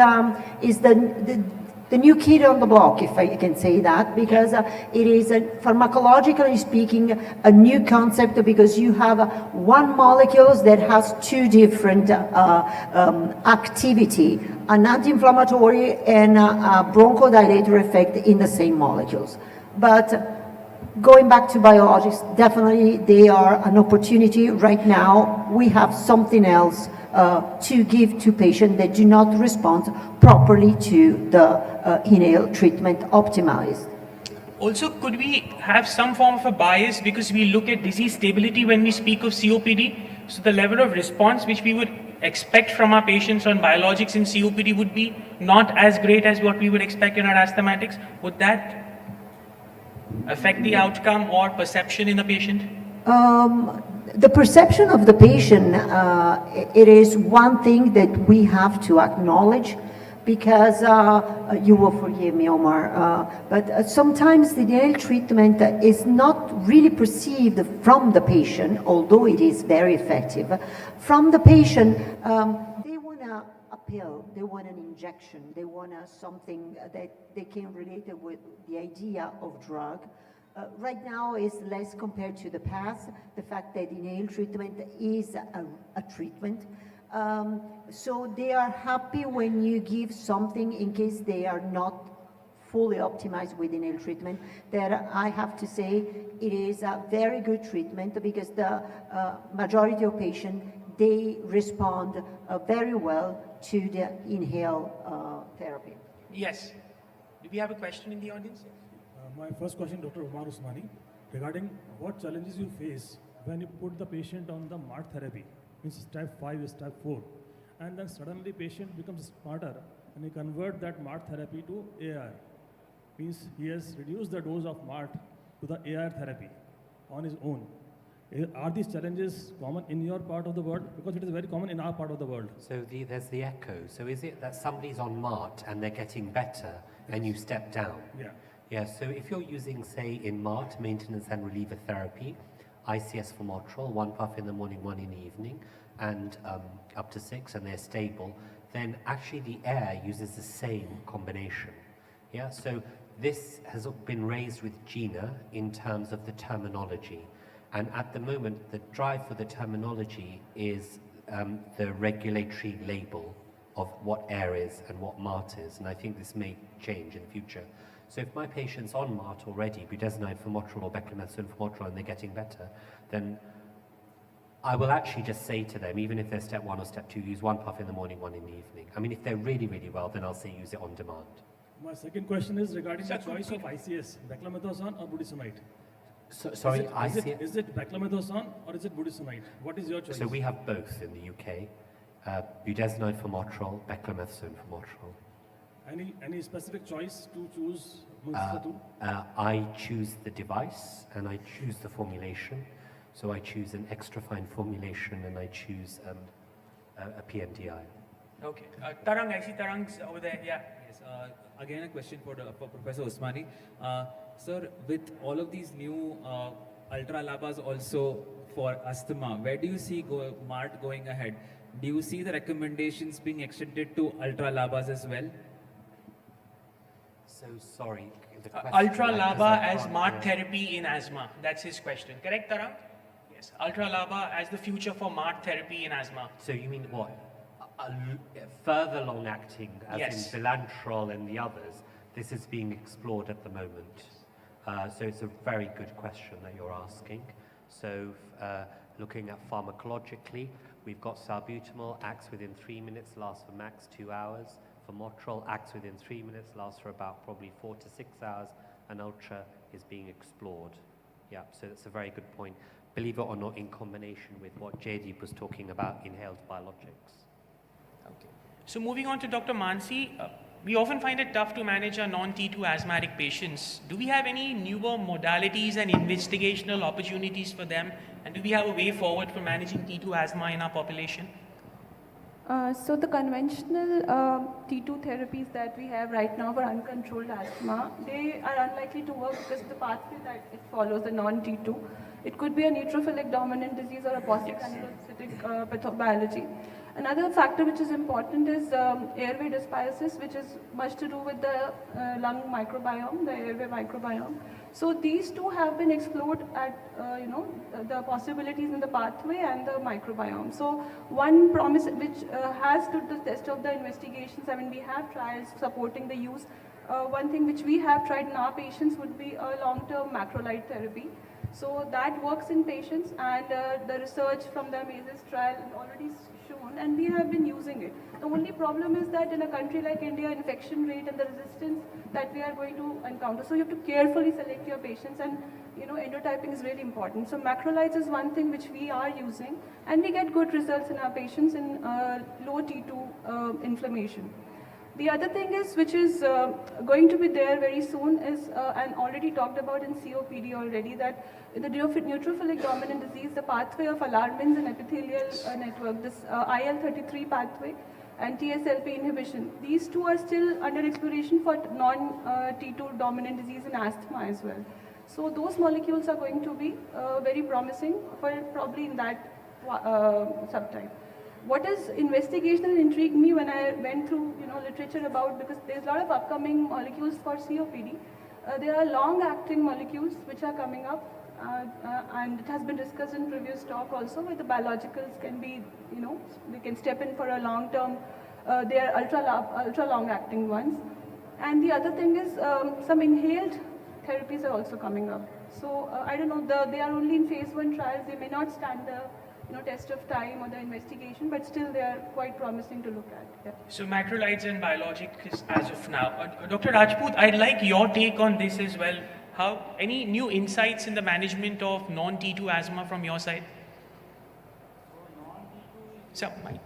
the new kid on the block, if I can say that, because it is, pharmacologically speaking, a new concept, because you have one molecule that has 2 different activity, an anti-inflammatory and a bronchodilator effect in the same molecules. But Going back to biologics, definitely they are an opportunity. Right now, we have something else to give to patients that do not respond properly to the inhaled treatment optimized. Also, could we have some form of a bias because we look at disease stability when we speak of COPD? So the level of response which we would expect from our patients on biologics in COPD would be not as great as what we would expect in our asthmatics. Would that affect the outcome or perception in the patient? The perception of the patient, it is one thing that we have to acknowledge, because you will forgive me, Omar, but sometimes the inhaled treatment is not really perceived from the patient, although it is very effective. From the patient, they want a pill, they want an injection, they want something that they can relate it with the idea of drug. Right now is less compared to the past, the fact that inhaled treatment is a treatment. So they are happy when you give something in case they are not fully optimized with inhaled treatment. That I have to say it is a very good treatment, because the majority of patients, they respond very well to the inhaled therapy. Yes. Do we have a question in the audience? My first question, Dr. Omar Usmani, regarding what challenges you face when you put the patient on the MART therapy, means step 5 is step 4, and then suddenly patient becomes smarter and he convert that MART therapy to AR, means he has reduced the dose of MART to the AR therapy on his own. Are these challenges common in your part of the world? Because it is very common in our part of the world. So there's the echo. So is it that somebody's on MART and they're getting better and you step down? Yeah. Yeah, so if you're using, say, in MART, maintenance and reliever therapy, ICS formoterol, 1 puff in the morning, 1 in the evening, and up to 6, and they're stable, then actually the air uses the same combination. Yeah, so this has been raised with GINA in terms of the terminology. And at the moment, the drive for the terminology is the regulatory label of what air is and what MART is, and I think this may change in the future. So if my patient's on MART already, budesonide formoterol or beclomethasone formoterol, and they're getting better, then I will actually just say to them, even if they're step 1 or step 2, use 1 puff in the morning, 1 in the evening. I mean, if they're really, really well, then I'll say use it on demand. My second question is regarding the choice of ICS, beclomethasone or budesonide. Sorry, is it beclomethasone or is it budesonide? What is your choice? So we have both in the UK, budesonide formoterol, beclomethasone formoterol. Any specific choice to choose amongst the two? I choose the device and I choose the formulation. So I choose an extra fine formulation and I choose a PMDI. Okay. Tarang, I see Tarang's over there. Yeah. Yes. Again, a question for Professor Usmani. Sir, with all of these new ultra labas also for asthma, where do you see MART going ahead? Do you see the recommendations being extended to ultra labas as well? So sorry. Ultra LABA as MART therapy in asthma. That's his question. Correct, Tarang? Yes. Ultra LABA as the future for MART therapy in asthma. So you mean what? Further long-acting, as Yes. in bilanterol and the others, this is being explored at the moment. So it's a very good question that you're asking. So looking at pharmacologically, we've got salbutamol, acts within 3 minutes, lasts for max 2 hours. Formoterol acts within 3 minutes, lasts for about probably 4 to 6 hours, and ultra is being explored. Yeah, so that's a very good point. Believe it or not, in combination with what Jaydeep was talking about, inhaled biologics. Okay. So moving on to Dr. Mansi, we often find it tough to manage our non-T2 asthmatic patients. Do we have any newer modalities and investigational opportunities for them? And do we have a way forward for managing T2 asthma in our population? So the conventional T2 therapies that we have right now for uncontrolled asthma, they are unlikely to work because of the pathway that it follows, the non-T2. It could be a neutrophilic dominant disease or a polycytic pathobiology. Another factor which is important is airway dysbiosis, which is much to do with the lung microbiome, the airway microbiome. So these two have been explored at, the possibilities in the pathway and the microbiome. So one promise which has stood the test of the investigations, I mean, we have trials supporting the use one thing which we have tried in our patients would be a long-term macrolide therapy. So that works in patients, and the research from the AMAZES trial is already shown, and we have been using it. The only problem is that in a country like India, infection rate and the resistance that we are going to encounter. So you have to carefully select your patients, and endotyping is really important. So macrolides is one thing which we are using, and we get good results in our patients in low T2 inflammation. The other thing is, which is going to be there very soon, is and already talked about in COPD already, that in the neutrophilic dominant disease, the pathway of alarmins and epithelial network, this IL-33 pathway and TSLP inhibition, these two are still under exploration for non-T2 dominant disease and asthma as well. So those molecules are going to be very promising for probably in that subtype. What is investigational intrigued me when I went through literature about, because there's a lot of upcoming molecules for COPD. There are long-acting molecules which are coming up, and it has been discussed in previous talk also, where the biologicals can be, they can step in for a long-term. They are ultra long-acting ones. And the other thing is some inhaled therapies are also coming up. So I don't know, they are only in phase 1 trials. They may not stand the test of time or the investigation, but still they are quite promising to look at. Yeah. So macrolides and biologics as of now. Dr. Rajput, I'd like your take on this as well. Any new insights in the management of non-T2 asthma from your side? So, Mike.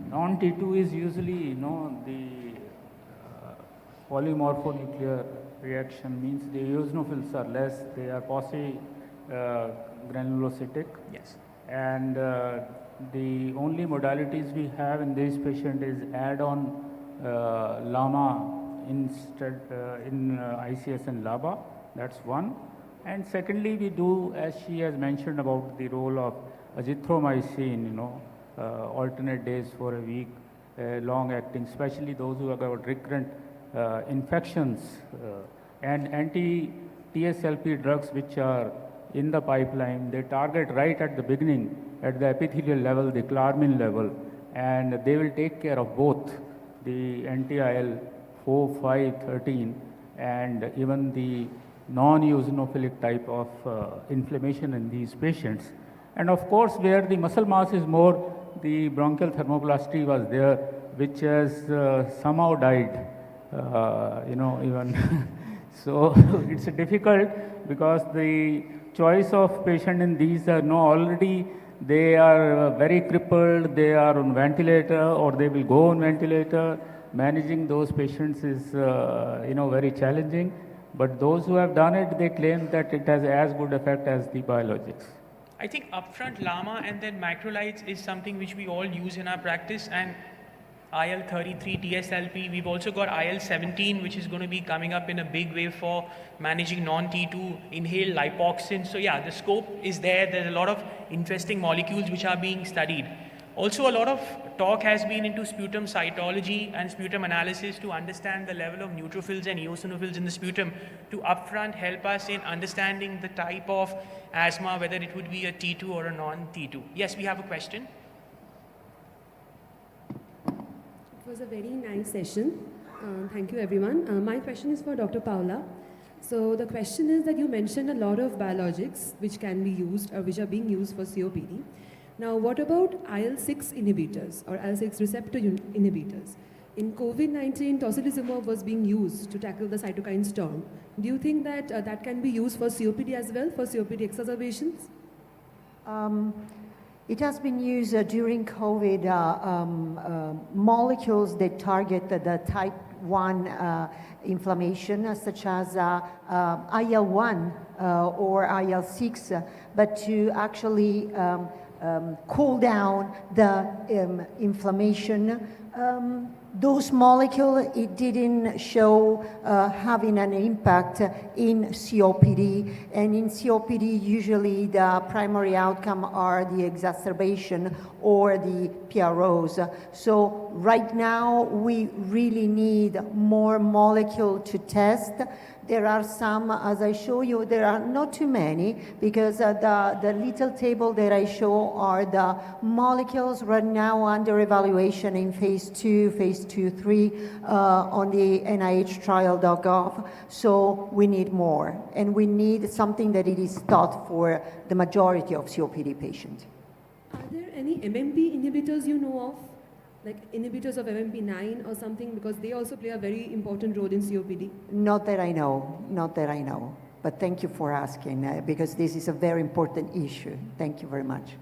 Non-T2 is usually, the polymorphonuclear reaction means the eosinophils are less, they are granulocytic. Yes. And the only modalities we have in this patient is add-on LAMA instead in ICS and LABA. That's one. And secondly, we do, as she has mentioned about the role of azithromycin, alternate days for a week, long-acting, especially those who have got recurrent infections, and anti-TSLP drugs which are in the pipeline. They target right at the beginning, at the epithelial level, the Clarmin level, and they will take care of both the anti-IL-4, 5, 13, and even the non-eosinophilic type of inflammation in these patients. And of course, where the muscle mass is more, the bronchial thermoplasty was there, which has somehow died, even. So it's difficult because the choice of patient in these are already they are very crippled, they are on ventilator or they will go on ventilator. Managing those patients is very challenging, but those who have done it, they claim that it has as good effect as the biologics. I think upfront LAMA and then macrolides is something which we all use in our practice, and IL-33, TSLP, we've also got IL-17, which is going to be coming up in a big way for managing non-T2, inhaled lipoxin. So yeah, the scope is there. There's a lot of interesting molecules which are being studied. Also, a lot of talk has been into sputum cytology and sputum analysis to understand the level of neutrophils and eosinophils in the sputum to upfront help us in understanding the type of asthma, whether it would be a T2 or a non-T2. Yes, we have a question. It was a very nice session. Thank you, everyone. My question is for Dr. Paula. So the question is that you mentioned a lot of biologics which can be used or which are being used for COPD. Now, what about IL-6 inhibitors or IL-6 receptor inhibitors? In COVID-19, tocilizumab was being used to tackle the cytokine storm. Do you think that that can be used for COPD as well, for COPD exacerbations? It has been used during COVID, molecules that target the type 1 inflammation, such as IL-1 or IL-6, but to actually cool down the inflammation. Those molecules, it didn't show having an impact in COPD, and in COPD usually the primary outcome are the exacerbation or the PROs. So right now we really need more molecule to test. There are some, as I show you, there are not too many, because the little table that I show are the molecules right now under evaluation in phase phase 2, phase 2, 3 on the NIHtrial.gov. So we need more, and we need something that it is taught for the majority of COPD patients. Are there any MMP inhibitors you know of? Like inhibitors of MMP9 or something, because they also play a very important role in COPD? Not that I know, not that I know. But thank you for asking, because this is a very important issue. Thank you very much.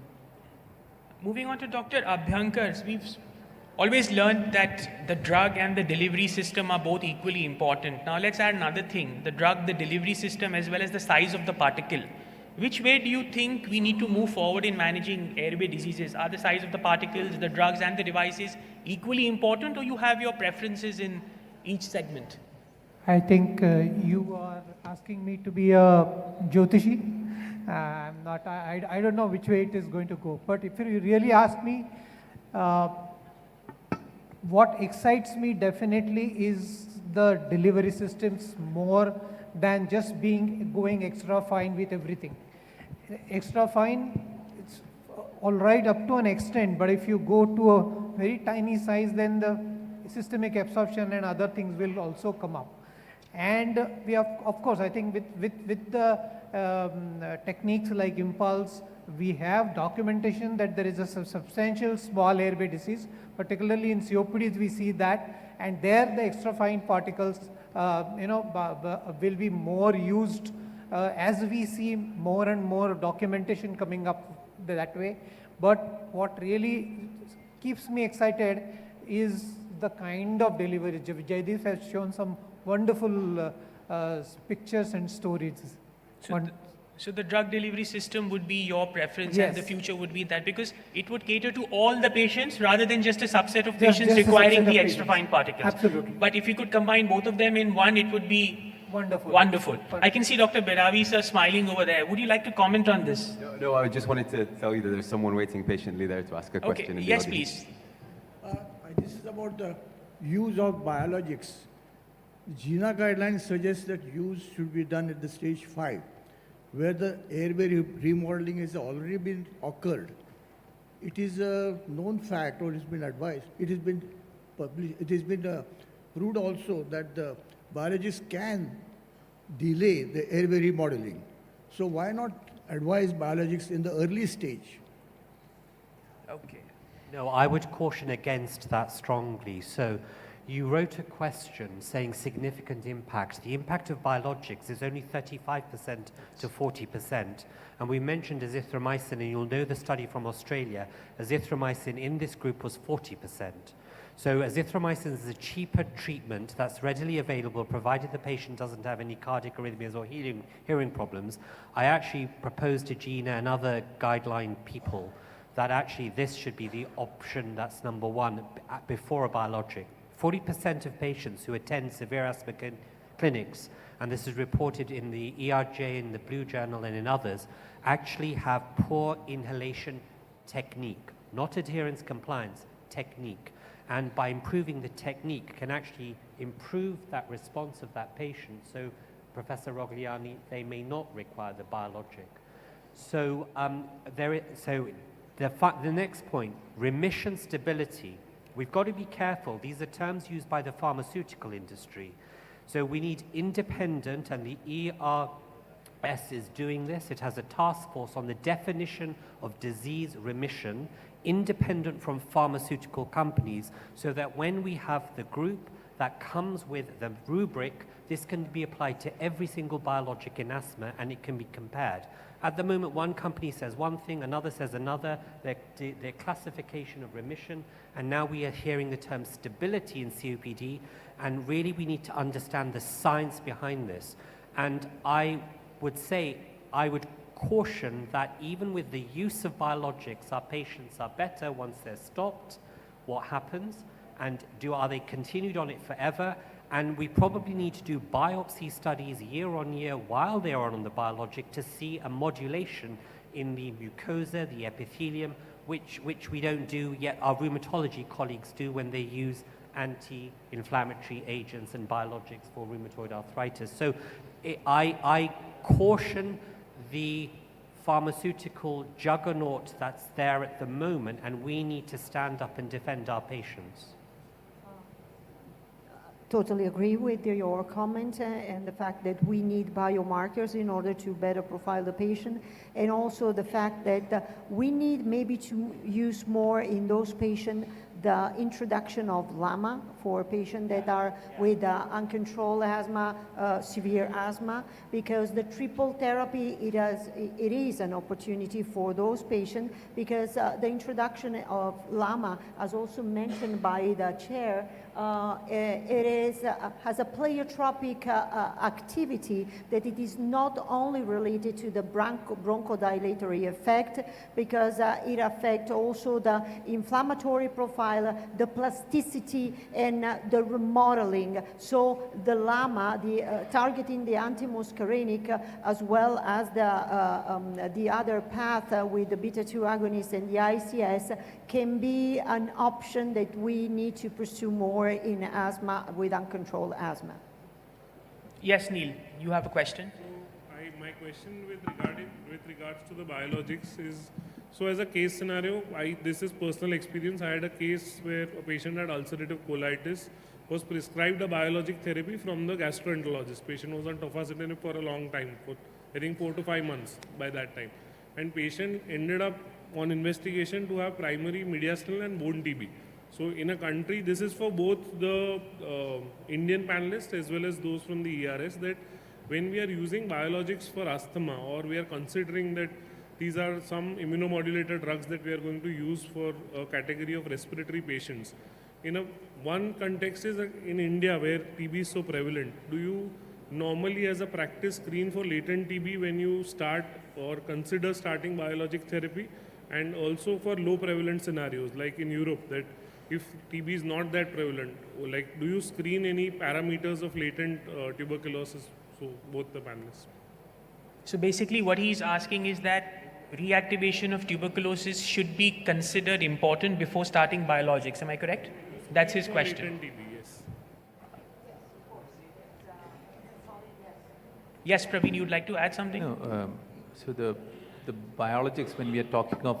Moving on to Dr. Abhyankar, we've always learned that the drug and the delivery system are both equally important. Now let's add another thing, the drug, the delivery system, as well as the size of the particle. Which way do you think we need to move forward in managing airway diseases? Are the size of the particles, the drugs and the devices equally important, or you have your preferences in each segment? I think you are asking me to be a Jyotishi. I'm not, I don't know which way it is going to go. But if you really ask me, what excites me definitely is the delivery systems more than just going extra fine with everything. Extra fine, it's all right up to an extent, but if you go to a very tiny size, then the systemic absorption and other things will also come up. And we have, of course, I think with the techniques like Impulse, we have documentation that there is a substantial small airway disease, particularly in COPDs we see that, and there the extra fine particles will be more used as we see more and more documentation coming up that way. But what really keeps me excited is the kind of delivery. Jaideep has shown some wonderful pictures and stories. So the drug delivery system would be your preference, yes, and the future would be that, because it would cater to all the patients rather than just a subset of Just patients a requiring subset of the extra patients. fine particles. Absolutely. But if you could combine both of them in one, it would be wonderful. Wonderful. I can see Dr. Beravi sir smiling over there. Would you like to comment on this? No, I just wanted to tell you that there's someone waiting patiently there to ask a question. Okay, in the yes, audience. please. This is about the use of biologics. GINA guidelines suggest that use should be done at the stage 5, where the airway remodeling has already been occurred. It is a known fact, or it has been advised, it has been published, it has been proved also that the biologics can delay the airway remodeling. So why not advise biologics in the early stage? Okay. No, I would caution against that strongly. So you wrote a question saying significant impact. The impact of biologics is only 35% to 40%. And we mentioned azithromycin, and you'll know the study from Australia. Azithromycin in this group was 40%. So azithromycin is a cheaper treatment that's readily available, provided the patient doesn't have any cardiac arrhythmias or hearing problems. I actually proposed to Gina and other guideline people that actually this should be the option that's number one before a biologic. 40% of patients who attend severe asthma clinics, and this is reported in the ERJ, in the Blue Journal, and in others, actually have poor inhalation technique, not adherence compliance, technique. And by improving the technique can actually improve that response of that patient. So, Professor Rogliani, they may not require the biologic. So, the next point, remission stability. We've got to be careful. These are terms used by the pharmaceutical industry. So we need independent, and the ERS is doing this. It has a task force on the definition of disease remission, independent from pharmaceutical companies, so that when we have the group that comes with the rubric, this can be applied to every single biologic in asthma, and it can be compared. At the moment, one company says one thing, another says another, their classification of remission, and now we are hearing the term stability in COPD, and really we need to understand the science behind this. And I would say, I would caution that even with the use of biologics, our patients are better once they're stopped. What happens? And are they continued on it forever? And we probably need to do biopsy studies year on year while they are on the biologic to see a modulation in the mucosa, the epithelium, which we don't do yet. Our rheumatology colleagues do when they use anti-inflammatory agents and biologics for rheumatoid arthritis. So I caution the pharmaceutical juggernaut that's there at the moment, and we need to stand up and defend our patients. totally agree with your comment and the fact that we need biomarkers in order to better profile the patient, and also the fact that we need maybe to use more in those patients the introduction of LAMA for patients that are with uncontrolled asthma, severe asthma, because the triple therapy, it is an opportunity for those patients, because the introduction of LAMA, as also mentioned by the chair, has a pleiotropic activity, that it is not only related to the bronchodilatory effect, because it affects also the inflammatory profile, the plasticity, and the remodeling. So the LAMA, targeting the antimuscarinic, as well as the other path with the beta-2 agonist and the ICS, can be an option that we need to pursue more in asthma, with uncontrolled asthma. Yes, Neil, you have a question? My question with regards to the biologics is, so as a case scenario, this is personal experience. I had a case where a patient had ulcerative colitis, was prescribed a biologic therapy from the gastroenterologist. Patient was on tofacitinib for a long time, for I think 4 to 5 months by that time. And patient ended up on investigation to have primary mediastinal and bone TB. So in a country, this is for both the Indian panelists as well as those from the ERS, that when we are using biologics for asthma, or we are considering that these are some immunomodulator drugs that we are going to use for a category of respiratory patients. One context is in India, where TB is so prevalent. Do you normally as a practice screen for latent TB when you start or consider starting biologic therapy? And also for low prevalent scenarios, like in Europe, that if TB is not that prevalent, like do you screen any parameters of latent tuberculosis? So both the panelists. So basically what he's asking is that reactivation of tuberculosis should be considered important before starting biologics. Am I correct? That's his question. TB, yes. Yes, Praveen, you'd like to add something? No, so the biologics, when we are talking of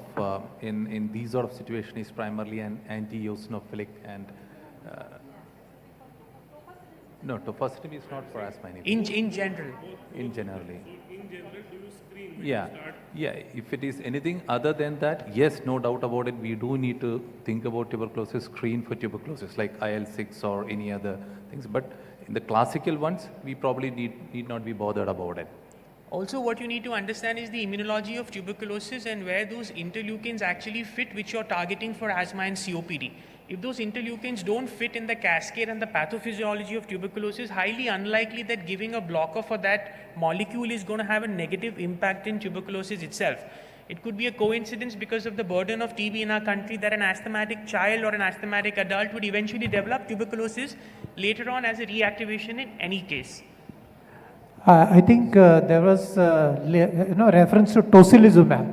in these sort of situation, is primarily an anti-eosinophilic, and no, tofacitinib is not for asthma anymore. In general? In generally. In general, do you screen when Yeah, you start? yeah. If it is anything other than that, yes, no doubt about it. We do need to think about tuberculosis, screen for tuberculosis, like IL-6 or any other things. But in the classical ones, we probably need not be bothered about it. Also, what you need to understand is the immunology of tuberculosis and where those interleukins actually fit, which you're targeting for asthma and COPD. If those interleukins don't fit in the cascade and the pathophysiology of tuberculosis, highly unlikely that giving a blocker for that molecule is going to have a negative impact in tuberculosis itself. It could be a coincidence because of the burden of TB in our country that an asthmatic child or an asthmatic adult would eventually develop tuberculosis later on as a reactivation in any case. I think there was reference to tocilizumab,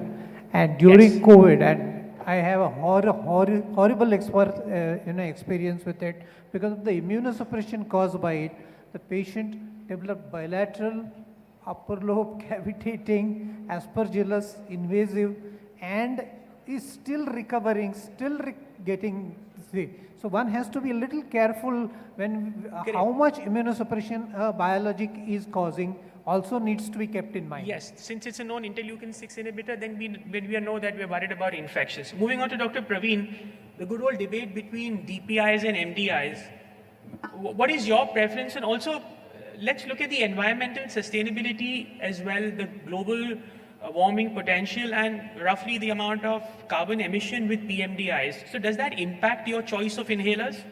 and during COVID, and I have a horrible experience with it, because of the immunosuppression caused by it. The patient developed bilateral upper lobe cavitating, aspergillus, invasive, and is still recovering, getting sick. So one has to be a little careful when how much immunosuppression biologic is causing also needs to be kept in mind. Yes, since it's a known interleukin-6 inhibitor, then we know that we're worried about infections. Moving on to Dr. Praveen, the good old debate between DPIs and MDIs. What is your preference? And also, let's look at the environmental sustainability as well, the global warming potential, and roughly the amount of carbon emission with PMDIs. So does that impact your choice of inhalers?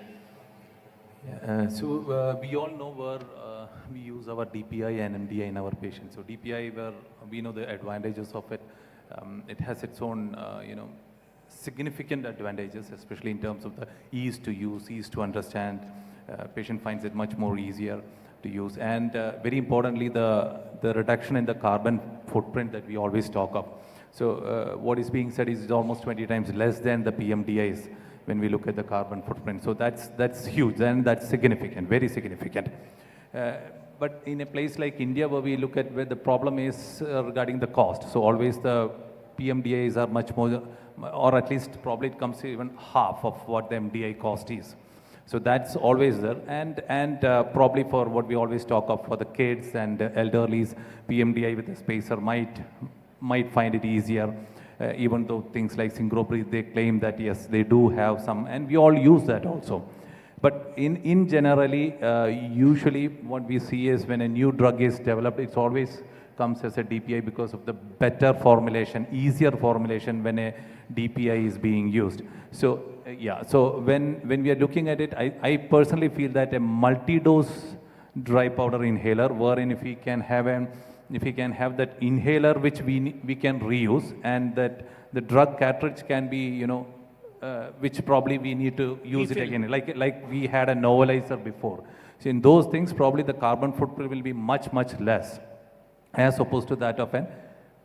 So we all know where we use our DPI and MDI in our patients. So DPI, where we know the advantages of it, it has its own, significant advantages, especially in terms of the ease to use, ease to understand. Patient finds it much more easier to use, and very importantly, the reduction in the carbon footprint that we always talk of. So what is being said is almost 20 times less than the PMDIs when we look at the carbon footprint. So that's huge, and that's significant, very significant. But in a place like India, where we look at where the problem is regarding the cost, so always the PMDIs are much more, or at least probably it comes to even half of what the MDI cost is. So that's always there. And probably for what we always talk of for the kids and elderlies, PMDI with a spacer might find it easier. Even though things like Synchro-Breathe, they claim that yes, they do have some, and we all use that also. But in generally, usually what we see is when a new drug is developed, it always comes as a DPI because of the better formulation, easier formulation when a DPI is being used. So yeah, so when we are looking at it, I personally feel that a multi-dose dry powder inhaler, wherein if we can have that inhaler which we can reuse, and that the drug cartridge can be, which probably we need to use it again, like we had a novelizer before. So in those things, probably the carbon footprint will be much less, as opposed to that of an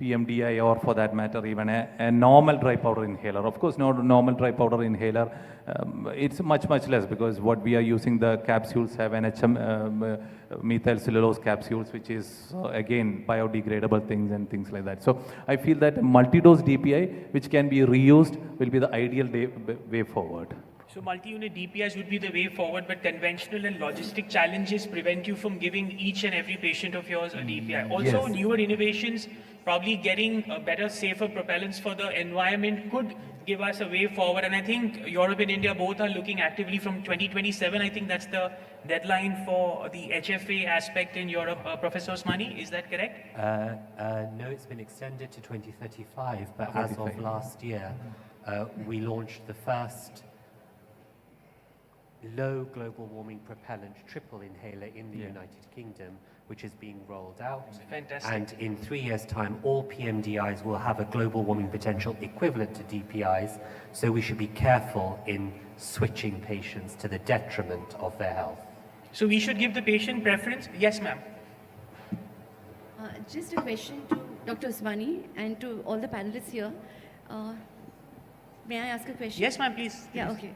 PMDI, or for that matter even a normal dry powder inhaler. Of course, no normal dry powder inhaler, it's much less, because what we are using, the capsules have NHM methyl cellulose capsules, which is again biodegradable things and things like that. So I feel that a multi-dose DPI which can be reused will be the ideal way forward. So multi-unit DPIs would be the way forward, but conventional and logistic challenges prevent you from giving each and every patient of yours a DPI. Also, newer innovations, probably getting better, safer propellants for the environment could give us a way forward. And I think Europe and India both are looking actively from 2027. I think that's the deadline for the HFA aspect in Europe. Professor Osmani, is that correct? No, it's been extended to 2035, but as of last year, we launched the first low global warming propellant triple inhaler in the United Kingdom, which is being rolled out. Fantastic. And in 3 years' time, all PMDIs will have a global warming potential equivalent to DPIs, so we should be careful in switching patients to the detriment of their health. So we should give the patient preference? Yes, ma'am. Just a question to Dr. Osmani and to all the panelists here. May I ask a question? Yes, ma'am, please. Yeah, okay.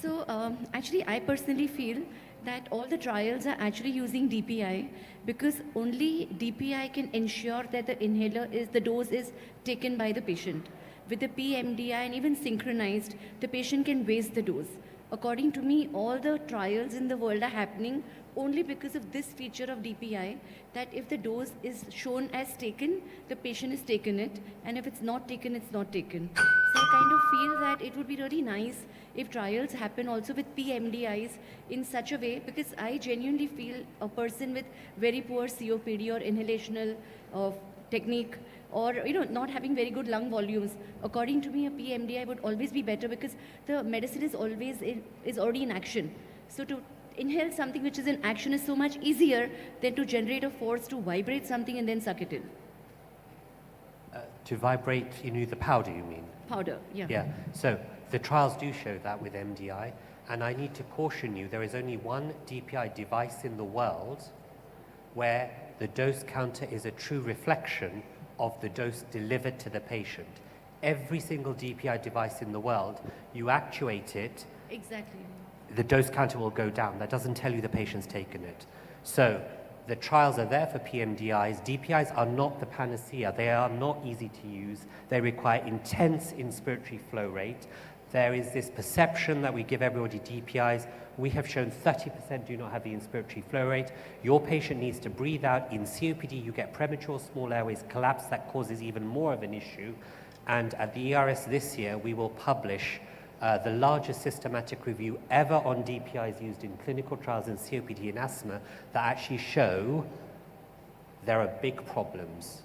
So actually, I personally feel that all the trials are actually using DPI because only DPI can ensure that the dose is taken by the patient. With the PMDI and even synchronized, the patient can waste the dose. According to me, all the trials in the world are happening only because of this feature of DPI, that if the dose is shown as taken, the patient has taken it, and if it's not taken, it's not taken. So I kind of feel that it would be really nice if trials happen also with PMDIs in such a way, because I genuinely feel a person with very poor COPD or inhalational technique, or not having very good lung volumes, according to me a PMDI would always be better because the medicine is already in action. So to inhale something which is in action is so much easier than to generate a force to vibrate something and then suck it in. To vibrate, the powder, you mean? Powder, yeah. Yeah, so the trials do show that with MDI, and I need to caution you, there is only one DPI device in the world where the dose counter is a true reflection of the dose delivered to the patient. Every single DPI device in the world, you actuate it, Exactly. the dose counter will go down. That doesn't tell you the patient's taken it. So the trials are there for PMDIs. DPIs are not the panacea. They are not easy to use. They require intense inspiratory flow rate. There is this perception that we give everybody DPIs. We have shown 30% do not have the inspiratory flow rate. Your patient needs to breathe out. In COPD, you get premature small airways collapse. That causes even more of an issue. And at the ERS this year, we will publish the largest systematic review ever on DPIs used in clinical trials in COPD and asthma that actually show there are big problems.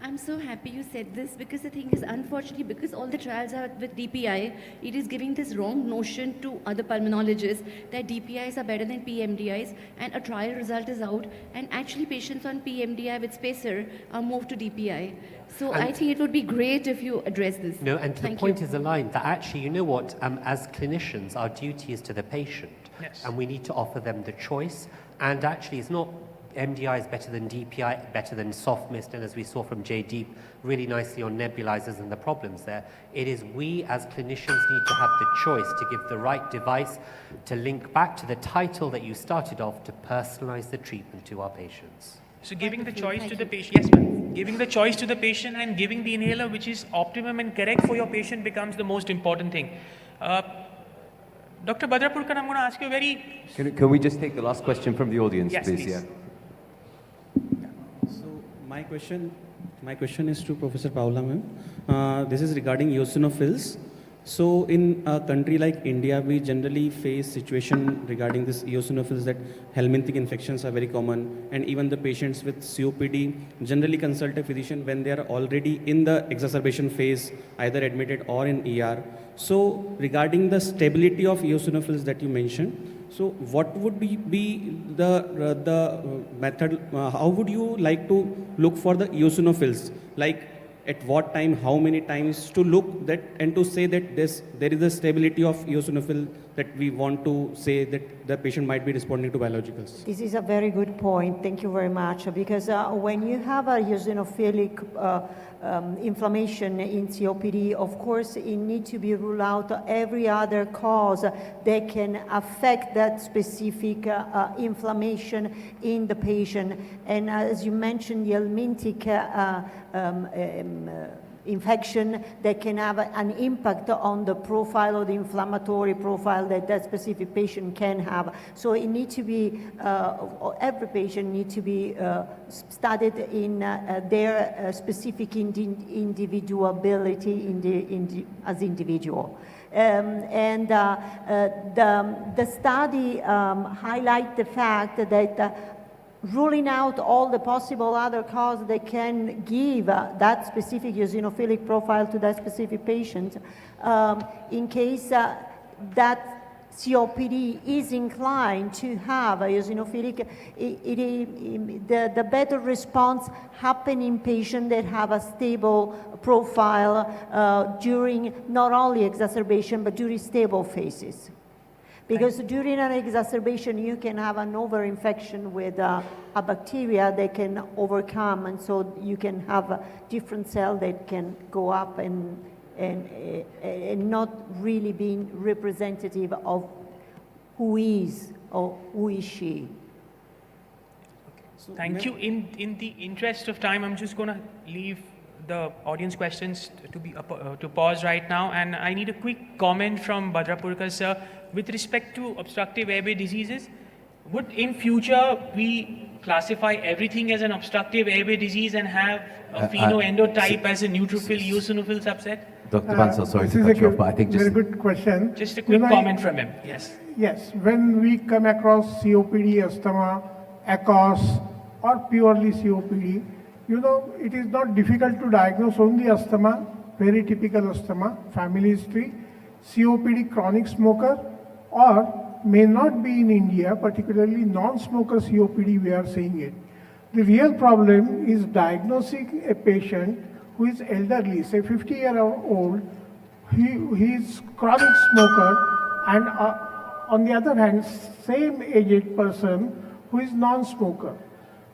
I'm so happy you said this, because the thing is, unfortunately, because all the trials are with DPI, it is giving this wrong notion to other pulmonologists that DPIs are better than PMDIs, and a trial result is out, and actually patients on PMDI with spacer are moved to DPI. So I think it would be great if you address this. No, and the point is aligned that actually, you know what, as clinicians, our duty is to the patient. Yes. And we need to offer them the choice. And actually, it's not MDI is better than DPI, better than soft mist, and as we saw from Jaydeep, really nicely on nebulizers and the problems there. It is we as clinicians need to have the choice to give the right device, to link back to the title that you started off, to personalize the treatment to our patients. So giving the choice to the patient, yes ma'am. Giving the choice to the patient and giving the inhaler which is optimum and correct for your patient becomes the most important thing. Dr. Badrapurkar, I'm going to ask you a very... Can we just take the last question from the audience, Yes, please? please. So my question is to Professor Paula, ma'am. This is regarding eosinophils. So in a country like India, we generally face situation regarding this eosinophils that helminthic infections are very common, and even the patients with COPD generally consult a physician when they are already in the exacerbation phase, either admitted or in ER. So regarding the stability of eosinophils that you mentioned, so what would be the method, how would you like to look for the eosinophils? Like at what time, how many times to look that and to say that there is a stability of eosinophil that we want to say that the patient might be responding to biologicals? This is a very good point. Thank you very much. Because when you have a eosinophilic inflammation in COPD, of course, it needs to be ruled out every other cause that can affect that specific inflammation in the patient. And as you mentioned, the helminthic infection that can have an impact on the profile or the inflammatory profile that that specific patient can have. So it needs to be, every patient needs to be studied in their specific individuality as individual. The study highlight the fact that ruling out all the possible other causes that can give that specific eosinophilic profile to that specific patient, in case that COPD is inclined to have a eosinophilic, the better response happen in patients that have a stable profile during not only exacerbation but during stable phases. Because during an exacerbation, you can have an overinfection with a bacteria that can overcome, and so you can have a different cell that can go up and not really being representative of who is or who is she. Thank you. In the interest of time, I'm just going to leave the audience questions to pause right now, and I need a quick comment from Badrapurkar sir with respect to obstructive airway diseases. Would in future we classify everything as an obstructive airway disease and have a phenoendotype as a neutrophil eosinophil subset? Dr. Bansal, sorry to cut you off, but I think just... Very good question. Just a quick comment from him, yes. Yes, when we come across COPD, asthma, ACOS, or purely COPD, you know, it is not difficult to diagnose only asthma, very typical asthma, family history, COPD chronic smoker, or may not be in India, particularly non-smoker COPD, we are seeing it. The real problem is diagnosing a patient who is elderly, say 50-year-old, he is chronic smoker, and on the other hand, same aged person who is non-smoker.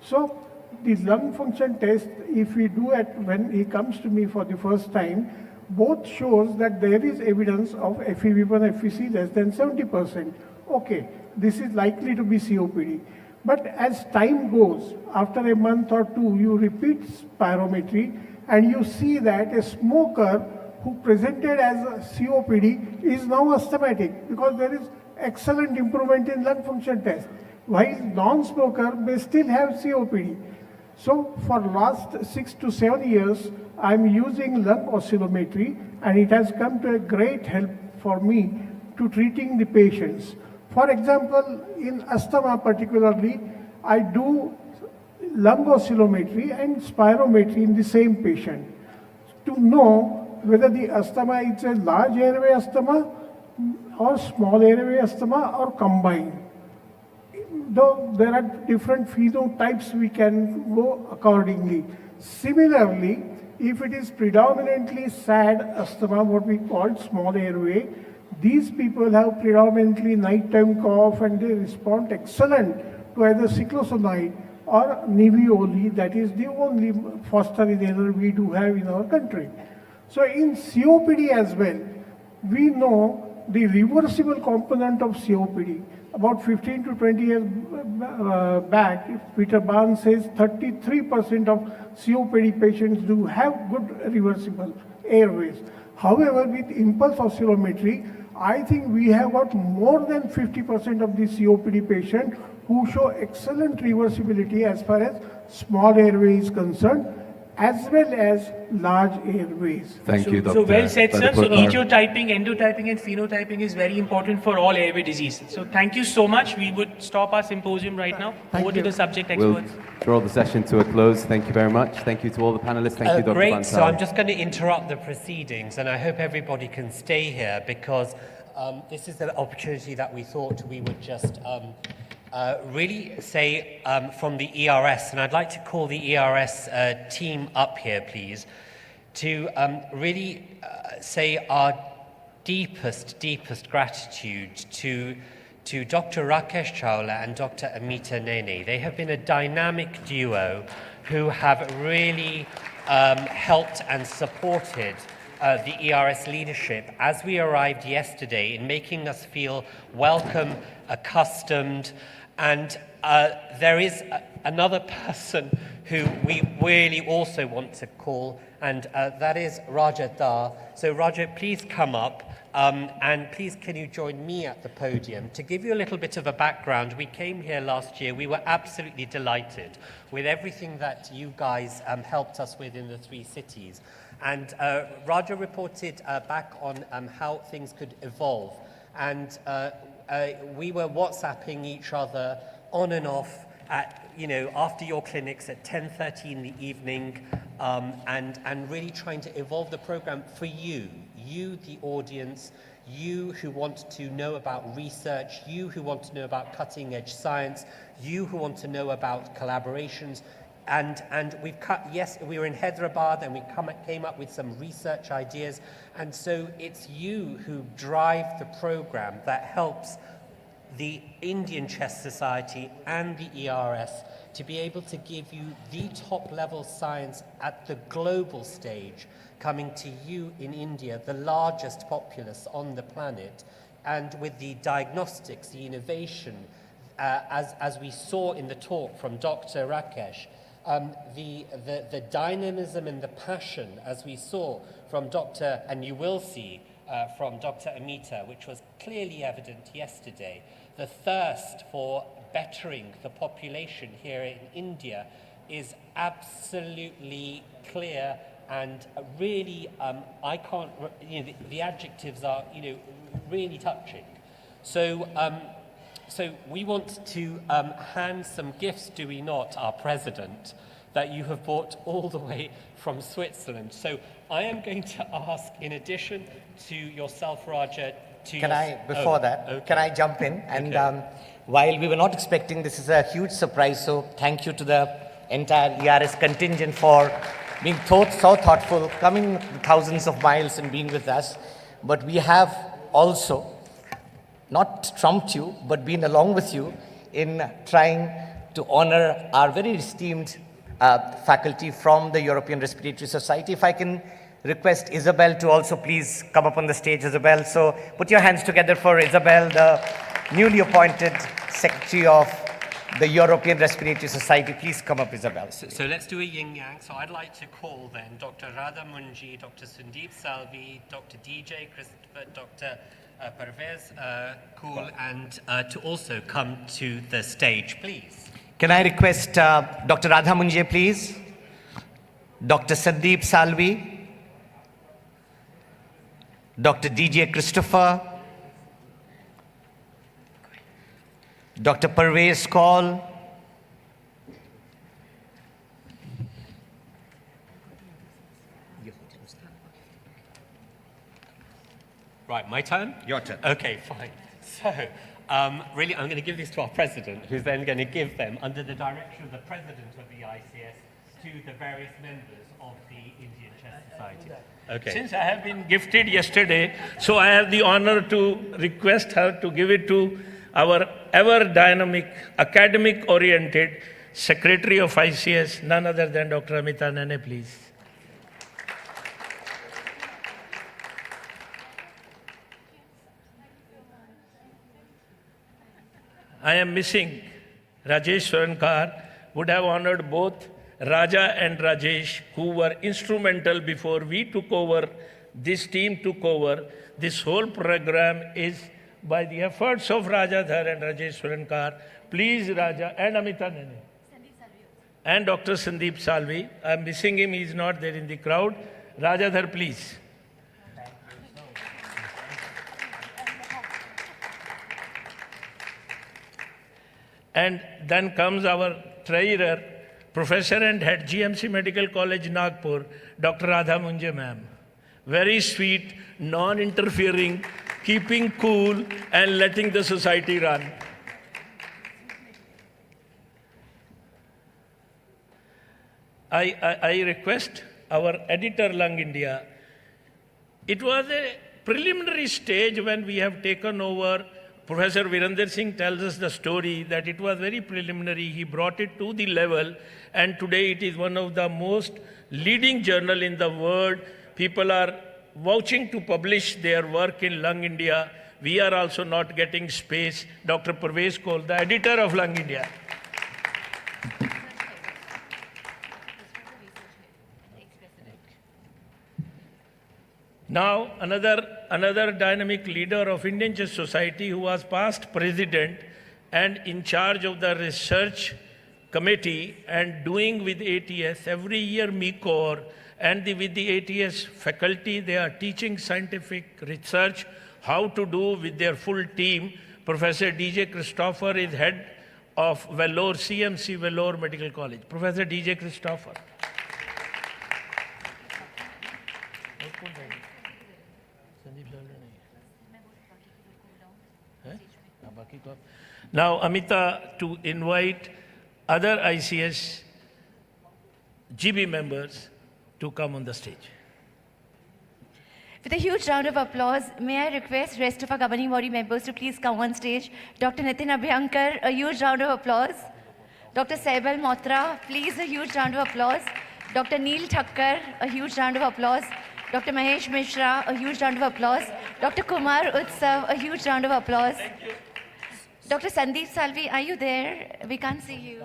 So this lung function test, if we do it when he comes to me for the first time, both shows that there is evidence of FEV1, FVC less than 70%. Okay, this is likely to be COPD. But as time goes, after a month or two, you repeat spirometry and you see that a smoker who presented as a COPD is now asthmatic because there is excellent improvement in lung function test, while non-smoker may still have COPD. So for last 6 to 7 years, I'm using lung oscillometry, and it has come to a great help for me to treating the patients. For example, in asthma particularly, I do lung oscillometry and spirometry in the same patient to know whether the asthma is a large airway asthma or small airway asthma or combined. Though there are different phenotypes, we can go accordingly. Similarly, if it is predominantly SAD asthma, what we call small airway, these people have predominantly nighttime cough and they respond excellent to either cyclosonide or Nivioli, that is the only foster inhaler we do have in our country. So in COPD as well, we know the reversible component of COPD. About 15 to 20 years back, Peter Barnes says 33% of COPD patients do have good reversible airways. However, with impulse oscillometry, I think we have got more than 50% of the COPD patient who show excellent reversibility as far as small airway is concerned, as well as large airways. Thank you, Dr. So well said, sir. So Purkar. etiolotyping, endotyping and phenotyping is very important for all airway disease. So thank you so much. We would stop our symposium right now. Over to the subject We'll experts. draw the session to a close. Thank you very much. Thank you to all the panelists. Thank you, Dr. Great. Bansal. So I'm just going to interrupt the proceedings, and I hope everybody can stay here because this is the opportunity that we thought we would just really say from the ERS, and I'd like to call the ERS team up here, please, to really say our deepest gratitude to Dr. Rakesh Chawla and Dr. Amita Nene. They have been a dynamic duo who have really helped and supported the ERS leadership as we arrived yesterday in making us feel welcome, accustomed, and there is another person who we really also want to call, and that is Rajat Dar. So Rajat, please come up, and please can you join me at the podium. To give you a little bit of a background, we came here last year, we were absolutely delighted with everything that you guys helped us with in the 3 cities. And Raja reported back on how things could evolve, and we were WhatsApping each other on and off at, after your clinics at 10:30 in the evening, and really trying to evolve the program for you, the audience, you who want to know about research, you who want to know about cutting edge science, you who want to know about collaborations. And we were in Hyderabad and we came up with some research ideas. And so it's you who drive the program that helps the Indian Chest Society and the ERS to be able to give you the top level science at the global stage, coming to you in India, the largest populace on the planet, and with the diagnostics, the innovation, as we saw in the talk from Dr. Rakesh, the dynamism and the passion, as we saw from Dr. and you will see from Dr. Amita, which was clearly evident yesterday, the thirst for bettering the population here in India is absolutely clear, and really, I can't, the adjectives are, really touching. So, so we want to hand some gifts, do we not, our president, that you have brought all the way from Switzerland. So I am going to ask, in addition to yourself, Raja, to Can I, before that, okay. can I jump in? And while we were not expecting, this is a huge surprise, so thank you to the entire ERS contingent for being so thoughtful, coming thousands of miles and being with us. But we have also not trumped you, but been along with you in trying to honor our very esteemed faculty from the European Respiratory Society. If I can request Isabel to also please come up on the stage, Isabel. So put your hands together for Isabel, the newly appointed Secretary of the European Respiratory Society. Please come up, Isabel. So let's do a yin-yang. So I'd like to call then Dr. Radha Munji, Dr. Sundeep Salvi, Dr. DJ Christopher, Dr. Parvez Kool, and to also come to the stage, please. Can I request Dr. Radha Munje, please? Dr. Sandeep Salvi, Dr. DJ Christopher, Dr. Parvez Kool, Right, my turn? Your turn. Okay, fine. So, really, I'm going to give this to our president, who's then going to give them, under the direction of the president of the ICS, to the various members of the Indian Chest Society. Okay. Since I have been gifted yesterday, so I have the honor to request her to give it to our ever dynamic, academic-oriented Secretary of ICS, none other than Dr. Amita Nene, please. I am missing Rajesh Swankar, would have honored both Raja and Rajesh, who were instrumental before we took over this team took over. This whole program is by the efforts of Rajadhar and Rajesh Surankar. Please, Raja, and Amita Nene. And Dr. Sandeep Salvi. I'm missing him, he's not there in the crowd. Rajadhar, please. And then comes our treasurer, Professor and Head GMC Medical College, Nagpur, Dr. Radha Munje ma'am. Very sweet, non-interfering, keeping cool and letting the society run. I request our editor, Lung India. It was a preliminary stage when we have taken over. Professor Virender Singh tells us the story that it was very preliminary. He brought it to the level, and today it is one of the most leading journal in the world. People are vouching to publish their work in Lung India. We are also not getting space. Dr. Parvez Kaul, the editor of Lung India. Now, another dynamic leader of Indian Chest Society who was past president and in charge of the research committee and doing with ATS every year MECOR and with the ATS faculty, they are teaching scientific research, how to do with their full team. Professor DJ Christopher is head of Vellore, CMC Vellore Medical College. Professor DJ Christopher. Now, Amita, to invite other ICS GB members to come on the stage. With a huge round of applause, may I request rest of our governing body members to please come on stage. Dr. Nitin Abhyankar, a huge round of applause. Dr. Saibal Motra, please a huge round of applause. Dr. Neil Thakkar, a huge round of applause. Dr. Mahesh Mishra, a huge round of applause. Dr. Kumar Utsav, a huge round of applause. Dr. Sandeep Salvi, are you there? We can't see you.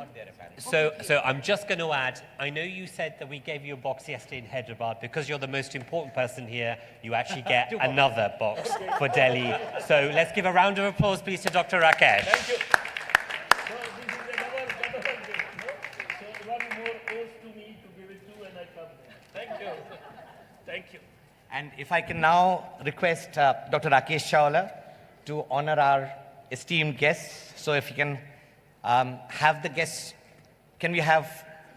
So I'm just going to add, I know you said that we gave you a box yesterday in Hyderabad. Because you're the most important person here, you actually get another box for Delhi. So let's give a round of applause, please, to Dr. Rakesh. Thank you. So this is a double thing. So one more owes to me to give it to and I come there. Thank you. Thank you. And if I can now request Dr. Rakesh Chawla to honor our esteemed guests. So if you can have the guests, can we have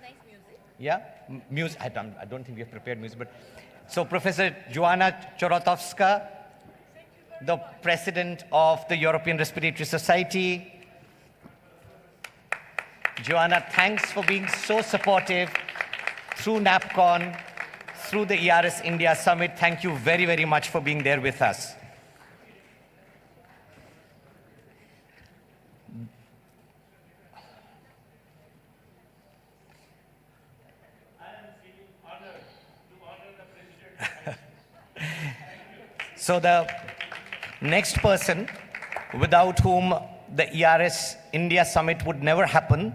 nice music? Yeah, music. I don't think we have prepared music, but so Professor Joanna Chorotowska, the president of the European Respiratory Society. Joanna, thanks for being so supportive through NAPCON, through the ERS India Summit. Thank you very, very much for being there with us. So the next person without whom the ERS India Summit would never happen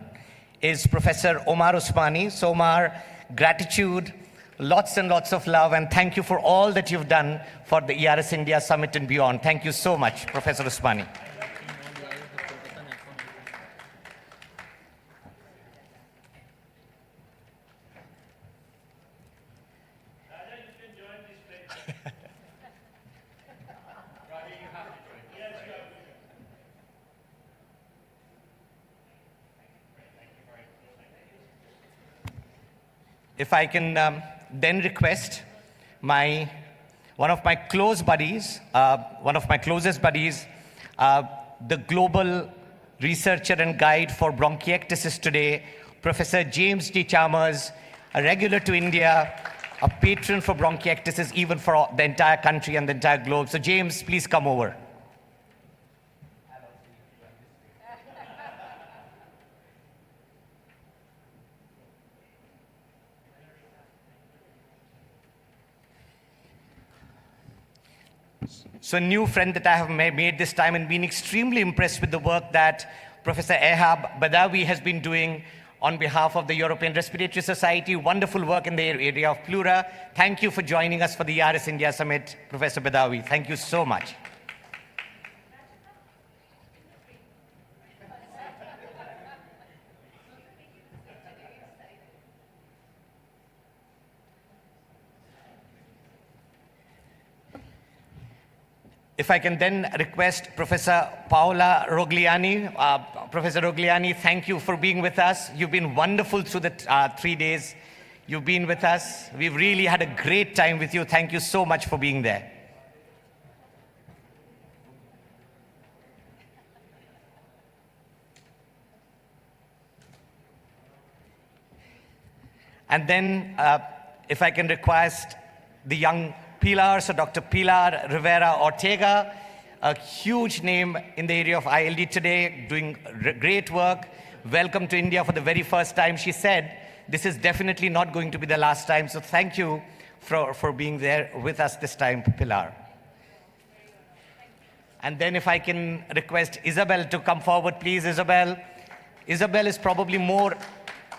is Professor Omar Usmani. So Omar, gratitude, lots and lots of love, and thank you for all that you've done for the ERS India Summit and beyond. Thank you so much, Professor Usmani. If I can then request one of my close buddies, one of my closest buddies, the global researcher and guide for bronchiectasis today, Professor James D. Chalmers, a regular to India, a patron for bronchiectasis, even for the entire country and the entire globe. So James, please come over. So a new friend that I have made this time and been extremely impressed with the work that Professor Ehab Badawi has been doing on behalf of the European Respiratory Society, wonderful work in the area of pleura. Thank you for joining us for the ERS India Summit, Professor Badawi. Thank you so much. If I can then request Professor Paola Rogliani. Professor Rogliani, thank you for being with us. You've been wonderful through the 3 days. You've been with us. We've really had a great time with you. Thank you so much for being there. And then, if I can request the young Pilar, so Dr. Pilar Rivera Ortega, a huge name in the area of ILD today, doing great work. Welcome to India for the very first time. She said, this is definitely not going to be the last time, so thank you for being there with us this time, Pilar. And then if I can request Isabel to come forward, please, Isabel. Isabel is probably more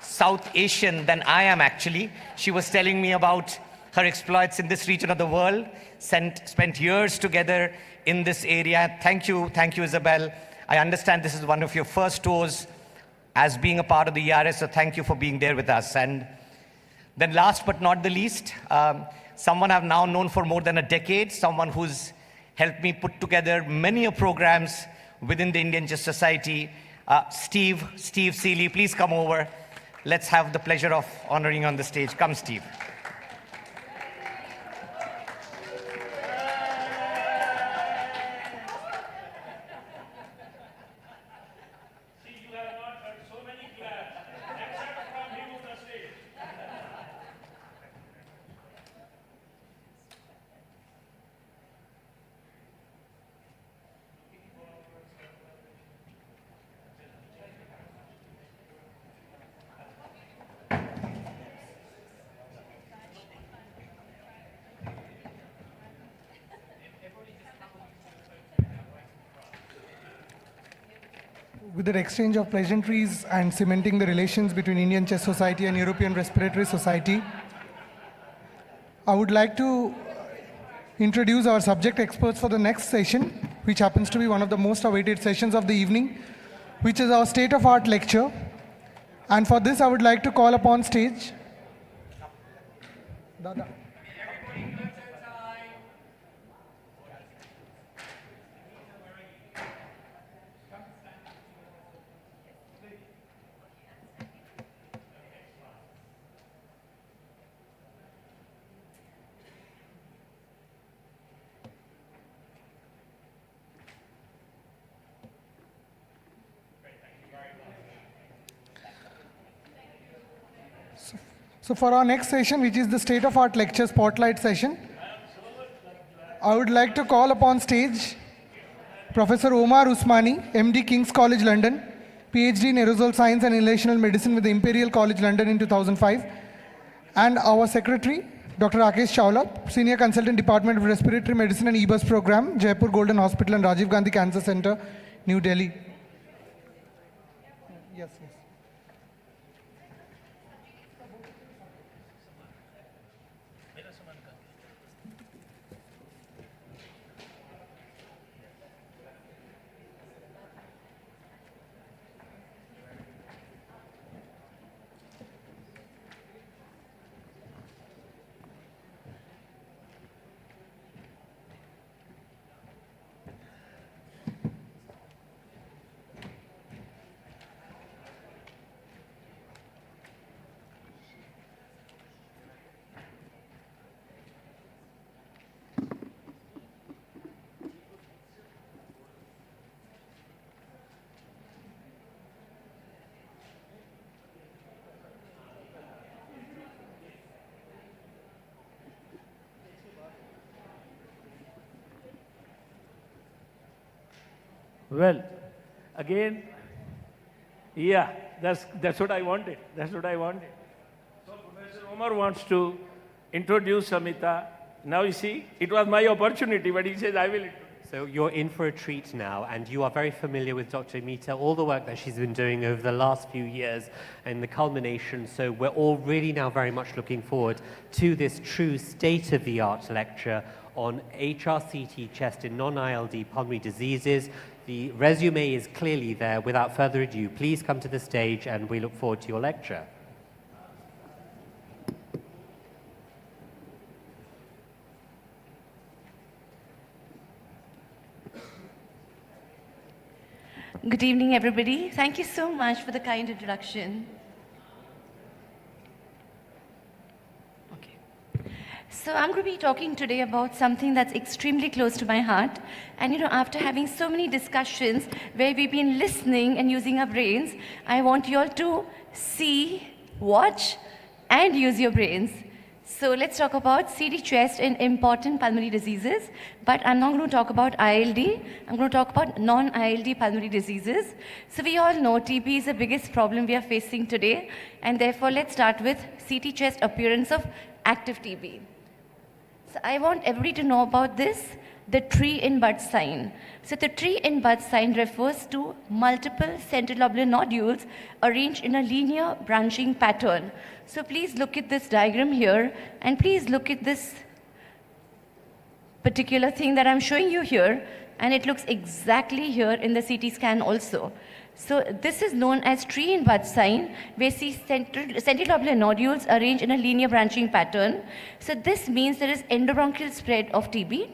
South Asian than I am, actually. She was telling me about her exploits in this region of the world, spent years together in this area. Thank you, Isabel. I understand this is one of your first tours as being a part of the ERS, so thank you for being there with us. And then last but not the least, someone I've now known for more than a decade, someone who's helped me put together many programs within the Indian Chest Society, Steve Seeley. Please come over. Let's have the pleasure of honoring you on the stage. Come, Steve. With the exchange of pleasantries and cementing the relations between Indian Chest Society and European Respiratory Society, I would like to introduce our subject experts for the next session, which happens to be one of the most awaited sessions of the evening, which is our state-of-art lecture. And for this, I would like to call upon stage Dada. So for our next session, which is the state-of-art lecture spotlight session, I would like to call upon stage Professor Omar Usmani, MD, King's College London, PhD in Aerosol Science and Inhalational Medicine with the Imperial College London in 2005, and our secretary, Dr. Rakesh Chawla, Senior Consultant, Department of Respiratory Medicine and EBUS Program, Jaipur Golden Hospital and Rajiv Gandhi Cancer Center, New Delhi. Yes. Well, again, yeah, that's what I wanted. That's what I wanted. So Professor Omar wants to introduce Samita. Now you see, it was my opportunity, but he says, I will introduce. So you're in for a treat now, and you are very familiar with Dr. Amita, all the work that she's been doing over the last few years and the culmination. So we're all really now very much looking forward to this true state-of-the-art lecture on HRCT chest in non-ILD pulmonary diseases. The resume is clearly there. Without further ado, please come to the stage, and we look forward to your lecture. Good evening, everybody. Thank you so much for the kind introduction. So I'm going to be talking today about something that's extremely close to my heart. And after having so many discussions where we've been listening and using our brains, I want you all to see, watch, and use your brains. So let's talk about CT chest in important pulmonary diseases, but I'm not going to talk about ILD. I'm going to talk about non-ILD pulmonary diseases. So we all know TB is the biggest problem we are facing today, and therefore let's start with CT chest appearance of active TB. So I want everybody to know about this, the tree in bud sign. So the tree in bud sign refers to multiple centrilobular nodules arranged in a linear branching pattern. So please look at this diagram here, and please look at this particular thing that I'm showing you here, and it looks exactly here in the CT scan also. So this is known as tree in bud sign, where we see centrilobular nodules arranged in a linear branching pattern. So this means there is endobronchial spread of TB.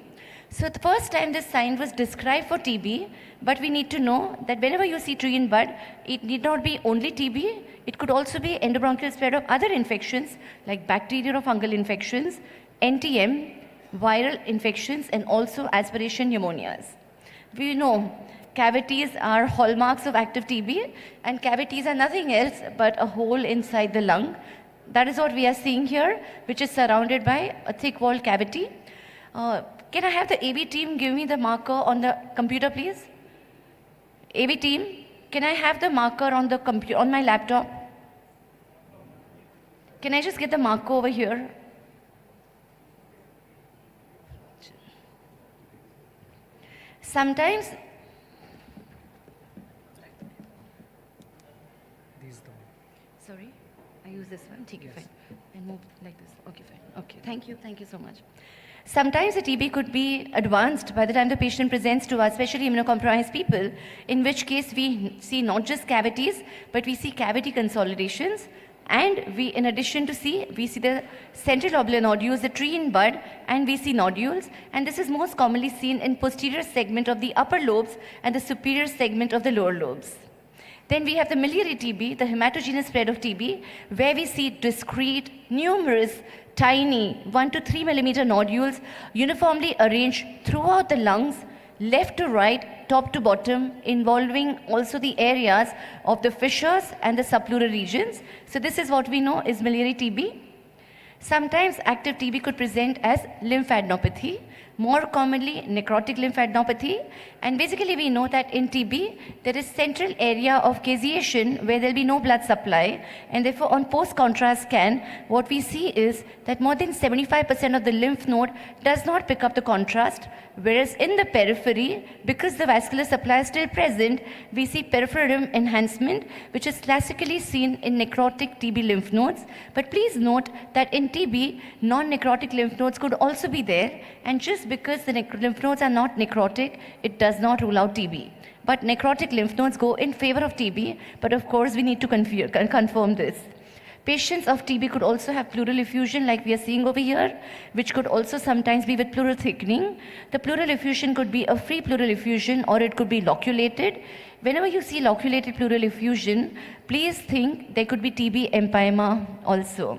So the first time this sign was described for TB, but we need to know that whenever you see tree in bud, it need not be only TB, it could also be endobronchial spread of other infections like bacterial or fungal infections, NTM, viral infections, and also aspiration pneumonias. We know cavities are hallmarks of active TB, and cavities are nothing else but a hole inside the lung. That is what we are seeing here, which is surrounded by a thick walled cavity. Can I have the AV team give me the marker on the computer, please? AV team, can I have the marker on the on my laptop? Can I just get the marker over here? Sometimes sorry, I use this one. Take it, fine. And move like this. Okay, fine. Okay, thank you so much. Sometimes the TB could be advanced by the time the patient presents to us, especially immunocompromised people, in which case we see not just cavities, but we see cavity consolidations. And we, in addition to we see the centrilobular nodules, the tree in bud, and we see nodules. And this is most commonly seen in posterior segment of the upper lobes and the superior segment of the lower lobes. Then we have the miliary TB, the hematogenous spread of TB, where we see discrete, numerous, tiny 1 to 3 millimeter nodules uniformly arranged throughout the lungs, left to right, top to bottom, involving also the areas of the fissures and the subpleural regions. So this is what we know is miliary TB. Sometimes active TB could present as lymphadenopathy, more commonly necrotic lymphadenopathy. And basically we know that in TB, there is central area of caseation where there will be no blood supply. And therefore on post-contrast scan, what we see is that more than 75% of the lymph node does not pick up the contrast. Whereas in the periphery, because the vascular supply is still present, we see peripheral rim enhancement, which is classically seen in necrotic TB lymph nodes. But please note that in TB, non-necrotic lymph nodes could also be there. And just because the lymph nodes are not necrotic, it does not rule out TB. But necrotic lymph nodes go in favor of TB, but of course we need to confirm this. Patients of TB could also have pleural effusion like we are seeing over here, which could also sometimes be with pleural thickening. The pleural effusion could be a free pleural effusion or it could be loculated. Whenever you see loculated pleural effusion, please think there could be TB empyema also.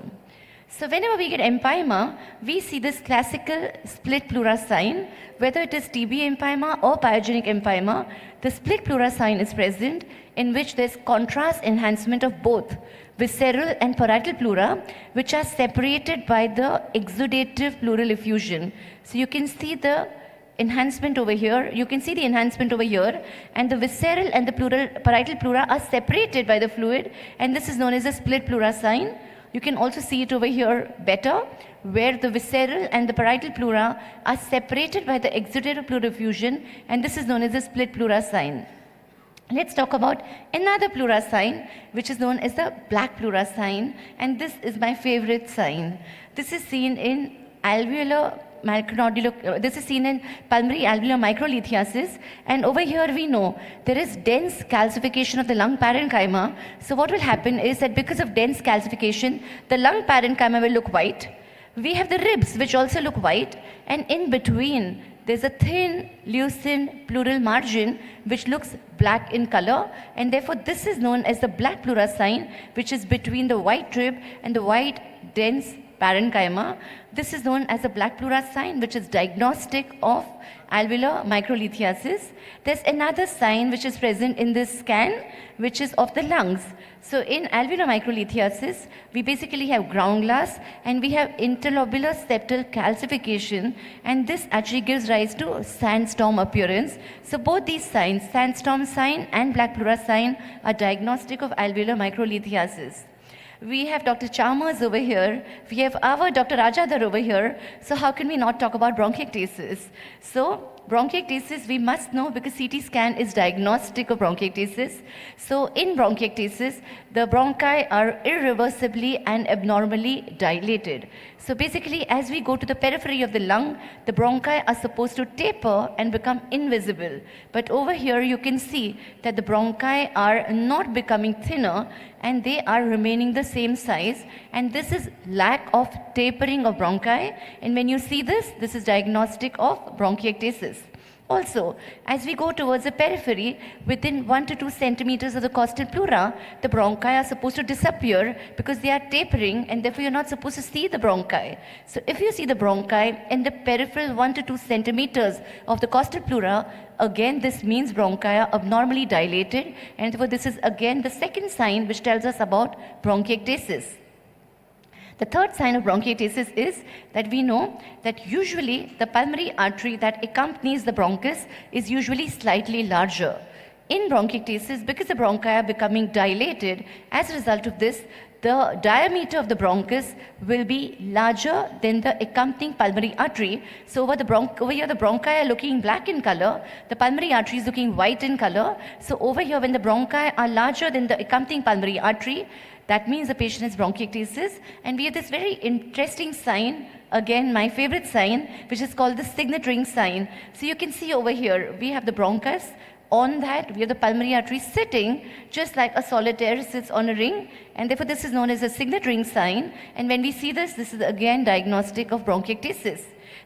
So whenever we get empyema, we see this classical split pleura sign, whether it is TB empyema or pyogenic empyema. The split pleura sign is present, in which there's contrast enhancement of both visceral and parietal pleura, which are separated by the exudative pleural effusion. So you can see the enhancement over here, you can see the enhancement over here, and the visceral and the parietal pleura are separated by the fluid, and this is known as a split pleura sign. You can also see it over here better, where the visceral and the parietal pleura are separated by the exudative effusion, and this is known as the split pleura sign. Let's talk about another pleura sign, which is known as the black pleura sign, and this is my favorite sign. This is seen in alveolar this is seen in pulmonary alveolar microlithiasis, and over here we know there is dense calcification of the lung parenchyma. So what will happen is that because of dense calcification, the lung parenchyma will look white. We have the ribs which also look white, and in between there's a thin, loosened pleural margin which looks black in color, and therefore this is known as the black pleura sign, which is between the white rib and the white, dense parenchyma. This is known as the black pleura sign, which is diagnostic of alveolar microlithiasis. There's another sign which is present in this scan, which is of the lungs. So in alveolar microlithiasis, we basically have ground glass and we have interlobular septal calcification, and this actually gives rise to sandstorm appearance. So both these signs, sandstorm sign and black pleura sign, are diagnostic of alveolar microlithiasis. We have Dr. Chalmers over here. We have our Dr. Rajadhar over here. So how can we not talk about bronchiectasis? So bronchiectasis we must know because CT scan is diagnostic of bronchiectasis. So in bronchiectasis, the bronchi are irreversibly and abnormally dilated. So basically, as we go to the periphery of the lung, the bronchi are supposed to taper and become invisible. But over here, you can see that the bronchi are not becoming thinner and they are remaining the same size. And this is lack of tapering of bronchi. And when you see this, this is diagnostic of bronchiectasis. Also, as we go towards the periphery, within 1 to 2 centimeters of the costal pleura, the bronchi are supposed to disappear because they are tapering, and therefore you're not supposed to see the bronchi. So if you see the bronchi in the peripheral 1 to 2 centimeters of the costal pleura, again this means bronchi are abnormally dilated, and therefore this is again the second sign which tells us about bronchiectasis. The third sign of bronchiectasis is that we know that usually the pulmonary artery that accompanies the bronchus is usually slightly larger. In bronchiectasis, because the bronchi are becoming dilated, as a result of this, the diameter of the bronchus will be larger than the accompanying pulmonary artery. So over here the bronchi are looking black in color, the pulmonary artery is looking white in color. So over here when the bronchi are larger than the accompanying pulmonary artery, that means the patient has bronchiectasis, and we have this very interesting sign, again my favorite sign, which is called the signet ring sign. So you can see over here, we have the bronchus, on that we have the pulmonary artery sitting just like a solitaire sits on a ring, and therefore this is known as a signet ring sign, and when we see this, this is again diagnostic of bronchiectasis.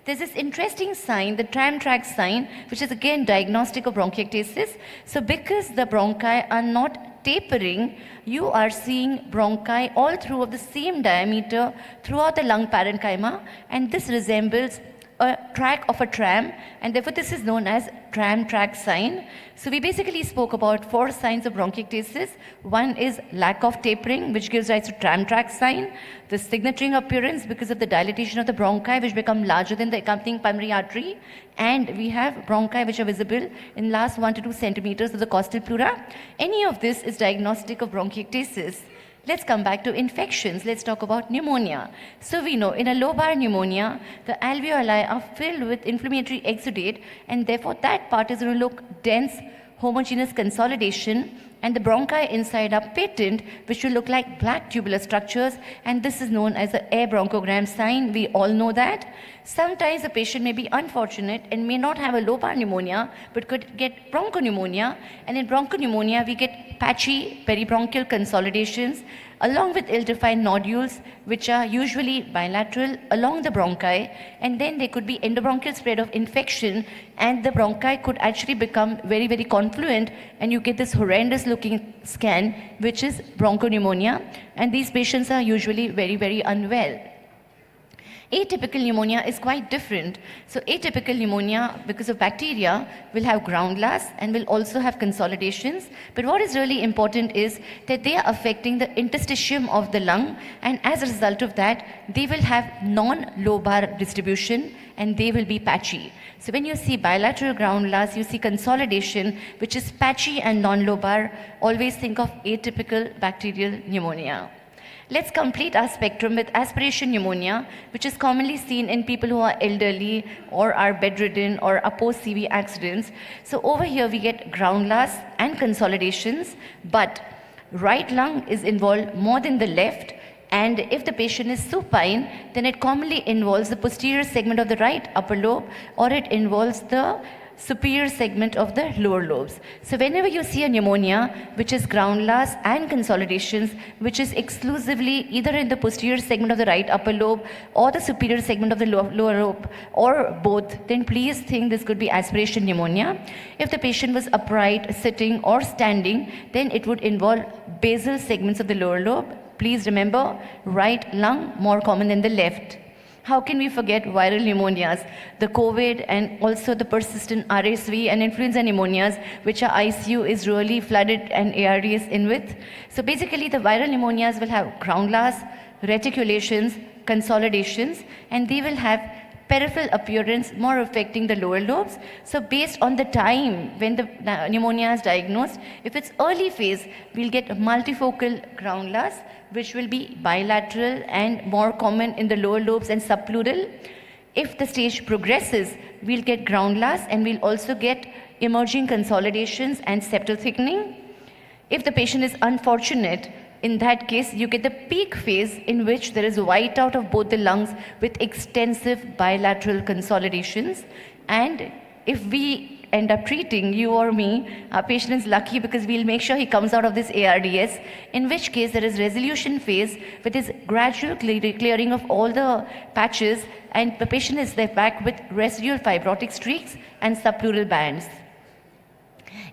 There's this interesting sign, the tram track sign, which is again diagnostic of bronchiectasis. So because the bronchi are not tapering, you are seeing bronchi all through of the same diameter throughout the lung parenchyma, and this resembles a track of a tram, and therefore this is known as tram track sign. So we basically spoke about 4 signs of bronchiectasis. One is lack of tapering, which gives rise to tram track sign. The signet ring appearance because of the dilatation of the bronchi, which become larger than the accompanying pulmonary artery. And we have bronchi which are visible in last 1 to 2 centimeters of the costal pleura. Any of this is diagnostic of bronchiectasis. Let's come back to infections. Let's talk about pneumonia. So we know in a lobar pneumonia, the alveoli are filled with inflammatory exudate, and therefore that part is going to look dense, homogeneous consolidation, and the bronchi inside are patent, which will look like black tubular structures, and this is known as the air bronchogram sign. We all know that. Sometimes the patient may be unfortunate and may not have a lobar pneumonia, but could get bronchopneumonia, and in bronchopneumonia we get patchy peribronchial consolidations along with ill-defined nodules, which are usually bilateral along the bronchi, and then there could be endobronchial spread of infection, and the bronchi could actually become very, very confluent, and you get this horrendous looking scan, which is bronchopneumonia, and these patients are usually very, very unwell. Atypical pneumonia is quite different. So atypical pneumonia, because of bacteria, will have ground glass and will also have consolidations. But what is really important is that they are affecting the interstitium of the lung, and as a result of that, they will have non-lobar distribution and they will be patchy. So when you see bilateral ground glass, you see consolidation, which is patchy and non-lobar. Always think of atypical bacterial pneumonia. Let's complete our spectrum with aspiration pneumonia, which is commonly seen in people who are elderly or are bedridden or are post-CV accidents. So over here we get ground glass and consolidations, but right lung is involved more than the left. And if the patient is supine, then it commonly involves the posterior segment of the right upper lobe, or it involves the superior segment of the lower lobes. So whenever you see a pneumonia, which is ground glass and consolidations, which is exclusively either in the posterior segment of the right upper lobe or the superior segment of the lower lobe, or both, then please think this could be aspiration pneumonia. If the patient was upright, sitting or standing, then it would involve basal segments of the lower lobe. Please remember, right lung more common than the left. How can we forget viral pneumonias, the COVID and also the persistent RSV and influenza pneumonias, which our ICU is really flooded and ARDS in with? So basically the viral pneumonias will have ground glass, reticulations, consolidations, and they will have peripheral appearance more affecting the lower lobes. So based on the time when the pneumonia is diagnosed, if it's early phase, we'll get multifocal ground glass, which will be bilateral and more common in the lower lobes and subpleural. If the stage progresses, we'll get ground glass and we'll also get emerging consolidations and septal thickening. If the patient is unfortunate, in that case, you get the peak phase in which there is whiteout of both the lungs with extensive bilateral consolidations. And if we end up treating, you or me, our patient is lucky because we'll make sure he comes out of this ARDS, in which case there is resolution phase with this gradual clearing of all the patches, and the patient is left back with residual fibrotic streaks and subpleural bands.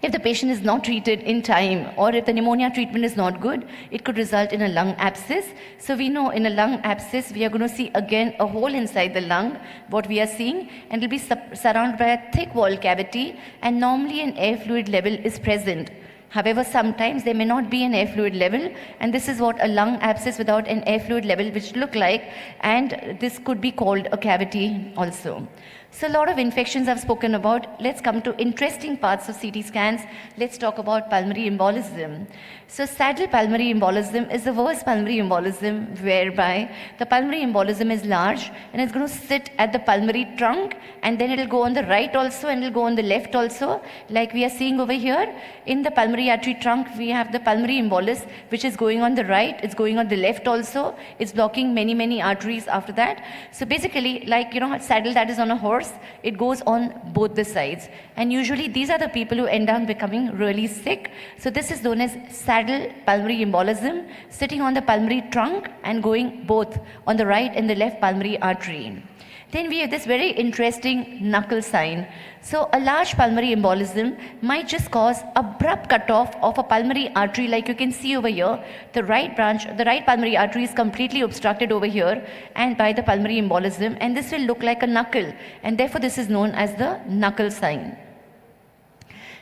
If the patient is not treated in time, or if the pneumonia treatment is not good, it could result in a lung abscess. So we know in a lung abscess, we are going to see again a hole inside the lung, what we are seeing, and it will be surrounded by a thick wall cavity, and normally an air fluid level is present. However, sometimes there may not be an air fluid level, and this is what a lung abscess without an air fluid level which look like, and this could be called a cavity also. So a lot of infections I've spoken about. Let's come to interesting parts of CT scans. Let's talk about pulmonary embolism. So saddle pulmonary embolism is the worst pulmonary embolism, whereby the pulmonary embolism is large and it's going to sit at the pulmonary trunk, and then it'll go on the right also and it'll go on the left also, like we are seeing over here. In the pulmonary artery trunk, we have the pulmonary embolus, which is going on the right, it's going on the left also, it's blocking many arteries after that. So basically, like, you know, a saddle that is on a horse, it goes on both the sides. And usually these are the people who end up becoming really sick. So this is known as saddle pulmonary embolism, sitting on the pulmonary trunk and going both on the right and the left pulmonary artery. Then we have this very interesting knuckle sign. So a large pulmonary embolism might just cause abrupt cutoff of a pulmonary artery, like you can see over here. The right branch, the right pulmonary artery is completely obstructed over here and by the pulmonary embolism, and this will look like a knuckle, and therefore this is known as the knuckle sign.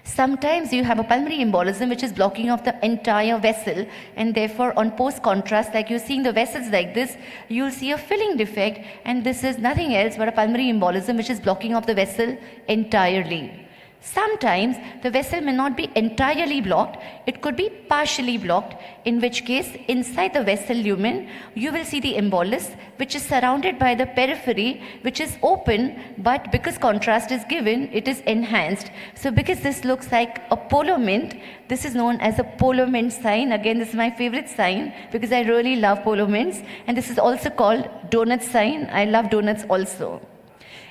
Sometimes you have a pulmonary embolism which is blocking off the entire vessel, and therefore on post-contrast, like you're seeing the vessels like this, you'll see a filling defect, and this is nothing else but a pulmonary embolism which is blocking off the vessel entirely. Sometimes the vessel may not be entirely blocked, it could be partially blocked, in which case inside the vessel lumen you will see the embolus, which is surrounded by the periphery, which is open, but because contrast is given, it is enhanced. So because this looks like a polo mint, this is known as a polo mint sign. Again, this is my favorite sign because I really love polo mints, and this is also called donut sign. I love donuts also.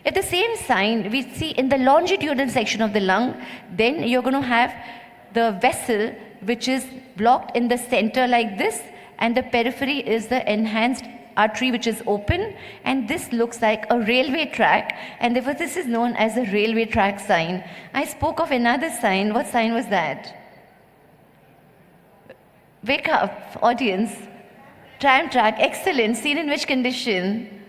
If the same sign we see in the longitudinal section of the lung, then you're going to have the vessel which is blocked in the center like this, and the periphery is the enhanced artery which is open, and this looks like a railway track, and therefore this is known as a railway track sign. I spoke of another sign. What sign was that? Wake up, audience. Tram track, excellent. Seen in which condition?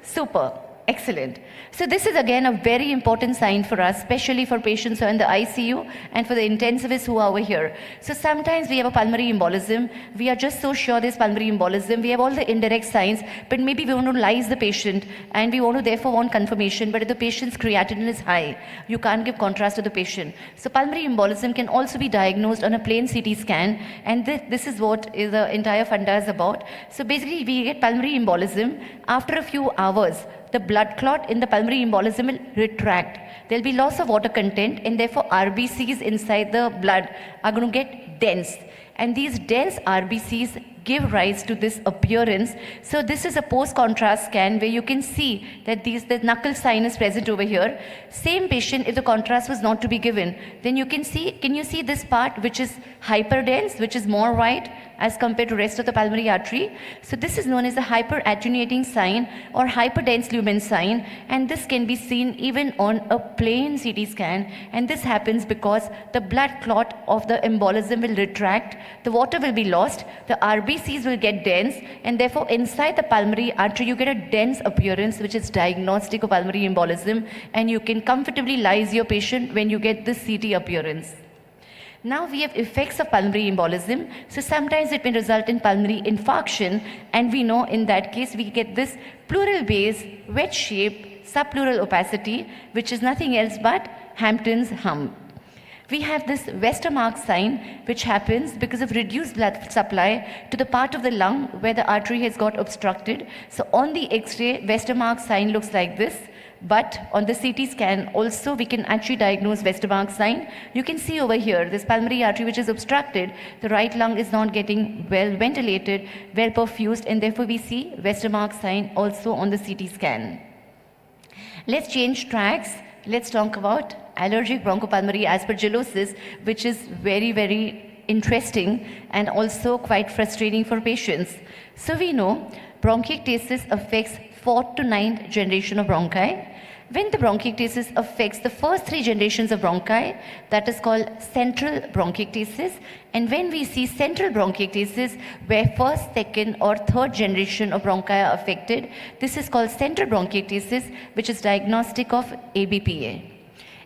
Super. Excellent. So this is again a very important sign for us, especially for patients who are in the ICU and for the intensivists who are over here. So sometimes we have a pulmonary embolism. We are just so sure there's pulmonary embolism. We have all the indirect signs, but maybe we want to lyse the patient and we want to therefore want confirmation. But if the patient's creatinine is high, you can't give contrast to the patient. So pulmonary embolism can also be diagnosed on a plain CT scan, and this is what the entire funda is about. So basically we get pulmonary embolism. After a few hours, the blood clot in the pulmonary embolism will retract. There will be loss of water content, and therefore RBCs inside the blood are going to get dense. And these dense RBCs give rise to this appearance. So this is a post-contrast scan where you can see that the knuckle sign is present over here. Same patient, if the contrast was not to be given, then you can you see this part which is hyperdense, which is more white as compared to rest of the pulmonary artery. So this is known as a hyperattenuating sign or hyperdense lumen sign, and this can be seen even on a plain CT scan, and this happens because the blood clot of the embolism will retract, the water will be lost, the RBCs will get dense, and therefore inside the pulmonary artery you get a dense appearance which is diagnostic of pulmonary embolism, and you can comfortably lyse your patient when you get this CT appearance. Now we have effects of pulmonary embolism. So sometimes it may result in pulmonary infarction, and we know in that case we get this pleural base, wedge shape, subpleural opacity, which is nothing else but Hampton's hum. We have this Westermarck sign, which happens because of reduced blood supply to the part of the lung where the artery has got obstructed. So on the X-ray, Westermarck sign looks like this. But on the CT scan also we can actually diagnose Westermarck sign. You can see over here this pulmonary artery which is obstructed, the right lung is not getting well ventilated, well perfused, and therefore we see Westermarck sign also on the CT scan. Let's change tracks. Let's talk about allergic bronchopulmonary aspergillosis, which is very, very interesting and also quite frustrating for patients. So we know bronchiectasis affects 4th to 9th generation of bronchi. When the bronchiectasis affects the first 3 generations of bronchi, that is called central bronchiectasis. And when we see central bronchiectasis, where 1st, 2nd or 3rd generation of bronchi are affected, this is called central bronchiectasis, which is diagnostic of ABPA.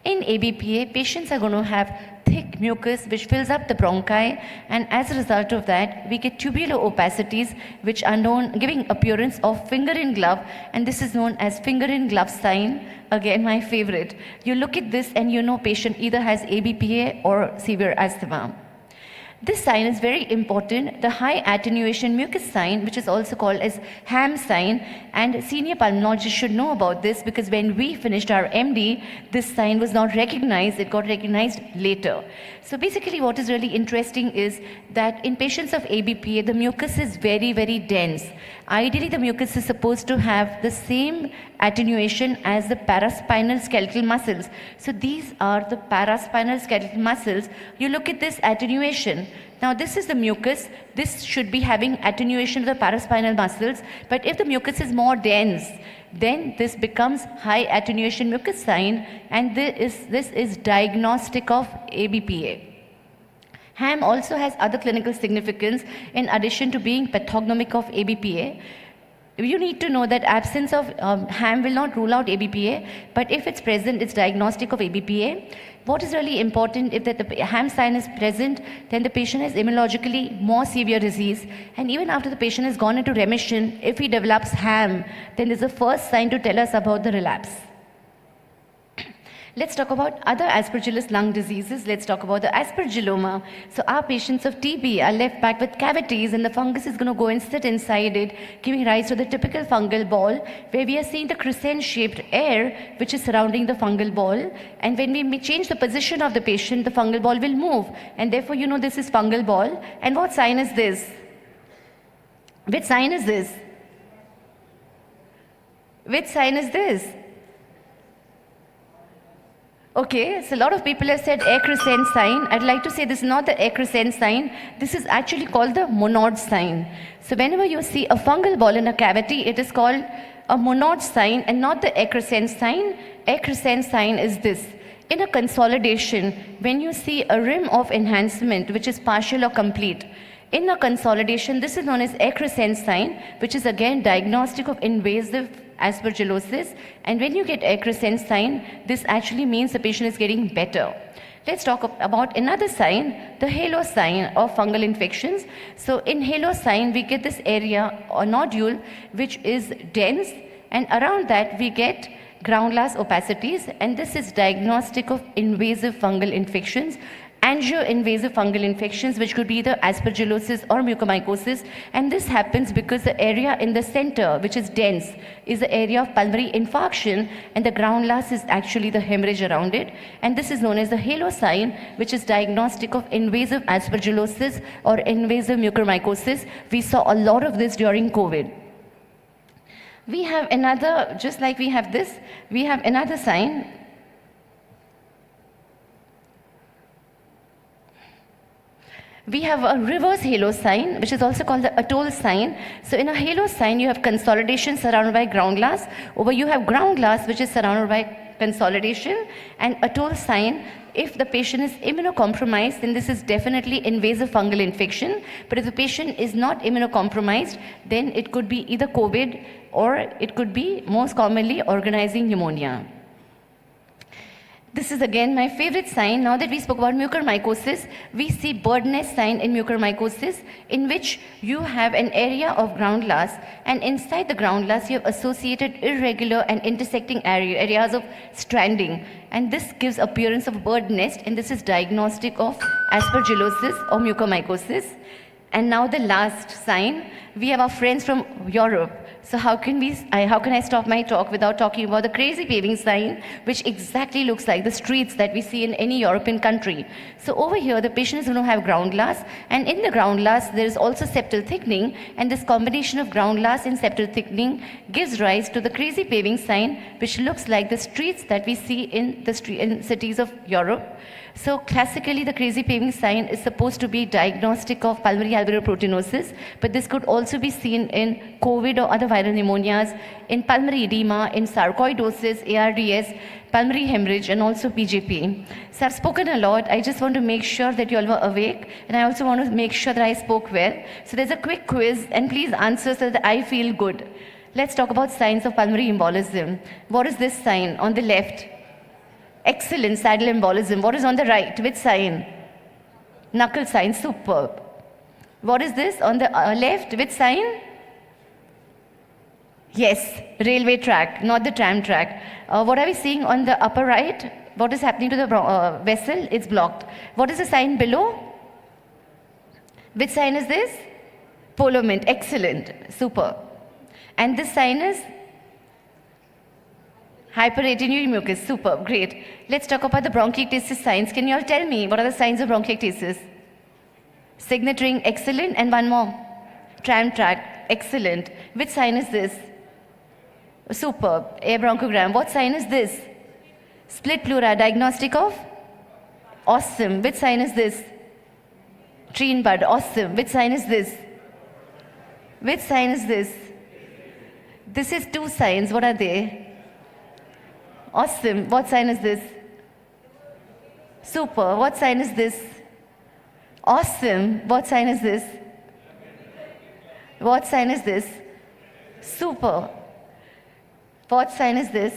In ABPA, patients are going to have thick mucus which fills up the bronchi, and as a result of that, we get tubular opacities which are known, giving appearance of finger in glove, and this is known as finger in glove sign. Again, my favorite. You look at this and you know patient either has ABPA or severe asthma. This sign is very important, the high attenuation mucus sign, which is also called as Ham sign, and senior pulmonologists should know about this because when we finished our MD, this sign was not recognized, it got recognized later. So basically what is really interesting is that in patients of ABPA, the mucus is very, very dense. Ideally, the mucus is supposed to have the same attenuation as the paraspinal skeletal muscles. So these are the paraspinal skeletal muscles. You look at this attenuation. Now this is the mucus. This should be having attenuation of the paraspinal muscles. But if the mucus is more dense, then this becomes high attenuation mucus sign, and this is diagnostic of ABPA. Ham also has other clinical significance in addition to being pathognomic of ABPA. You need to know that absence of Ham will not rule out ABPA, but if it's present, it's diagnostic of ABPA. What is really important, if the Ham sign is present, then the patient has immunologically more severe disease, and even after the patient has gone into remission, if he develops Ham, then there's a first sign to tell us about the relapse. Let's talk about other aspergillus lung diseases. Let's talk about the aspergilloma. So our patients of TB are left back with cavities, and the fungus is going to go and sit inside it, giving rise to the typical fungal ball, where we are seeing the crescent-shaped air which is surrounding the fungal ball. And when we change the position of the patient, the fungal ball will move, and therefore you know this is fungal ball. And what sign is this? Which sign is this? Which sign is this? Okay, so a lot of people have said air crescent sign. I'd like to say this is not the air crescent sign. This is actually called the Monod sign. So whenever you see a fungal ball in a cavity, it is called a Monod sign and not the air crescent sign. Air crescent sign is this. In a consolidation, when you see a rim of enhancement, which is partial or complete, In a consolidation, this is known as excrescence sign, which is again diagnostic of invasive aspergillosis. And when you get excrescence sign, this actually means the patient is getting better. Let's talk about another sign, the halo sign of fungal infections. So in halo sign, we get this area or nodule which is dense, and around that we get ground glass opacities, and this is diagnostic of invasive fungal infections, angio-invasive fungal infections, which could be either aspergillosis or mucormycosis. And this happens because the area in the center, which is dense, is the area of pulmonary infarction, and the ground glass is actually the hemorrhage around it. And this is known as the halo sign, which is diagnostic of invasive aspergillosis or invasive mucormycosis. We saw a lot of this during COVID. We have another, just like we have this, we have another sign. We have a reverse halo sign, which is also called the atoll sign. So in a halo sign, you have consolidation surrounded by ground glass. Over you have ground glass, which is surrounded by consolidation. And atoll sign, if the patient is immunocompromised, then this is definitely invasive fungal infection. But if the patient is not immunocompromised, then it could be either COVID or it could be most commonly organizing pneumonia. This is again my favorite sign. Now that we spoke about mucormycosis, we see bird nest sign in mucormycosis, in which you have an area of ground glass, and inside the ground glass you have associated irregular and intersecting areas of stranding. And this gives appearance of bird nest, and this is diagnostic of aspergillosis or mucormycosis. And now the last sign, we have our friends from Europe. So how can I stop my talk without talking about the crazy paving sign, which exactly looks like the streets that we see in any European country. So over here, the patient is going to have ground glass, and in the ground glass, there is also septal thickening, and this combination of ground glass and septal thickening gives rise to the crazy paving sign, which looks like the streets that we see in cities of Europe. So classically, the crazy paving sign is supposed to be diagnostic of pulmonary alveolar proteinosis, but this could also be seen in COVID or other viral pneumonias, in pulmonary edema, in sarcoidosis, ARDS, pulmonary hemorrhage, and also PJP. So I've spoken a lot. I just want to make sure that you all were awake, and I also want to make sure that I spoke well. So there's a quick quiz, and please answer so that I feel good. Let's talk about signs of pulmonary embolism. What is this sign on the left? Excellent, saddle embolism. What is on the right? Which sign? Knuckle sign, superb. What is this on the left? Which sign? Yes, railway track, not the tram track. What are we seeing on the upper right? What is happening to the vessel? It's blocked. What is the sign below? Which sign is this? Polo mint, excellent, super. And this sign is? Hyperattenuate mucus, superb, great. Let's talk about the bronchiectasis signs. Can you all tell me what are the signs of bronchiectasis? Signet ring, excellent, and one more. Tram track, excellent. Which sign is this? Superb, air bronchogram. What sign is this? Split pleura, diagnostic of? Awesome. Which sign is this? Tree in bud, awesome. Which sign is this? Which sign is this? This is two signs, what are they? Awesome. What sign is this? Super. What sign is this? Awesome. What sign is this? What sign is this? Super. What sign is this?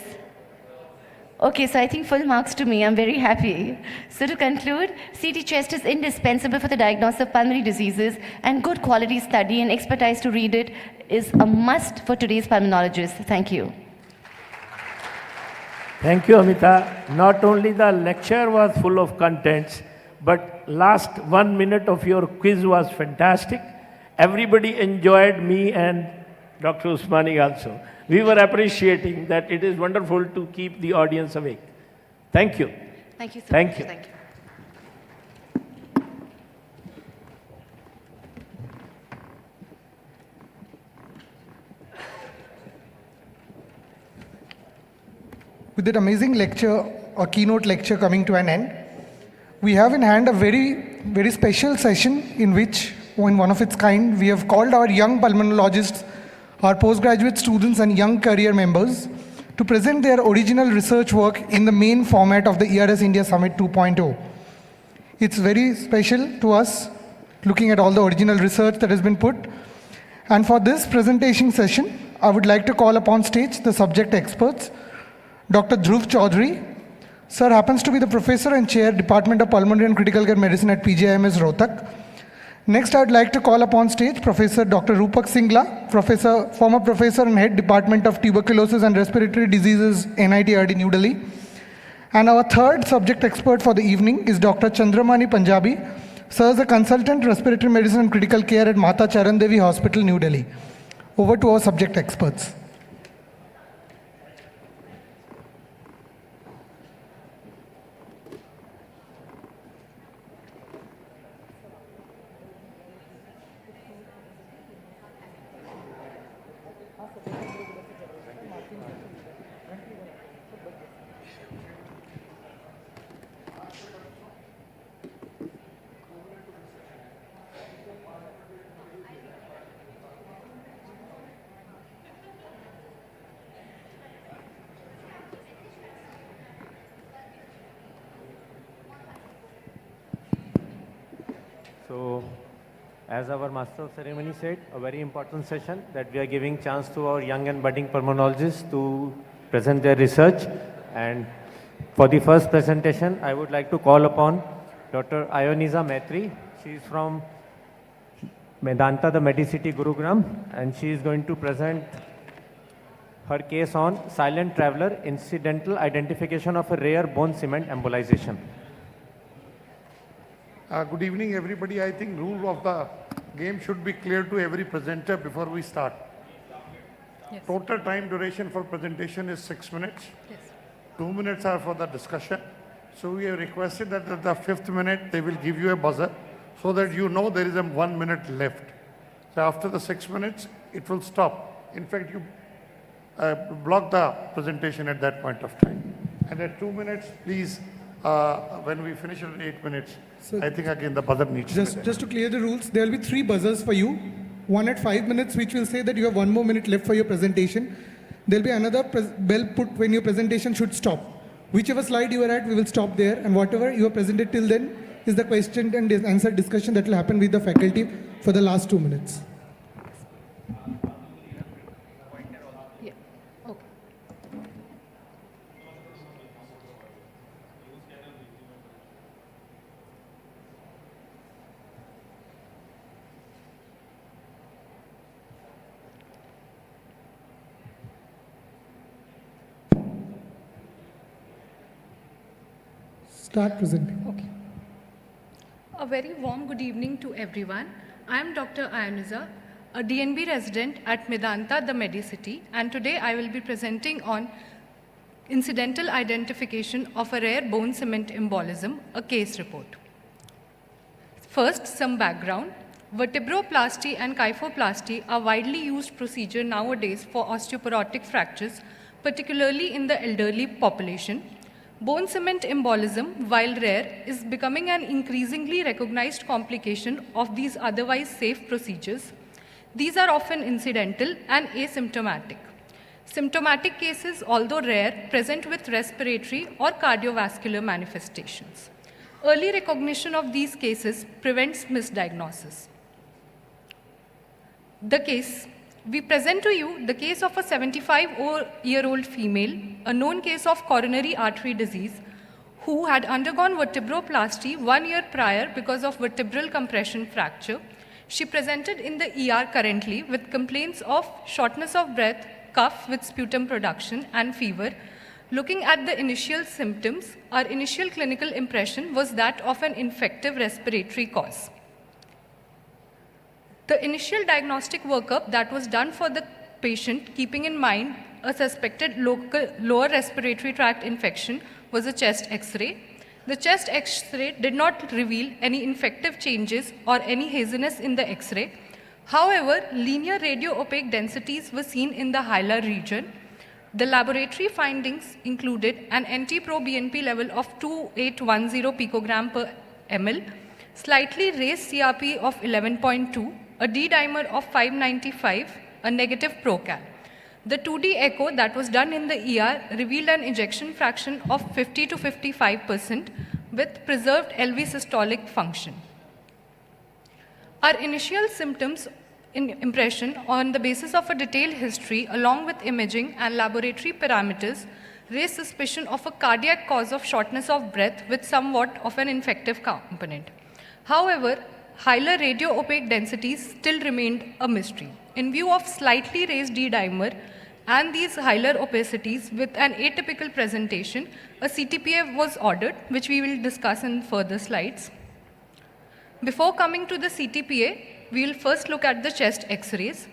Okay, so I think full marks to me. I'm very happy. So to conclude, CT chest is indispensable for the diagnosis of pulmonary diseases, and good quality study and expertise to read it is a must for today's pulmonologists. Thank you. Thank you, Amita. Not only the lecture was full of contents, but last 1 minute of your quiz was fantastic. Everybody enjoyed, me and Dr. Usmani also. We were appreciating that it is wonderful to keep the audience awake. Thank you. Thank you so Thank much. you. Thank you. With that amazing lecture, or keynote lecture coming to an end, we have in hand a very, very special session in which, in one of its kind, we have called our young pulmonologists, our postgraduate students and young career members to present their original research work in the main format of the ERS India Summit 2.0. It's very special to us looking at all the original research that has been put. And for this presentation session, I would like to call upon stage the subject experts. Dr. Dhruv Chaudhary. Sir happens to be the professor and chair, Department of Pulmonary and Critical Care Medicine at PGIMS Rohtak. Next, I would like to call upon stage Professor Dr. Rupak Singla, former professor and head Department of Tuberculosis and Respiratory Diseases, NIT New Delhi. And our third subject expert for the evening is Dr. Chandramani Punjabi. Sir is a consultant respiratory medicine and critical care at Mata Charan Devi Hospital, New Delhi. Over to our subject experts. So, as our master of ceremony said, a very important session that we are giving chance to our young and budding pulmonologists to present their research. And for the first presentation, I would like to call upon Dr. Ayoniza Maitri. She is from Medanta, the Medicity, Gurugram, and she is going to present her case on silent traveler, incidental identification of a rare bone cement embolization. Good evening, everybody. I think rule of the game should be clear to every presenter before we start. Yes. Total time duration for presentation is 6 minutes. Yes. 2 minutes are for the discussion. So we have requested that at the 5th minute, they will give you a buzzer so that you know there is a 1 minute left. So after the 6 minutes, it will stop. In fact, you block the presentation at that point of time. And at 2 minutes, please, when we finish at 8 minutes, so I think again the buzzer needs just to clear the rules, there will be 3 buzzers for you. One at 5 minutes, which will say that you have 1 more minute left for your presentation. There will be another bell put when your presentation should stop. Whichever slide you are at, we will stop there, and whatever you have presented till then is the question and answer discussion that will happen with the faculty for the last 2 minutes. Yeah. Okay. Start presenting. Okay. A very warm good evening to everyone. I am Dr. Ayoniza, a DNB resident at Medanta, the Medicity, and today I will be presenting on incidental identification of a rare bone cement embolism, a case report. First, some background. Vertebroplasty and kyphoplasty are widely used procedure nowadays for osteoporotic fractures, particularly in the elderly population. Bone cement embolism, while rare, is becoming an increasingly recognized complication of these otherwise safe procedures. These are often incidental and asymptomatic. Symptomatic cases, although rare, present with respiratory or cardiovascular manifestations. Early recognition of these cases prevents misdiagnosis. The case. We present to you the case of a 75-year-old female, a known case of coronary artery disease, who had undergone vertebroplasty 1 year prior because of vertebral compression fracture. She presented in the ER currently with complaints of shortness of breath, cough with sputum production, and fever. Looking at the initial symptoms, our initial clinical impression was that of an infective respiratory cause. The initial diagnostic workup that was done for the patient, keeping in mind a suspected lower respiratory tract infection, was a chest X-ray. The chest X-ray did not reveal any infective changes or any haziness in the X-ray. However, linear radio-opaque densities were seen in the hilar region. The laboratory findings included an NT-proBNP level of 2810 picogram per ml, slightly raised CRP of 11.2, a D-dimer of 595, a negative procal. The 2D echo that was done in the ER revealed an ejection fraction of 50 to 55% with preserved LV systolic function. Our initial symptoms impression on the basis of a detailed history along with imaging and laboratory parameters raise suspicion of a cardiac cause of shortness of breath with somewhat of an infective component. However, higher radio-opaque densities still remained a mystery. In view of slightly raised D-dimer and these higher opacities with an atypical presentation, a CTPA was ordered, which we will discuss in further slides. Before coming to the CTPA, we will first look at the chest X-rays.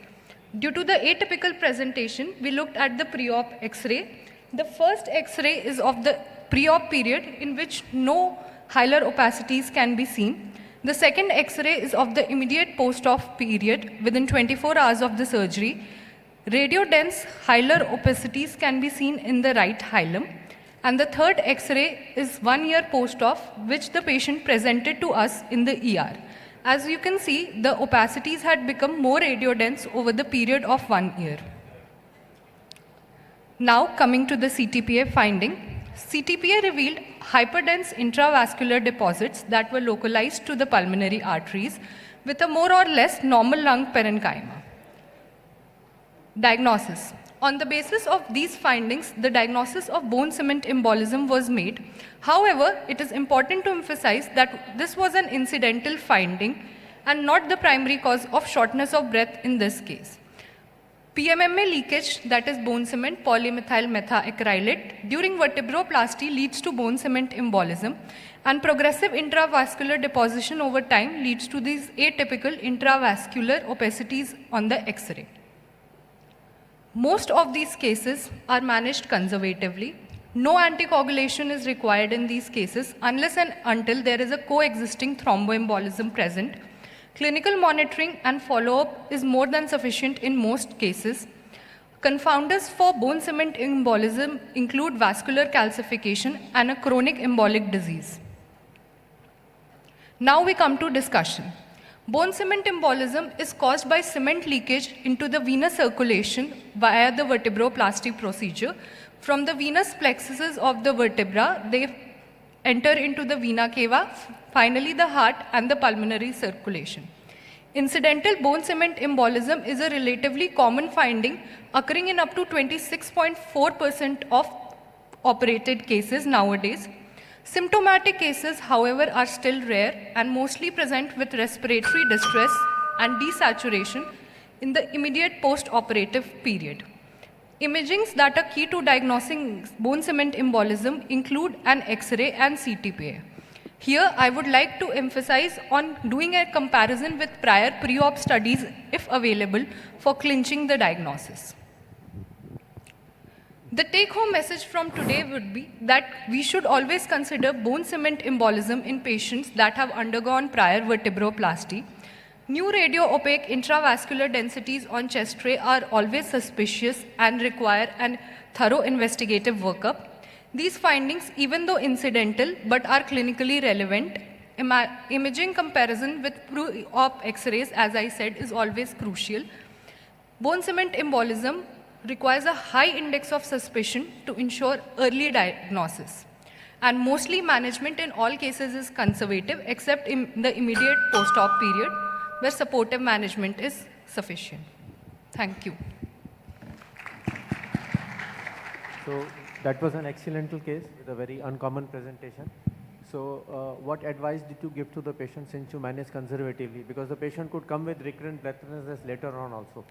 Due to the atypical presentation, we looked at the pre-op X-ray. The first X-ray is of the pre-op period in which no hilar opacities can be seen. The second X-ray is of the immediate post-op period within 24 hours of the surgery. Radio-dense hilar opacities can be seen in the right hilum. And the third X-ray is 1 year post-op, which the patient presented to us in the ER. As you can see, the opacities had become more radiodense over the period of 1 year. Now coming to the CTPA finding, CTPA revealed hyperdense intravascular deposits that were localized to the pulmonary arteries with a more or less normal lung parenchyma. Diagnosis. On the basis of these findings, the diagnosis of bone cement embolism was made. However, it is important to emphasize that this was an incidental finding and not the primary cause of shortness of breath in this case. PMMA leakage, that is bone cement polymethyl methaacrylate, during vertebroplasty leads to bone cement embolism, and progressive intravascular deposition over time leads to these atypical intravascular opacities on the X-ray. Most of these cases are managed conservatively. No anticoagulation is required in these cases unless and until there is a coexisting thromboembolism present. Clinical monitoring and follow-up is more than sufficient in most cases. Confounders for bone cement embolism include vascular calcification and a chronic embolic disease. Now we come to discussion. Bone cement embolism is caused by cement leakage into the venous circulation via the vertebroplasty procedure. From the venous plexuses of the vertebra, they enter into the vena cava, finally the heart and the pulmonary circulation. Incidental bone cement embolism is a relatively common finding occurring in up to 26.4% of operated cases nowadays. Symptomatic cases, however, are still rare and mostly present with respiratory distress and desaturation in the immediate post-operative period. Imagings that are key to diagnosing bone cement embolism include an X-ray and CTPA. Here, I would like to emphasize on doing a comparison with prior pre-op studies, if available, for clinching the diagnosis. The take-home message from today would be that we should always consider bone cement embolism in patients that have undergone prior vertebroplasty. New radio-opaque intravascular densities on chest tray are always suspicious and require a thorough investigative workup. These findings, even though incidental but are clinically relevant, imaging comparison with pre-op X-rays, as I said, is always crucial. Bone cement embolism requires a high index of suspicion to ensure early diagnosis. And mostly management in all cases is conservative except in the immediate post-op period where supportive management is sufficient. Thank you. So that was an excellent case with a very uncommon presentation. So what advice did you give to the patient since you manage conservatively? Because the patient could come with recurrent breathlessness later on also.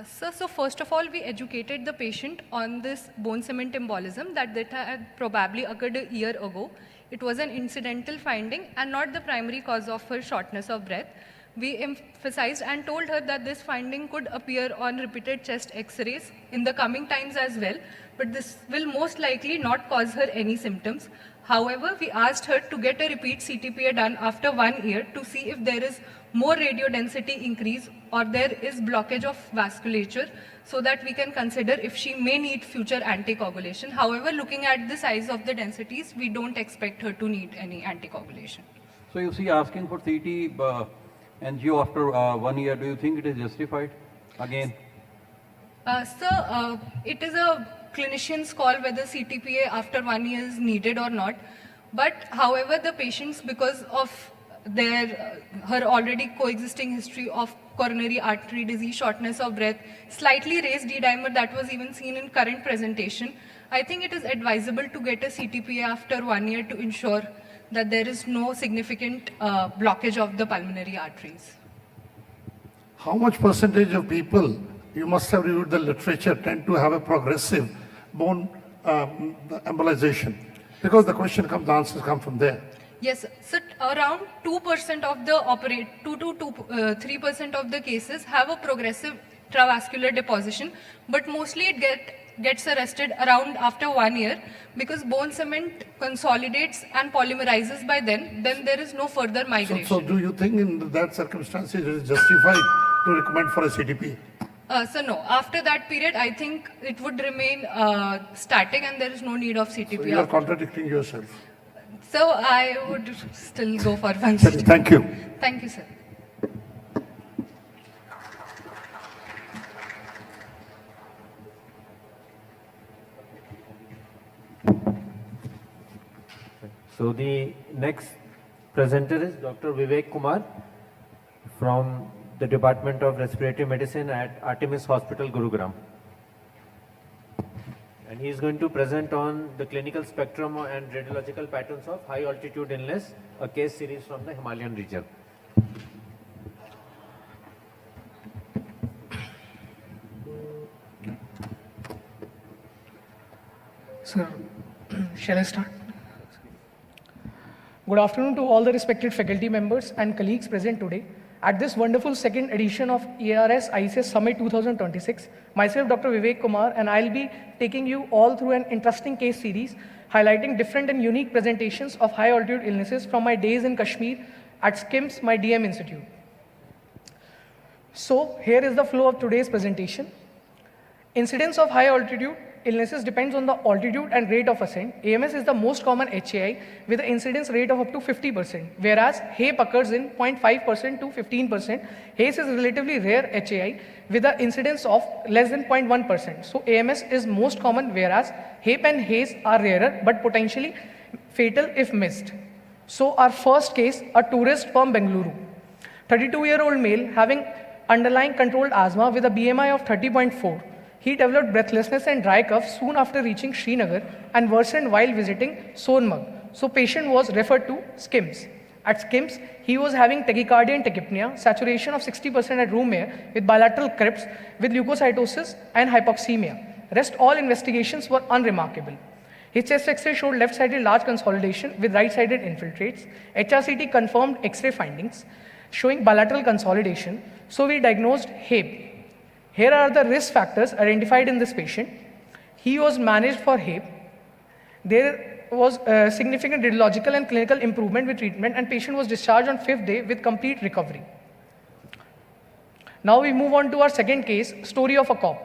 So first of all, we educated the patient on this bone cement embolism that had probably occurred a year ago. It was an incidental finding and not the primary cause of her shortness of breath. We emphasized and told her that this finding could appear on repeated chest X-rays in the coming times as well, but this will most likely not cause her any symptoms. However, we asked her to get a repeat CTPA done after 1 year to see if there is more radio density increase or there is blockage of vasculature so that we can consider if she may need future anticoagulation. However, looking at the size of the densities, we don't expect her to need any anticoagulation. So you see, asking for CT angio after 1 year, do you think it is justified again? Sir, it is a clinician's call whether CTPA after 1 year is needed or not. But however, the patients, because of her already coexisting history of coronary artery disease, shortness of breath, slightly raised D-dimer that was even seen in current presentation, I think it is advisable to get a CTPA after 1 year to ensure that there is no significant blockage of the pulmonary arteries. How much percentage of people, you must have reviewed the literature, tend to have a progressive bone embolization? Because the question comes, the answers come from there. Yes, so around 2% of the 2 to 3% of the cases have a progressive intravascular deposition, but mostly it gets arrested around after 1 year because bone cement consolidates and polymerizes by then there is no further migration. So do you think in that circumstance it is justified to recommend for a CTP? So no, after that period, I think it would remain static and there is no need of CTP. So you are contradicting yourself. So I would still go for one CTP. Thank you. Thank you, sir. So the next presenter is Dr. Vivek Kumar from the Department of Respiratory Medicine at Artemis Hospital, Gurugram. And he is going to present on the clinical spectrum and radiological patterns of high altitude illness, a case series from the Himalayan region. Sir, shall I start? Good afternoon to all the respected faculty members and colleagues present today at this wonderful second edition of ERS ICS Summit 2026. Myself, Dr. Vivek Kumar, and I'll be taking you all through an interesting case series highlighting different and unique presentations of high altitude illnesses from my days in Kashmir at SKIMS, my DM institute. So here is the flow of today's presentation. Incidence of high altitude illnesses depends on the altitude and rate of ascent. AMS is the most common HAI with an incidence rate of up to 50%, whereas HAPE occurs in 0.5% to 15%. HACE is relatively rare HAI with an incidence of less than 0.1%. So AMS is most common, whereas HAPE and HACE are rarer but potentially fatal if missed. So our first case, a tourist from Bengaluru, 32-year-old male having underlying controlled asthma with a BMI of 30.4. He developed breathlessness and dry cough soon after reaching Srinagar and worsened while visiting Sonmarg. So patient was referred to SKIMS. At SKIMS, he was having tachycardia and tachypnea, saturation of 60% at room air with bilateral crypts with leukocytosis and hypoxemia. Rest all investigations were unremarkable. His chest X-ray showed left-sided large consolidation with right-sided infiltrates. HRCT confirmed X-ray findings showing bilateral consolidation. So we diagnosed HAPE. Here are the risk factors identified in this patient. He was managed for HAPE. There was significant radiological and clinical improvement with treatment, and patient was discharged on 5th day with complete recovery. Now we move on to our second case, story of a cop.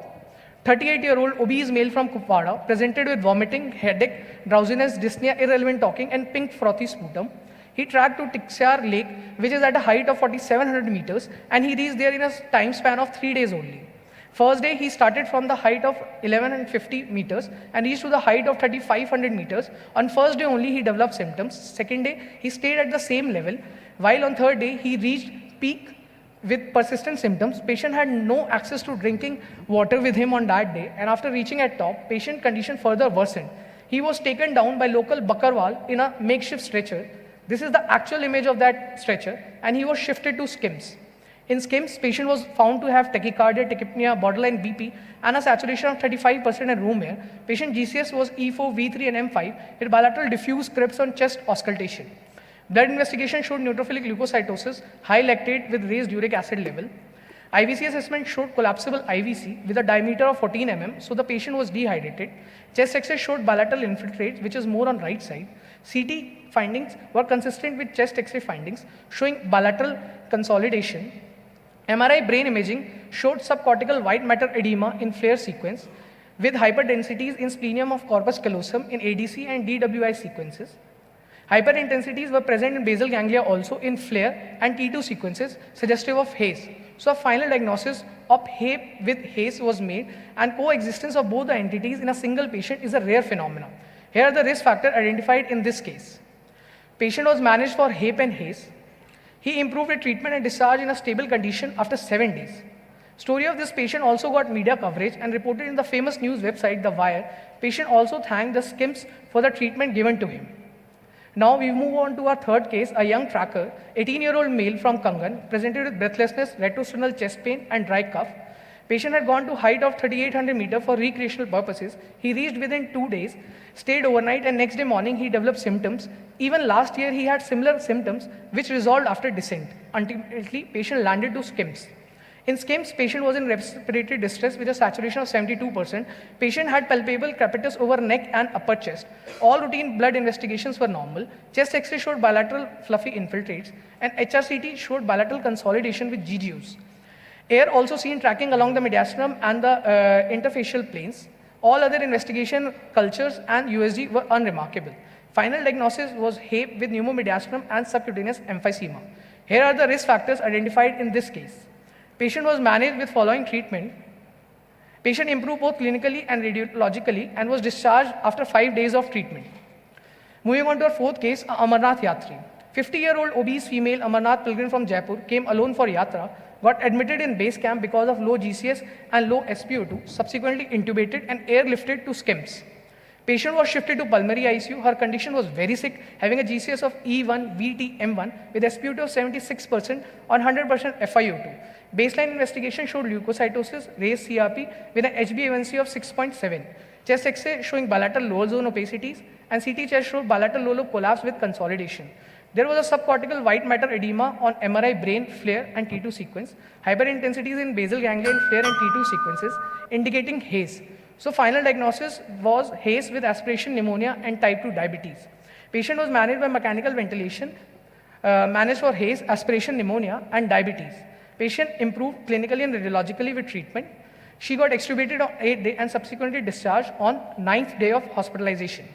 38-year-old obese male from Kupwara presented with vomiting, headache, drowsiness, dyspnea, irrelevant talking, and pink frothy sputum. He tracked to Tixiar Lake, which is at a height of 4,700 meters, and he reached there in a time span of 3 days only. First day, he started from the height of 1150 meters and reached to the height of 3,500 meters. On first day only, he developed symptoms. Second day, he stayed at the same level, while on third day, he reached peak with persistent symptoms. Patient had no access to drinking water with him on that day, and after reaching at top, patient condition further worsened. He was taken down by local Bakarwal in a makeshift stretcher. This is the actual image of that stretcher, and he was shifted to SKIMS. In SKIMS, patient was found to have tachycardia, tachypnea, borderline BP, and a saturation of 35% in room air. Patient GCS was E4, V3, and M5 with bilateral diffuse crypts on chest auscultation. Blood investigation showed neutrophilic leukocytosis, high lactate with raised uric acid level. IVC assessment showed collapsible IVC with a diameter of 14 mm, so the patient was dehydrated. Chest X-ray showed bilateral infiltrates, which is more on right side. CT findings were consistent with chest X-ray findings, showing bilateral consolidation. MRI brain imaging showed subcortical white matter edema in flare sequence with hyperdensities in splenium of corpus callosum in ADC and DWI sequences. Hyperintensities were present in basal ganglia also in flare and T2 sequences suggestive of HACE. So a final diagnosis of HAPE with HACE was made, and coexistence of both the entities in a single patient is a rare phenomenon. Here are the risk factors identified in this case. Patient was managed for HAPE and HACE. He improved with treatment and discharged in a stable condition after 7 days. Story of this patient also got media coverage and reported in the famous news website The Wire. Patient also thanked the SKIMS for the treatment given to him. Now we move on to our third case, a young tracker, 18-year-old male from Kangan, presented with breathlessness, retrosternal chest pain and dry cough. Patient had gone to height of 3,800 meters for recreational purposes. He reached within 2 days, stayed overnight, and next day morning he developed symptoms. Even last year he had similar symptoms which resolved after descent. Ultimately, patient landed to SKIMS. In SKIMS, patient was in respiratory distress with a saturation of 72%. Patient had palpable crepitus over neck and upper chest. All routine blood investigations were normal. Chest X-ray showed bilateral fluffy infiltrates, and HRCT showed bilateral consolidation with GGUs. Air also seen tracking along the mediastinum and the interfacial planes. All other investigation cultures and USG were unremarkable. Final diagnosis was HAPE with pneumomediastinum and subcutaneous emphysema. Here are the risk factors identified in this case. Patient was managed with following treatment. Patient improved both clinically and radiologically and was discharged after 5 days of treatment. Moving on to our fourth case, Amarnath Yatri. 50-year-old obese female Amarnath pilgrim from Jaipur came alone for Yatra, got admitted in base camp because of low GCS and low SpO2, subsequently intubated and airlifted to SKIMS. Patient was shifted to pulmonary ICU. Her condition was very sick, having a GCS of E1, VT, M1 with SpO2 of 76% on 100% FiO2. Baseline investigation showed leukocytosis, raised CRP with an HbA1c of 6.7. Chest X-ray showing bilateral lower zone opacities, and CT chest showed bilateral low lobe collapse with consolidation. There was a subcortical white matter edema on MRI brain flare and T2 sequence, hyperintensities in basal ganglion flare and T2 sequences, indicating HAZE. So final diagnosis was HAZE with aspiration pneumonia and type 2 diabetes. Patient was managed by mechanical ventilation, managed for HAZE, aspiration pneumonia and diabetes. Patient improved clinically and radiologically with treatment. She got extubated on 8th day and subsequently discharged on 9th day of hospitalization.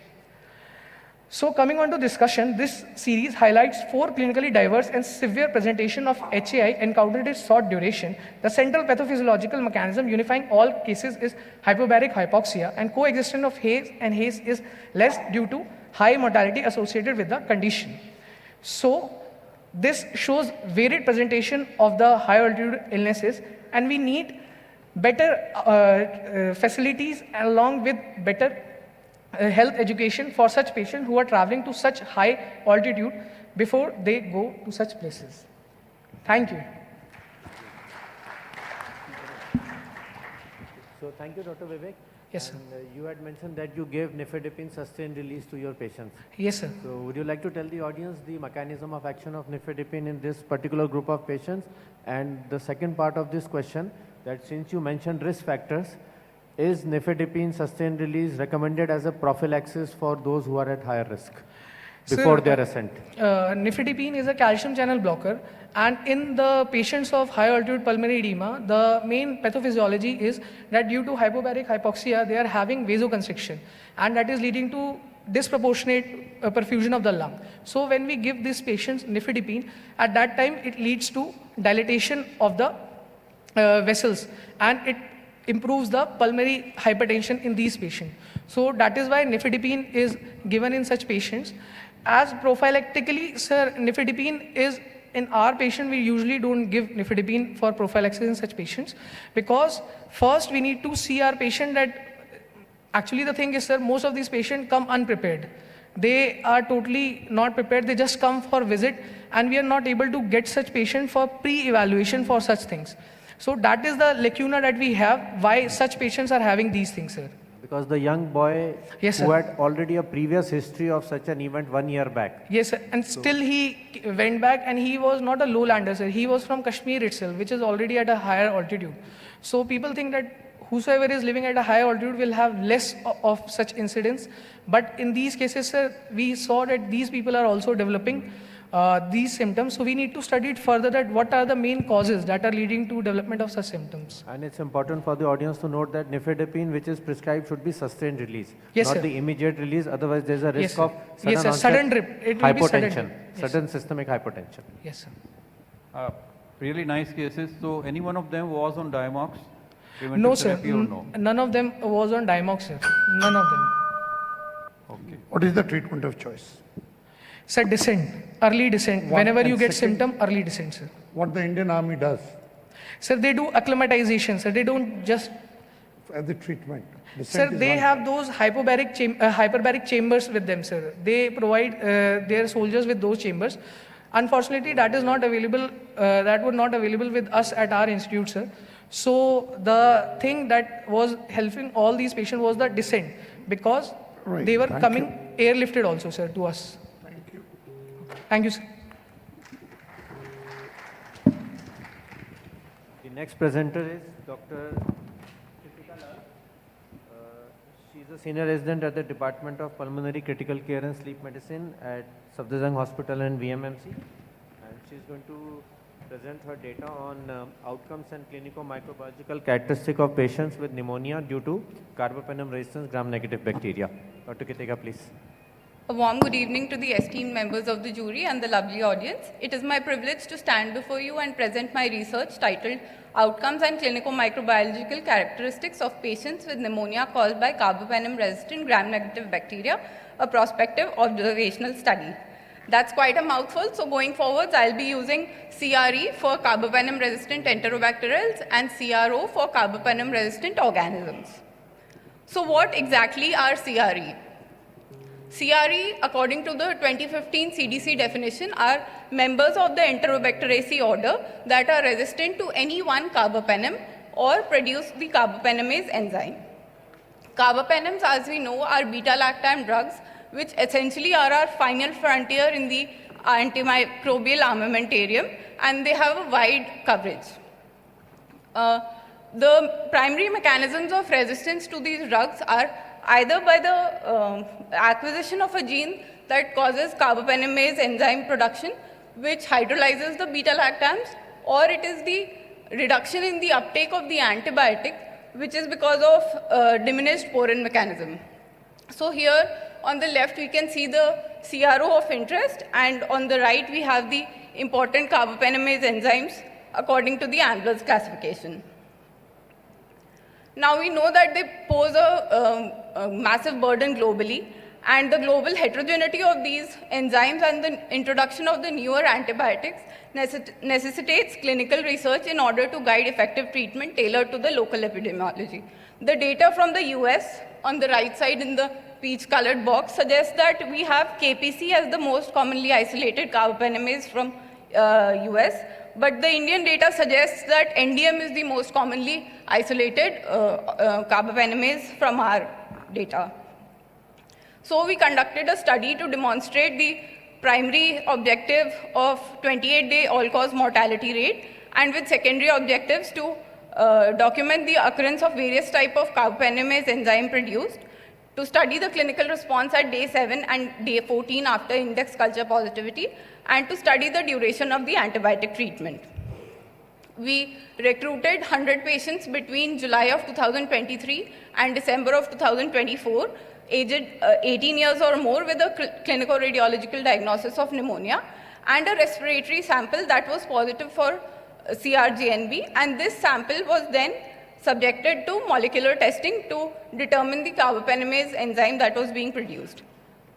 So coming on to discussion, this series highlights 4 clinically diverse and severe presentation of HAI encountered in short duration. The central pathophysiological mechanism unifying all cases is hypobaric hypoxia, and coexistence of HAZE and HAZE is less due to high mortality associated with the condition. So this shows varied presentation of the high altitude illnesses, and we need better facilities along with better health education for such patients who are traveling to such high altitude before they go to such places. Thank you. So thank you, Dr. Vivek. Yes, sir. And you had mentioned that you gave nifedipine sustained release to your patients. Yes, sir. So would you like to tell the audience the mechanism of action of nifedipine in this particular group of patients? And the second part of this question, that since you mentioned risk factors, is nifedipine sustained release recommended as a prophylaxis for those who are at higher risk before their ascent? Nifedipine is a calcium channel blocker, and in the patients of high altitude pulmonary edema, the main pathophysiology is that due to hypobaric hypoxia, they are having vasoconstriction, and that is leading to disproportionate perfusion of the lung. So when we give these patients nifedipine, at that time it leads to dilatation of the vessels, and it improves the pulmonary hypertension in these patients. So that is why nifedipine is given in such patients. As prophylactically, sir, nifedipine is, in our patient, we usually don't give nifedipine for prophylaxis in such patients, because first we need to see our patient that, actually the thing is, sir, most of these patients come unprepared. They are totally not prepared, they just come for visit, and we are not able to get such patient for pre-evaluation for such things. So that is the lacuna that we have, why such patients are having these things, sir. Because the young boy Yes, who sir. had already a previous history of such an event 1 year back. Yes, sir. And still he went back, and he was not a lowlander, sir. He was from Kashmir itself, which is already at a higher altitude. So people think that whosoever is living at a high altitude will have less of such incidents. But in these cases, sir, we saw that these people are also developing these symptoms. So we need to study it further, that what are the main causes that are leading to development of such symptoms. And it's important for the audience to note that nifedipine, which is prescribed, should be sustained release, Yes, not sir. the immediate release. Otherwise, there's a Yes, risk sir. of sudden Yes, sir. onset Sudden drip. It will be sudden hypotension, drip. Yes, sudden systemic hypotension. Yes, sir. Really nice cases. So any one of them was on Diamox? Preventive No, sir. therapy or no? None of them was on Diamox, sir. None of them. Okay. What is the treatment of choice? Sir, descent, early descent. One Whenever and you get second- symptom, early descent, sir. What the Indian Army does Sir, they do acclimatization, sir. They don't just, as the treatment. sir, Descent is they one have those hyperbaric chambers with them, sir. They provide their soldiers with those chambers. Unfortunately, that is not available, that was not available with us at our institute, sir. So the thing that was helping all these patients was the descent, because Right, they were thank coming airlifted also, sir, to us. Thank you. Thank you, sir. The next presenter is Dr. Kritika Lal. She is a senior resident at the Department of Pulmonary Critical Care and Sleep Medicine at Safdarjung Hospital and VMMC. And she is going to present her data on outcomes and clinical microbiological characteristic of patients with pneumonia due to carbapenem resistant gram-negative bacteria. Dr. Kritika, please. A warm good evening to the esteemed members of the jury and the lovely audience. It is my privilege to stand before you and present my research titled Outcomes and Clinical Microbiological Characteristics of Patients with Pneumonia Caused by Carbapenem-Resistant Gram-Negative Bacteria, a prospective observational study. That's quite a mouthful, so going forwards, I'll be using CRE for carbapenem-resistant enterobacterials and CRO for carbapenem-resistant organisms. So what exactly are CRE? CRE, according to the 2015 CDC definition, are members of the Enterobacteriaceae order that are resistant to any one carbapenem or produce the carbapenemase enzyme. Carbapenems, as we know, are beta-lactam drugs, which essentially are our final frontier in the antimicrobial armamentarium, and they have a wide coverage. The primary mechanisms of resistance to these drugs are either by the acquisition of a gene that causes carbapenemase enzyme production, which hydrolyzes the beta-lactams, or it is the reduction in the uptake of the antibiotic, which is because of diminished porin mechanism. So here on the left we can see the CRO of interest, and on the right we have the important carbapenemase enzymes according to the Ambler's classification. Now we know that they pose a massive burden globally, and the global heterogeneity of these enzymes and the introduction of the newer antibiotics necessitates clinical research in order to guide effective treatment tailored to the local epidemiology. The data from the US on the right side in the peach-colored box suggests that we have KPC as the most commonly isolated carbapenemase from US, but the Indian data suggests that NDM is the most commonly isolated carbapenemase from our data. So we conducted a study to demonstrate the primary objective of 28-day all-cause mortality rate, and with secondary objectives to document the occurrence of various types of carbapenemase enzyme produced, to study the clinical response at day 7 and day 14 after index culture positivity, and to study the duration of the antibiotic treatment. We recruited 100 patients between July of 2023 and December of 2024, aged 18 years or more, with a clinical radiological diagnosis of pneumonia and a respiratory sample that was positive for CRGNB, and this sample was then subjected to molecular testing to determine the carbapenemase enzyme that was being produced.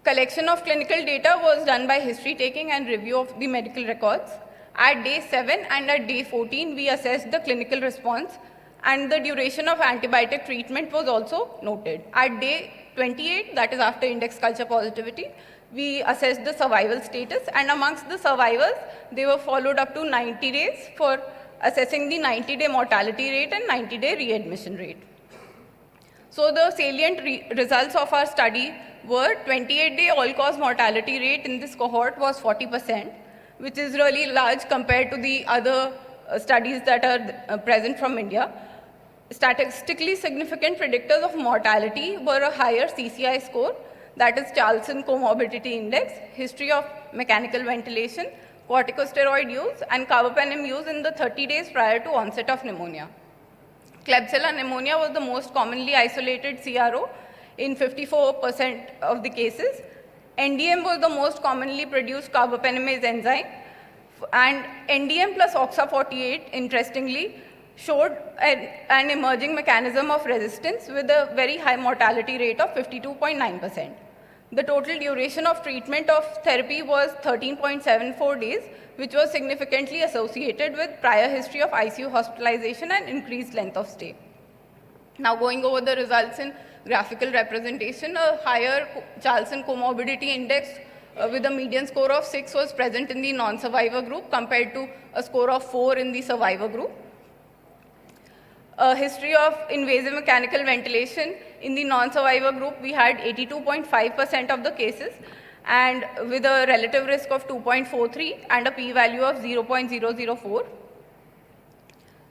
Collection of clinical data was done by history taking and review of the medical records. At day 7 and at day 14, we assessed the clinical response, and the duration of antibiotic treatment was also noted. At day 28, that is after index culture positivity, we assessed the survival status, and amongst the survivors, they were followed up to 90 days for assessing the 90-day mortality rate and 90-day readmission rate. So the salient results of our study were 28-day all-cause mortality rate in this cohort was 40%, which is really large compared to the other studies that are present from India. Statistically significant predictors of mortality were a higher CCI score, that is Charlson Comorbidity Index, history of mechanical ventilation, corticosteroid use, and carbapenem use in the 30 days prior to onset of pneumonia. Klebsiella pneumonia was the most commonly isolated CRO in 54% of the cases. NDM was the most commonly produced carbapenemase enzyme, and NDM plus OXA48, interestingly, showed an emerging mechanism of resistance with a very high mortality rate of 52.9%. The total duration of treatment of therapy was 13.74 days, which was significantly associated with prior history of ICU hospitalization and increased length of stay. Now going over the results in graphical representation, a higher Charlson comorbidity index with a median score of 6 was present in the non-survivor group compared to a score of 4 in the survivor group. A history of invasive mechanical ventilation in the non-survivor group, we had 82.5% of the cases, and with a relative risk of 2.43 and a p-value of 0.004.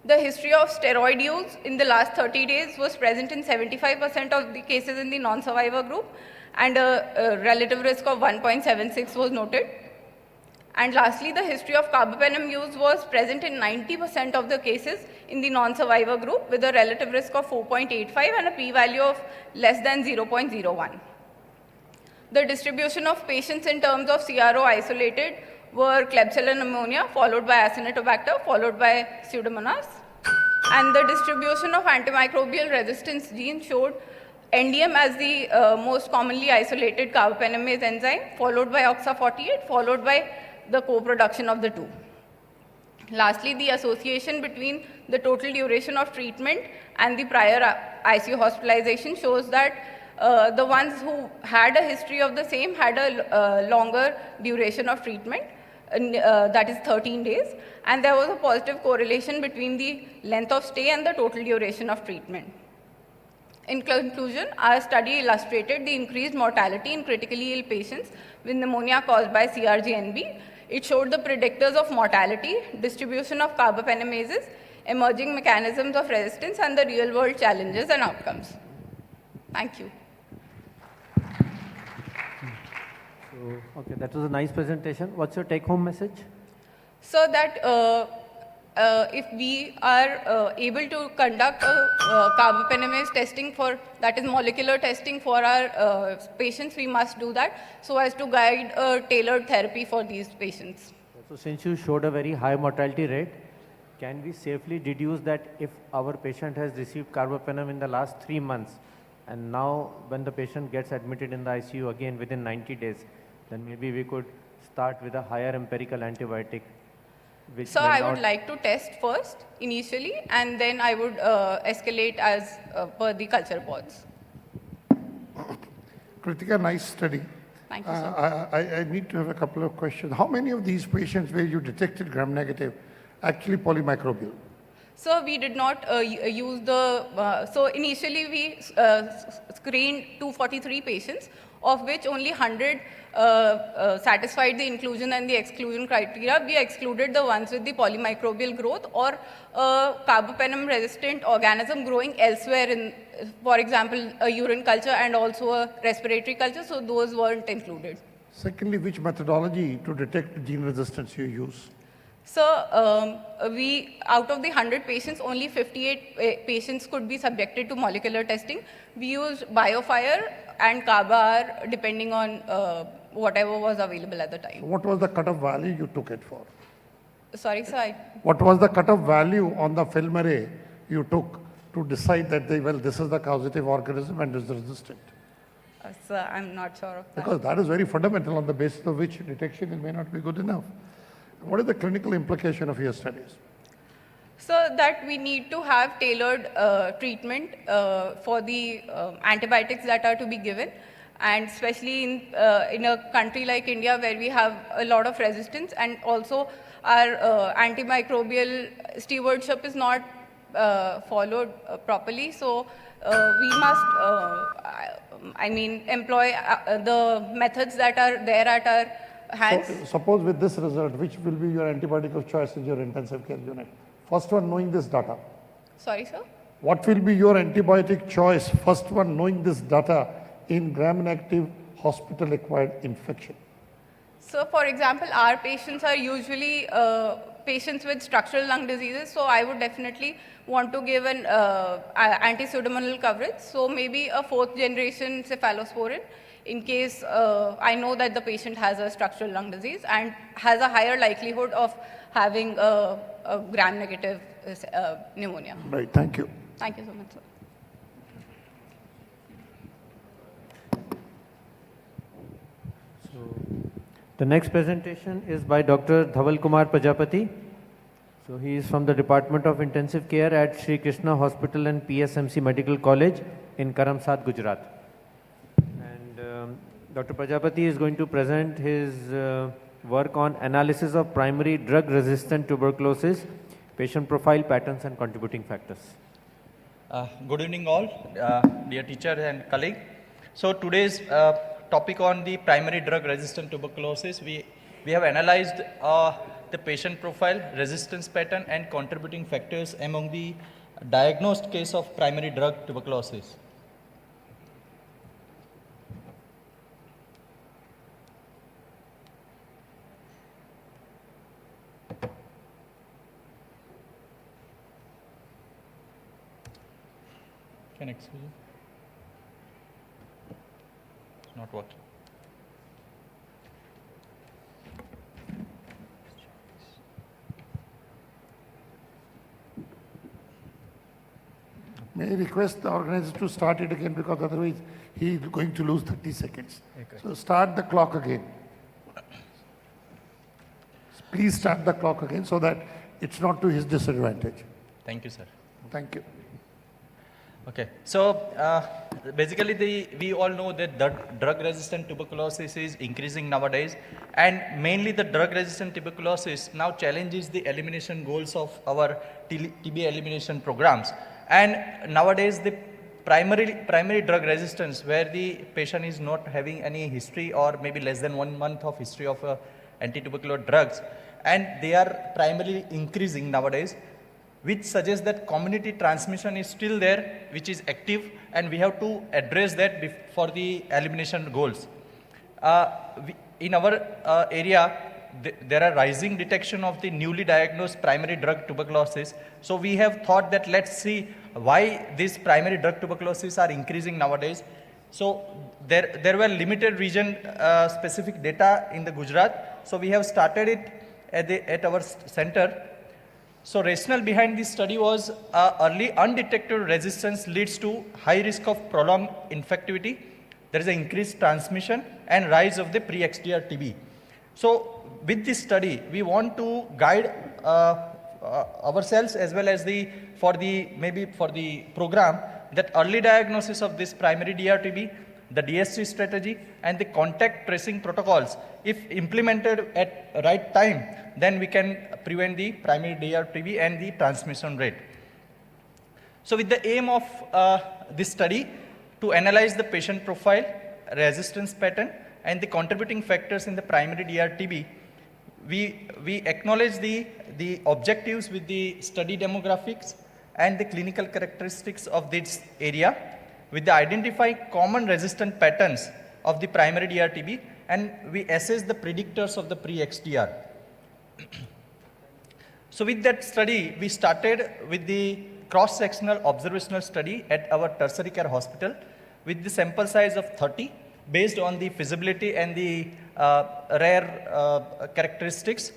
The history of steroid use in the last 30 days was present in 75% of the cases in the non-survivor group, and a relative risk of 1.76 was noted. And lastly, the history of carbapenem use was present in 90% of the cases in the non-survivor group with a relative risk of 4.85 and a p-value of less than 0.01. The distribution of patients in terms of CRO isolated were Klebsiella pneumonia, followed by Acinetobacter, followed by Pseudomonas. And the distribution of antimicrobial resistance gene showed NDM as the most commonly isolated carbapenemase enzyme, followed by OXA48, followed by the co-production of the two. Lastly, the association between the total duration of treatment and the prior ICU hospitalization shows that the ones who had a history of the same had a longer duration of treatment, that is 13 days, and there was a positive correlation between the length of stay and the total duration of treatment. In conclusion, our study illustrated the increased mortality in critically ill patients with pneumonia caused by CRGNB. It showed the predictors of mortality, distribution of carbapenemases, emerging mechanisms of resistance, and the real-world challenges and outcomes. Thank you. So, okay, that was a nice presentation. What's your take-home message? So that if we are able to conduct carbapenemase testing for, that is molecular testing for our patients, we must do that so as to guide a tailored therapy for these patients. So since you showed a very high mortality rate, can we safely deduce that if our patient has received carbapenem in the last 3 months, and now when the patient gets admitted in the ICU again within 90 days, then maybe we could start with a higher empirical antibiotic? So I would like to test first initially, and then I would escalate as per the culture reports. Kritika, nice study. Thank you, sir. I need to have a couple of questions. How many of these patients where you detected gram-negative actually polymicrobial? So we did not use the, so initially we screened 243 patients, of which only 100 satisfied the inclusion and the exclusion criteria. We excluded the ones with the polymicrobial growth or carbapenem resistant organism growing elsewhere in, for example, a urine culture and also a respiratory culture, so those weren't included. Secondly, which methodology to detect gene resistance you use? So we, out of the 100 patients, only 58 patients could be subjected to molecular testing. We used BioFire and CARBAR depending on whatever was available at the time. What was the cutoff value you took it for? Sorry, sir. What was the cutoff value on the film array you took to decide that well, this is the causative organism and is resistant? Sir, I'm not sure of that. Because that is very fundamental on the basis of which detection may not be good enough. What is the clinical implication of your studies? So that we need to have tailored treatment for the antibiotics that are to be given, and especially in a country like India where we have a lot of resistance, and also our antimicrobial stewardship is not followed properly. So we must, employ the methods that are there at our hands. So, suppose with this result, which will be your antibiotic of choice in your intensive care unit? First one, knowing this data. Sorry, sir? What will be your antibiotic choice? First one, knowing this data in gram-negative hospital-acquired infection. So, for example, our patients are usually patients with structural lung diseases, so I would definitely want to give an anti-pseudomonal coverage. So, maybe a 4th generation cephalosporin in case I know that the patient has a structural lung disease and has a higher likelihood of having a gram-negative pneumonia. Right, thank you. Thank you so much, sir. The next presentation is by Dr. Dhaval Kumar Prajapati. So he is from the Department of Intensive Care at Sri Krishna Hospital and PSMC Medical College in Karamsad, Gujarat. And Dr. Prajapati is going to present his work on analysis of primary drug-resistant tuberculosis, patient profile, patterns and contributing factors. Good evening all, dear teacher and colleague. So today's topic on the primary drug-resistant tuberculosis, we have analyzed the patient profile, resistance pattern and contributing factors among the diagnosed case of primary drug tuberculosis. Can I excuse you? It's not working. May I request the organizer to start it again, because otherwise he is going to lose 30 seconds. Okay. So start the clock again. Please start the clock again so that it's not to his disadvantage. Thank you, sir. Thank you. Okay, so basically we all know that the drug-resistant tuberculosis is increasing nowadays, and mainly the drug-resistant tuberculosis now challenges the elimination goals of our TB elimination programs. And nowadays the primary drug resistance, where the patient is not having any history or maybe less than 1 month of history of anti-tubercular drugs, and they are primarily increasing nowadays, which suggests that community transmission is still there, which is active, and we have to address that for the elimination goals. In our area, there are rising detection of the newly diagnosed primary drug tuberculosis. So we have thought that let's see why these primary drug tuberculosis are increasing nowadays. So there were limited region specific data in the Gujarat. So we have started it at our center. So rationale behind this study was early undetected resistance leads to high risk of prolonged infectivity. There is an increased transmission and rise of the pre-XDR TB. So with this study, we want to guide ourselves as well as for the program, that early diagnosis of this primary DRTB, the DST strategy and the contact tracing protocols, if implemented at right time, then we can prevent the primary DRTB and the transmission rate. So with the aim of this study to analyze the patient profile, resistance pattern and the contributing factors in the primary DRTB, we acknowledge the objectives with the study demographics and the clinical characteristics of this area, with the identify common resistant patterns of the primary DRTB, and we assess the predictors of the pre-XDR. So with that study, we started with the cross-sectional observational study at our tertiary care hospital with the sample size of 30 based on the feasibility and the rare characteristics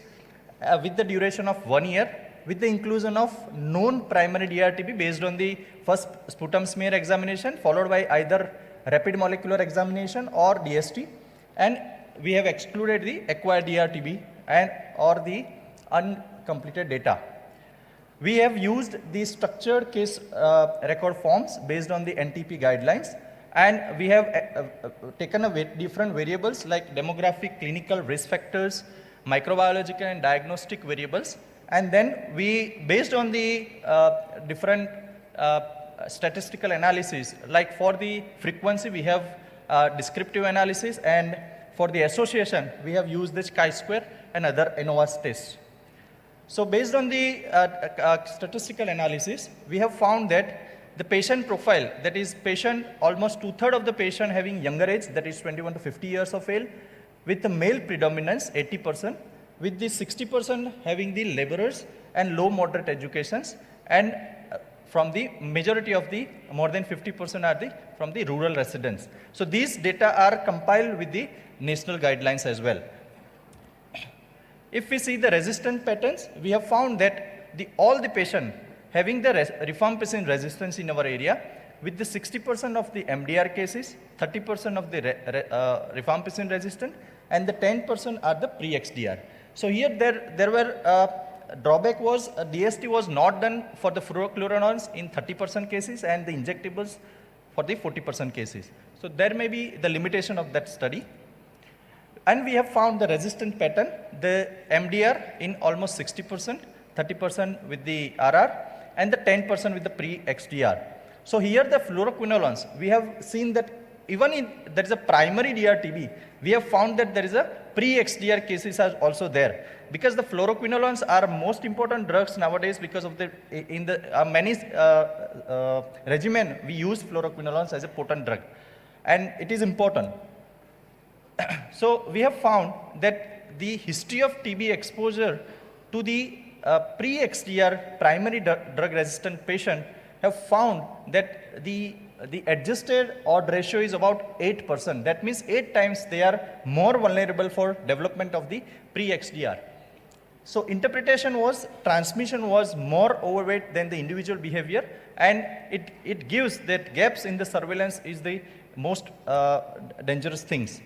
with the duration of 1 year, with the inclusion of known primary DRTB based on the first sputum smear examination followed by either rapid molecular examination or DST, and we have excluded the acquired DRTB and or the uncompleted data. We have used the structured case record forms based on the NTP guidelines, and we have taken different variables like demographic, clinical risk factors, microbiological and diagnostic variables, and then we, based on the different statistical analysis, like for the frequency we have descriptive analysis, and for the association we have used the chi-square and other ANOVA tests. So based on the statistical analysis, we have found that the patient profile, that is patient, almost 2/3 of the patient having younger age, that is 21 to 50 years of age, with the male predominance 80%, with the 60% having the laborers and low moderate educations, and from the majority of the more than 50% are from the rural residents. So these data are compiled with the national guidelines as well. If we see the resistant patterns, we have found that all the patients having the rifampicin resistance in our area, with the 60% of the MDR cases, 30% of the rifampicin resistant, and the 10% are the pre-XDR. So here there were drawback was DST was not done for the fluoroquinolones in 30% cases and the injectables for the 40% cases. So there may be the limitation of that study. And we have found the resistant pattern, the MDR in almost 60%, 30% with the RR, and the 10% with the pre-XDR. So here the fluoroquinolones, we have seen that even in there is a primary DRTB, we have found that there is a pre-XDR cases are also there. Because the fluoroquinolones are most important drugs nowadays because of the, in the many regimen, we use fluoroquinolones as a potent drug. And it is important. So we have found that the history of TB exposure to the pre-XDR primary drug resistant patient have found that the adjusted odd ratio is about 8%. That means 8 times they are more vulnerable for development of the pre-XDR. So interpretation was transmission was more overweight than the individual behavior, and it gives that gaps in the surveillance is the most dangerous things.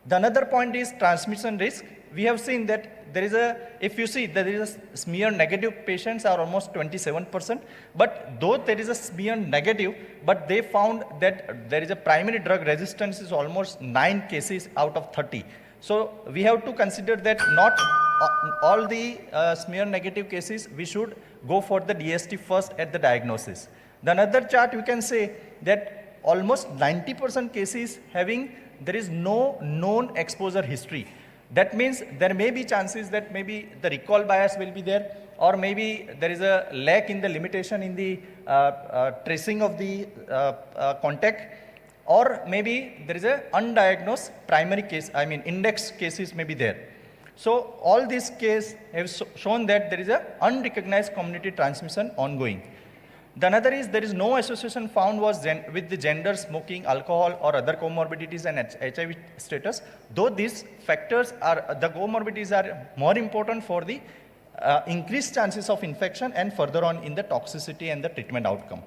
The another point is transmission risk. We have seen that there is a, if you see, there is a smear negative patients are almost 27%, but though there is a smear negative, but they found that there is a primary drug resistance is almost 9 cases out of 30. So we have to consider that not all the smear negative cases, we should go for the DST first at the diagnosis. The another chart you can say that almost 90% cases having, there is no known exposure history. That means there may be chances that maybe the recall bias will be there, or maybe there is a lack in the limitation in the tracing of the contact, or maybe there is a undiagnosed primary case, I mean index cases may be there. So all these cases have shown that there is a unrecognized community transmission ongoing. The another is there is no association found was with the gender, smoking, alcohol or other comorbidities and HIV status, though these factors are, the comorbidities are more important for the increased chances of infection and further on in the toxicity and the treatment outcome.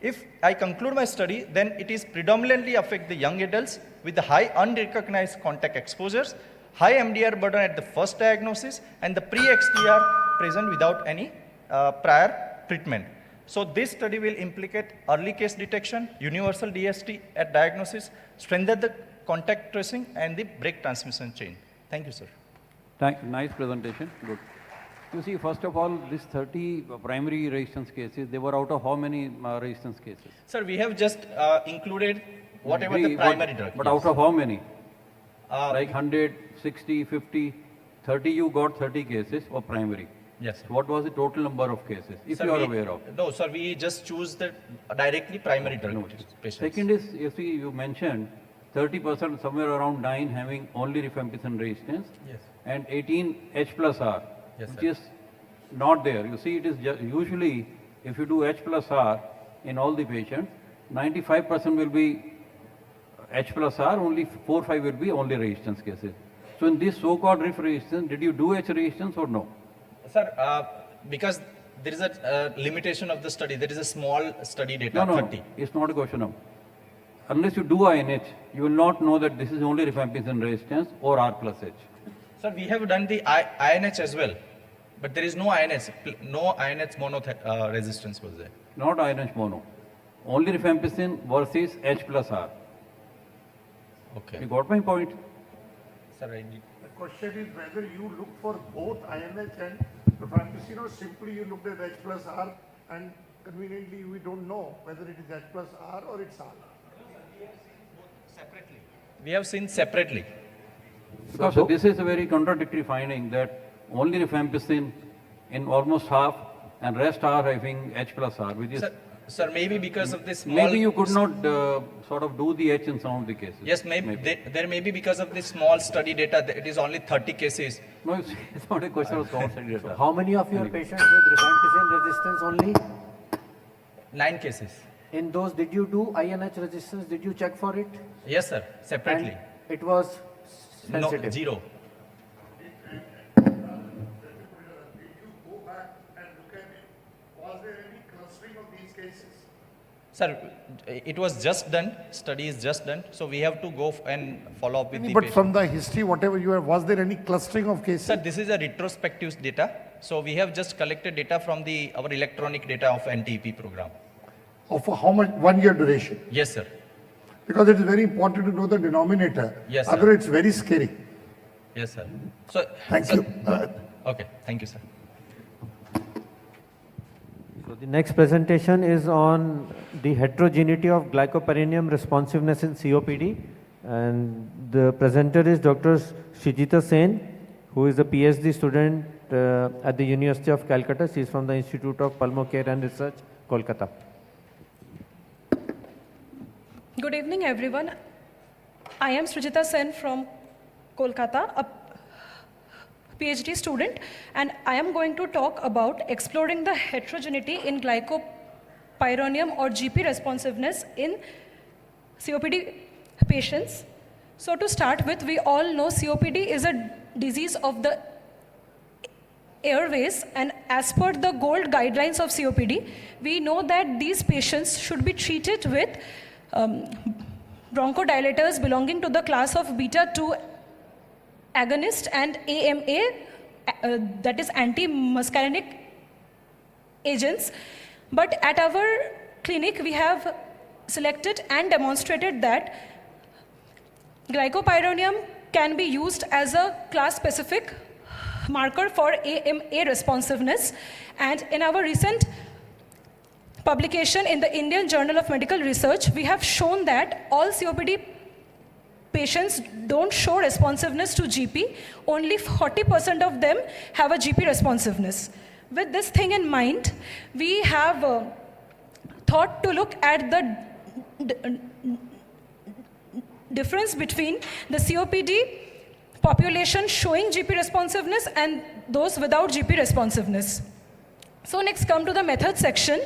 If I conclude my study, then it is predominantly affect the young adults with the high unrecognized contact exposures, high MDR burden at the first diagnosis, and the pre-XDR present without any prior treatment. So this study will implicate early case detection, universal DST at diagnosis, strengthen the contact tracing, and the break transmission chain. Thank you, sir. Nice presentation. Good. You see, first of all, these 30 primary resistance cases, they were out of how many resistance cases? Sir, we have just included whatever the primary drug. But out of how many? Like 100, 60, 50, 30, you got 30 cases of primary. Yes. So what was the total number of cases, if Sir, you are aware of? No, sir, we just choose the directly primary drug patients. Second is, you see, you mentioned 30%, somewhere around 9 having only rifampicin resistance. Yes. And 18 H plus R, Yes, which sir. is not there. You see, it is usually, if you do H plus R in all the patients, 95% will be H plus R, only 4-5 will be only resistance cases. So in this so-called RIF resistance, did you do H resistance or no? Sir, because there is a limitation of the study, there is a small study data, No, 30. it's not a question of. Unless you do INH, you will not know that this is only rifampicin resistance or R plus H. Sir, we have done the INH as well, but there is no INH, mono resistance was there. Not INH mono. Only rifampicin versus H plus R. Okay. You got my point? Sir, I need. The question is whether you look for both INH and rifampicin, or simply you looked at H plus R and conveniently we don't know whether it is H plus R or it's R. Separately. We have seen separately. Because this is a very contradictory finding that only rifampicin in almost half and rest are having H plus R, which is... Sir, maybe because of this small... Maybe you could not sort of do the H in some of the cases. Yes, maybe. There may be because of this small study data, it is only 30 cases. No, it's not a question of small study data. How many of your patients with rifampicin resistance only? 9 cases. In those, did you do INH resistance? Did you check for it? Yes, sir, separately. And it was sensitive? No, 0. Was there any clustering of these cases? Sir, it was just done, study is just done, so we have to go and follow up with the But patient. from the history, whatever you have, was there any clustering of cases? Sir, this is a retrospective data. So we have just collected data from our electronic data of NTP program. Of how much, 1 year duration? Yes, sir. Because it is very important to know the denominator. Yes, sir. Otherwise, it's very scary. Yes, sir. So, Thank sir, you. Okay, thank you, sir. So the next presentation is on the heterogeneity of glycopyridinium responsiveness in COPD. And the presenter is Dr. Shijita Sen, who is a PhD student at the University of Calcutta. She is from the Institute of Pulmocare and Research, Kolkata. Good evening, everyone. I am Srijita Sen from Kolkata, a PhD student, and I am going to talk about exploring the heterogeneity in glycopyrronium or GP responsiveness in COPD patients. So to start with, we all know COPD is a disease of the airways, and as per the GOLD guidelines of COPD, we know that these patients should be treated with bronchodilators belonging to the class of beta-2 agonist and AMA, that is anti-muscarinic agents. But at our clinic, we have selected and demonstrated that glycopyrronium can be used as a class-specific marker for AMA responsiveness. And in our recent publication in the Indian Journal of Medical Research, we have shown that all COPD patients don't show responsiveness to GP. Only 40% of them have a GP responsiveness. With this thing in mind, we have thought to look at the difference between the COPD population showing GP responsiveness and those without GP responsiveness. So next come to the method section.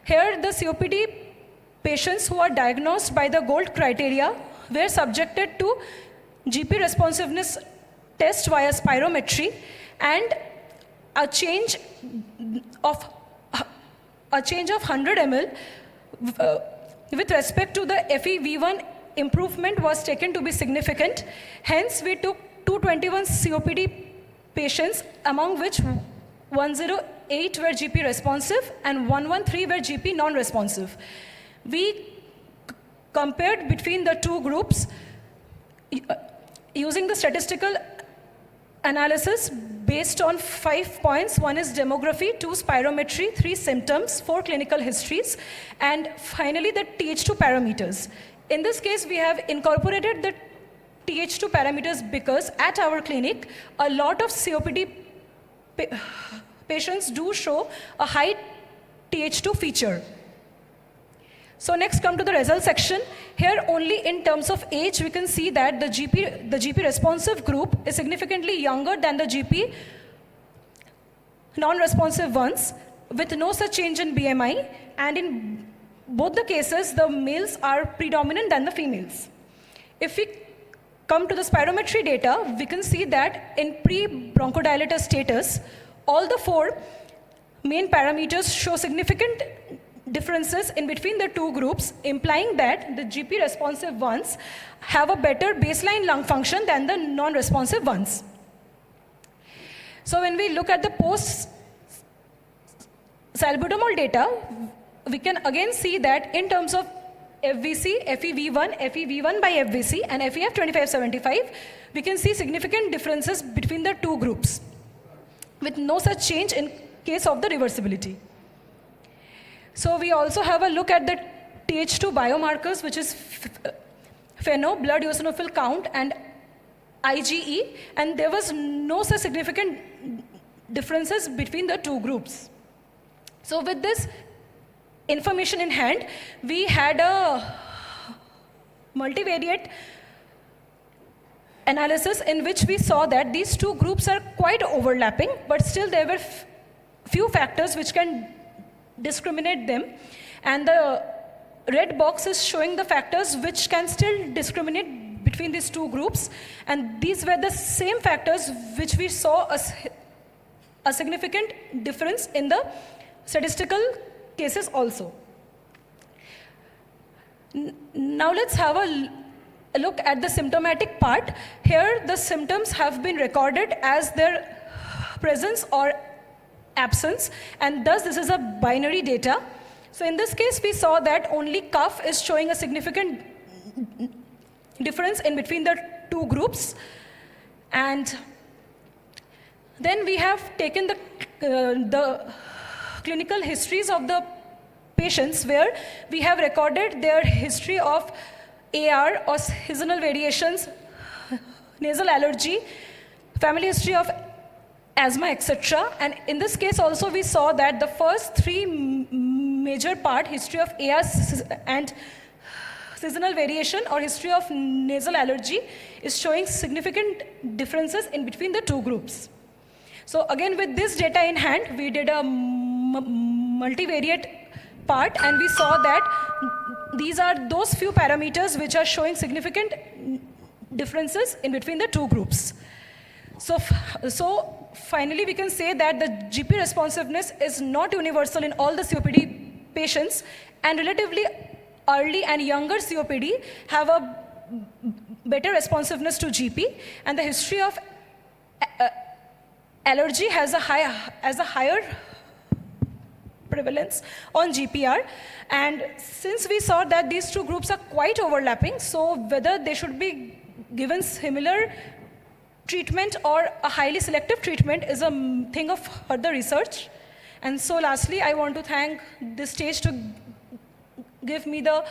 Here the COPD patients who are diagnosed by the GOLD criteria were subjected to GP responsiveness test via spirometry, and a change of 100 ml with respect to the FEV1 improvement was taken to be significant. Hence, we took 221 COPD patients, among which 108 were GP responsive and 113 were GP non-responsive. We compared between the two groups using the statistical analysis based on 5 points. 1 is demography, 2 spirometry, 3 symptoms, 4 clinical histories, and finally the TH2 parameters. In this case, we have incorporated the TH2 parameters because at our clinic, a lot of COPD patients do show a high TH2 feature. So next come to the result section. Here only in terms of age, we can see that the GP responsive group is significantly younger than the GP non-responsive ones, with no such change in BMI, and in both the cases, the males are predominant than the females. If we come to the spirometry data, we can see that in pre-bronchodilator status, all the 4 main parameters show significant differences in between the two groups, implying that the GP responsive ones have a better baseline lung function than the non-responsive ones. So when we look at the post-salbutamol data, we can again see that in terms of FVC, FEV1, FEV1 by FVC, and FEF 2575, we can see significant differences between the two groups, with no such change in case of the reversibility. So we also have a look at the TH2 biomarkers, which is FeNO, blood eosinophil count, and IgE, and there was no such significant differences between the two groups. So with this information in hand, we had a multivariate analysis in which we saw that these two groups are quite overlapping, but still there were few factors which can discriminate them, and the red box is showing the factors which can still discriminate between these two groups, and these were the same factors which we saw a significant difference in the statistical cases also. Now let's have a look at the symptomatic part. Here the symptoms have been recorded as their presence or absence, and thus this is a binary data. So in this case we saw that only cough is showing a significant difference in between the two groups. And then we have taken the clinical histories of the patients where we have recorded their history of AR or seasonal variations, nasal allergy, family history of asthma, etc. And in this case also we saw that the first three major part, history of AR and seasonal variation or history of nasal allergy, is showing significant differences in between the two groups. So again, with this data in hand, we did a multivariate part, and we saw that these are those few parameters which are showing significant differences in between the two groups. So finally, we can say that the GP responsiveness is not universal in all the COPD patients, and relatively early and younger COPD have a better responsiveness to GP, and the history of allergy has a higher prevalence on GPR. And since we saw that these two groups are quite overlapping, so whether they should be given similar treatment or a highly selective treatment is a thing of further research. And so lastly, I want to thank this stage to give me the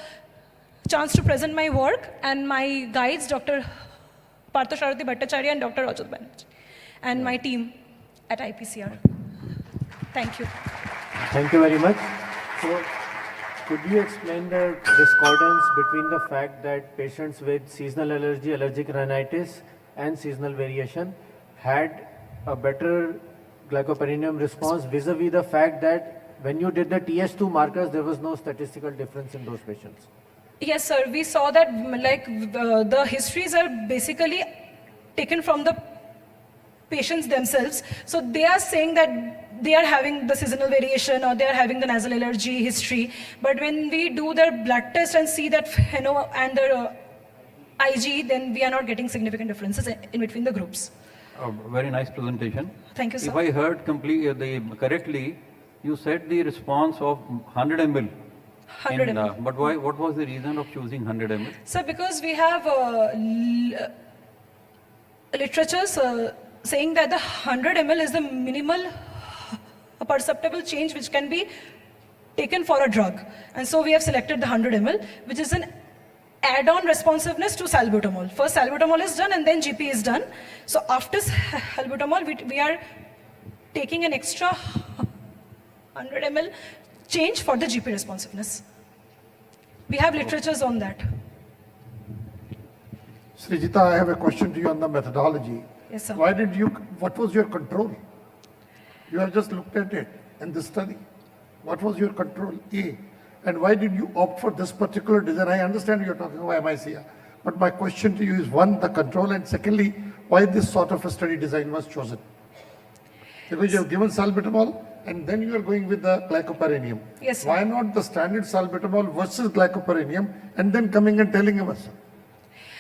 chance to present my work, and my guides, Dr. Parthasarathi Bhattacharya and Dr. Rajat Banerjee, and my team at IPCR. Thank you. Thank you very much. So, could you explain the discordance between the fact that patients with seasonal allergy, allergic rhinitis, and seasonal variation had a better glycopyreneum response vis-a-vis the fact that when you did the Th2 markers, there was no statistical difference in those patients? Yes, sir. We saw that the histories are basically taken from the patients themselves. So they are saying that they are having the seasonal variation or they are having the nasal allergy history. But when we do their blood test and see that FeNO and their IG, then we are not getting significant differences in between the groups. Very nice presentation. Thank you, sir. If I heard correctly, you said the response of 100 ml. 100 ml. But why? What was the reason of choosing 100 ml? Sir, because we have literatures saying that the 100 ml is the minimal perceptible change which can be taken for a drug. And so we have selected the 100 ml, which is an add-on responsiveness to salbutamol. First salbutamol is done and then GP is done. So after salbutamol, we are taking an extra 100 ml change for the GP responsiveness. We have literatures on that. Srijita, I have a question to you on the methodology. Yes, sir. What was your control? You have just looked at it in this study. What was your control A? And why did you opt for this particular design? I understand you're talking about MICR, but my question to you is one, the control, and secondly, why this sort of a study design was chosen? Because you have given salbutamol and then you are going with the glycopyreneum. Yes, sir. Why not the standard salbutamol versus glycopyreneum and then coming and telling us?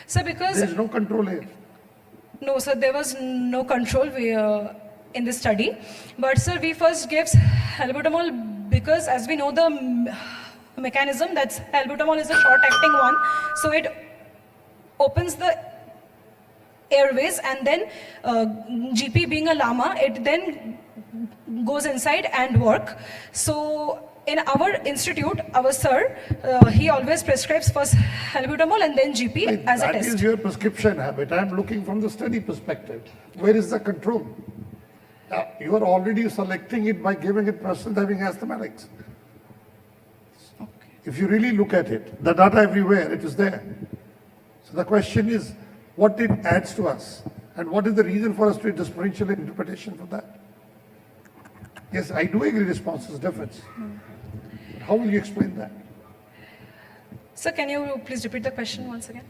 Sir, because... There is no control here. No, sir, there was no control in this study. But sir, we first gave salbutamol because as we know the mechanism, that salbutamol is a short-acting one. So it opens the airways and then GP being a llama, it then goes inside and work. So in our institute, our sir, he always prescribes first salbutamol and then GP as a test. That is your prescription habit. I am looking from the study perspective. Where is the control? You are already selecting it by giving it persons having asthmatics. Okay. If you really look at it, the data everywhere, it is there. So the question is, what it adds to us? And what is the reason for us to differential interpretation for that? Yes, I do agree responses difference. How will you explain that? Sir, can you please repeat the question once again?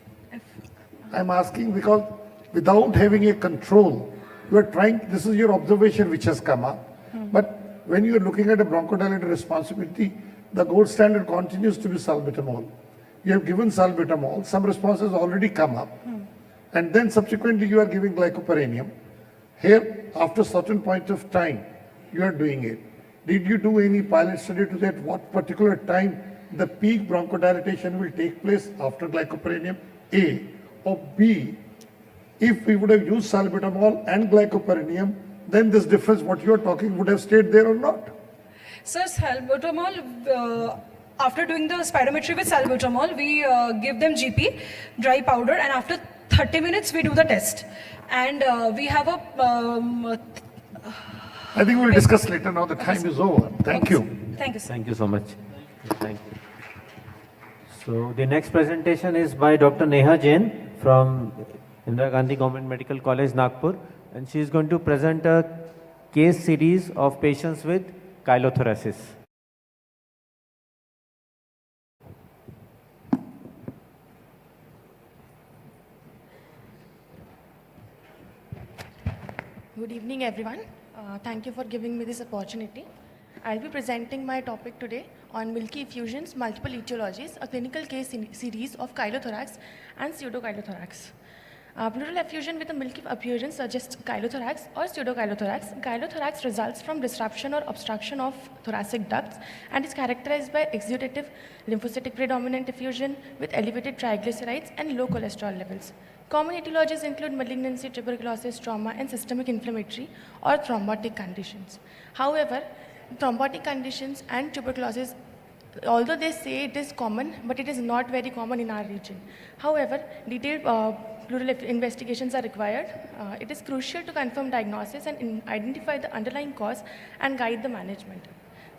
I'm asking because without having a control, you are trying, this is your observation which has come up. But when you are looking at a bronchodilator responsibility, the gold standard continues to be salbutamol. you have given salbutamol, some response has already come up, and then subsequently you are giving glycopyrronium. Here, after certain point of time, you are doing it. Did you do any pilot study to that what particular time the peak bronchodilation will take place after glycopyrronium? A. Or B, if we would have used salbutamol and glycopyrronium, then this difference, what you are talking, would have stayed there or not? Sir, salbutamol, after doing the spirometry with salbutamol, we give them GP, dry powder, and after 30 minutes we do the test. And we have a... I think we'll discuss later now, the time is over. Thank you. Thank you, sir. Thank you so much. Thank you. So the next presentation is by Dr. Neha Jain from Indira Gandhi Government Medical College, Nagpur, and she is going to present a case series of patients with chylothoracis. Good evening, everyone. Thank you for giving me this opportunity. I'll be presenting my topic today on milky effusions, multiple etiologies, a clinical case series of chylothorax and pseudocylothorax. Pleural effusion with a milky appearance suggests chylothorax or pseudocylothorax. Chylothorax results from disruption or obstruction of thoracic ducts and is characterized by exudative lymphocytic predominant effusion with elevated triglycerides and low cholesterol levels. Common etiologies include malignancy, tuberculosis, trauma, and systemic inflammatory or thrombotic conditions. However, thrombotic conditions and tuberculosis, although they say it is common, but it is not very common in our region. However, detailed pleural investigations are required. It is crucial to confirm diagnosis and identify the underlying cause and guide the management.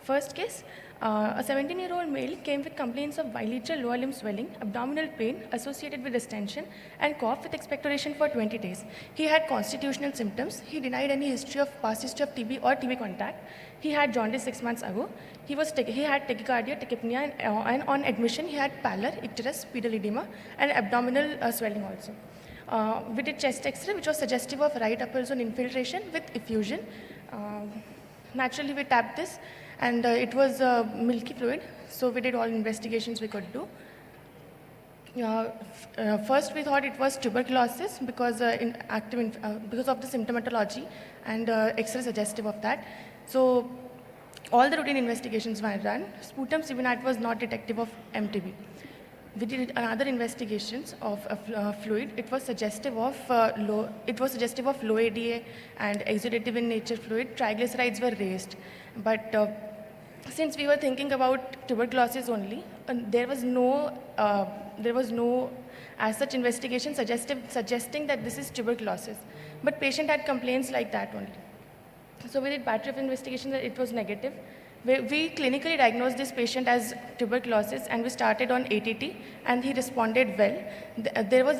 First case, a 17-year-old male came with complaints of bilateral lower limb swelling, abdominal pain associated with distension, and cough with expectoration for 20 days. He had constitutional symptoms. He denied any past history of TB or TB contact. He had jaundice 6 months ago. He had tachycardia, tachypnea, and on admission he had pallor, icterus, pedal edema, and abdominal swelling also. We did chest X-ray, which was suggestive of right upper zone infiltration with effusion. Naturally, we tapped this, and it was milky fluid, so we did all investigations we could do. First, we thought it was tuberculosis because because of the symptomatology, and X-ray suggestive of that. So all the routine investigations were done. Sputum CBNAT was not detective of MTB. We did another investigations of fluid. It was suggestive of low ADA and exudative in nature fluid. Triglycerides were raised, but since we were thinking about tuberculosis only, there was no as such investigation suggesting that this is tuberculosis. But patient had complaints like that only. So we did battery of investigation that it was negative. We clinically diagnosed this patient as tuberculosis, and we started on ATT, and he responded well. There was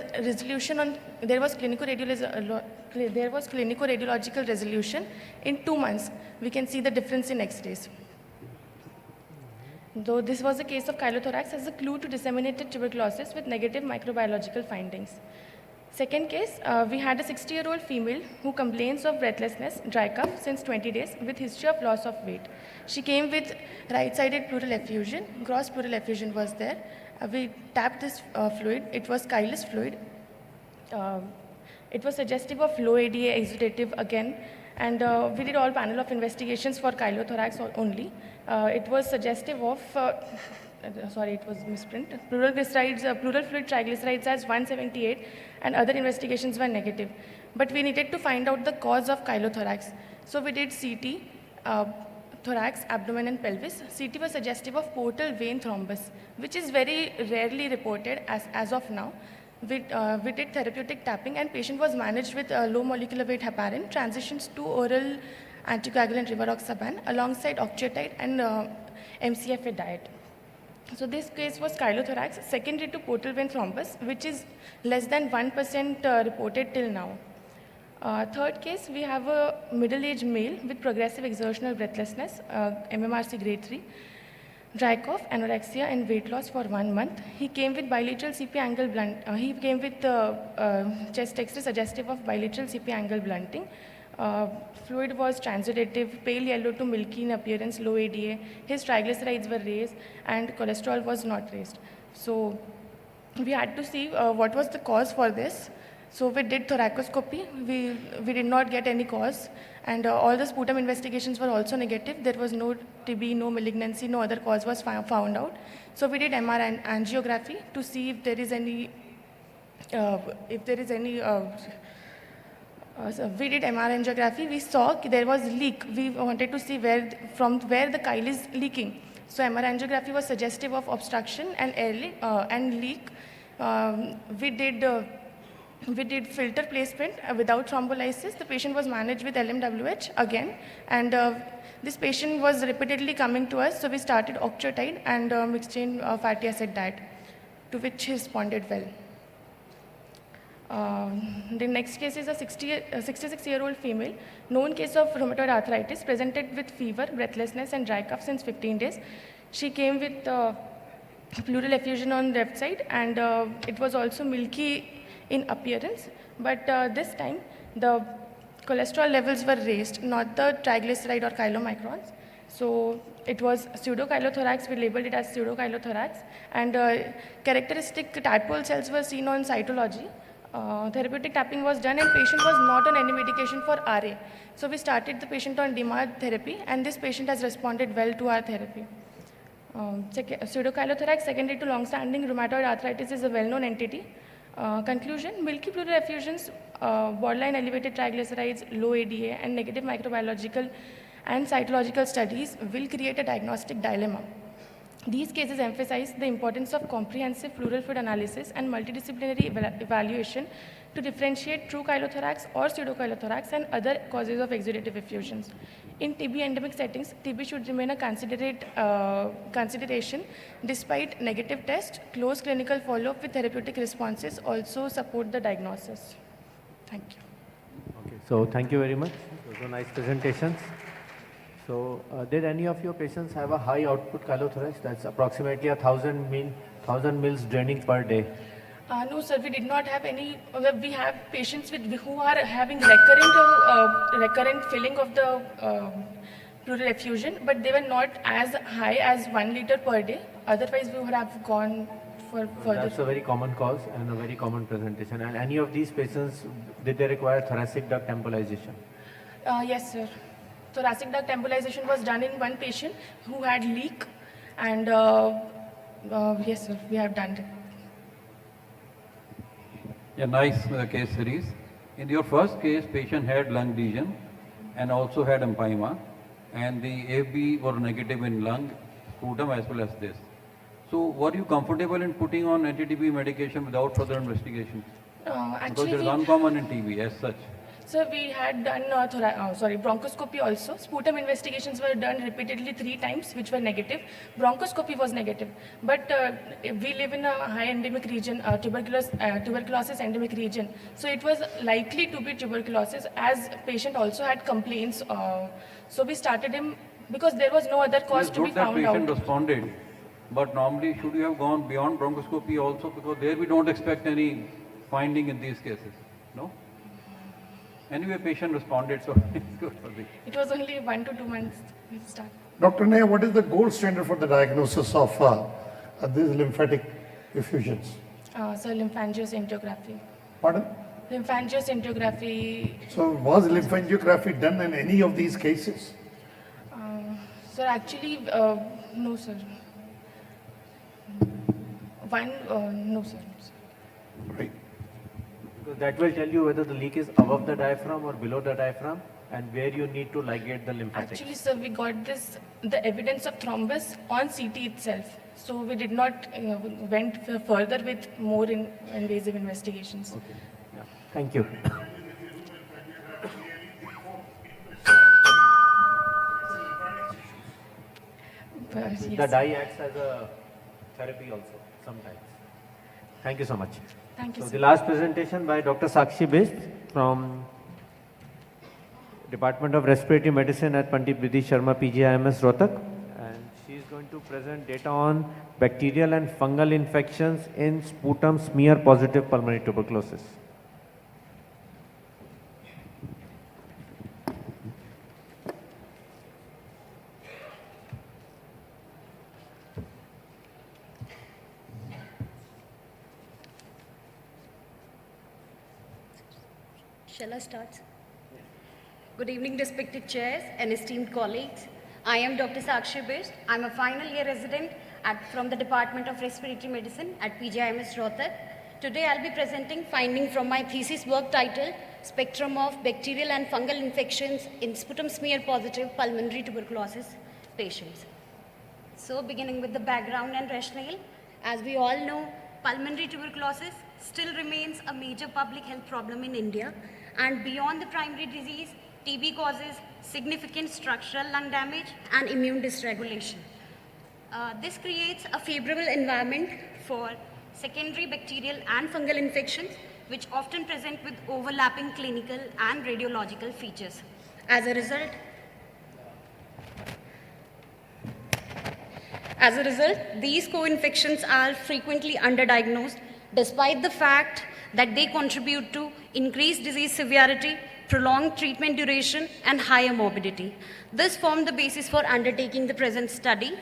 clinico-radiological resolution in 2 months. We can see the difference in X-rays. Though this was a case of chylothorax as a clue to disseminated tuberculosis with negative microbiological findings. Second case, we had a 60-year-old female who complains of breathlessness, dry cough since 20 days with history of loss of weight. She came with right-sided pleural effusion, gross pleural effusion was there. We tapped this fluid, it was chylous fluid. It was suggestive of low ADA exudative again, and we did all panel of investigations for chylothorax only. It was suggestive of it was misprint. Pleural fluid triglycerides as 178, and other investigations were negative. But we needed to find out the cause of chylothorax. So we did CT, thorax, abdomen, and pelvis. CT was suggestive of portal vein thrombus, which is very rarely reported as of now. We did therapeutic tapping, and patient was managed with low molecular weight heparin, transitions to oral anticoagulant rivaroxaban alongside octreotide and MCFA diet. So this case was chylothorax secondary to portal vein thrombus, which is less than 1% reported till now. Third case, we have a middle-aged male with progressive exertional breathlessness, MMRC grade 3, dry cough, anorexia, and weight loss for 1 month. He came with bilateral CP angle blunt. He came with chest X-ray suggestive of bilateral CP angle blunting. Fluid was transudative, pale yellow to milky in appearance, low ADA. His triglycerides were raised and cholesterol was not raised. So we had to see what was the cause for this. So we did thoracoscopy. We did not get any cause. And all the sputum investigations were also negative. There was no TB, no malignancy, no other cause was found out. So we did MR angiography to see if there is any, so we did MR angiography. We saw there was leak. We wanted to see from where the chyle is leaking. So MR angiography was suggestive of obstruction and leak. We did filter placement without thrombolysis. The patient was managed with LMWH again, and this patient was repeatedly coming to us, so we started octreotide and mixed-chain fatty acid diet, to which he responded well. The next case is a 66-year-old female, known case of rheumatoid arthritis, presented with fever, breathlessness, and dry cough since 15 days. She came with pleural effusion on the left side, and it was also milky in appearance, but this time the cholesterol levels were raised, not the triglyceride or chylomicrons. So it was pseudochylothorax. We labeled it as pseudochylothorax, and characteristic tadpole cells were seen on cytology. Therapeutic tapping was done, and patient was not on any medication for RA. So we started the patient on DMARD therapy, and this patient has responded well to our therapy. Pseudochylothorax secondary to long-standing rheumatoid arthritis is a well-known entity. Conclusion, milky pleural effusions, borderline elevated triglycerides, low ADA, and negative microbiological and cytological studies will create a diagnostic dilemma. These cases emphasize the importance of comprehensive pleural fluid analysis and multidisciplinary evaluation to differentiate true chylothorax or pseudochylothorax and other causes of exudative effusions. In TB endemic settings, TB should remain a consideration despite negative test. Close clinical follow-up with therapeutic responses also support the diagnosis. Thank you. Okay, so thank you very much. Those were nice presentations. So did any of your patients have a high output chylothorax? That's approximately 1,000 mils draining per day. No, sir, we did not have any. We have patients who are having recurrent filling of the pleural effusion, but they were not as high as 1 liter per day. Otherwise, we would have gone for further. That's a very common cause and a very common presentation. And any of these patients, did they require thoracic duct embolization? Yes, sir. Thoracic duct embolization was done in one patient who had leak, and yes, sir, we have done it. Yeah, nice case series. In your first case, patient had lung lesion and also had empyema, and the AFB were negative in lung, sputum as well as this. So were you comfortable in putting on anti-TB medication without further investigation? Actually, because it is uncommon in TB as such. So we had done bronchoscopy also. Sputum investigations were done repeatedly 3 times, which were negative. Bronchoscopy was negative. But we live in a high endemic region, tuberculosis endemic region. So it was likely to be tuberculosis, as patient also had complaints. So we started him because there was no other cause to be found that patient out. responded, but normally should you have gone beyond bronchoscopy also, because there we don't expect any finding in these cases, no? Anyway, patient responded, so it's good for me. It was only 1 to 2 months we started. Dr. Nair, what is the gold standard for the diagnosis of these lymphatic effusions? So lymphangioscintigraphy. Pardon? Lymphangioscintigraphy. So was lymphangiography done in any of these cases? Sir, actually, no, sir. No, sir. Right. Because that will tell you whether the leak is above the diaphragm or below the diaphragm, and where you need to ligate the lymphatics. Actually, sir, we got the evidence of thrombus on CT itself. So we did not went further with more invasive investigations. Okay. Yeah. Thank you. Yes. The dye acts as a therapy also sometimes. Thank you so much. Thank you, So sir. the last presentation by Dr. Sakshi Bisht from Department of Respiratory Medicine at Pandit Vidhi Sharma PGIMS Rohtak, and she is going to present data on bacterial and fungal infections in sputum smear positive pulmonary tuberculosis. Shall I start? Good evening, respected chairs and esteemed colleagues. I am Dr. Sakshi Bisht. I'm a final year resident from the Department of Respiratory Medicine at PGIMS Rohtak. Today I'll be presenting finding from my thesis work titled Spectrum of Bacterial and Fungal Infections in Sputum Smear Positive Pulmonary Tuberculosis Patients. So beginning with the background and rationale, as we all know, pulmonary tuberculosis still remains a major public health problem in India, and beyond the primary disease, TB causes significant structural lung damage and immune dysregulation. This creates a favorable environment for secondary bacterial and fungal infections, which often present with overlapping clinical and radiological features. As a result, these co-infections are frequently underdiagnosed, despite the fact that they contribute to increased disease severity, prolonged treatment duration, and higher morbidity. This formed the basis for undertaking the present study.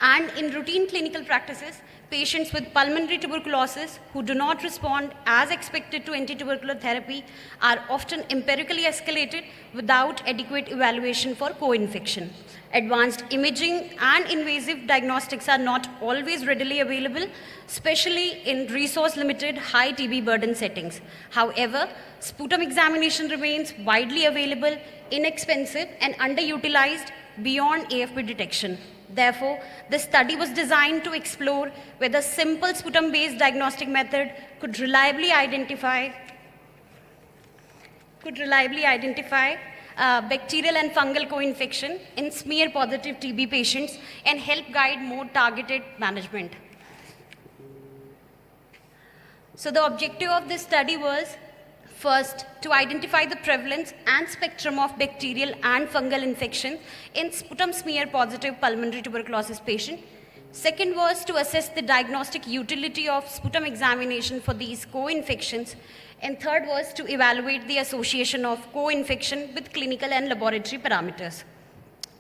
And in routine clinical practices, patients with pulmonary tuberculosis who do not respond as expected to anti-tubercular therapy are often empirically escalated without adequate evaluation for co-infection. Advanced imaging and invasive diagnostics are not always readily available, especially in resource-limited high TB burden settings. However, sputum examination remains widely available, inexpensive, and underutilized beyond AFP detection. Therefore, the study was designed to explore whether simple sputum-based diagnostic method could reliably identify bacterial and fungal co-infection in smear-positive TB patients and help guide more targeted management. So the objective of this study was, first, to identify the prevalence and spectrum of bacterial and fungal infection in sputum smear-positive pulmonary tuberculosis patient. Second was to assess the diagnostic utility of sputum examination for these co-infections. And third was to evaluate the association of co-infection with clinical and laboratory parameters.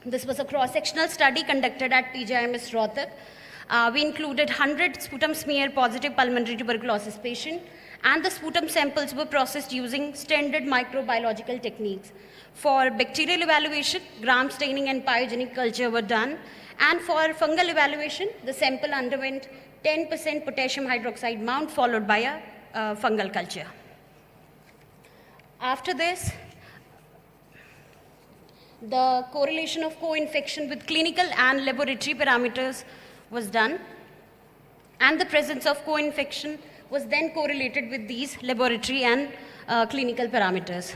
This was a cross-sectional study conducted at PGIMS Rohtak. We included 100 sputum smear-positive pulmonary tuberculosis patients, and the sputum samples were processed using standard microbiological techniques. For bacterial evaluation, gram staining and pyogenic culture were done, and for fungal evaluation, the sample underwent 10% potassium hydroxide mount followed by a fungal culture. After this, the correlation of co-infection with clinical and laboratory parameters was done, and the presence of co-infection was then correlated with these laboratory and clinical parameters.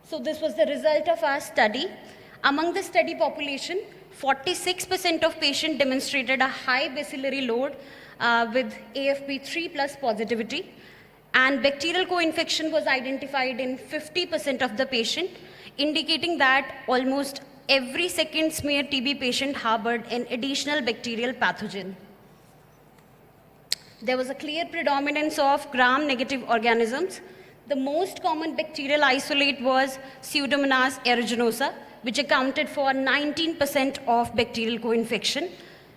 So this was the result of our study. Among the study population, 46% of patients demonstrated a high bacillary load with AFP3+ positivity, and bacterial co-infection was identified in 50% of the patient, indicating that almost every second smear TB patient harbored an additional bacterial pathogen. There was a clear predominance of gram-negative organisms. The most common bacterial isolate was Pseudomonas aeruginosa, which accounted for 19% of bacterial co-infection,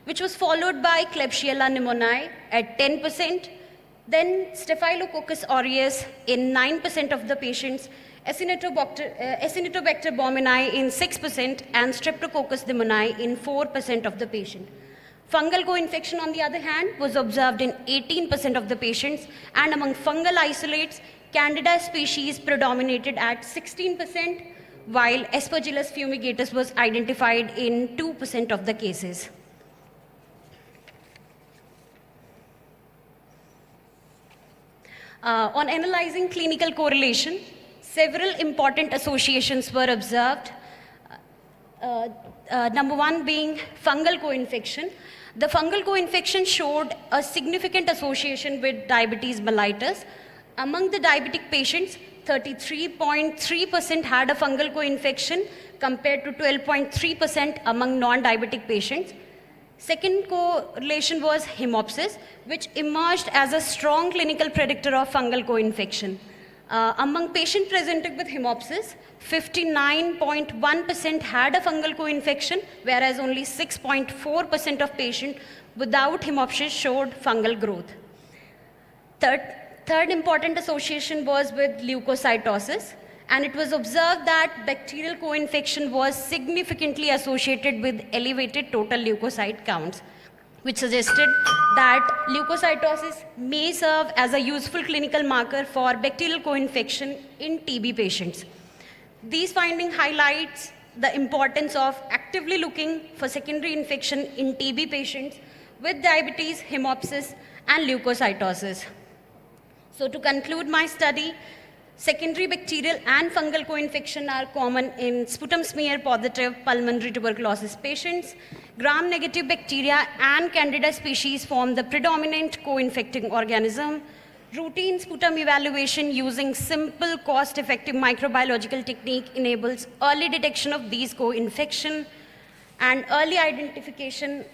which was followed by Klebsiella pneumoniae at 10%, then Staphylococcus aureus in 9% of the patients, Acinetobacter baumannii in 6%, and Streptococcus pneumoniae in 4% of the patient. Fungal co-infection, on the other hand, was observed in 18% of the patients, and among fungal isolates, Candida species predominated at 16%, while Aspergillus fumigatus was identified in 2% of the cases. On analyzing clinical correlation, several important associations were observed. Number one being fungal co-infection. The fungal co-infection showed a significant association with diabetes mellitus. Among the diabetic patients, 33.3% had a fungal co-infection compared to 12.3% among non-diabetic patients. Second correlation was hemopsis, which emerged as a strong clinical predictor of fungal co-infection. Among patients presented with hemopsis, 59.1% had a fungal co-infection, whereas only 6.4% of patients without hemopsis showed fungal growth. Third, third important association was with leukocytosis, and it was observed that bacterial co-infection was significantly associated with elevated total leukocyte counts, which suggested that leukocytosis may serve as a useful clinical marker for bacterial co-infection in TB patients. These findings highlights the importance of actively looking for secondary infection in TB patients with diabetes, hemoptysis, and leukocytosis. So to conclude my study, secondary bacterial and fungal co-infection are common in sputum smear positive pulmonary tuberculosis patients. Gram-negative bacteria and Candida species form the predominant co-infecting organism. Routine sputum evaluation using simple, cost-effective microbiological technique enables early detection of these co-infection and early identification.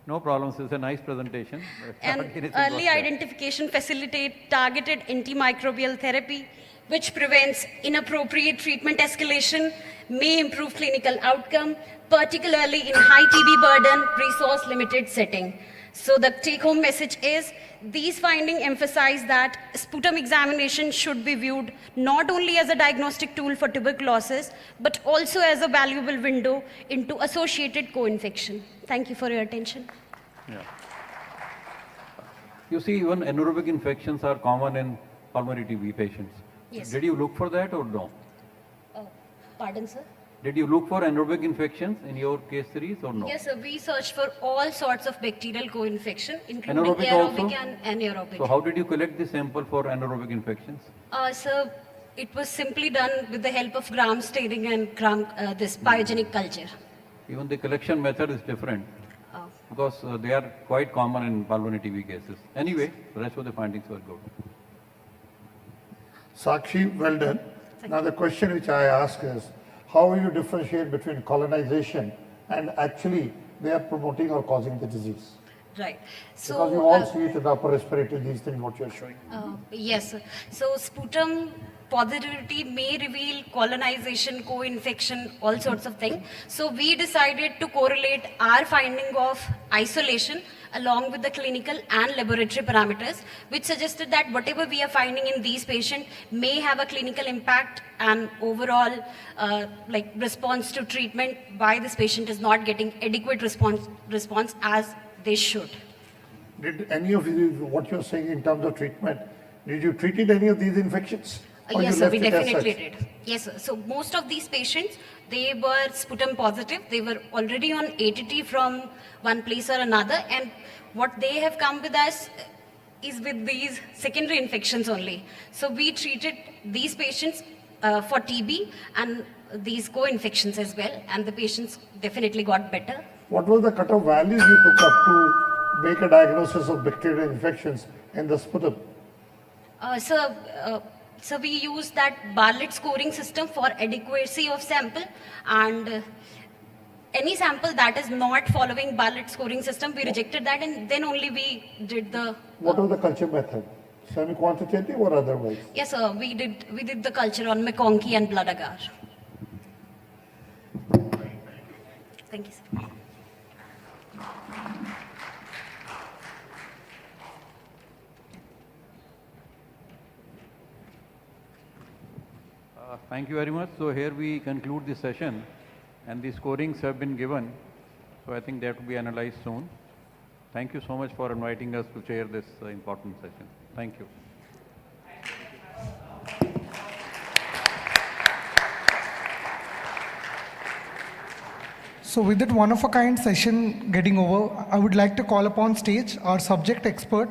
No problems, it's a nice presentation. And early identification facilitate targeted antimicrobial therapy, which prevents inappropriate treatment escalation, may improve clinical outcome, particularly in high TB burden, resource-limited setting. So the take-home message is, these findings emphasize that sputum examination should be viewed not only as a diagnostic tool for tuberculosis, but also as a valuable window into associated co-infection. Thank you for your attention. Yeah. You see, even anaerobic infections are common in pulmonary TB patients. Yes. Did you look for that or no? Pardon, sir? Did you look for anaerobic infections in your case series or no? Yes, sir. We searched for all sorts of bacterial co-infection, including Anaerobic aerobic also? and anaerobic. So how did you collect the sample for anaerobic infections? Sir, it was simply done with the help of gram staining and this pyogenic culture. Even the collection method is different because they are quite common in pulmonary TB cases. Anyway, the rest of the findings were good. Sakshi, well done. Now the question which I ask is, how will you differentiate between colonization and actually they are promoting or causing the disease? Right. So, Because you all see it in the upper respiratory, these things what you are showing. yes, sir. So sputum positivity may reveal colonization, co-infection, all sorts of things. So we decided to correlate our finding of isolation along with the clinical and laboratory parameters, which suggested that whatever we are finding in these patients may have a clinical impact, and overall response to treatment by this patient is not getting adequate response as they should. Did any of you, what you're saying in terms of treatment, did you treat any of these infections? Or Yes, you sir, left we it as definitely such? did. Yes, sir. So most of these patients, they were sputum positive. They were already on ATT from one place or another, and what they have come with us is with these secondary infections only. So we treated these patients for TB and these co-infections as well, and the patients definitely got better. What was the cutoff values you took up to make a diagnosis of bacterial infections in the sputum? So we use that Bartlett scoring system for adequacy of sample, and any sample that is not following Bartlett scoring system, we rejected that, and then only we did the. What was the culture method? Semi-quantitative or otherwise? Yes, sir. We did the culture on McConkey and blood agar. Thank you, sir. Thank you very much. So here we conclude the session, and the scorings have been given. So I think that will be analyzed soon. Thank you so much for inviting us to chair this important session. Thank you. So with that one-of-a-kind session getting over, I would like to call upon stage our subject expert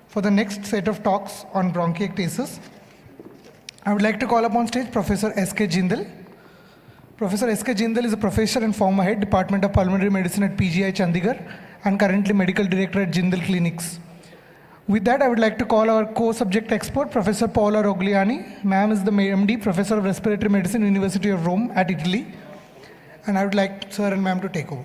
for the next set of talks on bronchiectasis. I would like to call upon stage Professor S.K. Jindal. Professor S.K. Jindal is a professor and former head, Department of Pulmonary Medicine at PGI Chandigarh, and currently medical director at Jindal Clinics. With that, I would like to call our co-subject expert, Professor Paola Rogliani. Ma'am is the MD, Professor of Respiratory Medicine, University of Rome at Italy. And I would like sir and ma'am to take over.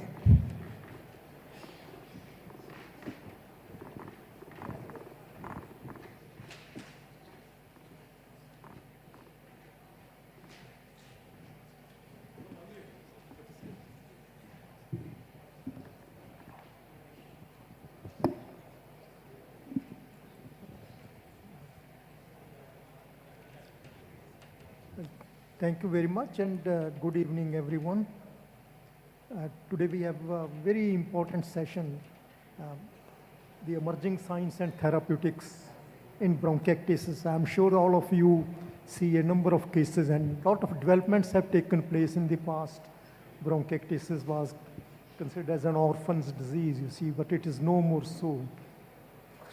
Thank you very much, and good evening, everyone. Today we have a very important session, the emerging science and therapeutics in bronchiectasis. I'm sure all of you see a number of cases, and a lot of developments have taken place in the past. Bronchiectasis was considered as an orphan's disease, you see, but it is no more so.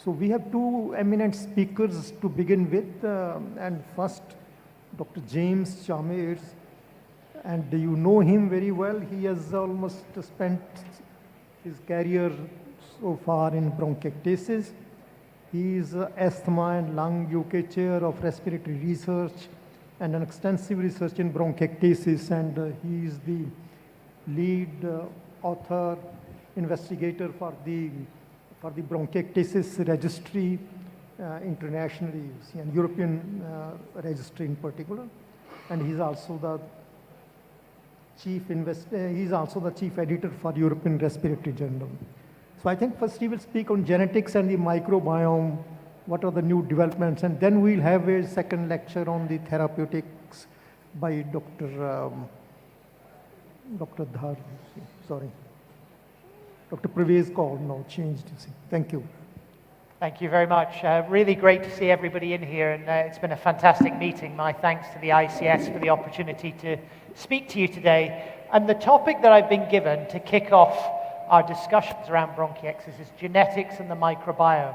So we have two eminent speakers to begin with, and first, Dr. James Chamers, and you know him very well. He has almost spent his career so far in bronchiectasis. He is asthma and lung UK chair of respiratory research and an extensive research in bronchiectasis, and he is the lead author, investigator for the bronchiectasis registry internationally, and European registry in particular. And he's also the chief editor for European Respiratory Journal. So I think first he will speak on genetics and the microbiome, what are the new developments, and then we'll have a second lecture on the therapeutics by Dr. Dhar, sorry. Dr. Pravez Kaul now changed. Thank you. Thank you very much. Really great to see everybody in here, and it's been a fantastic meeting. My thanks to the ICS for the opportunity to speak to you today. And the topic that I've been given to kick off our discussions around bronchiectasis is genetics and the microbiome.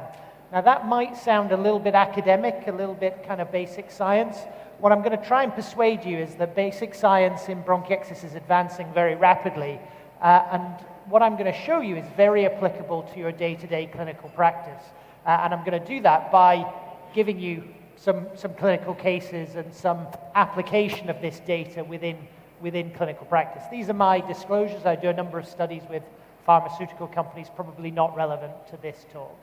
Now that might sound a little bit academic, a little bit kind of basic science. What I'm going to try and persuade you is that basic science in bronchiectasis is advancing very rapidly, and what I'm going to show you is very applicable to your day-to-day clinical practice. And I'm going to do that by giving you some clinical cases and some application of this data within clinical practice. These are my disclosures. I do a number of studies with pharmaceutical companies, probably not relevant to this talk.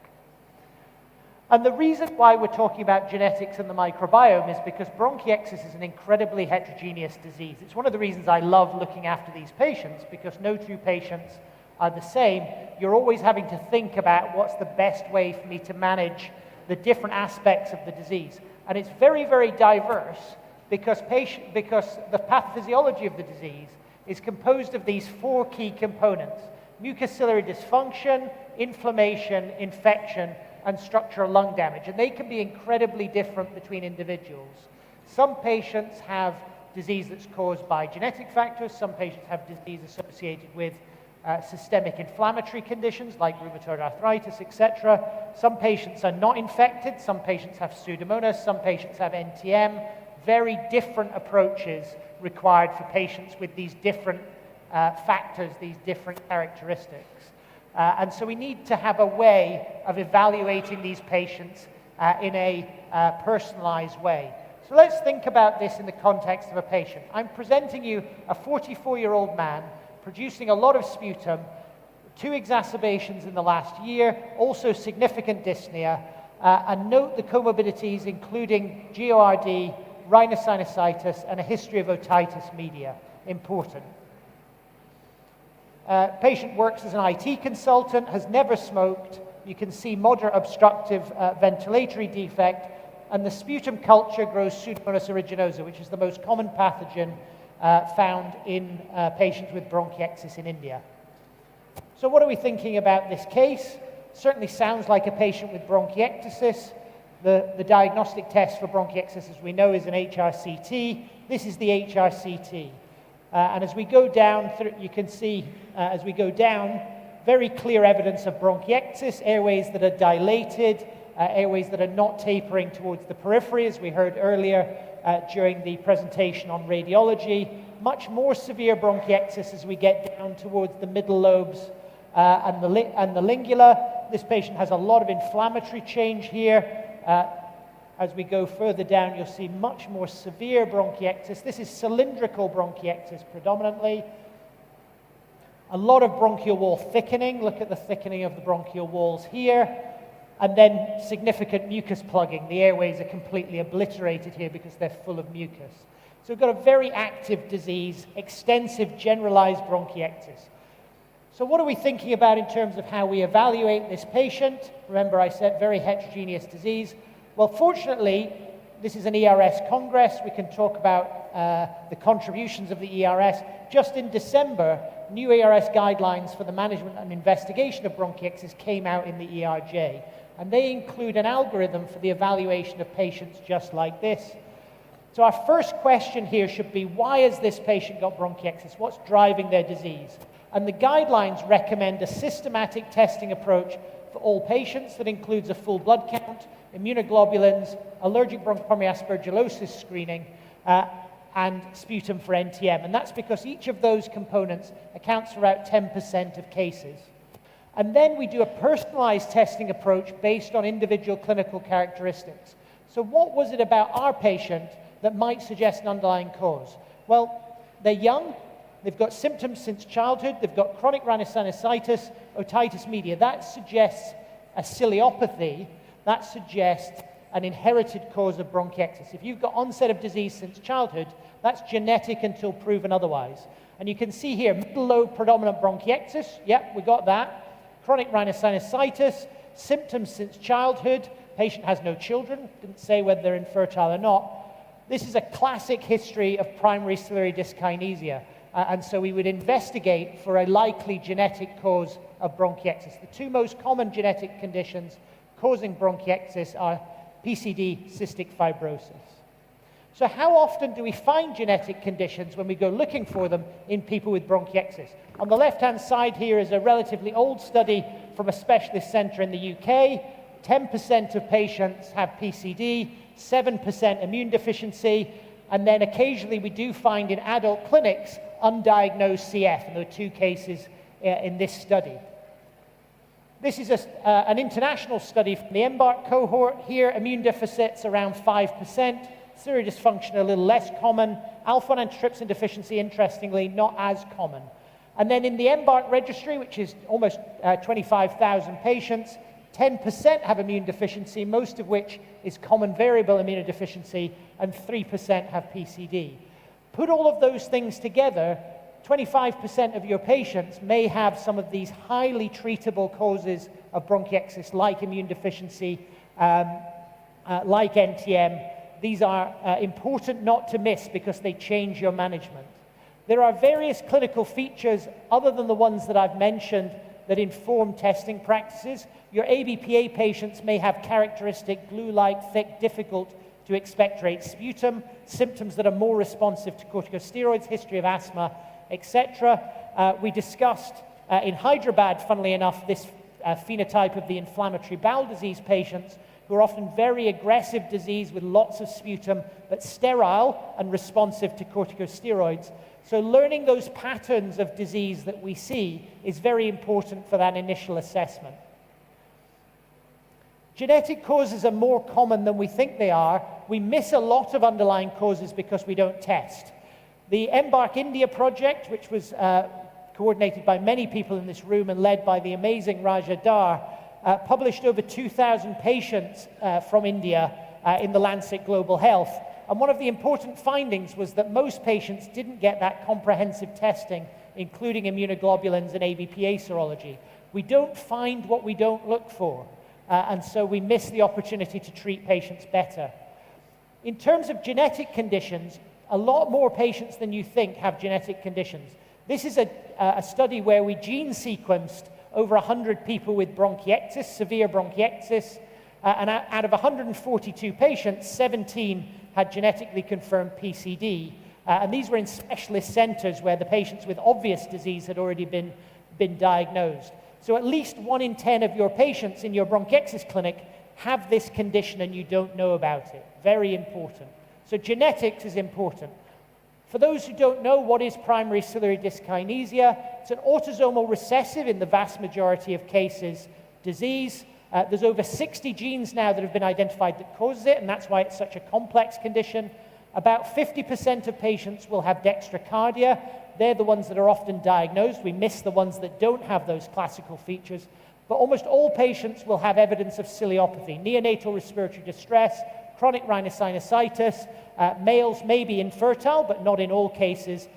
And the reason why we're talking about genetics and the microbiome is because bronchiectasis is an incredibly heterogeneous disease. It's one of the reasons I love looking after these patients, because no two patients are the same. You're always having to think about what's the best way for me to manage the different aspects of the disease. And it's very, very diverse because the pathophysiology of the disease is composed of these four key components: mucociliary dysfunction, inflammation, infection, and structural lung damage. And they can be incredibly different between individuals. Some patients have disease that's caused by genetic factors. Some patients have disease associated with systemic inflammatory conditions like rheumatoid arthritis, etc. Some patients are not infected. Some patients have Pseudomonas. Some patients have NTM. Very different approaches required for patients with these different factors, these different characteristics. And so we need to have a way of evaluating these patients in a personalized way. So let's think about this in the context of a patient. I'm presenting you a 44-year-old man producing a lot of sputum, 2 exacerbations in the last year, also significant dyspnea, and note the comorbidities including GORD, rhinosinusitis, and a history of otitis media. Important. Patient works as an IT consultant, has never smoked. You can see moderate obstructive ventilatory defect, and the sputum culture grows Pseudomonas aeruginosa, which is the most common pathogen found in patients with bronchiectasis in India. So what are we thinking about this case? Certainly sounds like a patient with bronchiectasis. The diagnostic test for bronchiectasis, as we know, is an HRCT. This is the HRCT. And as we go down, you can see, as we go down, very clear evidence of bronchiectasis, airways that are dilated, airways that are not tapering towards the periphery, as we heard earlier during the presentation on radiology. Much more severe bronchiectasis as we get down towards the middle lobes and the lingula. This patient has a lot of inflammatory change here. As we go further down, you'll see much more severe bronchiectasis. This is cylindrical bronchiectasis predominantly. A lot of bronchial wall thickening. Look at the thickening of the bronchial walls here. And then significant mucus plugging. The airways are completely obliterated here because they're full of mucus. So we've got a very active disease, extensive generalized bronchiectasis. So what are we thinking about in terms of how we evaluate this patient? Remember, I said very heterogeneous disease. Well, fortunately, this is an ERS Congress. We can talk about the contributions of the ERS. Just in December, new ERS guidelines for the management and investigation of bronchiectasis came out in the ERJ. And they include an algorithm for the evaluation of patients just like this. So our first question here should be, why has this patient got bronchiectasis? What's driving their disease? And the guidelines recommend a systematic testing approach for all patients that includes a full blood count, immunoglobulins, allergic bronchopulmonary aspergillosis screening, and sputum for NTM. And that's because each of those components accounts for about 10% of cases. And then we do a personalized testing approach based on individual clinical characteristics. So what was it about our patient that might suggest an underlying cause? Well, they're young, they've got symptoms since childhood, they've got chronic rhinosinusitis, otitis media. That suggests a ciliopathy, that suggests an inherited cause of bronchiectasis. If you've got onset of disease since childhood, that's genetic until proven otherwise. And you can see here, middle lobe predominant bronchiectasis, yep, we got that. Chronic rhinosinusitis, symptoms since childhood, patient has no children, didn't say whether they're infertile or not. This is a classic history of primary ciliary dyskinesia, and so we would investigate for a likely genetic cause of bronchiectasis. The two most common genetic conditions causing bronchiectasis are PCD, cystic fibrosis. So how often do we find genetic conditions when we go looking for them in people with bronchiectasis? On the left-hand side here is a relatively old study from a specialist centre in the UK. 10% of patients have PCD, 7% immune deficiency, and then occasionally we do find in adult clinics undiagnosed CF, and there are 2 cases in this study. This is an international study from the EMBARK cohort. Here, immune deficits around 5%. Ciliary dysfunction a little less common. Alpha-1 antitrypsin deficiency, interestingly, not as common. And then in the EMBARK registry, which is almost 25,000 patients, 10% have immune deficiency, most of which is common variable immunodeficiency, and 3% have PCD. Put all of those things together, 25% of your patients may have some of these highly treatable causes of bronchiectasis, like immune deficiency, like NTM. These are important not to miss because they change your management. There are various clinical features other than the ones that I've mentioned that inform testing practices. Your ABPA patients may have characteristic glue-like, thick, difficult to expectorate sputum, symptoms that are more responsive to corticosteroids, history of asthma, etc. We discussed in Hyderabad, funnily enough, this phenotype of the inflammatory bowel disease patients who are often very aggressive disease with lots of sputum, but sterile and responsive to corticosteroids. So learning those patterns of disease that we see is very important for that initial assessment. Genetic causes are more common than we think they are. We miss a lot of underlying causes because we don't test. The EMBARK India project, which was coordinated by many people in this room and led by the amazing Raja Dar, published over 2,000 patients from India in the Lancet Global Health. And one of the important findings was that most patients didn't get that comprehensive testing, including immunoglobulins and ABPA serology. We don't find what we don't look for, and so we miss the opportunity to treat patients better. In terms of genetic conditions, a lot more patients than you think have genetic conditions. This is a study where we gene sequenced over 100 people with bronchiectasis, severe bronchiectasis, and out of 142 patients, 17 had genetically confirmed PCD. And these were in specialist centers where the patients with obvious disease had already been diagnosed. So at least 1 in 10 of your patients in your bronchiectasis clinic have this condition and you don't know about it. Very important. So genetics is important. For those who don't know, what is primary ciliary dyskinesia? It's an autosomal recessive, in the vast majority of cases, disease. There's over 60 genes now that have been identified that causes it, and that's why it's such a complex condition. About 50% of patients will have dextrocardia. They're the ones that are often diagnosed. We miss the ones that don't have those classical features. But almost all patients will have evidence of ciliopathy, neonatal respiratory distress, chronic rhinosinusitis. Males may be infertile, but not in all cases,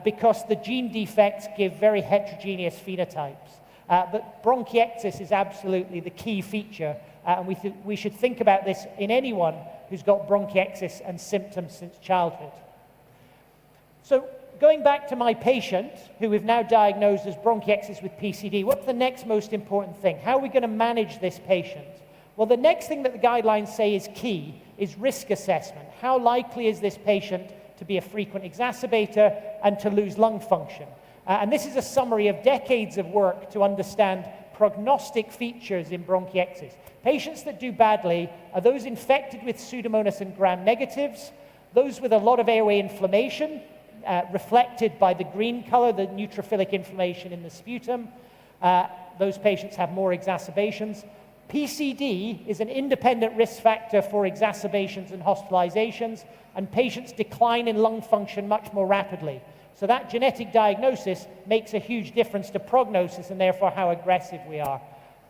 because the gene defects give very heterogeneous phenotypes. But bronchiectasis is absolutely the key feature, and we should think about this in anyone who's got bronchiectasis and symptoms since childhood. So going back to my patient, who we've now diagnosed as bronchiectasis with PCD, what's the next most important thing? How are we going to manage this patient? Well, the next thing that the guidelines say is key is risk assessment. How likely is this patient to be a frequent exacerbator and to lose lung function? And this is a summary of decades of work to understand prognostic features in bronchiectasis. Patients that do badly are those infected with Pseudomonas and gram-negatives, those with a lot of airway inflammation, reflected by the green color, the neutrophilic inflammation in the sputum. Those patients have more exacerbations. PCD is an independent risk factor for exacerbations and hospitalizations, and patients decline in lung function much more rapidly. So that genetic diagnosis makes a huge difference to prognosis and therefore how aggressive we are.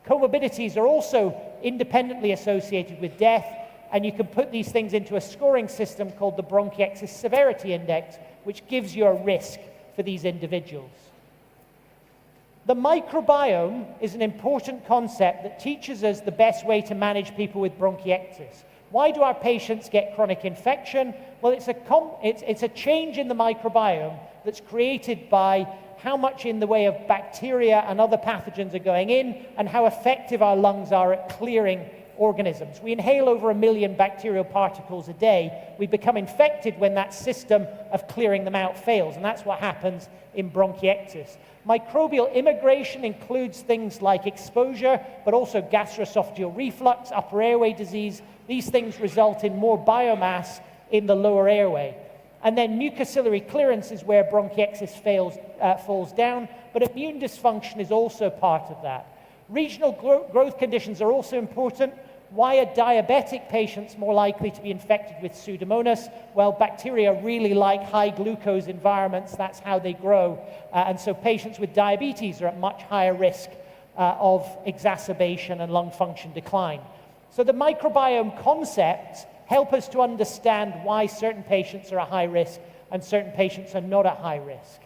Comorbidities are also independently associated with death, and you can put these things into a scoring system called the Bronchiectasis Severity Index, which gives you a risk for these individuals. The microbiome is an important concept that teaches us the best way to manage people with bronchiectasis. Why do our patients get chronic infection? Well, it's a change in the microbiome that's created by how much in the way of bacteria and other pathogens are going in and how effective our lungs are at clearing organisms. We inhale over 1 million bacterial particles a day. We become infected when that system of clearing them out fails, and that's what happens in bronchiectasis. Microbial immigration includes things like exposure, but also gastroesophageal reflux, upper airway disease. These things result in more biomass in the lower airway. And then mucociliary clearance is where bronchiectasis falls down, but immune dysfunction is also part of that. Regional growth conditions are also important. Why are diabetic patients more likely to be infected with Pseudomonas? Well, bacteria really like high glucose environments. That's how they grow. And so patients with diabetes are at much higher risk of exacerbation and lung function decline. So the microbiome concepts help us to understand why certain patients are at high risk and certain patients are not at high risk.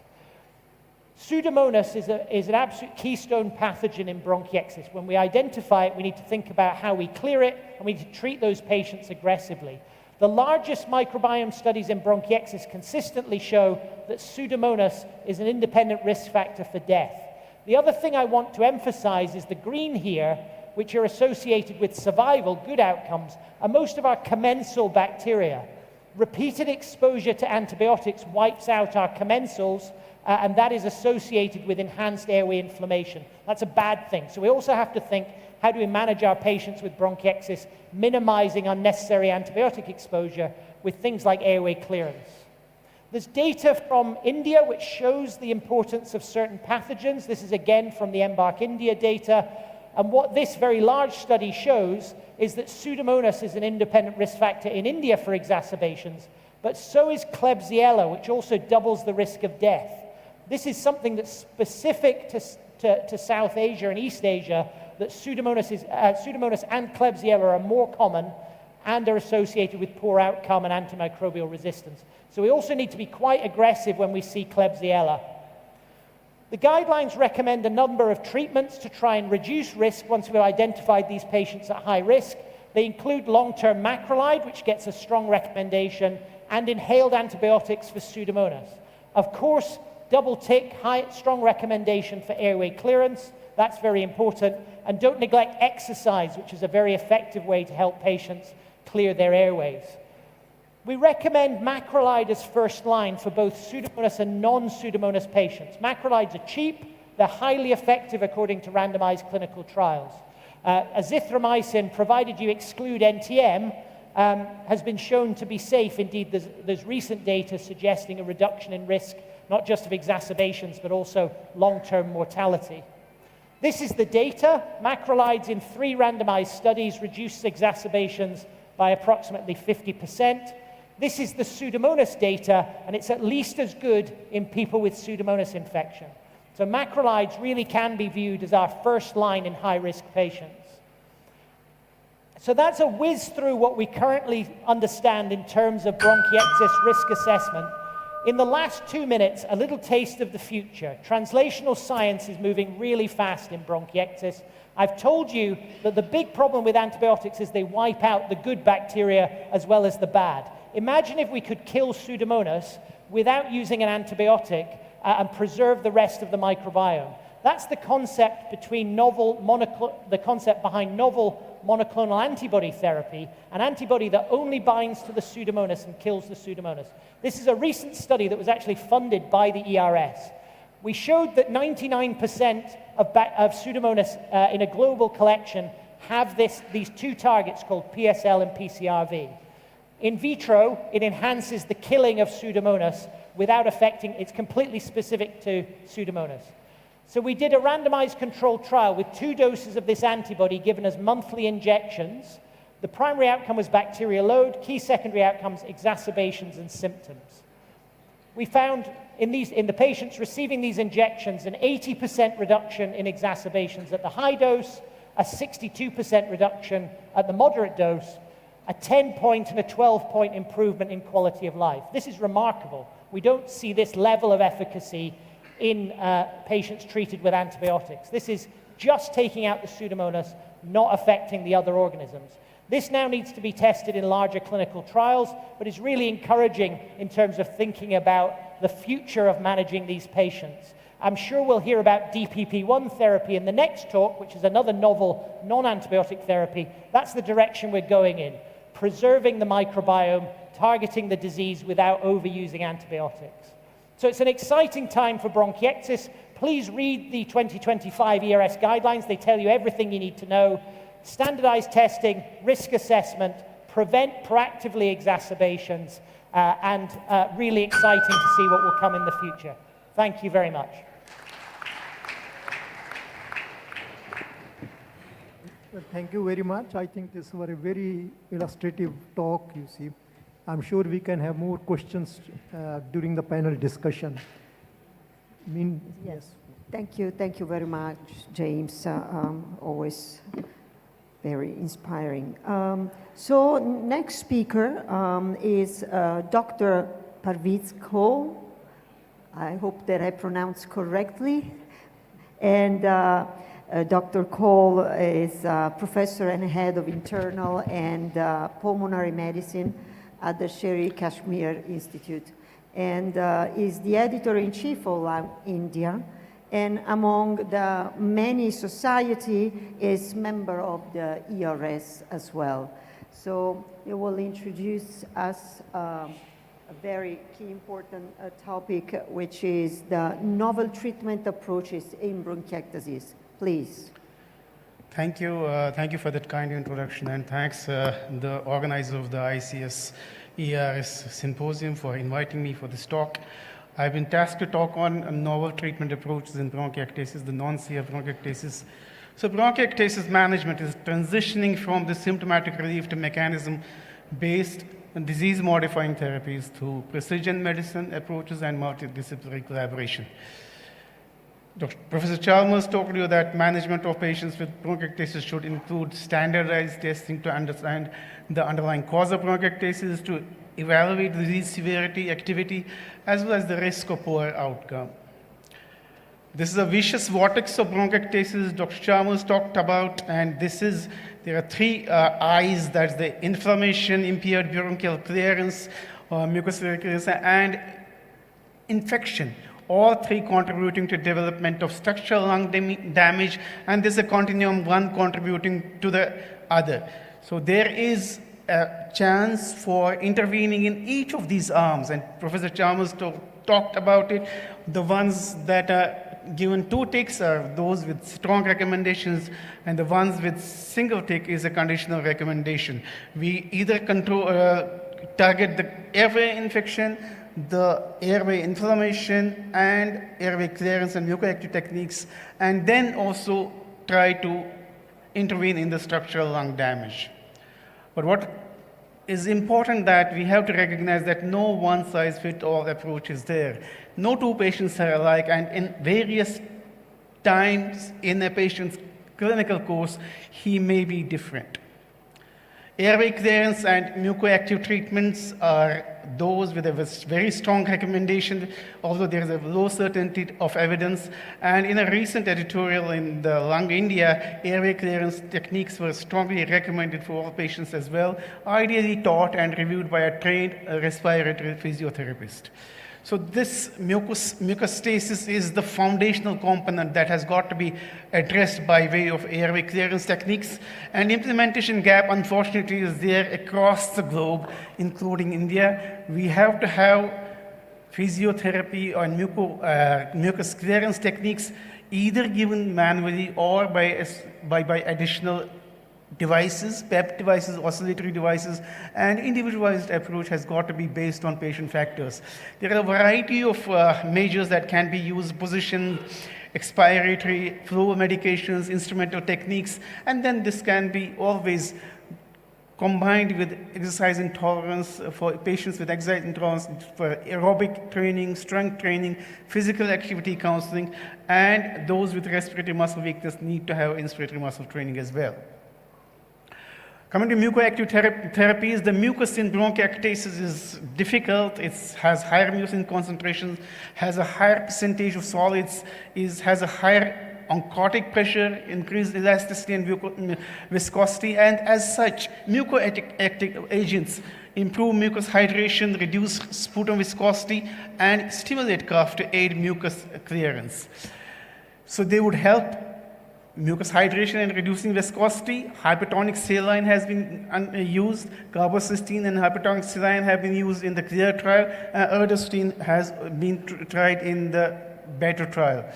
Pseudomonas is an absolute keystone pathogen in bronchiectasis. When we identify it, we need to think about how we clear it, and we need to treat those patients aggressively. The largest microbiome studies in bronchiectasis consistently show that Pseudomonas is an independent risk factor for death. The other thing I want to emphasize is the green here, which are associated with survival, good outcomes, are most of our commensal bacteria. Repeated exposure to antibiotics wipes out our commensals, and that is associated with enhanced airway inflammation. That's a bad thing. So we also have to think, how do we manage our patients with bronchiectasis, minimizing unnecessary antibiotic exposure with things like airway clearance. There's data from India which shows the importance of certain pathogens. This is again from the Embark India data. And what this very large study shows is that Pseudomonas is an independent risk factor in India for exacerbations, but so is Klebsiella, which also doubles the risk of death. This is something that's specific to South Asia and East Asia, that Pseudomonas and Klebsiella are more common and are associated with poor outcome and antimicrobial resistance. So we also need to be quite aggressive when we see Klebsiella. The guidelines recommend a number of treatments to try and reduce risk once we've identified these patients at high risk. They include long-term macrolide, which gets a strong recommendation, and inhaled antibiotics for Pseudomonas. Of course, double tick, strong recommendation for airway clearance. That's very important. And don't neglect exercise, which is a very effective way to help patients clear their airways. We recommend macrolide as first line for both Pseudomonas and non-Pseudomonas patients. Macrolides are cheap. They're highly effective according to randomized clinical trials. Azithromycin, provided you exclude NTM, has been shown to be safe. Indeed, there's recent data suggesting a reduction in risk, not just of exacerbations, but also long-term mortality. This is the data. Macrolides in 3 randomized studies reduced exacerbations by approximately 50%. This is the Pseudomonas data, and it's at least as good in people with Pseudomonas infection. So macrolides really can be viewed as our first line in high-risk patients. So that's a whiz through what we currently understand in terms of bronchiectasis risk assessment. In the last 2 minutes, a little taste of the future. Translational science is moving really fast in bronchiectasis. I've told you that the big problem with antibiotics is they wipe out the good bacteria as well as the bad. Imagine if we could kill Pseudomonas without using an antibiotic and preserve the rest of the microbiome. That's the concept behind novel monoclonal antibody therapy, an antibody that only binds to the Pseudomonas and kills the Pseudomonas. This is a recent study that was actually funded by the ERS. We showed that 99% of Pseudomonas in a global collection have these two targets called PSL and PCRV. In vitro, it enhances the killing of Pseudomonas without affecting, it's completely specific to Pseudomonas. So we did a randomized controlled trial with 2 doses of this antibody given as monthly injections. The primary outcome was bacterial load, key secondary outcomes, exacerbations and symptoms. We found in the patients receiving these injections an 80% reduction in exacerbations at the high dose, a 62% reduction at the moderate dose, a 10-point and a 12-point improvement in quality of life. This is remarkable. We don't see this level of efficacy in patients treated with antibiotics. This is just taking out the Pseudomonas, not affecting the other organisms. This now needs to be tested in larger clinical trials, but is really encouraging in terms of thinking about the future of managing these patients. I'm sure we'll hear about DPP-1 therapy in the next talk, which is another novel non-antibiotic therapy. That's the direction we're going in, preserving the microbiome, targeting the disease without overusing antibiotics. So it's an exciting time for bronchiectasis. Please read the 2025 ERS guidelines. They tell you everything you need to know. Standardized testing, risk assessment, prevent proactively exacerbations, and really exciting to see what will come in the future. Thank you very much. Well, thank you very much. I think this was a very illustrative talk, you see. I'm sure we can have more questions during the panel discussion. Yes. Thank you very much, James. Always very inspiring. So next speaker is Dr. Parviz Kohl. I hope that I pronounced correctly. And Dr. Kohl is professor and head of internal and pulmonary medicine at the Sherry Kashmir Institute, and is the editor-in-chief of Lung India, and among the many society is member of the ERS as well. So he will introduce us a very key important topic, which is the novel treatment approaches in bronchiectasis. Please. Thank you for that kind introduction, and thanks the organizer of the ICS ERS Symposium for inviting me for this talk. I've been tasked to talk on novel treatment approaches in bronchiectasis, the non-CF bronchiectasis. So bronchiectasis management is transitioning from the symptomatic relief to mechanism-based and disease-modifying therapies through precision medicine approaches and multidisciplinary collaboration. Professor Chalmers told you that management of patients with bronchiectasis should include standardized testing to understand the underlying cause of bronchiectasis, to evaluate disease severity, activity, as well as the risk of poor outcome. This is a vicious vortex of bronchiectasis Dr. Chalmers talked about, and there are 3 I's, that's the inflammation, impaired bronchial clearance, mucociliary clearance, and infection. All 3 contributing to development of structural lung damage, and there's a continuum, one contributing to the other. So there is a chance for intervening in each of these arms, and Professor Chalmers talked about it. The ones that are given 2 ticks are those with strong recommendations, and the ones with single tick is a conditional recommendation. We either target the airway infection, the airway inflammation, and airway clearance and mucoactive techniques, and then also try to intervene in the structural lung damage. But what is important that we have to recognize that no one-size-fits-all approach is there. No 2 patients are alike, and in various times in a patient's clinical course, he may be different. Airway clearance and mucoactive treatments are those with a very strong recommendation, although there is a low certainty of evidence. And in a recent editorial in the Lung India, airway clearance techniques were strongly recommended for all patients as well, ideally taught and reviewed by a trained respiratory physiotherapist. So this mucostasis is the foundational component that has got to be addressed by way of airway clearance techniques. And implementation gap, unfortunately, is there across the globe, including India. We have to have physiotherapy or mucus clearance techniques either given manually or by additional devices, PEP devices, oscillatory devices, and individualized approach has got to be based on patient factors. There are a variety of measures that can be used: position, expiratory, flow medications, instrumental techniques, and then this can be always combined with exercise intolerance for patients with exercise intolerance, for aerobic training, strength training, physical activity counseling, and those with respiratory muscle weakness need to have inspiratory muscle training as well. Coming to mucoactive therapies, the mucus in bronchiectasis is difficult. It has higher mucin concentrations, has a higher percentage of solids, has a higher oncotic pressure, increased elasticity and viscosity, and as such, mucoactive agents improve mucus hydration, reduce sputum viscosity, and stimulate cough to aid mucus clearance. So they would help mucus hydration and reducing viscosity. Hypertonic saline has been used. Carbocystine and hypertonic saline have been used in the CLEAR trial. Erdostine has been tried in the BETTER trial.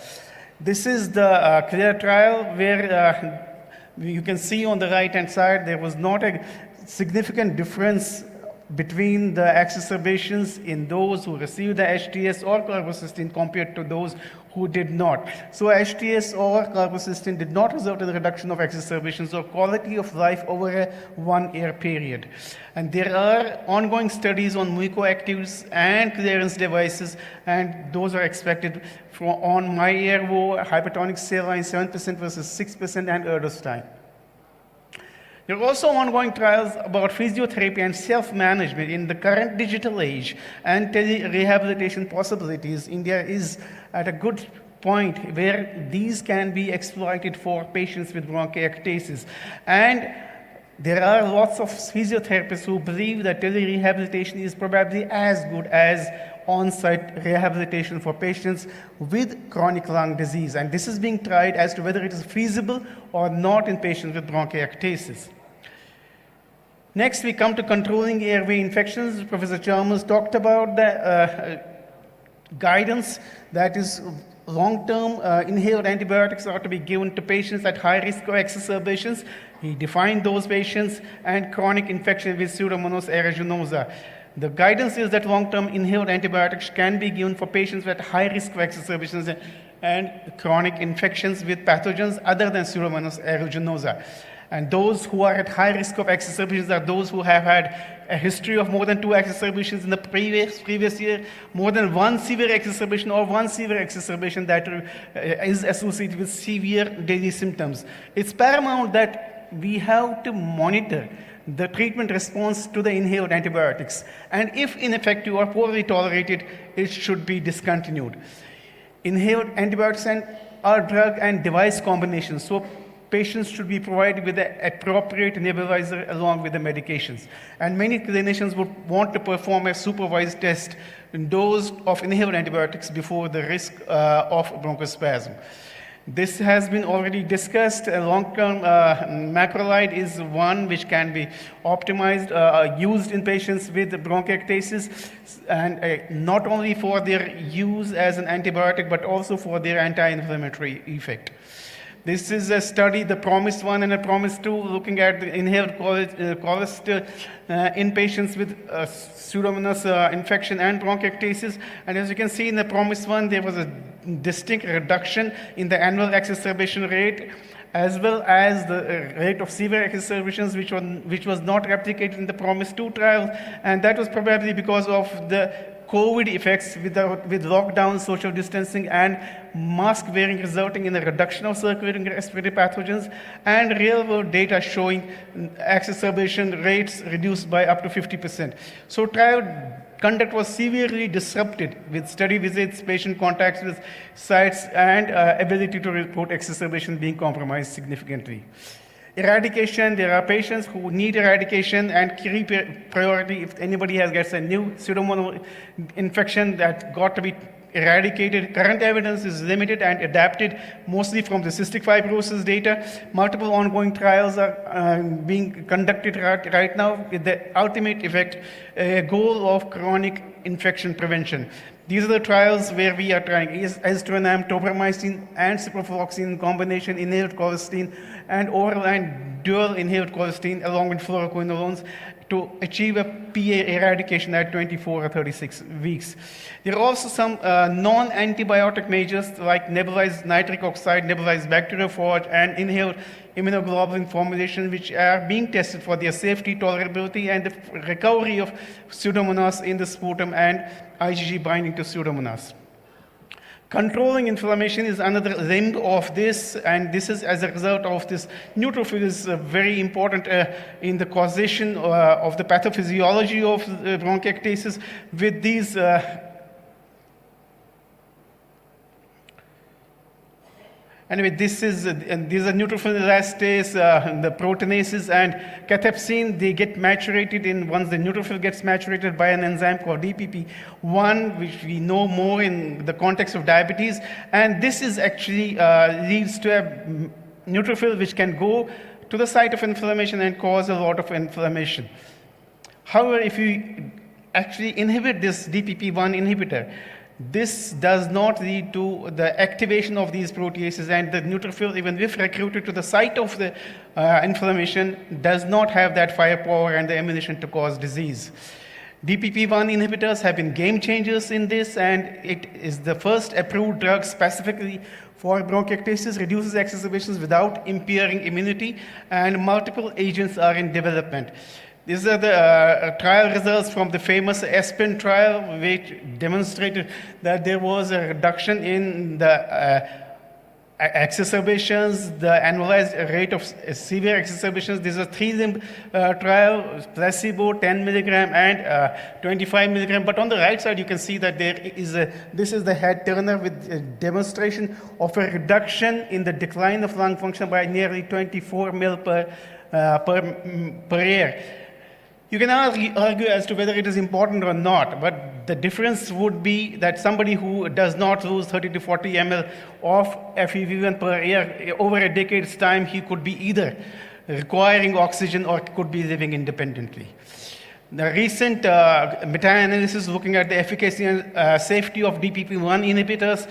This is the CLEAR trial where you can see on the right-hand side there was not a significant difference between the exacerbations in those who received the HTS or carbocystine compared to those who did not. So HTS or carbocystine did not result in the reduction of exacerbations or quality of life over a 1-year period. And there are ongoing studies on mucoactives and clearance devices, and those are expected on MyAirvo, hypertonic saline 7% versus 6%, and Erdostine. There are also ongoing trials about physiotherapy and self-management in the current digital age and tele-rehabilitation possibilities. India is at a good point where these can be exploited for patients with bronchiectasis. And there are lots of physiotherapists who believe that tele-rehabilitation is probably as good as on-site rehabilitation for patients with chronic lung disease. And this is being tried as to whether it is feasible or not in patients with bronchiectasis. Next, we come to controlling airway infections. Professor Chalmers talked about the guidance that is long-term inhaled antibiotics are to be given to patients at high risk of exacerbations. He defined those patients and chronic infection with Pseudomonas aeruginosa. The guidance is that long-term inhaled antibiotics can be given for patients with high risk of exacerbations and chronic infections with pathogens other than Pseudomonas aeruginosa. And those who are at high risk of exacerbations are those who have had a history of more than 2 exacerbations in the previous year, more than 1 severe exacerbation or 1 severe exacerbation that is associated with severe daily symptoms. It's paramount that we have to monitor the treatment response to the inhaled antibiotics. And if ineffective or poorly tolerated, it should be discontinued. Inhaled antibiotics are drug and device combinations. So patients should be provided with the appropriate nebulizer along with the medications. And many clinicians would want to perform a supervised test in dose of inhaled antibiotics before the risk of bronchospasm. This has been already discussed. A long-term macrolide is one which can be optimized, used in patients with bronchiectasis, and not only for their use as an antibiotic, but also for their anti-inflammatory effect. This is a study, the PROMISE 1 and a PROMISE 2, looking at the inhaled cholesterol in patients with Pseudomonas infection and bronchiectasis. And as you can see in the PROMISE 1, there was a distinct reduction in the annual exacerbation rate, as well as the rate of severe exacerbations, which was not replicated in the PROMISE 2 trial. And that was probably because of the COVID effects with lockdown, social distancing, and mask wearing resulting in a reduction of circulating respiratory pathogens, and real-world data showing exacerbation rates reduced by up to 50%. So trial conduct was severely disrupted with study visits, patient contacts with sites, and ability to report exacerbation being compromised significantly. Eradication, there are patients who need eradication, and key priority if anybody gets a new pseudomonal infection that got to be eradicated. Current evidence is limited and adapted mostly from the cystic fibrosis data. Multiple ongoing trials are being conducted right now with the ultimate effect, goal of chronic infection prevention. These are the trials where we are trying aztreonam, tobramycin, and ciprofloxacin combination, inhaled colistin, and oral and dual inhaled colistin, along with fluoroquinolones, to achieve a PA eradication at 24 or 36 weeks. There are also some non-antibiotic measures like nebulized nitric oxide, nebulized bacteriophage, and inhaled immunoglobulin formulation, which are being tested for their safety, tolerability, and the recovery of Pseudomonas in the sputum and IgG binding to Pseudomonas. Controlling inflammation is another limb of this, and this is as a result of this. Neutrophil is very important in the causation of the pathophysiology of bronchiectasis. With these anyway, these are neutrophil elastase, the proteinases, and cathepsin. They get maturated once the neutrophil gets maturated by an enzyme called DPP1, which we know more in the context of diabetes. And this is actually leads to a neutrophil which can go to the site of inflammation and cause a lot of inflammation. However, if you actually inhibit this DPP1 inhibitor, this does not lead to the activation of these proteases, and the neutrophil, even if recruited to the site of the inflammation, does not have that firepower and the ammunition to cause disease. DPP1 inhibitors have been game changers in this, and it is the first approved drug specifically for bronchiectasis, reduces exacerbations without impairing immunity, and multiple agents are in development. These are the trial results from the famous ASPEN trial, which demonstrated that there was a reduction in the exacerbations, the annualized rate of severe exacerbations. This is a three-limb trial, placebo, 10 milligram, and 25 milligram. But on the right side, you can see that this is the head turner with a demonstration of a reduction in the decline of lung function by nearly 24 mil per year. You can argue as to whether it is important or not, but the difference would be that somebody who does not lose 30 to 40 ml of FEV1 per year over a decade's time, he could be either requiring oxygen or could be living independently. The recent meta-analysis looking at the efficacy and safety of DPP1 inhibitors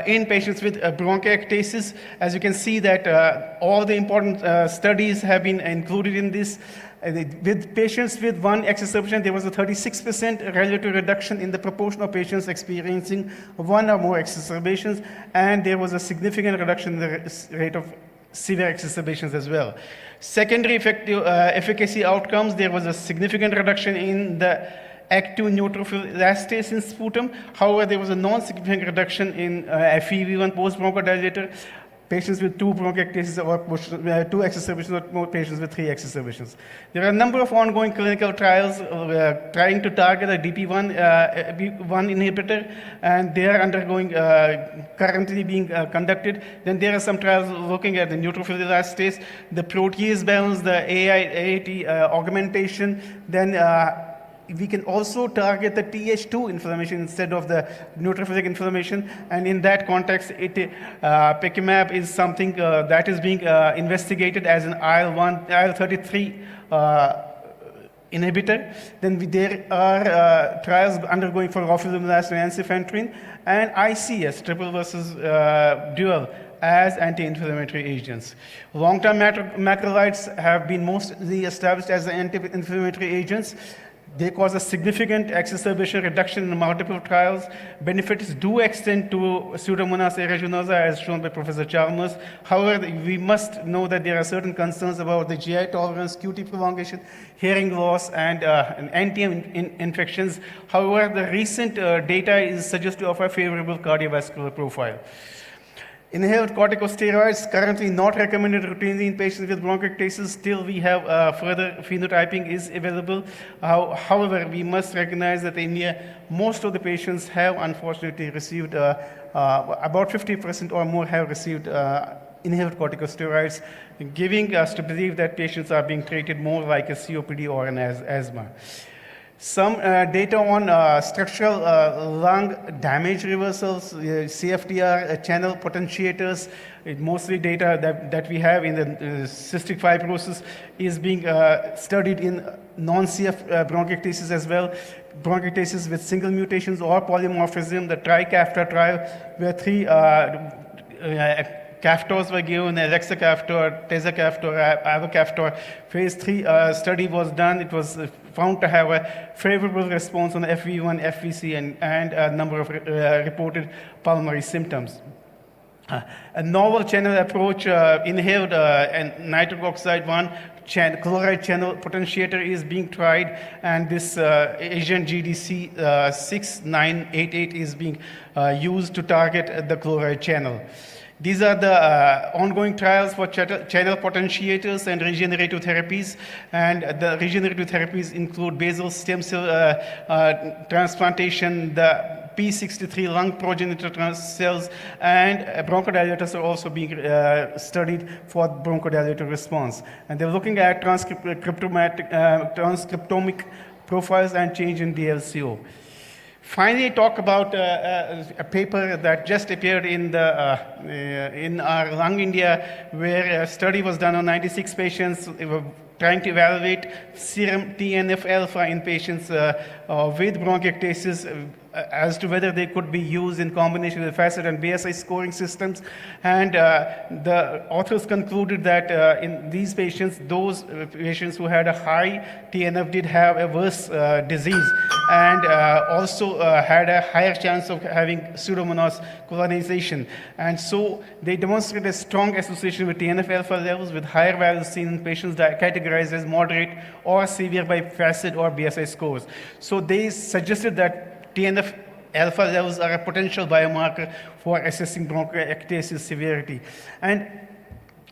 in patients with bronchiectasis, as you can see that all the important studies have been included in this. With patients with one exacerbation, there was a 36% relative reduction in the proportion of patients experiencing one or more exacerbations, and there was a significant reduction in the rate of severe exacerbations as well. Secondary efficacy outcomes, there was a significant reduction in the active neutrophil elastase in sputum. However, there was a non-significant reduction in FEV1 post-bronchodilator. Patients with 2 bronchiectasis or 2 exacerbations, or more patients with 3 exacerbations. There are a number of ongoing clinical trials trying to target a DP1 inhibitor, and they are undergoing, currently being conducted. Then there are some trials looking at the neutrophil elastase, the protease balance, the AIT augmentation, then we can also target the Th2 inflammation instead of the neutrophilic inflammation, and in that context, pecimab is something that is being investigated as an IL-33 inhibitor. Then there are trials undergoing for roflumilast and ensifentrine, and ICS, triple versus dual, as anti-inflammatory agents. Long-term macrolides have been mostly established as anti-inflammatory agents. They cause a significant exacerbation reduction in multiple trials. Benefits do extend to Pseudomonas aeruginosa, as shown by Professor Chalmers. However, we must know that there are certain concerns about the GI tolerance, QT prolongation, hearing loss, and NTM infections. However, the recent data is suggestive of a favorable cardiovascular profile. Inhaled corticosteroids currently not recommended routinely in patients with bronchiectasis. Still, we have further phenotyping is available. However, we must recognize that in India, most of the patients have unfortunately received, about 50% or more have received inhaled corticosteroids, giving us to believe that patients are being treated more like a COPD or an asthma. Some data on structural lung damage reversals, CFTR channel potentiators, mostly data that we have in the cystic fibrosis is being studied in non-CF bronchiectasis as well. Bronchiectasis with single mutations or polymorphism, the TRICAFTA trial, where 3 Caftors were given, elexacaftor, tezacaftor, avacaftor. Phase 3 study was done. It was found to have a favorable response on FV1, FVC, and a number of reported pulmonary symptoms. A novel channel approach, inhaled and nitric oxide 1 chloride channel potentiator is being tried, and this agent GDC 6988 is being used to target the chloride channel. These are the ongoing trials for channel potentiators and regenerative therapies. And the regenerative therapies include basal stem cell transplantation, the P63 lung progenitor cells, and bronchodilators are also being studied for bronchodilator response. And they're looking at transcriptomic profiles and change in DLCO. Finally, talk about a paper that just appeared in our Lung India, where a study was done on 96 patients trying to evaluate serum TNF-alpha in patients with bronchiectasis as to whether they could be used in combination with FACIT and BSI scoring systems. And the authors concluded that in these patients, those patients who had a high TNF did have a worse disease, and also had a higher chance of having Pseudomonas colonization. And so they demonstrated a strong association with TNF-alpha levels with higher values seen in patients that are categorized as moderate or severe by FACIT or BSI scores. So they suggested that TNF-alpha levels are a potential biomarker for assessing bronchiectasis severity. And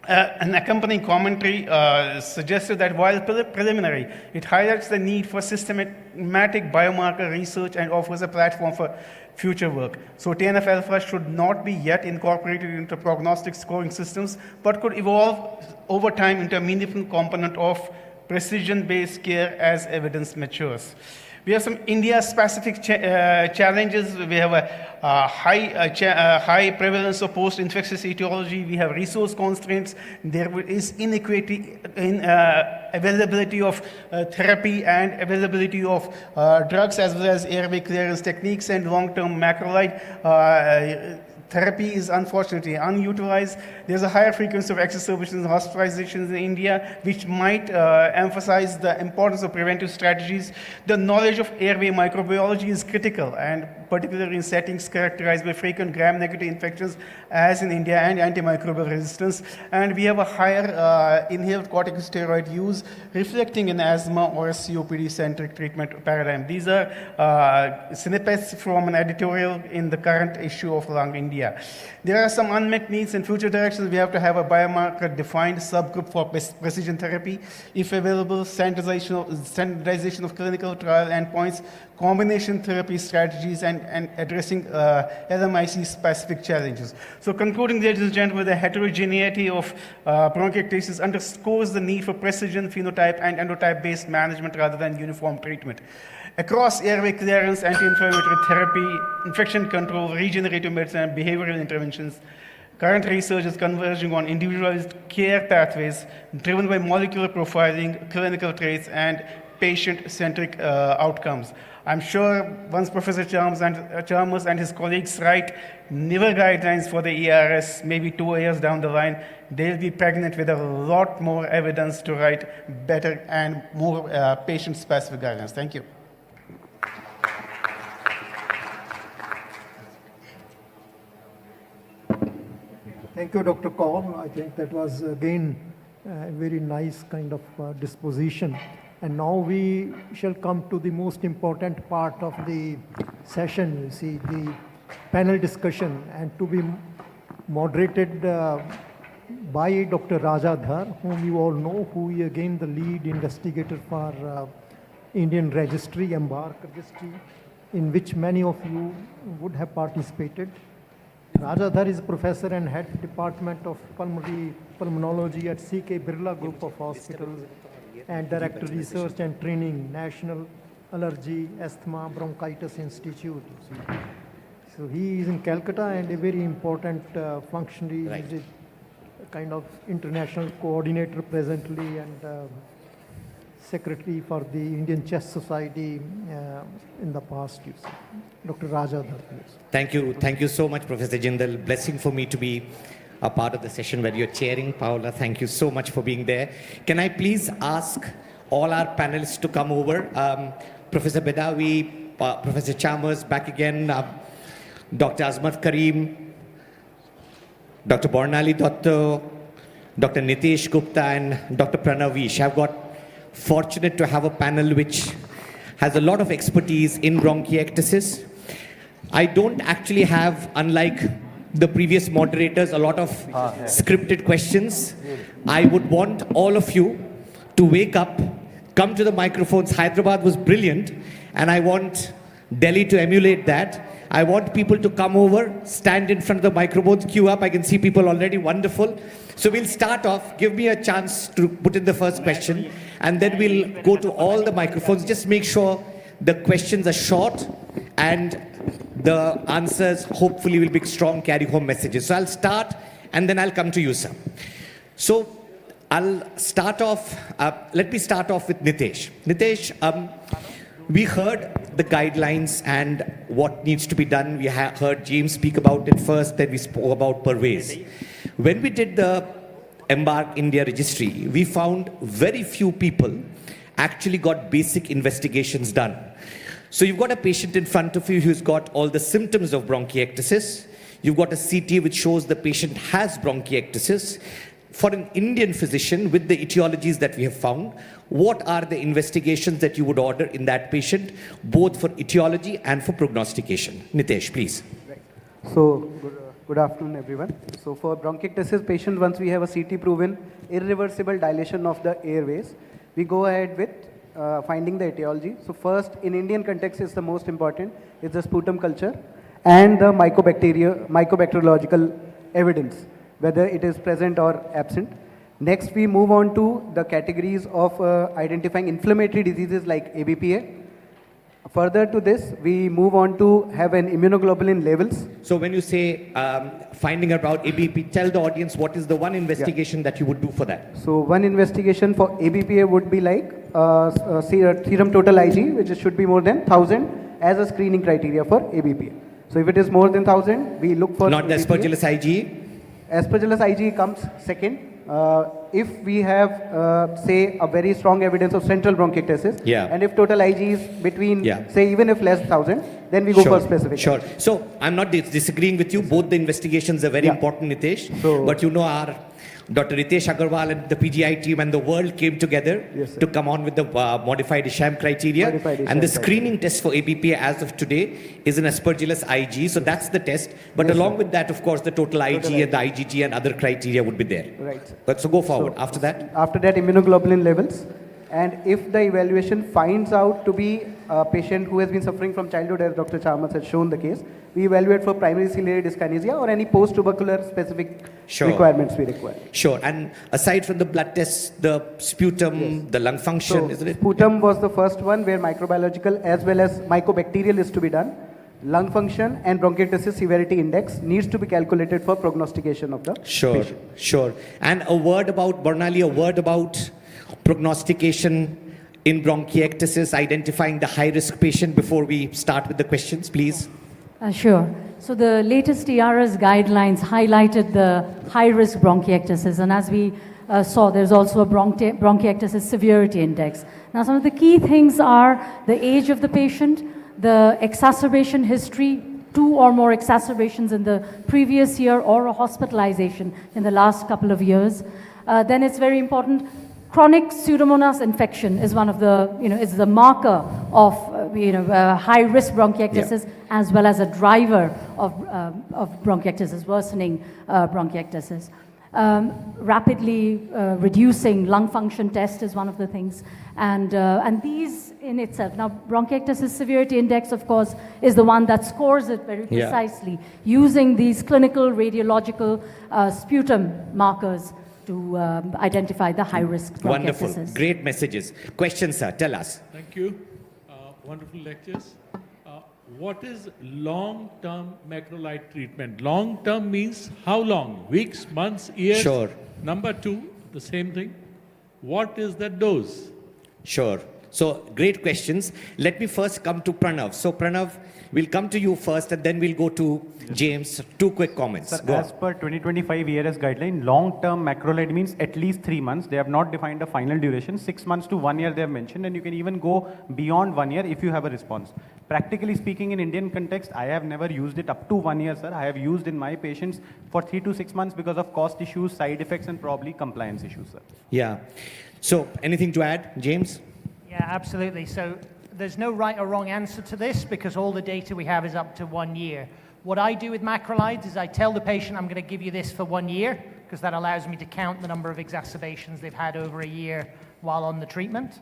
an accompanying commentary suggested that while preliminary, it highlights the need for systematic biomarker research and offers a platform for future work. So TNF-alpha should not be yet incorporated into prognostic scoring systems, but could evolve over time into a meaningful component of precision-based care as evidence matures. We have some India-specific challenges. We have a high prevalence of post-infectious etiology. We have resource constraints. There is inequity in availability of therapy and availability of drugs, as well as airway clearance techniques and long-term macrolide therapy is unfortunately unutilized. There's a higher frequency of exacerbations and hospitalizations in India, which might emphasize the importance of preventive strategies. The knowledge of airway microbiology is critical, and particularly in settings characterized by frequent gram-negative infections, as in India, and antimicrobial resistance. And we have a higher inhaled corticosteroid use, reflecting an asthma or a COPD-centric treatment paradigm. These are snippets from an editorial in the current issue of Lung India. There are some unmet needs in future directions. We have to have a biomarker-defined subgroup for precision therapy, if available, standardization of clinical trial endpoints, combination therapy strategies, and addressing LMIC-specific challenges. So concluding, ladies and gentlemen, the heterogeneity of bronchiectasis underscores the need for precision, phenotype, and endotype-based management rather than uniform treatment. Across airway clearance, anti-inflammatory therapy, infection control, regenerative medicine, and behavioral interventions, current research is converging on individualized care pathways driven by molecular profiling, clinical traits, and patient-centric outcomes. I'm sure once Professor Chalmers and his colleagues write newer guidelines for the ERS, maybe 2 years down the line, they'll be pregnant with a lot more evidence to write better and more patient-specific guidelines. Thank you. Thank you, Dr. Kaul. I think that was again a very nice kind of disposition. And now we shall come to the most important part of the session, you see, the panel discussion, and to be moderated by Dr. Rajadhar, whom you all know, who is again the lead investigator for Indian Registry, Embark Registry, in which many of you would have participated. Rajadhar is professor and head department of pulmonology at C.K. Birla Group of Hospitals and director research and training, National Allergy, Asthma, Bronchitis Institute. So he is in Calcutta and a very important functionary. Right. He's a kind of international coordinator presently and secretary for the Indian Chest Society in the past, you see. Dr. Rajadhar, please. Thank you so much, Professor Jindal. Blessing for me to be a part of the session where you're chairing. Paola, thank you so much for being there. Can I please ask all our panelists to come over? Professor Bedawi, Professor Chalmers, back again, Dr. Azmat Karim, Dr. Bornali Dotto, Dr. Nitesh Gupta, and Dr. Pranav Vish. I've got fortunate to have a panel which has a lot of expertise in bronchiectasis. I don't actually have, unlike the previous moderators, a lot of scripted questions. I would want all of you to wake up, come to the microphones. Hyderabad was brilliant, and I want Delhi to emulate that. I want people to come over, stand in front of the microphones, queue up. I can see people already, wonderful. So we'll start off. Give me a chance to put in the first question, and then we'll go to all the microphones. Just make sure the questions are short and the answers hopefully will be strong carry-home messages. So I'll start, and then I'll come to you, sir. So I'll start off, let me start off with Nitesh. Nitesh, we heard the guidelines and what needs to be done. We heard James speak about it first, then we spoke about Parvez. When we did the Embark India registry, we found very few people actually got basic investigations done. So you've got a patient in front of you who's got all the symptoms of bronchiectasis. You've got a CT which shows the patient has bronchiectasis. For an Indian physician, with the etiologies that we have found, what are the investigations that you would order in that patient, both for etiology and for prognostication? Nitesh, please. Right. So, good afternoon, everyone. So for bronchiectasis patients, once we have a CT proven irreversible dilation of the airways, we go ahead with finding the etiology. So first, in Indian context, is the most important, is the sputum culture and the mycobacteriological evidence, whether it is present or absent. Next, we move on to the categories of identifying inflammatory diseases like ABPA. Further to this, we move on to have an immunoglobulin levels. So when you say finding about ABP, tell the audience what is the one investigation that you would do for that. So one investigation for ABPA would be like serum total IG, which should be more than 1,000 as a screening criteria for ABPA. So if it is more than 1,000, we look for not the Aspergillus IgE. Aspergillus IgE comes second. If we have, say, a very strong evidence of central bronchiectasis, and if total IG is between, say, even if less 1,000, then we go for specific. Sure. So I'm not disagreeing with you. Both the investigations are very important, Nitesh. But you know, our Dr. Ritesh Agarwal and the PGI team and the world came together to come on with the modified Isham criteria. And the screening test for ABPA as of today is an Aspergillus IG. So that's the test. But along with that, of course, the total IG and the IgG and other criteria would be there. Right. But so go forward. After that? After that, immunoglobulin levels. And if the evaluation finds out to be a patient who has been suffering from childhood, as Dr. Chalmers has shown the case, we evaluate for primary ciliary dyskinesia or any post-tubercular specific requirements we require. Sure. And aside from the blood tests, the sputum, the lung function, isn't it? Sputum was the first one where microbiological as well as mycobacterial is to be done. Lung function and bronchiectasis severity index needs to be calculated for prognostication of the patient. Sure. And a word about, Barnali, a word about prognostication in bronchiectasis, identifying the high-risk patient before we start with the questions, please? Sure. So the latest ERS guidelines highlighted the high-risk bronchiectasis, and as we saw, there's also a bronchiectasis severity index. Now, some of the key things are the age of the patient, the exacerbation history, 2 or more exacerbations in the previous year, or a hospitalization in the last couple of years. Then it's very important. Chronic Pseudomonas infection is one of the, is the marker of, high-risk bronchiectasis, as well as a driver of bronchiectasis, worsening bronchiectasis. Rapidly reducing lung function test is one of the things. And these in itself, now bronchiectasis severity index, of course, is the one that scores it very precisely, using these clinical radiological sputum markers to identify the high-risk bronchiectasis. Wonderful. Great messages. Questions, sir. Tell us. Thank you. Wonderful lectures. What is long-term macrolide treatment? Long-term means how long? Weeks, months, years? Sure. Number 2, the same thing. What is the dose? Sure. So, great questions. Let me first come to Pranav. So, Pranav, we'll come to you first and then we'll go to James. 2 quick comments. Sir, Go as per 2025 ERS guideline, long-term macrolide means at least 3 months. They have not defined a final duration. 6 months to 1 year they have mentioned, and you can even go beyond 1 year if you have a response. Practically speaking, in Indian context, I have never used it up to 1 year, sir. I have used in my patients for 3 to 6 months because of cost issues, side effects, and probably compliance issues, sir. Yeah. So, anything to add, James? Yeah, absolutely. So there's no right or wrong answer to this because all the data we have is up to 1 year. What I do with macrolides is I tell the patient I'm going to give you this for 1 year because that allows me to count the number of exacerbations they've had over a year while on the treatment.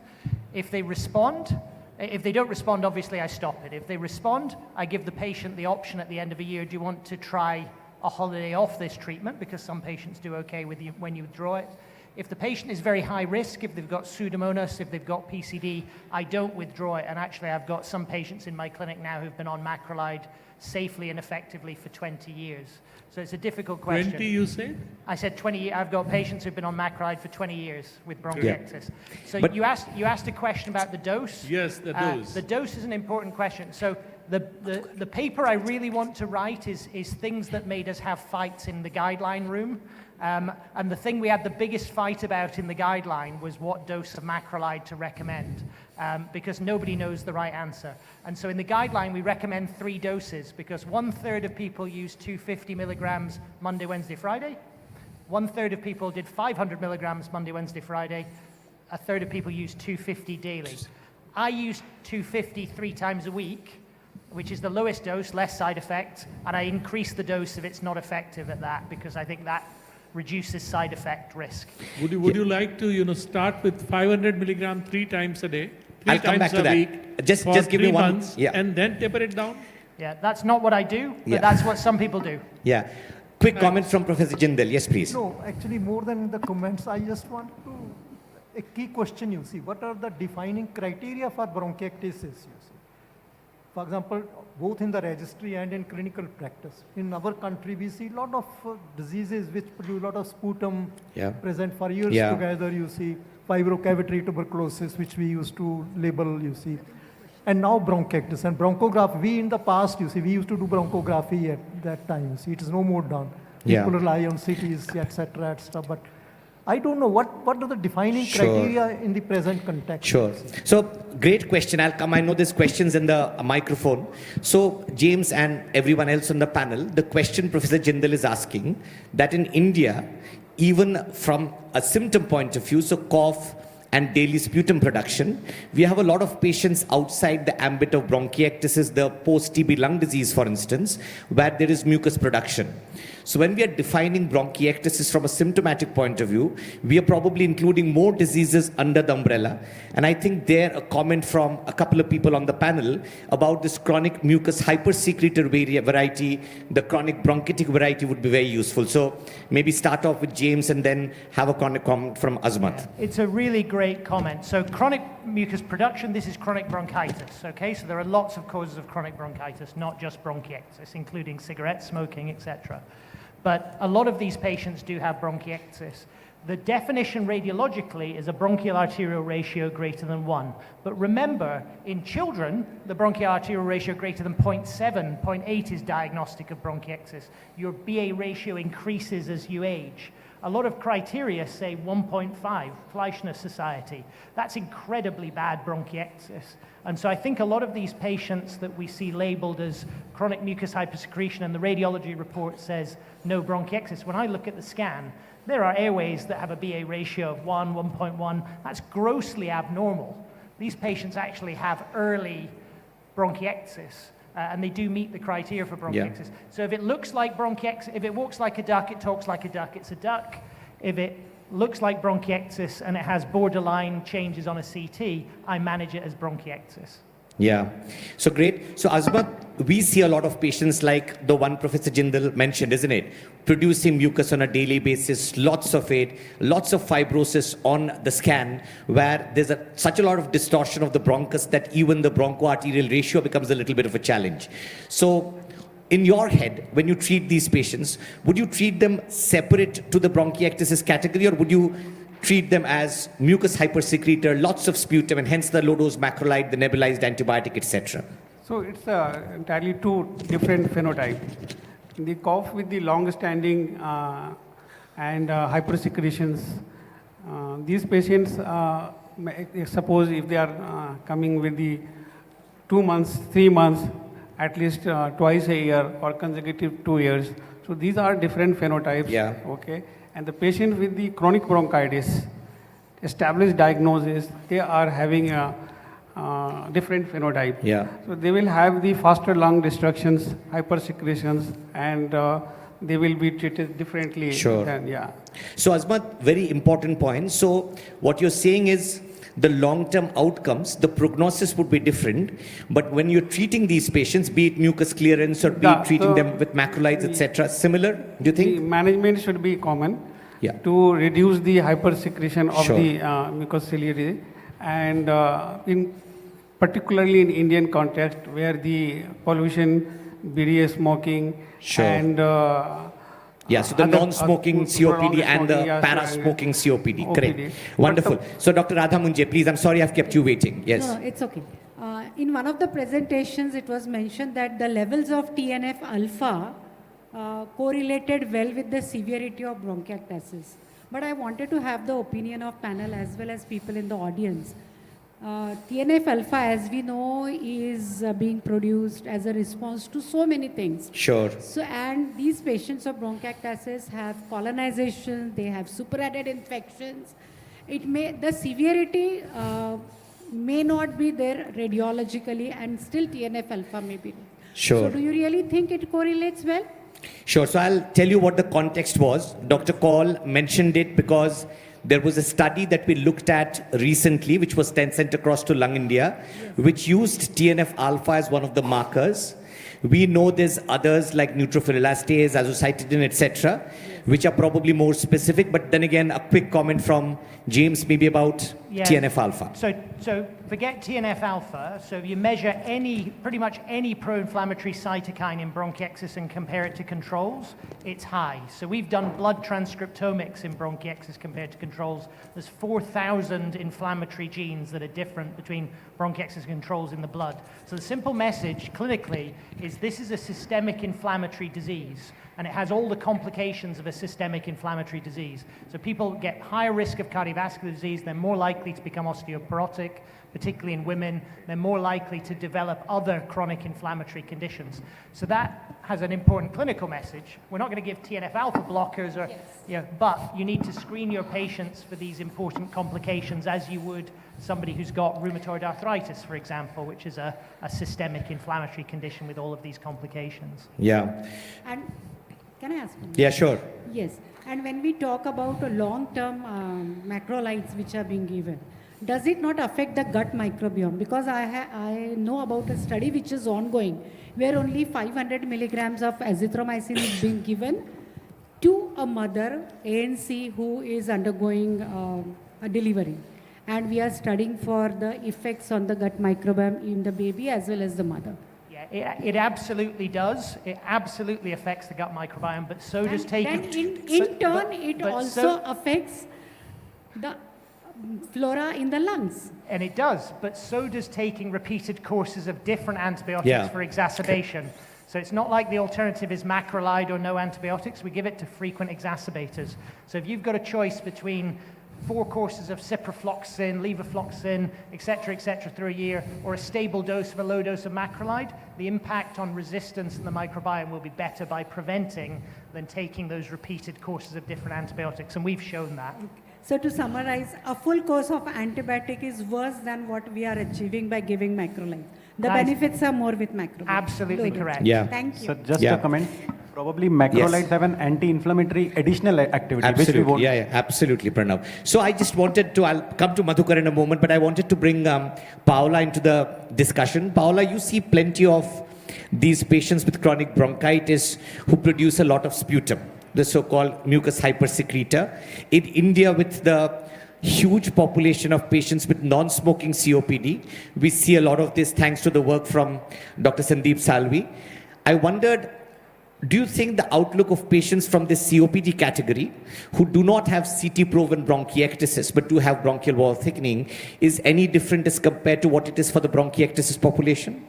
If they don't respond, obviously I stop it. If they respond, I give the patient the option at the end of a year, do you want to try a holiday off this treatment? Because some patients do okay with you when you withdraw it. If the patient is very high risk, if they've got Pseudomonas, if they've got PCD, I don't withdraw it. And actually, I've got some patients in my clinic now who've been on macrolide safely and effectively for 20 years. So it's a difficult question. 20, you said? I said 20. I've got patients who've been on macrolide for 20 years with bronchiectasis. So But you asked a question about the dose. Yes, the dose. The dose is an important question. So the paper I really want to write is things that made us have fights in the guideline room. And the thing we had the biggest fight about in the guideline was what dose of macrolide to recommend, because nobody knows the right answer. And so in the guideline, we recommend 3 doses because 1/3 of people use 250 milligrams Monday, Wednesday, Friday. 1/3 of people did 500 milligrams Monday, Wednesday, Friday. 1/3 of people use 250 daily. I use 250 3 times a week, which is the lowest dose, less side effect, and I increase the dose if it's not effective at that because I think that reduces side effect risk. Would you like to start with 500 milligram 3 times a day, 3 I'll come times back to a that. week Just for give me 3 one- months, yeah. and then taper it down? Yeah, that's not what I do, but Yeah. that's what some people do. Yeah. Quick comment from Professor Jindal. Yes, please. No, actually, more than the comments, I just want to, a key question you see, what are the defining criteria for bronchiectasis, you see? For example, both in the registry and in clinical practice. In our country, we see a lot of diseases which produce a lot of sputum present for years together, you see, fibrocavitary tuberculosis, which we used to label, you see. And now bronchiectasis and bronchography. We in the past, you see, we used to do bronchography at that time, you see, it is no more done. People rely on CTs, etc., but I don't know what are the defining criteria in the present context. Sure. So, great question. I'll come. I know there's questions in the microphone. So, James and everyone else on the panel, the question Professor Jindal is asking, that in India, even from a symptom point of view, so cough and daily sputum production, we have a lot of patients outside the ambit of bronchiectasis, the post-TB lung disease, for instance, where there is mucus production. So when we are defining bronchiectasis from a symptomatic point of view, we are probably including more diseases under the umbrella. And I think there a comment from a couple of people on the panel about this chronic mucus hypersecretor variety, the chronic bronchitic variety would be very useful. So maybe start off with James and then have a comment from Azmat. It's a really great comment. So chronic mucus production, this is chronic bronchitis, okay? So there are lots of causes of chronic bronchitis, not just bronchiectasis, including cigarette smoking, etc. But a lot of these patients do have bronchiectasis. The definition radiologically is a bronchial arterial ratio greater than 1. But remember, in children, the bronchial arterial ratio greater than 0.7, 0.8 is diagnostic of bronchiectasis. Your BA ratio increases as you age. A lot of criteria say 1.5, Fleischner Society. That's incredibly bad bronchiectasis. And so I think a lot of these patients that we see labeled as chronic mucus hypersecretion and the radiology report says no bronchiectasis, when I look at the scan, there are airways that have a BA ratio of 1, 1.1. That's grossly abnormal. These patients actually have early bronchiectasis, and they do meet the criteria for bronchiectasis. So if it looks like bronchiectasis, if it walks like a duck, it talks like a duck, it's a duck. If it looks like bronchiectasis and it has borderline changes on a CT, I manage it as bronchiectasis. Yeah. So great. So Azmat, we see a lot of patients like the one Professor Jindal mentioned, isn't it? Producing mucus on a daily basis, lots of it, lots of fibrosis on the scan, where there's such a lot of distortion of the bronchus that even the bronchoarterial ratio becomes a little bit of a challenge. So in your head, when you treat these patients, would you treat them separate to the bronchiectasis category, or would you treat them as mucus hypersecretor, lots of sputum, and hence the low-dose macrolide, the nebulized antibiotic, etc.? So it's entirely two different phenotypes. The cough with the long-standing and hypersecretions, these patients, suppose if they are coming with the 2 months, 3 months, at least twice a year or consecutive 2 years. So these are different phenotypes. Yeah. Okay. And the patient with the chronic bronchitis, established diagnosis, they are having a different phenotype. Yeah. So they will have the faster lung destructions, hypersecretions, and they will be treated differently. Sure. Yeah. So Azmat, very important point. So what you're saying is the long-term outcomes, the prognosis would be different, but when you're treating these patients, be it mucus clearance or be it treating them with macrolides, etc., similar, do you think? The management should be common Yeah. to reduce the hypersecretion of Sure. the mucus ciliary, and particularly in Indian context where the pollution, BDA smoking, Sure. and Yeah, so the other- non-smoking prolonged COPD and the smoking, yeah, para-smoking COPD. OPD. Correct. Wonderful. So Dr. Radha Munje, please, I'm sorry I've kept you waiting. Yes. No, it's okay. In one of the presentations, it was mentioned that the levels of TNF alpha correlated well with the severity of bronchiectasis. But I wanted to have the opinion of panel as well as people in the audience. TNF alpha, as we know, is being produced as a response to so many things. Sure. So, and these patients of bronchiectasis have colonization, they have superadded infections. The severity may not be there radiologically, and still TNF alpha may be there. Sure. So do you really think it correlates well? Sure. So I'll tell you what the context was. Dr. Kaul mentioned it because there was a study that we looked at recently, which was then sent across to Lung India, which used TNF alpha as one of the markers. We know there's others like neutrophil elastase, azocytidine, etc., which are probably more specific. But then again, a quick comment from James, maybe about TNF alpha. So forget TNF alpha. So if you measure pretty much any pro-inflammatory cytokine in bronchiectasis and compare it to controls, it's high. So we've done blood transcriptomics in bronchiectasis compared to controls. There's 4,000 inflammatory genes that are different between bronchiectasis controls in the blood. So the simple message clinically is this is a systemic inflammatory disease, and it has all the complications of a systemic inflammatory disease. So people get higher risk of cardiovascular disease, they're more likely to become osteoporotic, particularly in women, they're more likely to develop other chronic inflammatory conditions. So that has an important clinical message. We're not going to give TNF alpha blockers, but you need to screen your patients for these important complications as you would somebody who's got rheumatoid arthritis, for example, which is a systemic inflammatory condition with all of these complications. Yeah. And can I ask one? Yeah, sure. Yes. And when we talk about long-term macrolides which are being given, does it not affect the gut microbiome? Because I know about a study which is ongoing where only 500 milligrams of azithromycin is being given to a mother, ANC, who is undergoing a delivery. And we are studying for the effects on the gut microbiome in the baby as well as the mother. Yeah, It absolutely does. It absolutely affects the gut microbiome, but so does taking... Then in turn, it also affects the flora in the lungs. And it does, but so does taking repeated courses of different antibiotics Yeah. for exacerbation. So it's not like the alternative is macrolide or no antibiotics. We give it to frequent exacerbators. So if you've got a choice between 4 courses of ciprofloxacin, levofloxacin, et cetera, through a year, or a stable dose of a low dose of macrolide, the impact on resistance in the microbiome will be better by preventing than taking those repeated courses of different antibiotics, and we've shown that. So to summarize, a full course of antibiotic is worse than what we are achieving by giving macrolide. The That is benefits are more with macrolide. absolutely correct. Yeah. Thank you. So just a comment. Probably macrolides have an anti-inflammatory additional activity, which we Absolutely, won't. yeah, absolutely, Pranav. So I just wanted to, I'll come to Madhukar in a moment, but I wanted to bring Paola into the discussion. Paola, you see plenty of these patients with chronic bronchitis who produce a lot of sputum, the so-called mucus hypersecreta. In India, with the huge population of patients with non-smoking COPD, we see a lot of this thanks to the work from Dr. Sandeep Salvi. I wondered, do you think the outlook of patients from this COPD category who do not have CT-proven bronchiectasis but do have bronchial wall thickening is any different as compared to what it is for the bronchiectasis population?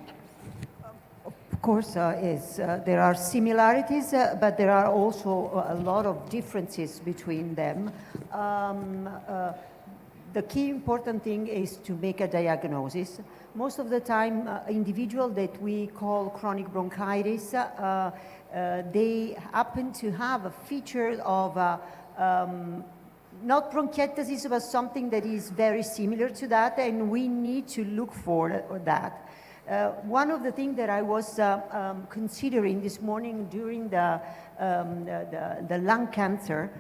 Of course, there are similarities, but there are also a lot of differences between them. The key important thing is to make a diagnosis. Most of the time, individual that we call chronic bronchitis, they happen to have a feature of not bronchiectasis, but something that is very similar to that, and we need to look for that. One of the things that I was considering this morning during the lung cancer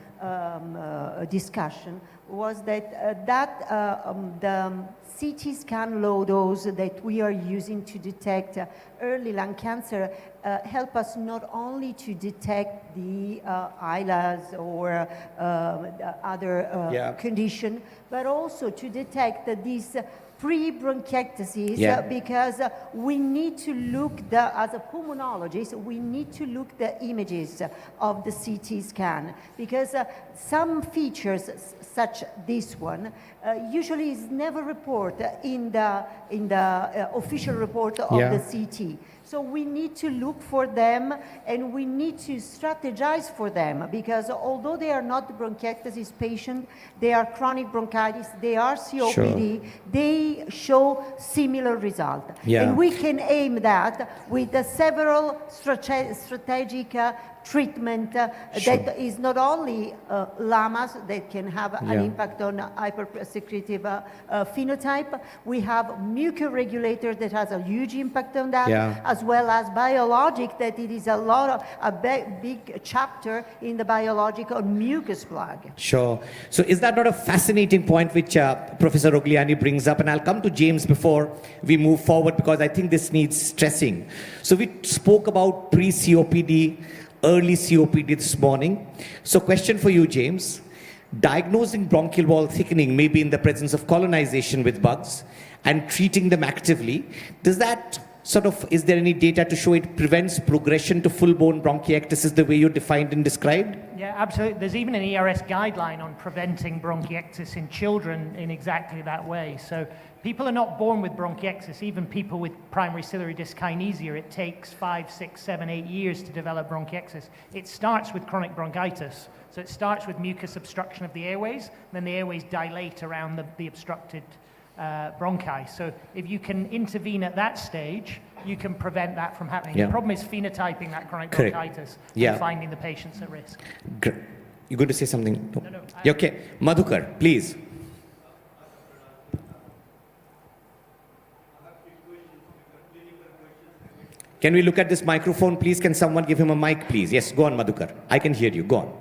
discussion was that the CT scan low dose that we are using to detect early lung cancer help us not only to detect the ILAs or the other condition, but also to detect these pre-bronchiectasis, because we need to look, as a pulmonologist, we need to look the images of the CT scan, because some features, such this one, usually is never reported in the official report of the CT. So we need to look for them, and we need to strategize for them, because although they are not the bronchiectasis patient, they are chronic bronchitis, they are COPD, they show similar results. And we can aim that with several strategic treatment that is not only LAMAs that can have an impact on hypersecretive phenotype. We have mucoregulator that has a huge impact on that, as well as biologic, that it is a big chapter in the biologic on mucus plug. Sure. So is that not a fascinating point which Professor Rogliani brings up? And I'll come to James before we move forward, because I think this needs stressing. So we spoke about pre-COPD, early COPD this morning. So question for you, James. Diagnosing bronchial wall thickening may be in the presence of colonization with bugs and treating them actively. Does that is there any data to show it prevents progression to full-blown bronchiectasis the way you defined and described? Yeah, absolutely. There's even an ERS guideline on preventing bronchiectasis in children in exactly that way. So people are not born with bronchiectasis. Even people with primary ciliary dyskinesia, it takes 5, 6, 7, 8 years to develop bronchiectasis. It starts with chronic bronchitis. So it starts with mucus obstruction of the airways, then the airways dilate around the obstructed bronchi. So if you can intervene at that stage, you can prevent that from happening. The problem is phenotyping that chronic bronchitis and finding the patients at risk. You're going to say something? No. Okay. Madhukar, please. Can we look at this microphone, please? Can someone give him a mic, please? Yes, go on, Madhukar. I can hear you. Go on.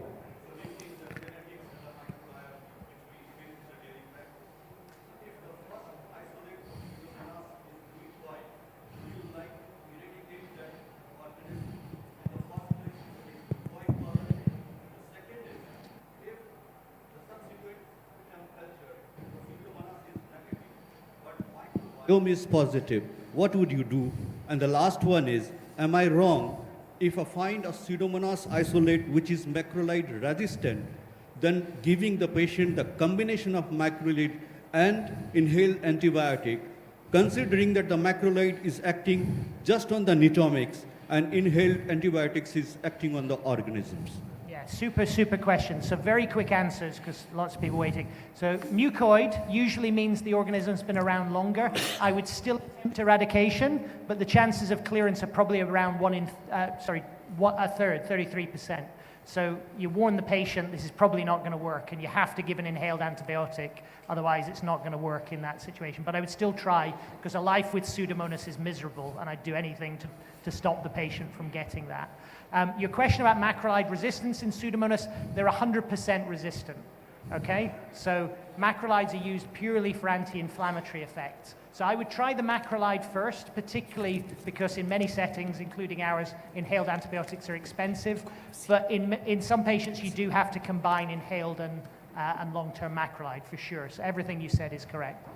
Biome is positive. What would you do And the last one is, am I wrong if I find a Pseudomonas isolate which is macrolide resistant, then giving the patient the combination of macrolide and inhaled antibiotic, considering that the macrolide is acting just on the nitomics and inhaled antibiotics is acting on the organisms? Yeah, super question. So very quick answers because lots of people waiting. So mucoid usually means the organism's been around longer. I would still attempt eradication, but the chances of clearance are probably around a third, 33%. So you warn the patient this is probably not going to work and you have to give an inhaled antibiotic, otherwise it's not going to work in that situation. But I would still try because a life with Pseudomonas is miserable and I'd do anything to stop the patient from getting that. Your question about macrolide resistance in Pseudomonas, they're 100% resistant, okay? So macrolides are used purely for anti-inflammatory effects. So I would try the macrolide first, particularly because in many settings, including ours, inhaled antibiotics are expensive. But in some patients, you do have to combine inhaled and long-term macrolide for sure. So everything you said is correct.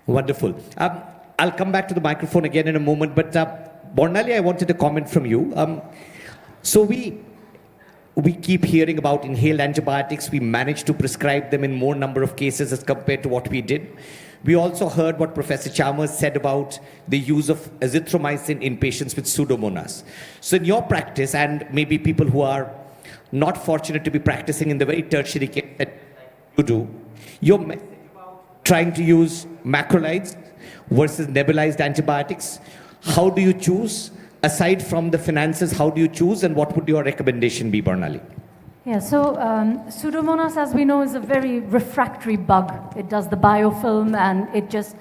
Wonderful. I'll come back to the microphone again in a moment, but Bornali, I wanted a comment from you. So we keep hearing about inhaled antibiotics. We managed to prescribe them in more number of cases as compared to what we did. We also heard what Professor Chalmers said about the use of azithromycin in patients with Pseudomonas. So in your practice, and maybe people who are not fortunate to be practicing in the very tertiary care that you do, your message about trying to use macrolides versus nebulized antibiotics, how do you choose? Aside from the finances, how do you choose and what would your recommendation be, Barnali? Yeah, so Pseudomonas, as we know, is a very refractory bug. It does the biofilm and it just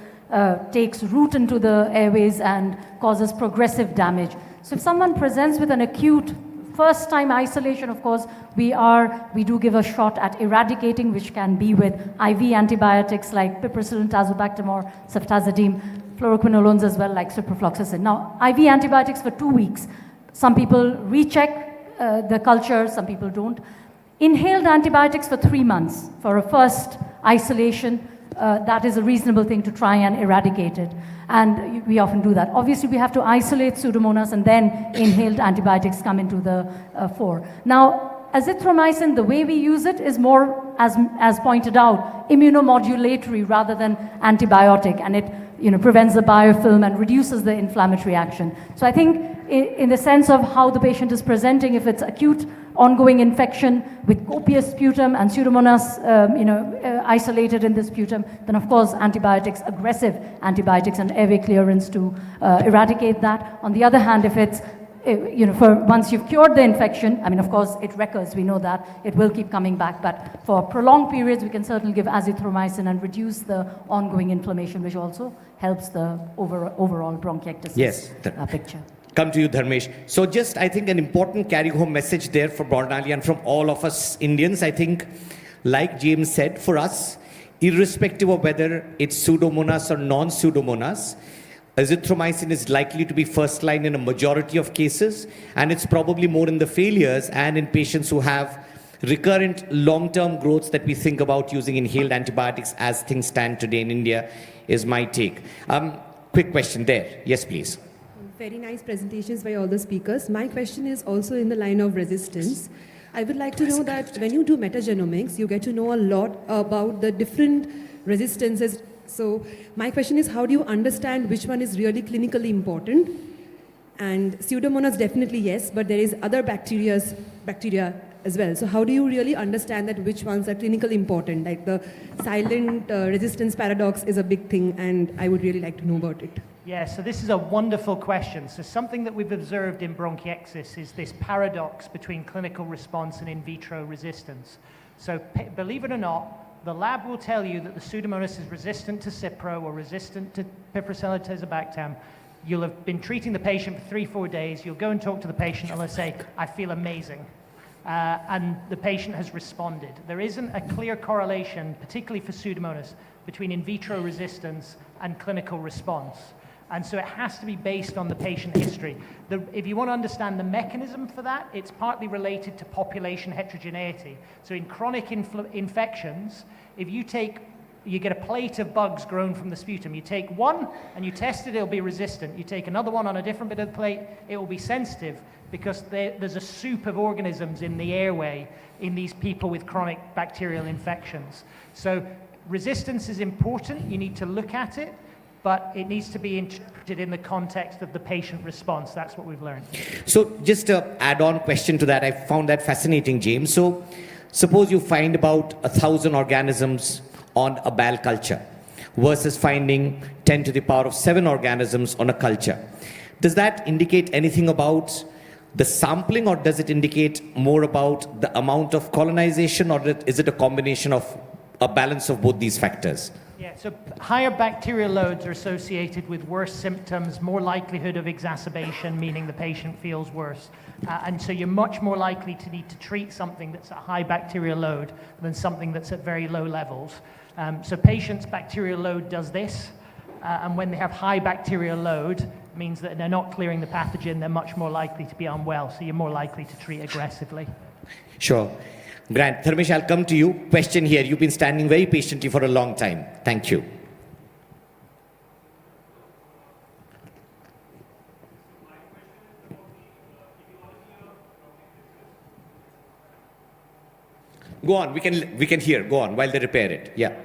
takes root into the airways and causes progressive damage. So if someone presents with an acute first-time isolation, of course, we do give a shot at eradicating, which can be with IV antibiotics like piperacillin, tazobactam, or ceftazidime, fluoroquinolones as well, like ciprofloxacin. Now, IV antibiotics for 2 weeks. Some people recheck the culture, some people don't. Inhaled antibiotics for 3 months for a first isolation, that is a reasonable thing to try and eradicate it. And we often do that. Obviously, we have to isolate Pseudomonas and then inhaled antibiotics come into the fore. Now, azithromycin, the way we use it is more, as pointed out, immunomodulatory rather than antibiotic, and it prevents the biofilm and reduces the inflammatory action. So I think in the sense of how the patient is presenting, if it's acute ongoing infection with copious sputum and Pseudomonas isolated in the sputum, then of course antibiotics, aggressive antibiotics and airway clearance to eradicate that. On the other hand, if it's for once you've cured the infection, I mean, of course, it recurs, we know that, it will keep coming back, but for prolonged periods, we can certainly give azithromycin and reduce the ongoing inflammation, which also helps the overall bronchiectasis picture. Come to you, Dharmesh. So just, I think, an important carry-home message there for Bornali and from all of us Indians. I think, like James said, for us, irrespective of whether it's Pseudomonas or non-Pseudomonas, azithromycin is likely to be first line in a majority of cases, and it's probably more in the failures and in patients who have recurrent long-term growths that we think about using inhaled antibiotics as things stand today in India, is my take. Quick question there. Yes, please. Very nice presentations by all the speakers. My question is also in the line of resistance. I would like to know that when you do metagenomics, you get to know a lot about the different resistances. So my question is, how do you understand which one is really clinically important? And Pseudomonas definitely yes, but there is other bacteria as well. So how do you really understand that which ones are clinically important? Like the silent resistance paradox is a big thing, and I would really like to know about it. Yeah, so this is a wonderful question. So something that we've observed in bronchiectasis is this paradox between clinical response and in vitro resistance. So believe it or not, the lab will tell you that the Pseudomonas is resistant to Cipro or resistant to piperacillin tazobactam. You'll have been treating the patient for 3-4 days. You'll go and talk to the patient and they'll say, I feel amazing. And the patient has responded. There isn't a clear correlation, particularly for Pseudomonas, between in vitro resistance and clinical response. And so it has to be based on the patient history. If you want to understand the mechanism for that, it's partly related to population heterogeneity. So in chronic infections, if you take you get a plate of bugs grown from the sputum. You take one and you test it, it'll be resistant. You take another one on a different bit of the plate, it will be sensitive because there's a soup of organisms in the airway in these people with chronic bacterial infections. So resistance is important, you need to look at it, but it needs to be interpreted in the context of the patient response. That's what we've learned. So just an add-on question to that, I found that fascinating, James. So suppose you find about 1,000 organisms on a bile culture versus finding 10 to the power of 7 organisms on a culture. Does that indicate anything about the sampling, or does it indicate more about the amount of colonization, or is it a combination of a balance of both these factors? Yeah, so higher bacterial loads are associated with worse symptoms, more likelihood of exacerbation, meaning the patient feels worse. And so you're much more likely to need to treat something that's at high bacterial load than something that's at very low levels. So patients' bacterial load does this, and when they have high bacterial load, it means that they're not clearing the pathogen, they're much more likely to be unwell, so you're more likely to treat aggressively. Sure. Grant, Dharmesh, I'll come to you. Question here. You've been standing very patiently for a long time. Thank you. Go on. We can hear. Go on while they repair it. Yeah.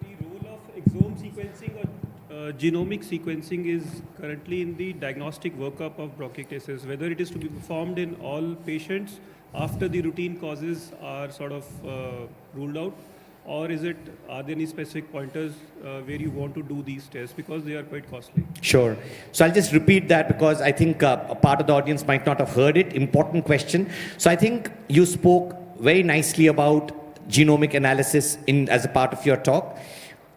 The role of exome sequencing or genomic sequencing is currently in the diagnostic workup of bronchiectasis, whether it is to be performed in all patients after the routine causes are sort of ruled out, or are there any specific pointers where you want to do these tests, because they are quite costly? Sure. So I'll just repeat that because I think a part of the audience might not have heard it. Important question. So I think you spoke very nicely about genomic analysis as a part of your talk.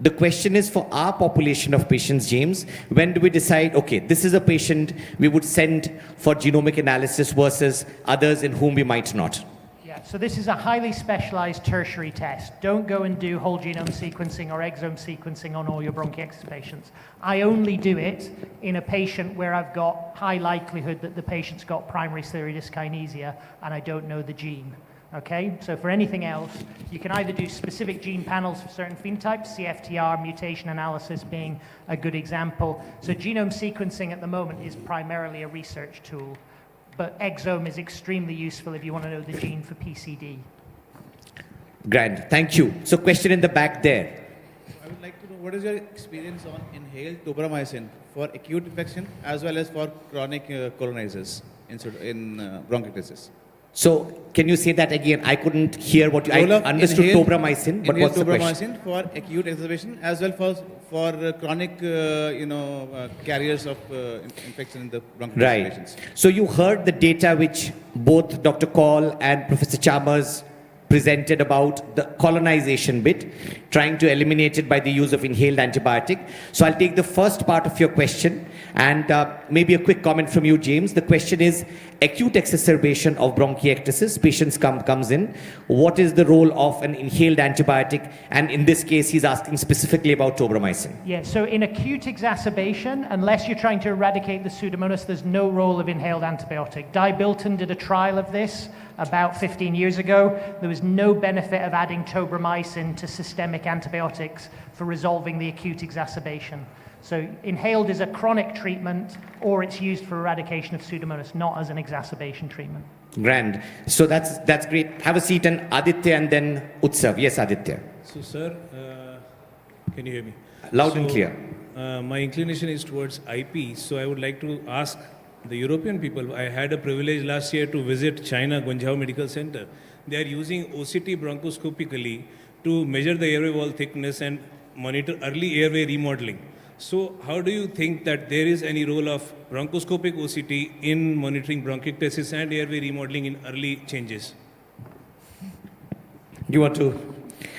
The question is, for our population of patients, James, when do we decide, okay, this is a patient we would send for genomic analysis versus others in whom we might not? Yeah, so this is a highly specialized tertiary test. Don't go and do whole genome sequencing or exome sequencing on all your bronchiectasis patients. I only do it in a patient where I've got high likelihood that the patient's got primary ciliary dyskinesia and I don't know the gene. Okay, so for anything else, you can either do specific gene panels for certain phenotypes, CFTR mutation analysis being a good example. So genome sequencing at the moment is primarily a research tool, but exome is extremely useful if you want to know the gene for PCD. Grand, thank you. So question in the back there. I would like to know, what is your experience on inhaled tobramycin for acute infection as well as for chronic colonizers in bronchiectasis? So can you say that again? I couldn't hear what you, I understood tobramycin, but what's the question? Tobramycin for acute exacerbation as well for chronic, carriers of infection in the bronchiectasis patients. So you heard the data which both Dr. Kaul and Professor Chalmers presented about the colonization bit, trying to eliminate it by the use of inhaled antibiotic. So I'll take the first part of your question and maybe a quick comment from you, James. The question is, acute exacerbation of bronchiectasis, patients comes in. What is the role of an inhaled antibiotic? And in this case, he's asking specifically about tobramycin. Yeah, so in acute exacerbation, unless you're trying to eradicate the Pseudomonas, there's no role of inhaled antibiotic. Di Bilton did a trial of this about 15 years ago. There was no benefit of adding tobramycin to systemic antibiotics for resolving the acute exacerbation. So inhaled is a chronic treatment, or it's used for eradication of Pseudomonas, not as an exacerbation treatment. Grand. So that's great. Have a seat, and Aditya and then Utsav. Yes, Aditya. So sir, can you hear me? Loud and clear. My inclination is towards IP, so I would like to ask the European people. I had a privilege last year to visit China, Guangzhou Medical Center. They are using OCT bronchoscopically to measure the airway wall thickness and monitor early airway remodeling. So how do you think that there is any role of bronchoscopic OCT in monitoring bronchiectasis and airway remodeling in early changes? You want to?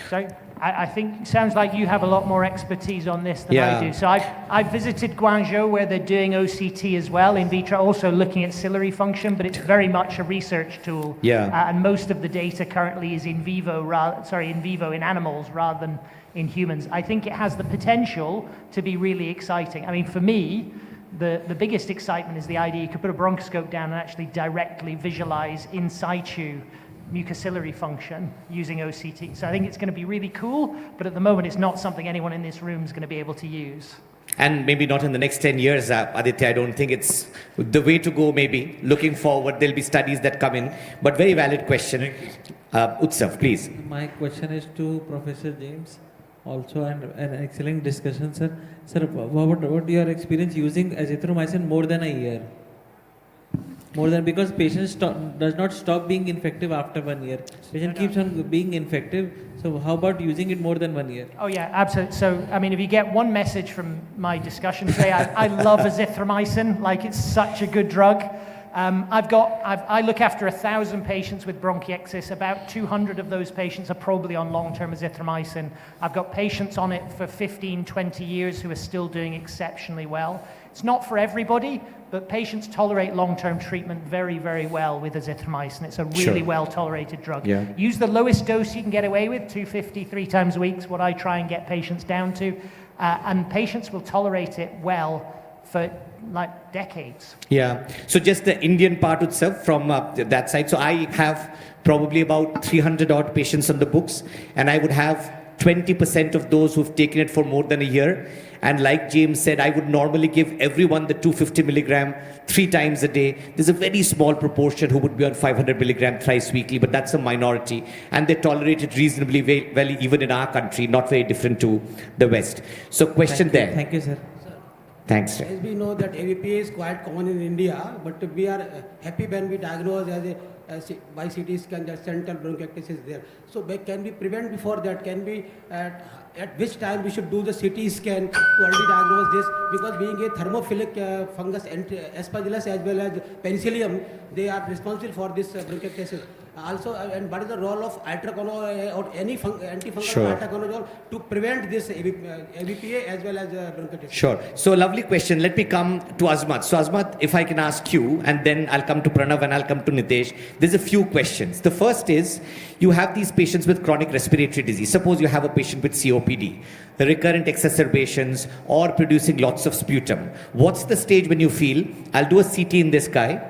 So I think it sounds like you have a lot more expertise on this than I do. So I've visited Guangzhou, where they're doing OCT as well, in vitro, also looking at ciliary function, but it's very much a research tool. And most of the data currently is in vivo in animals rather than in humans. I think it has the potential to be really exciting. I mean, for me, the biggest excitement is the idea you could put a bronchoscope down and actually directly visualize in situ mucociliary function using OCT. So I think it's going to be really cool, but at the moment it's not something anyone in this room is going to be able to use. And maybe not in the next 10 years, Aditya. I don't think it's the way to go, maybe. Looking forward, there'll be studies that come in. But very valid question. Utsav, please. My question is to Professor James. Also, and an excellent discussion, sir. Sir, what your experience using azithromycin more than a year? More than, because patient does not stop being infective after 1 year. Patient keeps on being infective. So how about using it more than 1 year? Oh yeah, absolutely. So, I mean, if you get one message from my discussion today, I love azithromycin. Like, it's such a good drug. I look after 1,000 patients with bronchiectasis. About 200 of those patients are probably on long-term azithromycin. I've got patients on it for 15, 20 years who are still doing exceptionally well. It's not for everybody, but patients tolerate long-term treatment very, very well with azithromycin. It's a really well-tolerated drug. Yeah. Use the lowest dose you can get away with, 250, 3 times a week is what I try and get patients down to. And patients will tolerate it well for like decades. Yeah. So just the Indian part itself from that side. So I have probably about 300 odd patients on the books, and I would have 20% of those who've taken it for more than a year. And like James said, I would normally give everyone the 250 milligram 3 times a day. There's a very small proportion who would be on 500 milligram thrice weekly, but that's a minority. And they tolerate it reasonably well, even in our country, not very different to the West. So question there. Thank you, sir. Thanks. As we know that AVPA is quite common in India, but we are happy when we diagnose by CT scan that central bronchiectasis is there. So can we prevent before that? Can we, at which time we should do the CT scan to already diagnose this? Because being a thermophilic fungus, Aspergillus as well as Penicillium, they are responsible for this bronchiectasis. Also, and what is the role of itraconazole or any antifungal itraconazole to prevent this AVPA as well as bronchiectasis? Sure. So lovely question. Let me come to Azmat. So Azmat, if I can ask you, and then I'll come to Pranav and I'll come to Nitesh. There's a few questions. The first is, you have these patients with chronic respiratory disease. Suppose you have a patient with COPD, the recurrent exacerbations or producing lots of sputum. What's the stage when you feel, I'll do a CT in this guy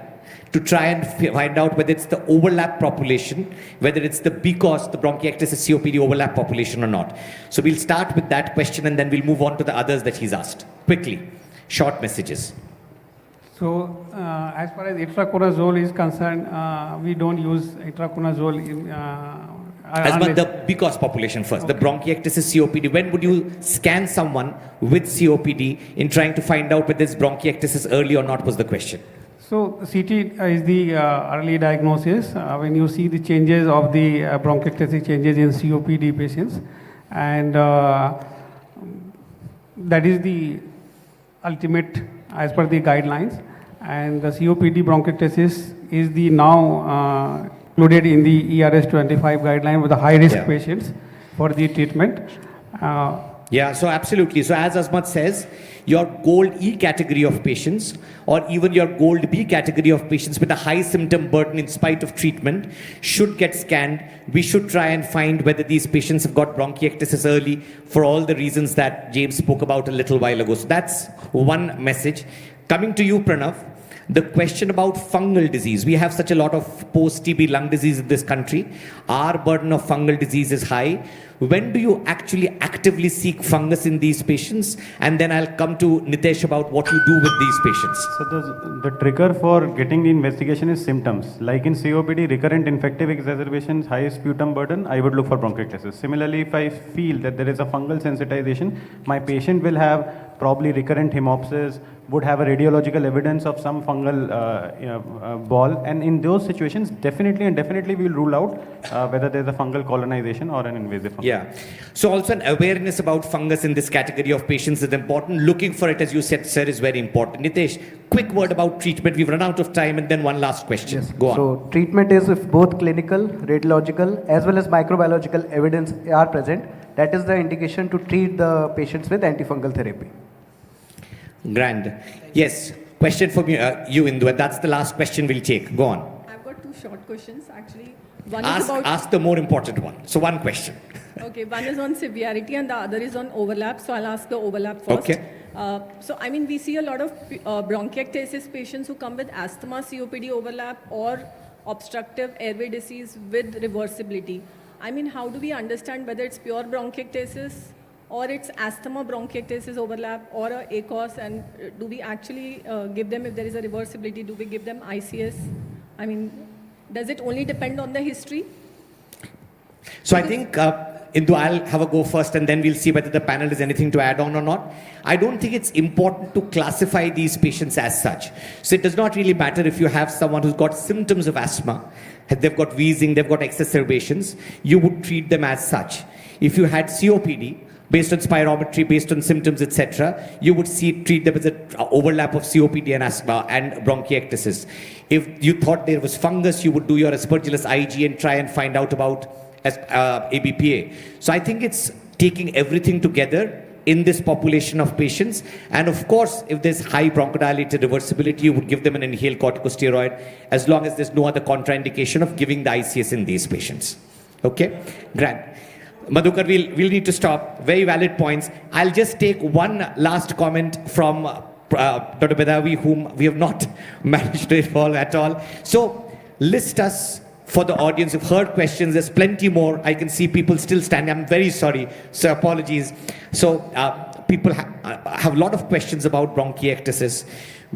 to try and find out whether it's the overlap population, whether it's the BCOS, the bronchiectasis COPD overlap population or not. So we'll start with that question and then we'll move on to the others that he's asked. Quickly, short messages. So as far as itraconazole is concerned, we don't use itraconazole in... As the BCOS population first, the bronchiectasis COPD. When would you scan someone with COPD in trying to find out whether it's bronchiectasis early or not was the question. So CT is the early diagnosis when you see the changes of the bronchiectasis changes in COPD patients, and that is the ultimate as per the guidelines. And the COPD bronchiectasis is the now included in the ERS 25 guideline with the high risk patients for the treatment. Yeah, so absolutely. So as Azmat says, your gold E category of patients or even your gold B category of patients with a high symptom burden in spite of treatment should get scanned. We should try and find whether these patients have got bronchiectasis early for all the reasons that James spoke about a little while ago. So that's one message. Coming to you, Pranav, the question about fungal disease. We have such a lot of post-TB lung disease in this country. Our burden of fungal disease is high. When do you actually actively seek fungus in these patients? And then I'll come to Nitesh about what you do with these patients. So the trigger for getting the investigation is symptoms. Like in COPD, recurrent infective exacerbations, high sputum burden, I would look for bronchiectasis. Similarly, if I feel that there is a fungal sensitization, my patient will have probably recurrent hemoptysis, would have a radiological evidence of some fungal ball. And in those situations, definitely we will rule out whether there's a fungal colonization or an invasive fungus. Yeah. So also an awareness about fungus in this category of patients is important. Looking for it, as you said, sir, is very important. Nitesh, quick word about treatment. We've run out of time, and then one last question. Yes. Go on. So treatment is if both clinical, radiological, as well as microbiological evidence are present, that is the indication to treat the patients with antifungal therapy. Grand. Yes. Question for you, Indu, and that's the last question we'll take. Go on. I've got 2 short questions actually. One is about... Ask the more important one. So one question. Okay, one is on severity and the other is on overlap. So I'll ask the overlap first. Okay. So I mean, we see a lot of bronchiectasis patients who come with asthma COPD overlap or obstructive airway disease with reversibility. I mean, how do we understand whether it's pure bronchiectasis or it's asthma bronchiectasis overlap or a ACOS, and do we actually give them, if there is a reversibility, do we give them ICS? I mean, does it only depend on the history? So I think, Indu, I'll have a go first and then we'll see whether the panel has anything to add on or not. I don't think it's important to classify these patients as such. So it does not really matter if you have someone who's got symptoms of asthma, they've got wheezing, they've got exacerbations, you would treat them as such. If you had COPD, based on spirometry, based on symptoms, etc., you would treat them as an overlap of COPD and asthma and bronchiectasis. If you thought there was fungus, you would do your aspergillus IG and try and find out about ABPA. So I think it's taking everything together in this population of patients. And of course, if there's high bronchodilator reversibility, you would give them an inhaled corticosteroid as long as there's no other contraindication of giving the ICS in these patients. Okay? Grand. Madhukar, we'll need to stop. Very valid points. I'll just take one last comment from Dr. Bedawi, whom we have not managed to involve at all. So, list us for the audience. You've heard questions. There's plenty more. I can see people still standing. I'm very sorry. So, apologies. So, people have a lot of questions about bronchiectasis.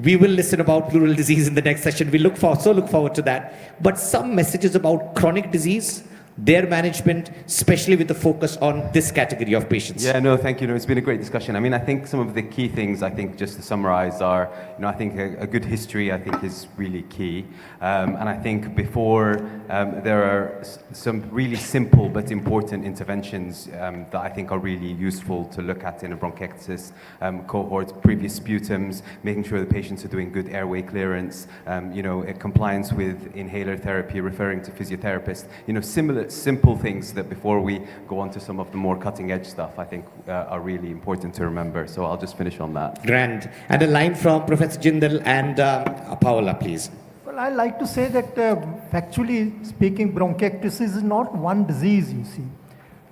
We will listen about pleural disease in the next session. We look forward to that. But some messages about chronic disease, their management, especially with the focus on this category of patients. Yeah, no, thank you. No, it's been a great discussion. I mean, I think some of the key things, I think, just to summarize are, I think a good history, I think, is really key. And I think before, there are some really simple but important interventions that I think are really useful to look at in a bronchiectasis cohort, previous sputums, making sure the patients are doing good airway clearance, compliance with inhaler therapy, referring to physiotherapists, similar simple things that before we go on to some of the more cutting edge stuff, I think are really important to remember. So I'll just finish on that. Grand. And a line from Professor Jindal and Paola, please. Well, I like to say that factually speaking, bronchiectasis is not one disease, you see.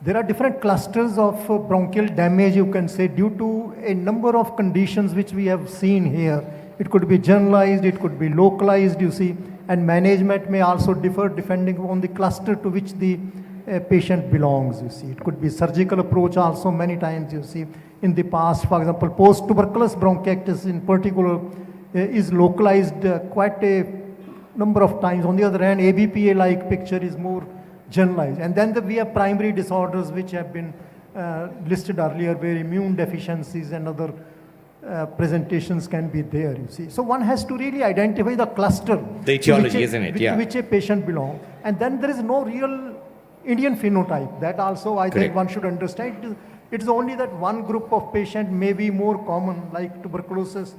There are different clusters of bronchial damage, you can say, due to a number of conditions which we have seen here. It could be generalized, it could be localized, you see, and management may also differ depending on the cluster to which the patient belongs, you see. It could be surgical approach also many times, you see. In the past, for example, post-tuberculous bronchiectasis in particular is localized quite a number of times. On the other hand, ABPA-like picture is more generalized. And then we have primary disorders which have been listed earlier, where immune deficiencies and other presentations can be there, you see. So one has to really identify the cluster. The etiology, isn't it? Yeah. To which a patient belongs. And then there is no real Indian phenotype. That also I think one should understand. It is only that one group of patient may be more common, like tuberculosis.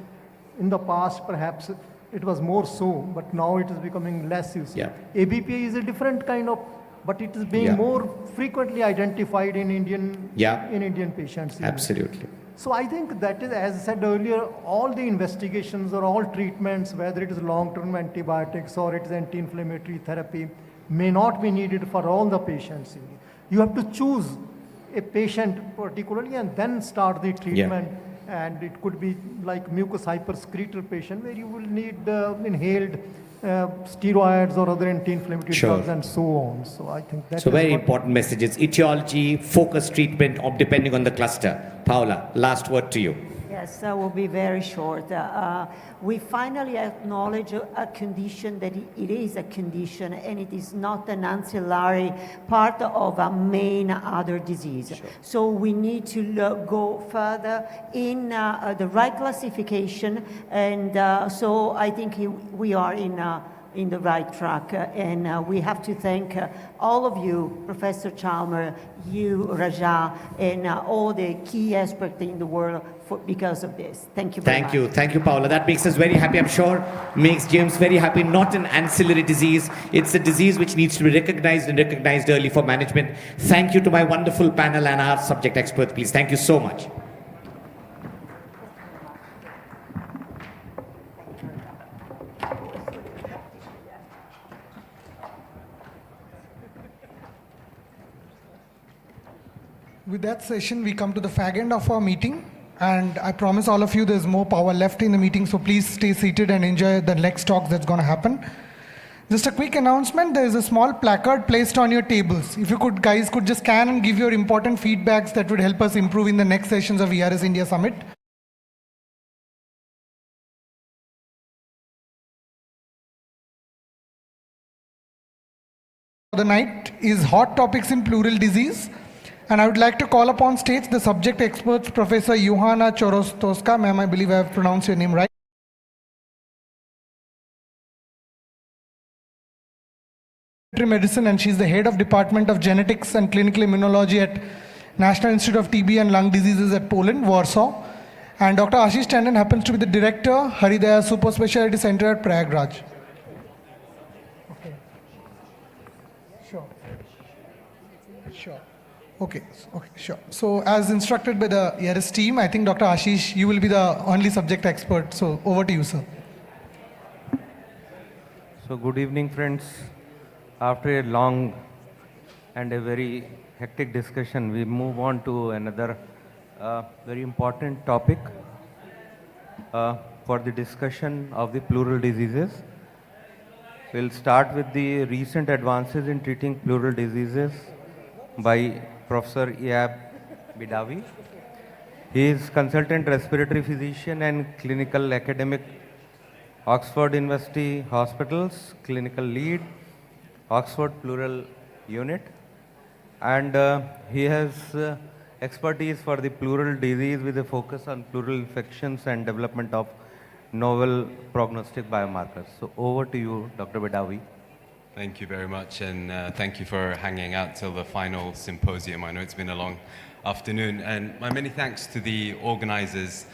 In the past, perhaps it was more so, but now it is becoming less, you see. Yeah. ABPA is a different kind of, but it is being more frequently identified in Indian patients. Absolutely. So I think that is, as I said earlier, all the investigations or all treatments, whether it is long-term antibiotics or it is anti-inflammatory therapy, may not be needed for all the patients. You have to choose a patient particularly and then start the treatment. Yeah. And it could be like mucus hypersecretory patient where you will need inhaled steroids or other anti-inflammatory drugs and so on. So I think that's very important messages. Etiology, focused treatment, depending on the cluster. Paola, last word to you. Yes, I will be very short. We finally acknowledge a condition that it is a condition and it is not an ancillary part of a main other disease. Sure. So we need to go further in the right classification, and so I think we are in the right track, and we have to thank all of you, Professor Chalmers, you, Raja, and all the key experts in the world because of this. Thank you very much. Thank you, Paola. That makes us very happy, I'm sure, makes James very happy. Not an ancillary disease. It's a disease which needs to be recognized and recognized early for management. Thank you to my wonderful panel and our subject experts, please. Thank you so much. With that session, we come to the fag end of our meeting. And I promise all of you there's more power left in the meeting, so please stay seated and enjoy the next talk that's going to happen. Just a quick announcement, there is a small placard placed on your tables. If you could, guys could just scan and give your important feedbacks, that would help us improve in the next sessions of ERS India Summit. The night is hot topics in pleural disease, and I would like to call upon stage the subject experts, Professor Johanna Chorostoska. Ma'am, I believe I have pronounced your name right. Medicine, and she's the head of Department of Genetics and Clinical Immunology at National Institute of TB and Lung Diseases at Poland, Warsaw. And Dr. Ashish Tandon happens to be the director, Haridaya Super Specialty Center at Prayagraj. Okay. Sure. Okay, sure. So as instructed by the ERS team, I think Dr. Ashish, you will be the only subject expert. So over to you, sir. So good evening, friends. After a long and a very hectic discussion, we move on to another very important topic for the discussion of the pleural diseases. We'll start with the recent advances in treating pleural diseases by Professor Iyab Bidawi. He is consultant respiratory physician and clinical academic, Oxford University Hospitals, clinical lead, Oxford Pleural Unit, and he has expertise for the pleural disease with a focus on pleural infections and development of novel prognostic biomarkers. So over to you, Dr. Bidawi. Thank you very much, and thank you for hanging out till the final symposium. I know it's been a long afternoon, and my many thanks to the organizers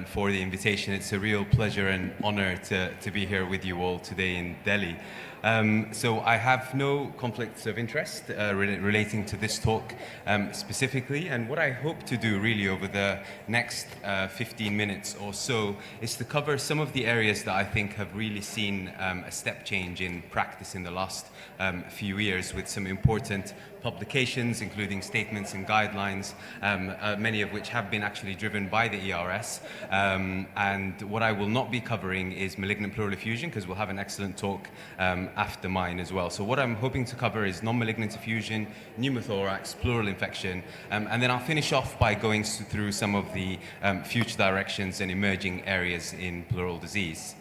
for the invitation. It's a real pleasure and honor to be here with you all today in Delhi. So I have no conflicts of interest relating to this talk specifically, and what I hope to do really over the next 15 minutes or so is to cover some of the areas that I think have really seen a step change in practice in the last few years, with some important publications, including statements and guidelines, many of which have been actually driven by the ERS. And what I will not be covering is malignant pleural effusion, because we'll have an excellent talk after mine as well. So what I'm hoping to cover is non-malignant effusion, pneumothorax, pleural infection, and then I'll finish off by going through some of the future directions and emerging areas in pleural disease.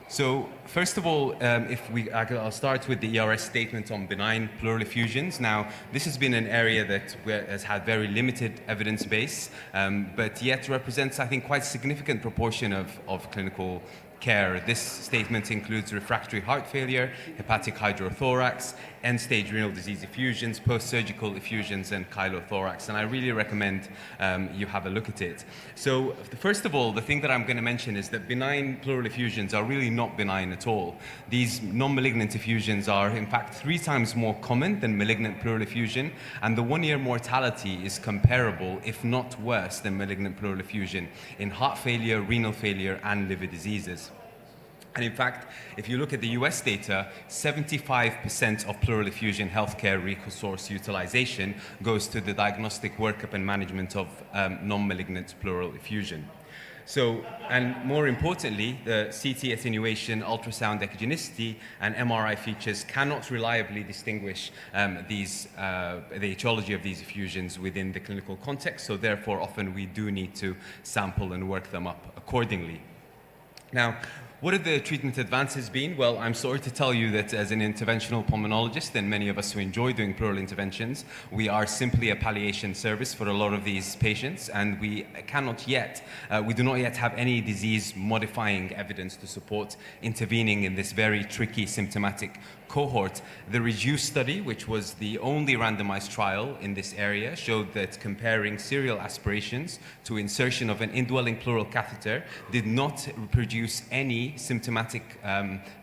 So first of all, I'll start with the ERS statement on benign pleural effusions. Now, this has been an area that has had very limited evidence base, but yet represents, I think, quite significant proportion of clinical care. This statement includes refractory heart failure, hepatic hydrothorax, end-stage renal disease effusions, post-surgical effusions, and chylothorax. And I really recommend you have a look at it. So first of all, the thing that I'm going to mention is that benign pleural effusions are really not benign at all. These non-malignant effusions are, in fact, 3 times more common than malignant pleural effusion, and the one-year mortality is comparable, if not worse, than malignant pleural effusion in heart failure, renal failure, and liver diseases. And in fact, if you look at the US data, 75% of pleural effusion healthcare resource utilization goes to the diagnostic workup and management of non-malignant pleural effusion. So, and more importantly, the CT attenuation, ultrasound echogenicity, and MRI features cannot reliably distinguish the etiology of these effusions within the clinical context, so therefore often we do need to sample and work them up accordingly. Now, what have the treatment advances been? Well, I'm sorry to tell you that as an interventional pulmonologist, and many of us who enjoy doing pleural interventions, we are simply a palliation service for a lot of these patients, and we do not yet have any disease-modifying evidence to support intervening in this very tricky symptomatic cohort. The REDUCE study, which was the only randomized trial in this area, showed that comparing serial aspirations to insertion of an indwelling pleural catheter did not produce any symptomatic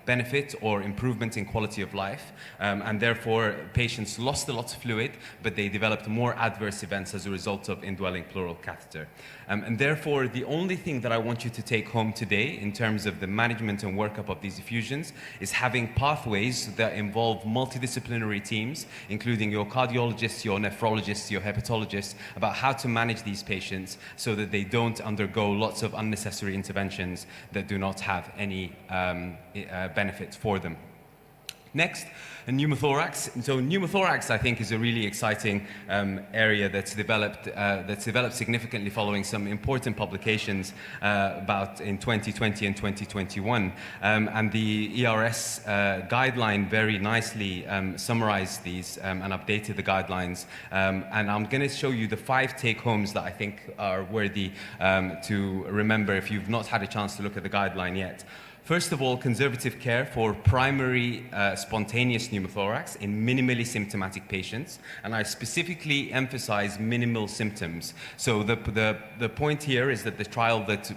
benefit or improvement in quality of life, and therefore patients lost a lot of fluid, but they developed more adverse events as a result of indwelling pleural catheter. And therefore, the only thing that I want you to take home today in terms of the management and workup of these effusions is having pathways that involve multidisciplinary teams, including your cardiologists, your nephrologists, your hepatologists, about how to manage these patients so that they don't undergo lots of unnecessary interventions that do not have any benefit for them. Next, pneumothorax. So pneumothorax, I think, is a really exciting area that's developed significantly following some important publications about in 2020 and 2021. And the ERS guideline very nicely summarized these and updated the guidelines. And I'm going to show you the 5 take-homes that I think are worthy to remember if you've not had a chance to look at the guideline yet. First of all, conservative care for primary spontaneous pneumothorax in minimally symptomatic patients, and I specifically emphasize minimal symptoms. So the point here is that the trial that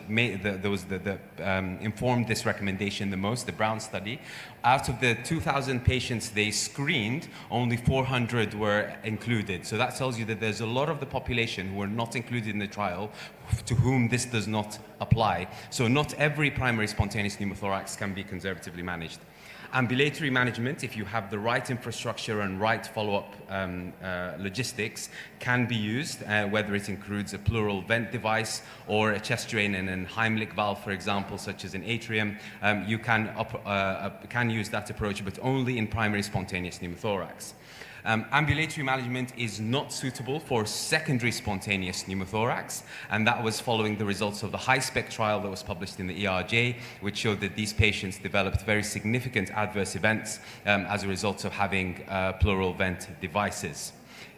informed this recommendation the most, the Brown study, out of the 2,000 patients they screened, only 400 were included. So that tells you that there's a lot of the population who are not included in the trial to whom this does not apply. So not every primary spontaneous pneumothorax can be conservatively managed. Ambulatory management, if you have the right infrastructure and right follow-up logistics, can be used, whether it includes a pleural vent device or a chest drain and a Heimlich valve, for example, such as an atrium. You can use that approach, but only in primary spontaneous pneumothorax. Ambulatory management is not suitable for secondary spontaneous pneumothorax, and that was following the results of the high-spec trial that was published in the ERJ, which showed that these patients developed very significant adverse events as a result of having pleural vent devices.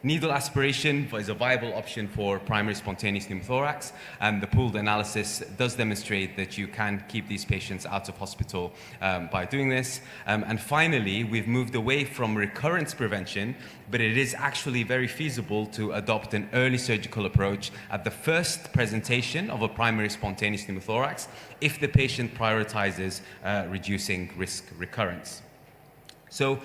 Needle aspiration is a viable option for primary spontaneous pneumothorax, and the pooled analysis does demonstrate that you can keep these patients out of hospital by doing this. And finally, we've moved away from recurrence prevention, but it is actually very feasible to adopt an early surgical approach at the first presentation of a primary spontaneous pneumothorax if the patient prioritizes reducing risk recurrence. So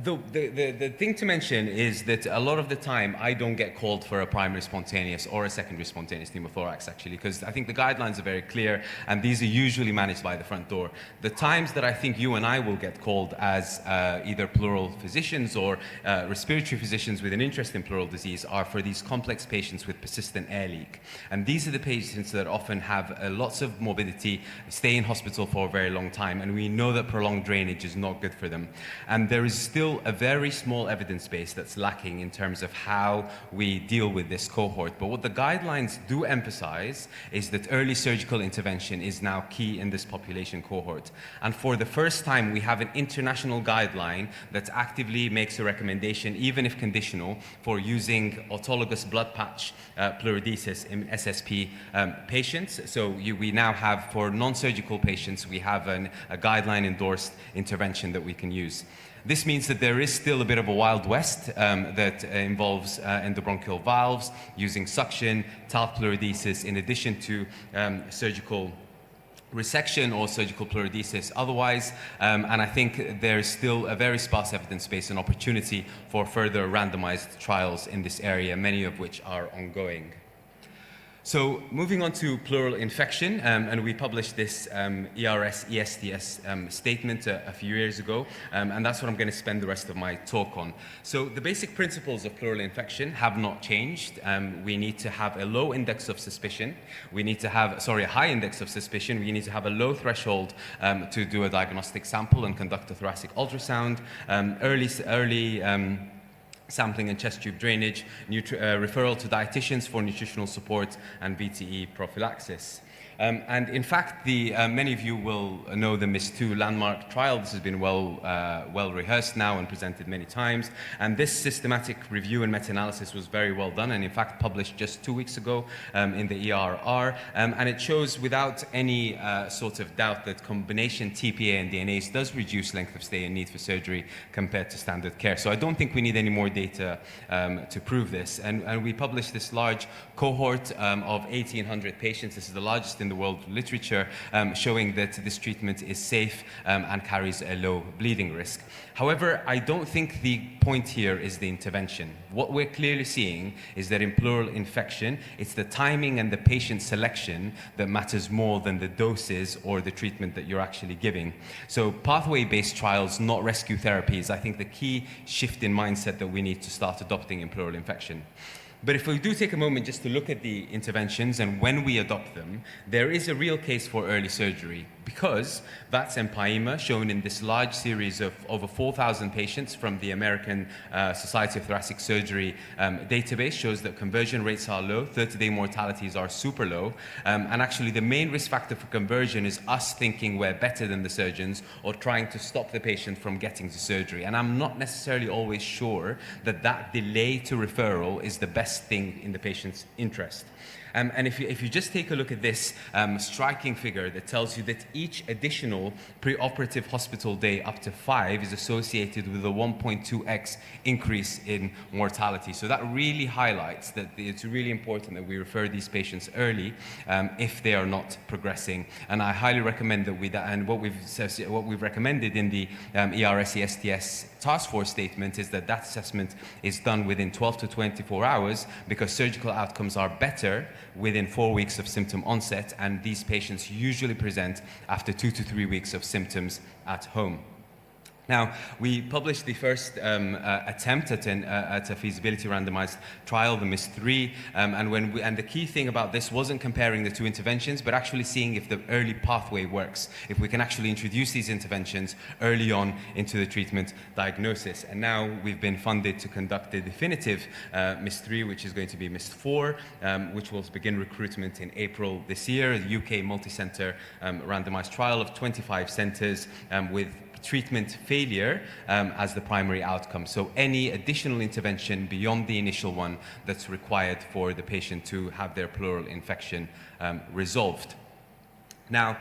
the thing to mention is that a lot of the time I don't get called for a primary spontaneous or a secondary spontaneous pneumothorax, actually, because I think the guidelines are very clear and these are usually managed by the front door. The times that I think you and I will get called as either pleural physicians or respiratory physicians with an interest in pleural disease are for these complex patients with persistent air leak. And these are the patients that often have lots of morbidity, stay in hospital for a very long time, and we know that prolonged drainage is not good for them. And there is still a very small evidence base that's lacking in terms of how we deal with this cohort. But what the guidelines do emphasize is that early surgical intervention is now key in this population cohort. And for the first time, we have an international guideline that actively makes a recommendation, even if conditional, for using autologous blood patch pleurodesis in SSP patients. So we now have, for non-surgical patients, we have a guideline-endorsed intervention that we can use. This means that there is still a bit of a Wild West that involves endobronchial valves, using suction, talc pleurodesis, in addition to surgical resection or surgical pleurodesis otherwise. And I think there's still a very sparse evidence base and opportunity for further randomized trials in this area, many of which are ongoing. So moving on to pleural infection, and we published this ERS ESTS statement a few years ago, and that's what I'm going to spend the rest of my talk on. So the basic principles of pleural infection have not changed. We need to have a low index of suspicion. We need to have, a high index of suspicion. We need to have a low threshold to do a diagnostic sample and conduct a thoracic ultrasound. Early sampling and chest tube drainage, referral to dietitians for nutritional support, and VTE prophylaxis. And in fact, many of you will know the MIS2 landmark trial. This has been well rehearsed now and presented many times. And this systematic review and meta-analysis was very well done, and in fact published just 2 weeks ago in the ERR. And it shows without any sort of doubt that combination TPA and DNase does reduce length of stay and need for surgery compared to standard care. So I don't think we need any more data to prove this. And we published this large cohort of 1,800 patients. This is the largest in in the world literature showing that this treatment is safe and carries a low bleeding risk. However, I don't think the point here is the intervention. What we're clearly seeing is that in pleural infection, it's the timing and the patient selection that matters more than the doses or the treatment that you're actually giving. So pathway-based trials, not rescue therapies, I think the key shift in mindset that we need to start adopting in pleural infection. But if we do take a moment just to look at the interventions and when we adopt them, there is a real case for early surgery because VATS empyema, shown in this large series of over 4,000 patients from the American Society of Thoracic Surgery database, shows that conversion rates are low, 30-day mortalities are super low, and actually the main risk factor for conversion is us thinking we're better than the surgeons or trying to stop the patient from getting to surgery. And I'm not necessarily always sure that that delay to referral is the best thing in the patient's interest. And if you just take a look at this striking figure that tells you that each additional preoperative hospital day up to 5 is associated with a 1.2x increase in mortality. So that really highlights that it's really important that we refer these patients early if they are not progressing. And I highly recommend that and what we've recommended in the ERS-ESTS task force statement is that assessment is done within 12 to 24 hours because surgical outcomes are better within 4 weeks of symptom onset, and these patients usually present after 2 to 3 weeks of symptoms at home. Now, we published the first attempt at a feasibility randomized trial, the MIST-3, and the key thing about this wasn't comparing the two interventions, but actually seeing if the early pathway works, if we can actually introduce these interventions early on into the treatment diagnosis. And now we've been funded to conduct the definitive MIST-3, which is going to be MIST-4, which will begin recruitment in April this year, the UK multi-center randomized trial of 25 centers with treatment failure as the primary outcome. So any additional intervention beyond the initial one that's required for the patient to have their pleural infection resolved. Now,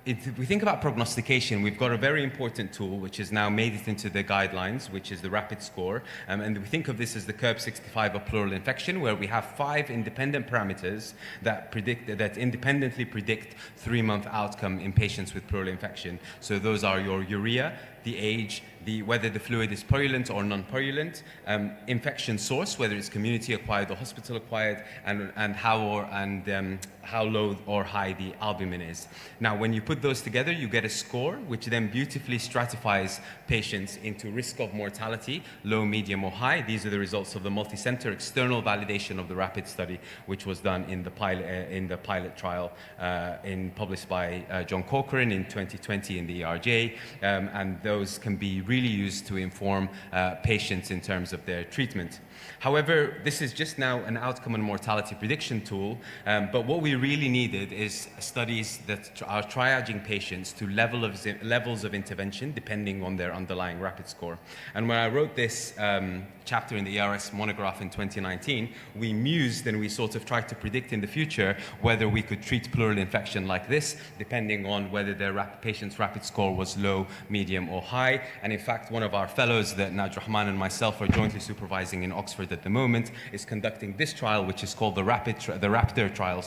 if we think about prognostication, we've got a very important tool which has now made it into the guidelines, which is the RAPID score. And we think of this as the CURB-65 of pleural infection, where we have 5 independent parameters that independently predict 3-month outcome in patients with pleural infection. So those are your urea, the age, whether the fluid is purulent or non-purulent, infection source, whether it's community-acquired or hospital-acquired, and how low or high the albumin is. Now, when you put those together, you get a score, which then beautifully stratifies patients into risk of mortality, low, medium, or high. These are the results of the multi-center external validation of the RAPID study, which was done in the pilot trial published by John Cochrane in 2020 in the ERJ, and those can be really used to inform patients in terms of their treatment. However, this is just now an outcome and mortality prediction tool, but what we really needed is studies that are triaging patients to levels of intervention depending on their underlying RAPID score. And when I wrote this chapter in the ERS monograph in 2019, we mused and we sort of tried to predict in the future whether we could treat pleural infection like this, depending on whether their patient's RAPID score was low, medium, or high. And in fact, one of our fellows that Najd Rahman and myself are jointly supervising in Oxford at the moment is conducting this trial, which is called the RAPTOR trial,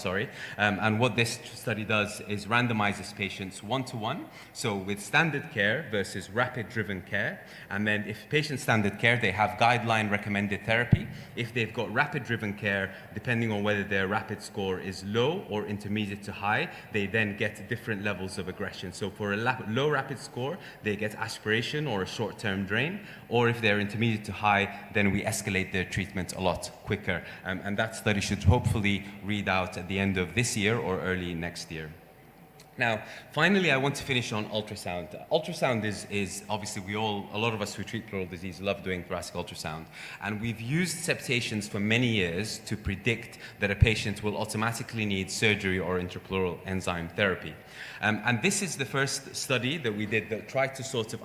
and what this study does is randomizes patients 1-to-1, so with standard care versus rapid-driven care, and then if patient standard care, they have guideline recommended therapy. If they've got rapid-driven care, depending on whether their RAPID score is low or intermediate to high, they then get different levels of aggression. So for a low RAPID score, they get aspiration or a short-term drain, or if they're intermediate to high, then we escalate their treatment a lot quicker. And that study should hopefully read out at the end of this year or early next year. Now, finally, I want to finish on ultrasound. Ultrasound is obviously a lot of us who treat pleural disease love doing thoracic ultrasound. And we've used septations for many years to predict that a patient will automatically need surgery or intrapleural enzyme therapy. And this is the first study that we did that tried to sort of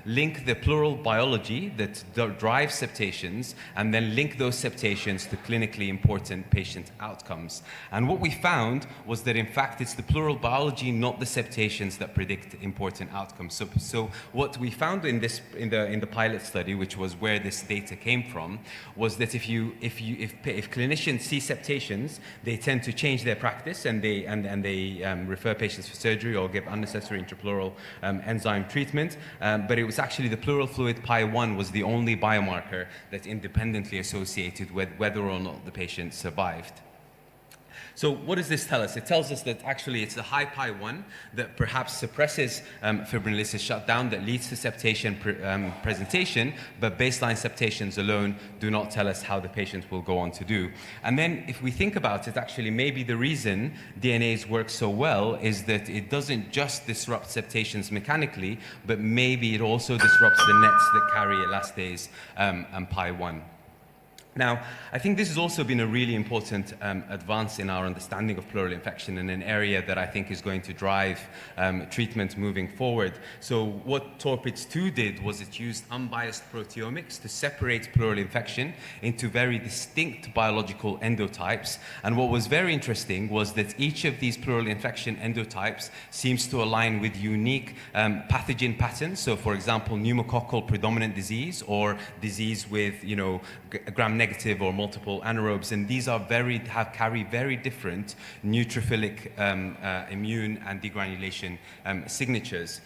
link the pleural biology that drives septations, and then link those septations to clinically important patient outcomes. And what we found was that, in fact, it's the pleural biology biology, not the septations, that predict important outcomes. So what we found in the pilot study, which was where this data came from, was that if clinicians see septations, they tend to change their practice and they refer patients for surgery or give unnecessary intrapleural enzyme treatment. But it was actually the pleural fluid PI1 was the only biomarker that independently associated with whether or not the patient survived. So what does this tell us? It tells us that actually it's the high PI1 that perhaps suppresses fibrinolysis shutdown that leads to septation presentation, but baseline septations alone do not tell us how the patient will go on to do. And then if we think about it, actually maybe the reason DNase works so well is that it doesn't just disrupt septations mechanically, but maybe it also disrupts the nets that carry elastase and PI1. Now, I think this has also been a really important advance in our understanding of pleural infection in an area that I think is going to drive treatment moving forward. So what TORPIDS-2 did was it used unbiased proteomics to separate pleural infection into very distinct biological endotypes. And what was very interesting was that each of these pleural infection endotypes seems to align with unique pathogen patterns. So for example, pneumococcal predominant disease or disease with, gram-negative or multiple anaerobes, and these are carry very different neutrophilic immune and degranulation signatures.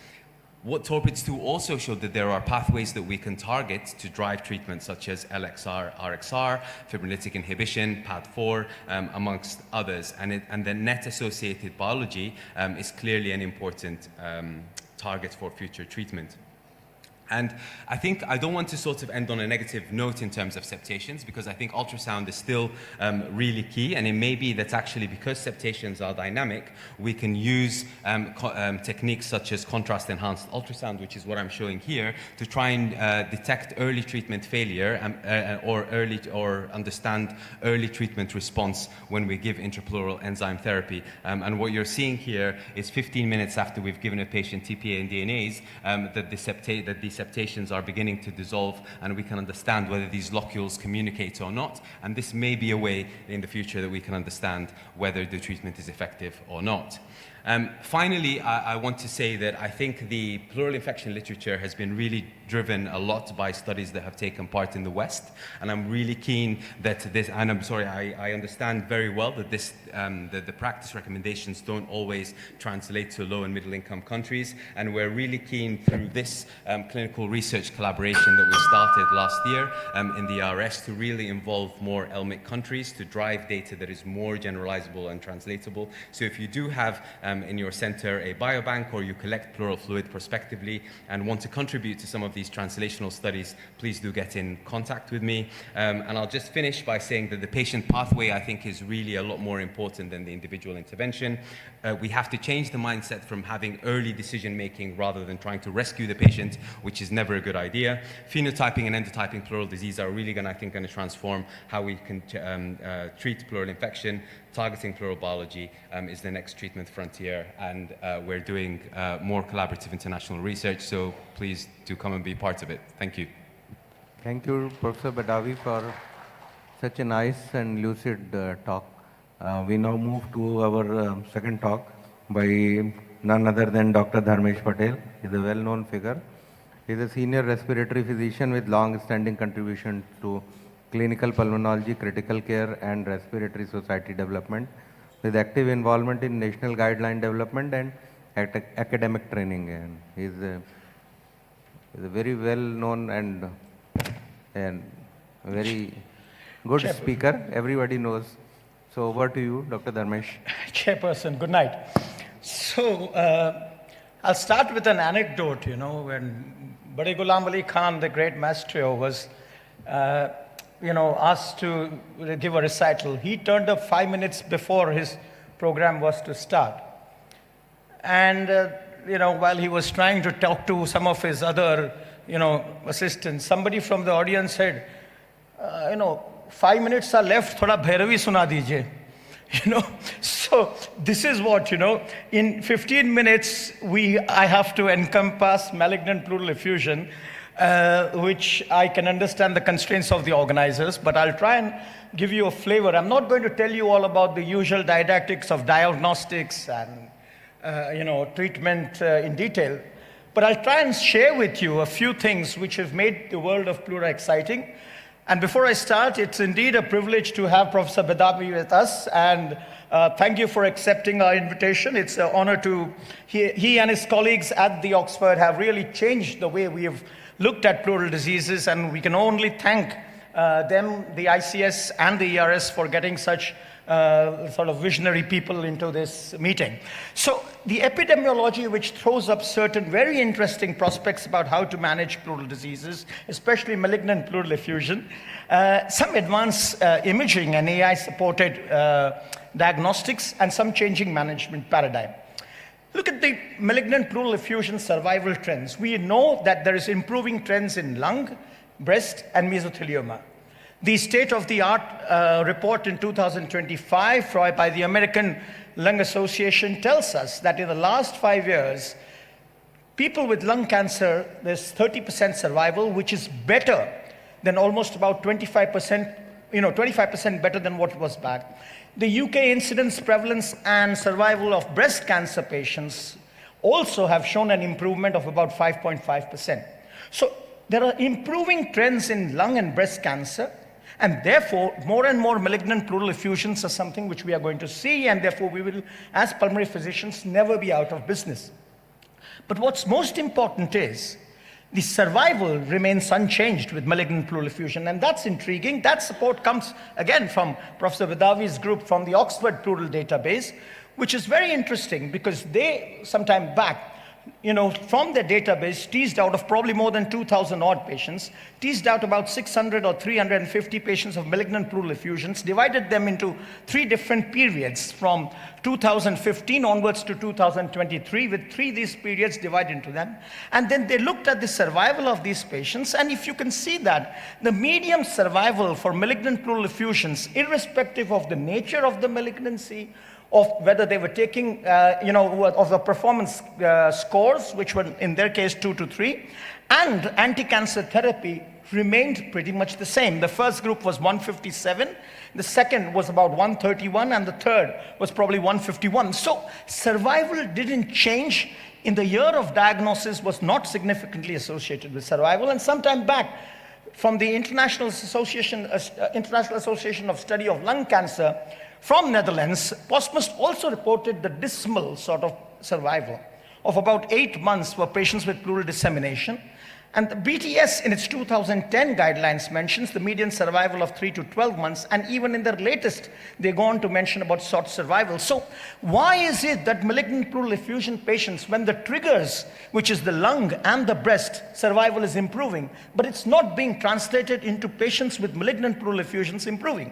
What TORPIDS-2 also showed that there are pathways that we can target to drive treatment, such as LXR, RXR, fibrinolytic inhibition, PAD4, amongst others, and the net-associated biology is clearly an important target for future treatment. And I think I don't want to sort of end on a negative note in terms of septations, because I think ultrasound is still really key, and it may be that actually because septations are dynamic, we can use techniques such as contrast-enhanced ultrasound, which is what I'm showing here, to try and detect early treatment failure or understand early treatment response when we give intrapleural enzyme therapy. And what you're seeing here is 15 minutes after we've given a patient TPA and DNase that the septations are beginning to dissolve, and we can understand whether these locules communicate or not. And this may be a way in the future that we can understand whether the treatment is effective or not. Finally, I want to say that I think the pleural infection literature has been really driven a lot by studies that have taken part in the West, and I'm really keen that this, and I'm sorry, I understand very well that this, the practice recommendations don't always translate to low and middle income countries, and we're really keen through this clinical research collaboration that we started last year in the ERS to really involve more LMIC countries to drive data that is more generalizable and translatable. So if you do have in your center a biobank, or you collect pleural fluid prospectively and want to contribute to some of these translational studies, please do get in contact with me. And I'll just finish by saying that the patient pathway, I think, is really a lot more important than the individual intervention. We have to change the mindset from having early decision making rather than trying to rescue the patient, which is never a good idea. Phenotyping and endotyping pleural disease are really going to transform how we can treat pleural infection. Targeting pleural biology is the next treatment frontier, and we're doing more collaborative international research, so please do come and be part of it. Thank you. Thank you, Professor Badavi, for such a nice and lucid talk. We now move to our second talk by none other than Dr. Dharmesh Patel. He's a well-known figure. He's a senior respiratory physician with long-standing contribution to clinical pulmonology, critical care, and respiratory society development, with active involvement in national guideline development and academic training. And he's a very well-known and very good speaker. Everybody knows. So over to you, Dr. Dharmesh. Chairperson, good night. So I'll start with an anecdote. When Bade Ghulam Ali Khan, the great maestro, was asked to give a recital, he turned up 5 minutes before his program was to start. And, while he was trying to talk to some of his other, assistants, somebody from the audience said, 5 minutes are left, thoda Bhairavi suna dijiye. So this is what, in 15 minutes, I have to encompass malignant pleural effusion, which I can understand the constraints of the organizers, but I'll try and give you a flavor. I'm not going to tell you all about the usual didactics of diagnostics and treatment in detail. But I'll try and share with you a few things which have made the world of pleura exciting. And before I start, it's indeed a privilege to have Professor Badavi with us. And thank you for accepting our invitation. It's an honor to, he and his colleagues at the Oxford have really changed the way we have looked at pleural diseases. And we can only thank them, the ICS and the ERS, for getting such sort of visionary people into this meeting. So the epidemiology, which throws up certain very interesting prospects about how to manage pleural diseases, especially malignant pleural effusion, some advanced imaging and AI-supported diagnostics, and some changing management paradigm. Look at the malignant pleural effusion survival trends. We know that there is improving trends in lung, breast, and mesothelioma. The state-of-the-art report in 2025 by the American Lung Association tells us that in the last 5 years, people with lung cancer, there's 30% survival, which is better than almost about 25%, 25% better than what was back. The UK incidence, prevalence, and survival of breast cancer patients also have shown an improvement of about 5.5%. So there are improving trends in lung and breast cancer. And therefore, more and more malignant pleural effusions are something which we are going to see, and therefore we will, as pulmonary physicians, never be out of business. But what's most important is the survival remains unchanged with malignant pleural effusion, and that's intriguing. That support comes, again, from Professor Badavi's group from the Oxford Pleural Database, which is very interesting because they, some time back, from their database, teased out of probably more than 2,000 odd patients, teased out about 600 or 350 patients of malignant pleural effusions, divided them into 3 different periods from 2015 onwards to 2023, with 3 of these periods divided into them. And then they looked at the survival of these patients, and if you can see that, the median survival for malignant pleural effusions, irrespective of the nature of the malignancy, of whether they were taking, of the performance scores, which were in their case 2 to 3, and anti-cancer therapy remained pretty much the same. The first group was 157, the second was about 131, and the third was probably 151. So survival didn't change. In the year of diagnosis was not significantly associated with survival. And sometime back, from the International Association of Study of Lung Cancer, from Netherlands, Postmus also reported the dismal sort of survival of about 8 months for patients with pleural dissemination. And the BTS in its 2010 guidelines mentions the median survival of 3 to 12 months, and even in their latest, they go on to mention about short survival. So why is it that malignant pleural effusion patients, when the triggers, which is the lung and the breast, survival is improving, but it's not being translated into patients with malignant pleural effusions improving?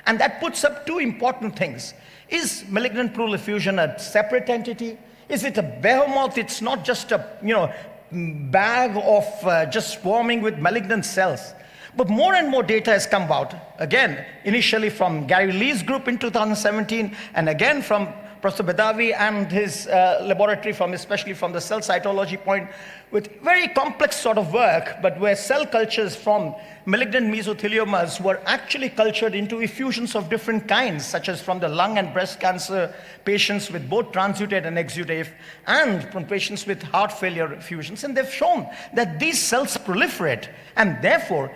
And that puts up 2 important things. Is malignant pleural effusion a separate entity? Is it a behemoth? It's not just a bag of just swarming with malignant cells. But more and more data has come out, again, initially from Gary Lee's group in 2017, and again from Professor Badavi and his laboratory, especially from the cell cytology point, with very complex sort of work, but where cell cultures from malignant mesotheliomas were actually cultured into effusions of different kinds, such as from the lung and breast cancer patients with both transudate and exudate, and from patients with heart failure effusions. And they've shown that these cells proliferate, and therefore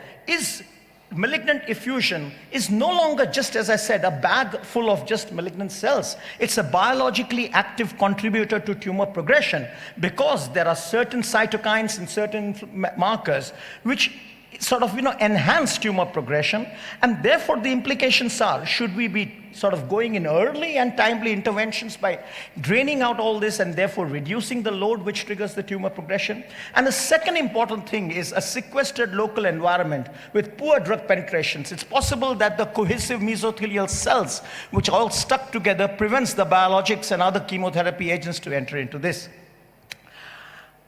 malignant effusion is no longer just, as I said, a bag full of just malignant cells. It's a biologically active contributor to tumor progression, because there are certain cytokines and certain markers which sort of enhance tumor progression. And therefore the implications are, should we be sort of going in early and timely interventions by draining out all this and therefore reducing the load which triggers the tumor progression? And the second important thing is a sequestered local environment with poor drug penetrations. It's possible that the cohesive mesothelial cells, which are all stuck together, prevents the biologics and other chemotherapy agents to enter into this.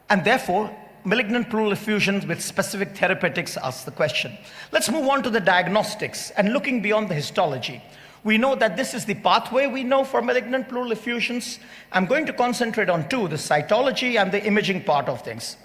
And therefore, malignant pleural effusions with specific therapeutics asks the question. Let's move on to the diagnostics and looking beyond the histology. We know that this is the pathway we know for malignant pleural effusions. I'm going to concentrate on 2, the cytology and the imaging part of things.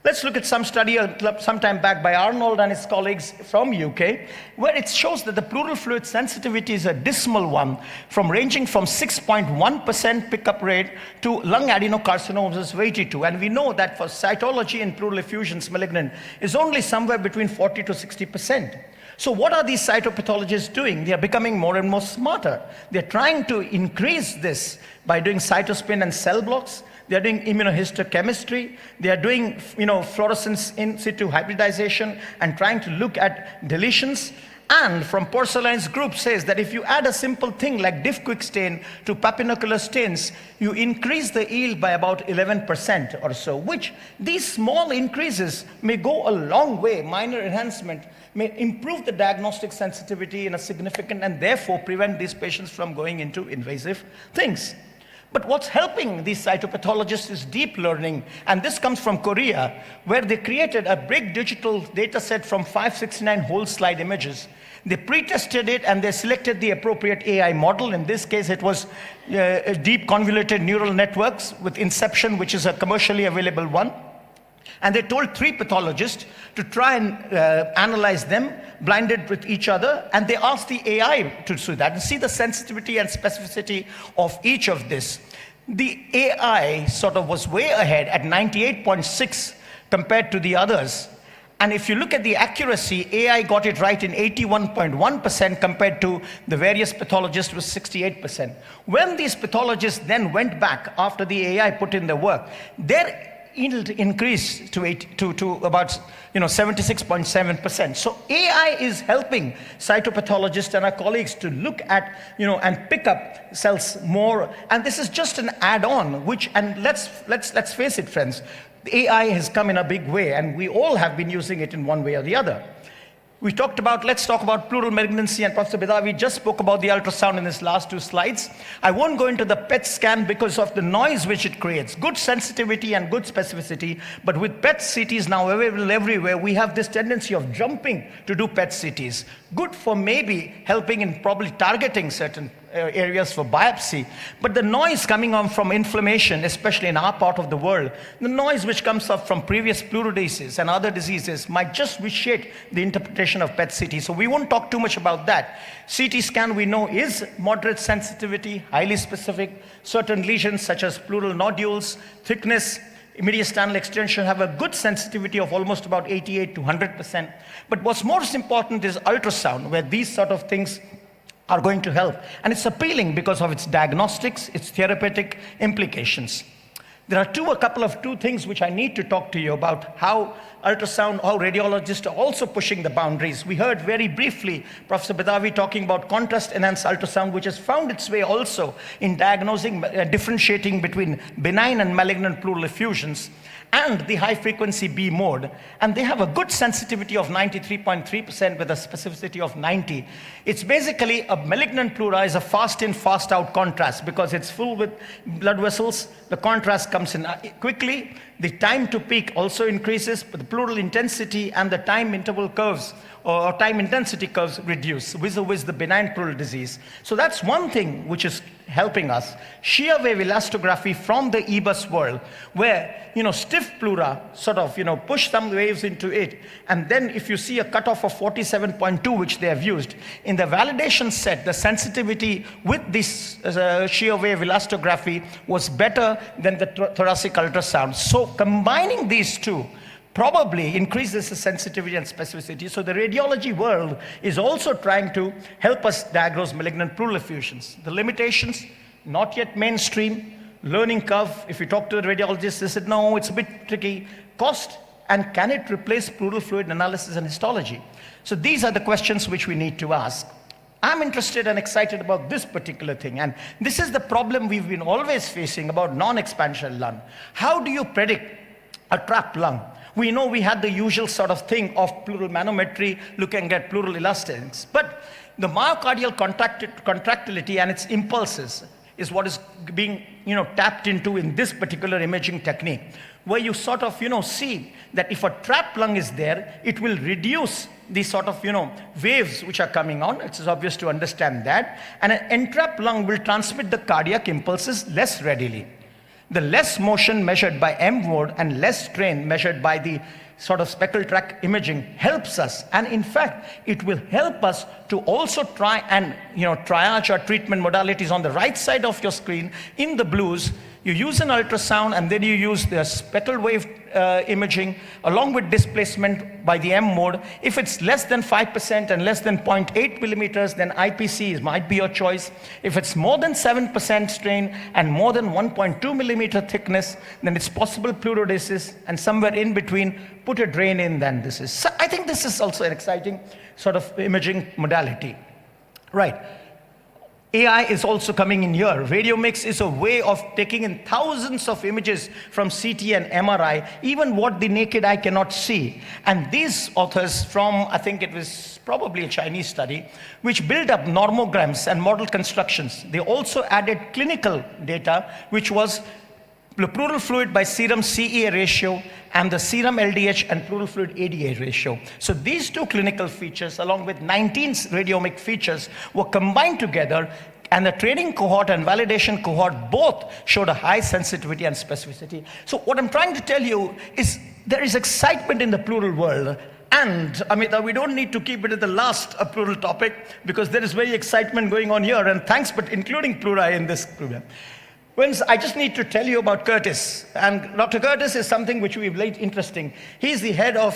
Let's look at some study some time back by Arnold and his colleagues from UK, where it shows that the pleural fluid sensitivity is a dismal one, ranging from 6.1% pickup rate to lung adenocarcinomas of 82. And we know that for cytology in pleural effusions malignant is only somewhere between 40 to 60%. So what are these cytopathologists doing? They are becoming more and more smarter. They're trying to increase this by doing cytospin and cell blocks. They are doing immunohistochemistry. They are doing, fluorescence in situ hybridization and trying to look at deletions. And from Porceline's group says that if you add a simple thing like diff-quick stain to papinocular stains, you increase the yield by about 11% or so, which these small increases may go a long way. Minor enhancement may improve the diagnostic sensitivity in a significant and therefore prevent these patients from going into invasive things. But what's helping these cytopathologists is deep learning, and this comes from Korea, where they created a big digital data set from 569 whole slide images. They pre-tested it and they selected the appropriate AI model. In this case, it was deep convoluted neural networks with Inception, which is a commercially available one. And they told 3 pathologists to try and analyze them, blinded with each other, and they asked the AI to do that and see the sensitivity and specificity of each of this. The AI sort of was way ahead at 98.6 compared to the others. And if you look at the accuracy, AI got it right in 81.1% compared to the various pathologists with 68%. When these pathologists then went back after the AI put in the work, their yield increased to about 76.7%. So AI is helping cytopathologists and our colleagues to look at and pick up cells more. And this is just an add-on, and let's face it, friends, the AI has come in a big way, and we all have been using it in one way or the other. Let's talk about pleural malignancy, and Professor Bidavi just spoke about the ultrasound in his last 2 slides. I won't go into the PET scan because of the noise which it creates. Good sensitivity and good specificity, but with PET CTs now available everywhere, we have this tendency of jumping to do PET CTs. Good for maybe helping in probably targeting certain areas for biopsy, but the noise coming on from inflammation, especially in our part of the world, the noise which comes up from previous pleural diseases and other diseases might just vitiate the interpretation of PET CT. So we won't talk too much about that. CT scan we know is moderate sensitivity, highly specific. Certain lesions such as pleural nodules, thickness, mediastinal extension have a good sensitivity of almost about 88 to 100%. But what's most important is ultrasound, where these sort of things are going to help. And it's appealing because of its diagnostics, its therapeutic implications. There are a couple of things which I need to talk to you about, how radiologists are also pushing the boundaries. We heard very briefly Professor Bidavi talking about contrast-enhanced ultrasound, which has found its way also in diagnosing, differentiating between benign and malignant pleural effusions, and the high-frequency B mode. And they have a good sensitivity of 93.3% with a specificity of 90. It's basically a malignant pleura is a fast-in, fast-out contrast because it's full with blood vessels. The contrast comes in quickly. The time to peak also increases, but the pleural intensity and the time interval curves or time intensity curves reduce vis-a-vis the benign pleural disease. So that's one thing which is helping us. Shear wave elastography from the EBUS world, where stiff pleura sort of push some waves into it, and then if you see a cutoff of 47.2, which they have used in the validation set, the sensitivity with this shear wave elastography was better than the thoracic ultrasound. So combining these two probably increases the sensitivity and specificity. So the radiology world is also trying to help us diagnose malignant pleural effusions. The limitations, not yet mainstream. Learning curve, if you talk to the radiologists, they said, no, it's a bit tricky. Cost, and can it replace pleural fluid analysis and histology? So these are the questions which we need to ask. I'm interested and excited about this particular thing, and this is the problem we've been always facing about non-expansional lung. How do you predict a trapped lung? We know we had the usual sort of thing of pleural manometry, looking at pleural elastance, but the myocardial contractility and its impulses is what is being tapped into in this particular imaging technique, where you sort of see that if a trapped lung is there, it will reduce the sort of waves which are coming on. It's obvious to understand that, and an entrapped lung will transmit the cardiac impulses less readily. The less motion measured by M mode and less strain measured by the sort of spectral track imaging helps us. And in fact, it will help us to also try and triage our treatment modalities. On the right side of your screen, in the blues, you use an ultrasound and then you use the spectral wave imaging along with displacement by the M mode. If it's less than 5% and less than 0.8 millimeters, then IPC might be your choice. If it's more than 7% strain and more than 1.2 millimeter thickness, then it's possible pleurodesis, and somewhere in between, put a drain in, then this is. So I think this is also an exciting sort of imaging modality. Right. AI is also coming in here. Radiomix is a way of taking in thousands of images from CT and MRI, even what the naked eye cannot see. And these authors from, I think it was probably a Chinese study, which built up normograms and model constructions. They also added clinical data, which was the pleural fluid by serum CEA ratio and the serum LDH and pleural fluid ADA ratio. So these two clinical features, along with 19 radiomic features, were combined together, and the training cohort and validation cohort both showed a high sensitivity and specificity. So what I'm trying to tell you is there is excitement in the pleural world. And Amita, we don't need to keep it at the last pleural topic, because there is very excitement going on here, and thanks for including pleura in this program. I just need to tell you about Curtis. And Dr. Curtis is something which we've laid interesting. He's the head of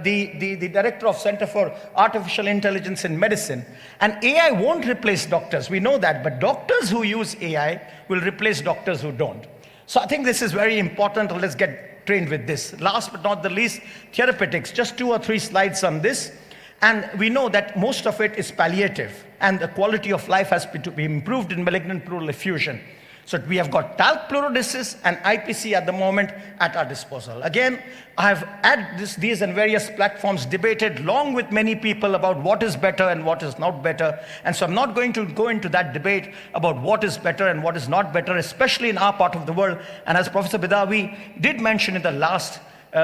the director of Center for Artificial Intelligence in Medicine. And AI won't replace doctors, we know that, but doctors who use AI will replace doctors who don't. So I think this is very important. Let's get trained with this. Last but not the least, therapeutics. Just 2 or 3 slides on this. And we know that most of it is palliative, and the quality of life has to be improved in malignant pleural effusion. So we have got talc pleurodesis and IPC at the moment at our disposal. Again, I have had these and various platforms debated long with many people about what is better and what is not better. And so I'm not going to go into that debate about what is better and what is not better, especially in our part of the world. And as Professor Bidavi did mention in the last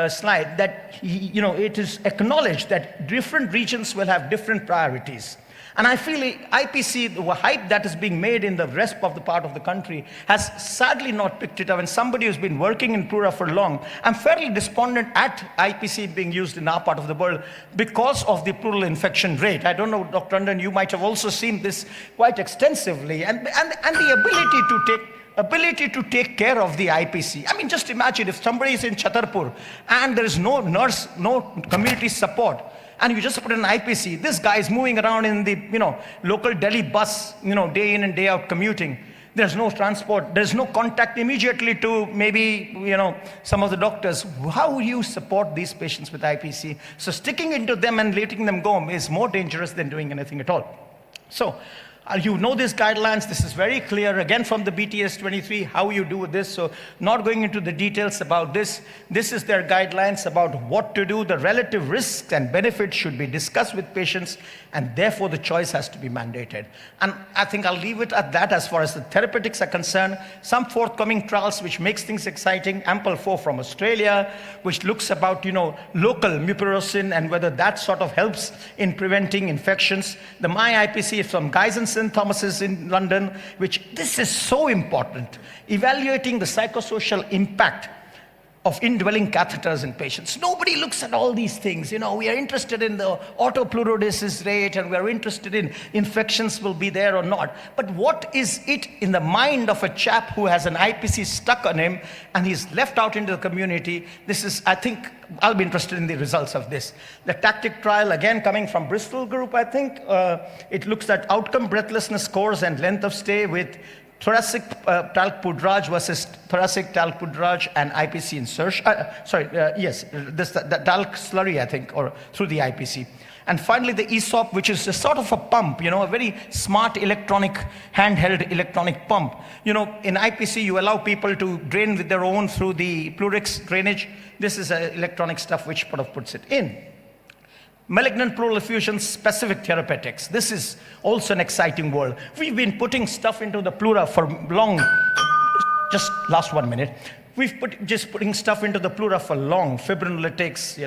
slide, that it is acknowledged that different regions will have different priorities. And I feel IPC, the hype that is being made in the rest of the part of the country, has sadly not picked it up. And somebody who's been working in pleura for long, I'm fairly despondent at IPC being used in our part of the world because of the pleural infection rate. I don't know, Dr. Andan, you might have also seen this quite extensively. And the ability to take care of the IPC. I mean, just imagine if somebody is in Chhatarpur and there is no nurse, no community support, and you just put an IPC. This guy is moving around in the local Delhi bus, day in and day out commuting. There's no transport. There's no contact immediately to maybe some of the doctors. How will you support these patients with IPC? So sticking into them and letting them go is more dangerous than doing anything at all. So you know these guidelines. This is very clear, again, from the BTS 23, how you do this. So not going into the details about this. This is their guidelines about what to do. The relative risks and benefits should be discussed with patients, and therefore the choice has to be mandated. And I think I'll leave it at that as far as the therapeutics are concerned. Some forthcoming trials which makes things exciting. AMPLE-4 from Australia, which looks about, local mupirocin and whether that sort of helps in preventing infections. The MyIPC is from Guy's and St. Thomas's in London, this is so important. Evaluating the psychosocial impact of indwelling catheters in patients. Nobody looks at all these things. We are interested in the autopleurodesis rate, and we are interested in infections will be there or not. But what is it in the mind of a chap who has an IPC stuck on him and he's left out into the community? This is, I think, I'll be interested in the results of this. The TACTIC trial, again, coming from Bristol group, I think. It looks at outcome breathlessness scores and length of stay with thoracic talc pudraj versus thoracic talc pudraj and IPC insertion. The talc slurry, I think, or through the IPC. And finally, the ESOP, which is a sort of a pump, a very smart handheld electronic pump. In IPC, you allow people to drain with their own through the Plurix drainage. This is electronic stuff which sort of puts it in. Malignant pleural effusion specific therapeutics. This is also an exciting world. We've been putting stuff into the pleura for long. Just last 1 minute. We've putting stuff into the pleura for long. Fibrinolytics,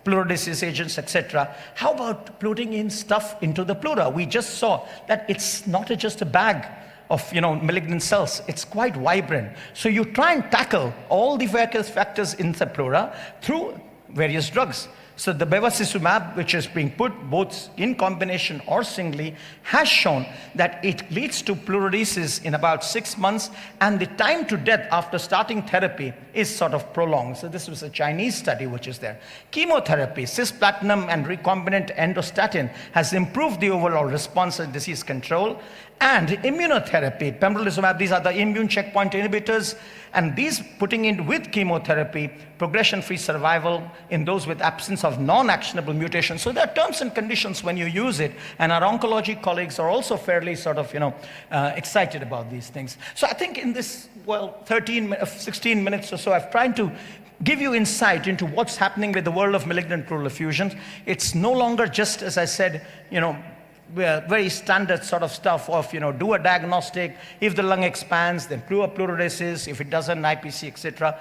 pleurodesis agents, etc. How about putting in stuff into the pleura? We just saw that it's not just a bag of malignant cells. It's quite vibrant. So you try and tackle all the various factors in the pleura through various drugs. So the bevacizumab, which is being put both in combination or singly, has shown that it leads to pleurodesis in about 6 months, and the time to death after starting therapy is sort of prolonged. So this was a Chinese study which is there. Chemotherapy, cisplatin and recombinant endostatin has improved the overall response and disease control. And immunotherapy, pembrolizumab, these are the immune checkpoint inhibitors, and these putting in with chemotherapy, progression-free survival in those with absence of non-actionable mutations. So there are terms and conditions when you use it, and our oncology colleagues are also fairly sort of, excited about these things. So I think in this, 16 minutes or so, I've tried to give you insight into what's happening with the world of malignant pleural effusions. It's no longer just, as I said, very standard sort of stuff of, do a diagnostic. If the lung expands, then pleurodesis. If it doesn't, IPC, etc.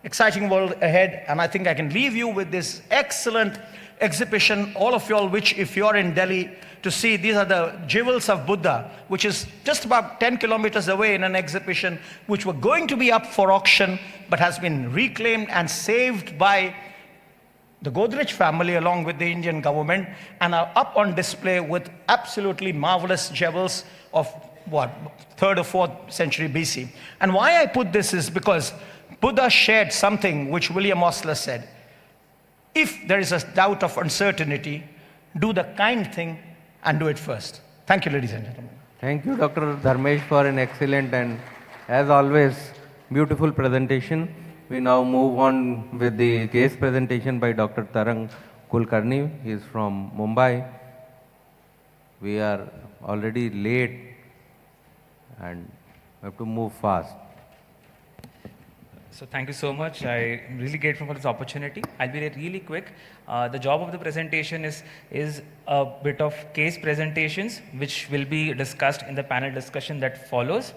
Exciting world ahead. And I think I can leave you with this excellent exhibition, all of you all, which if you're in Delhi to see, these are the jewels of Buddha, which is just about 10 kilometers away in an exhibition, which were going to be up for auction, but has been reclaimed and saved by the Godrej family along with the Indian government, and are up on display with absolutely marvelous jewels of 3rd or 4th century BC. And why I put this is because Buddha shared something which William Osler said: if there is a doubt of uncertainty, do the kind thing and do it first. Thank you, ladies and gentlemen. Thank you, Dr. Dharmesh, for an excellent and, as always, beautiful presentation. We now move on with the case presentation by Dr. Tarang Kulkarni. He is from Mumbai. We are already late and we have to move fast. So thank you so much. I'm really grateful for this opportunity. I'll be really quick. The job of the presentation is a bit of case presentations, which will be discussed in the panel discussion that follows.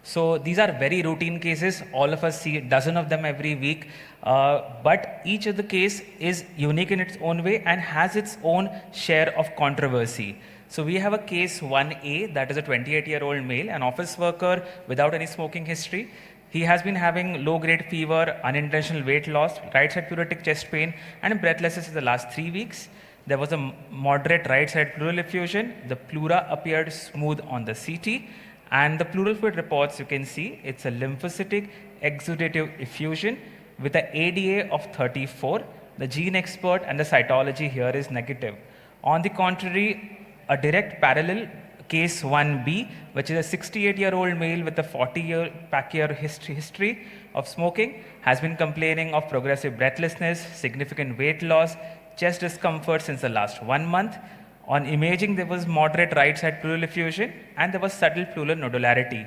So these are very routine cases. All of us see a dozen of them every week. But each of the case is unique in its own way and has its own share of controversy. So we have a case 1A, that is a 28-year-old male, an office worker without any smoking history. He has been having low-grade fever, unintentional weight loss, right-side pleuritic chest pain, and breathlessness in the last 3 weeks. There was a moderate right-side pleural effusion. The pleura appeared smooth on the CT. And the pleural fluid reports, you can see, it's a lymphocytic exudative effusion with an ADA of 34. The gene expert and the cytology here is negative. On the contrary, a direct parallel case 1B, which is a 68-year-old male with a 40-year pack-year history of smoking, has been complaining of progressive breathlessness, significant weight loss, chest discomfort since the last 1 month. On imaging, there was moderate right-side pleural effusion and there was subtle pleural nodularity.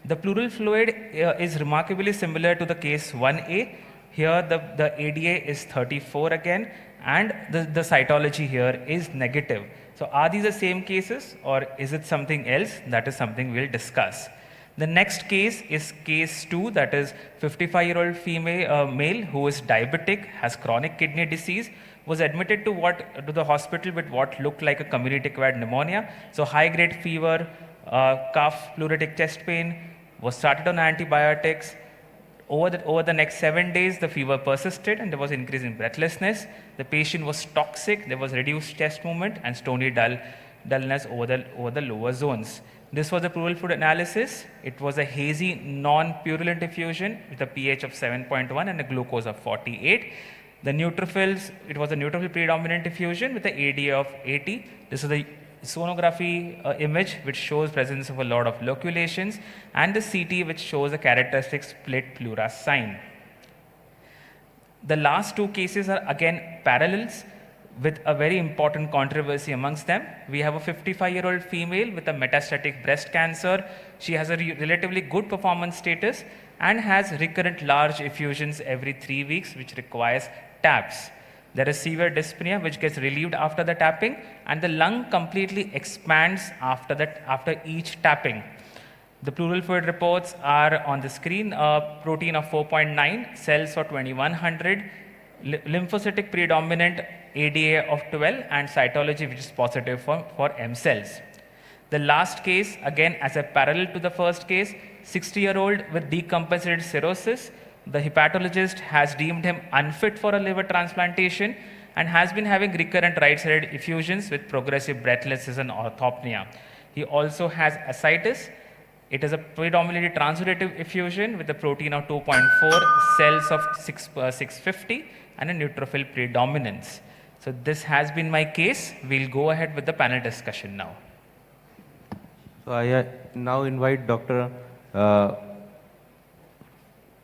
The pleural fluid is remarkably similar to the case 1A. Here, the ADA is 34 again, and the cytology here is negative. So are these the same cases or is it something else? That is something we'll discuss. The next case is case 2, that is 55-year-old female male who is diabetic, has chronic kidney disease, was admitted to the hospital with what looked like a community-acquired pneumonia. So high-grade fever, cough, pleuritic chest pain, was started on antibiotics. Over the next 7 days, the fever persisted and there was increase in breathlessness. The patient was toxic, there was reduced chest movement and stony dullness over the lower zones. This was the pleural fluid analysis. It was a hazy, non-purulent effusion with a pH of 7.1 and a glucose of 48. The neutrophils, it was a neutrophil predominant effusion with an ADA of 80. This is the sonography image which shows presence of a lot of loculations, and the CT which shows a characteristic split pleura sign. The last 2 cases are again parallels with a very important controversy amongst them. We have a 55-year-old female with a metastatic breast cancer. She has a relatively good performance status and has recurrent large effusions every 3 weeks, which requires taps. There is severe dyspnea which gets relieved after the tapping, and the lung completely expands after each tapping. The pleural fluid reports are on the screen. Protein of 4.9, cells of 2100, lymphocytic predominant ADA of 12, and cytology which is positive for M cells. The last case, again as a parallel to the first case, 60-year-old with decompensated cirrhosis. The hepatologist has deemed him unfit for a liver transplantation and has been having recurrent right-sided effusions with progressive breathlessness and orthopnea. He also has ascites. It is a predominantly transudative effusion with a protein of 2.4, cells of 650, and a neutrophil predominance. So this has been my case. We'll go ahead with the panel discussion now. So I now invite Dr.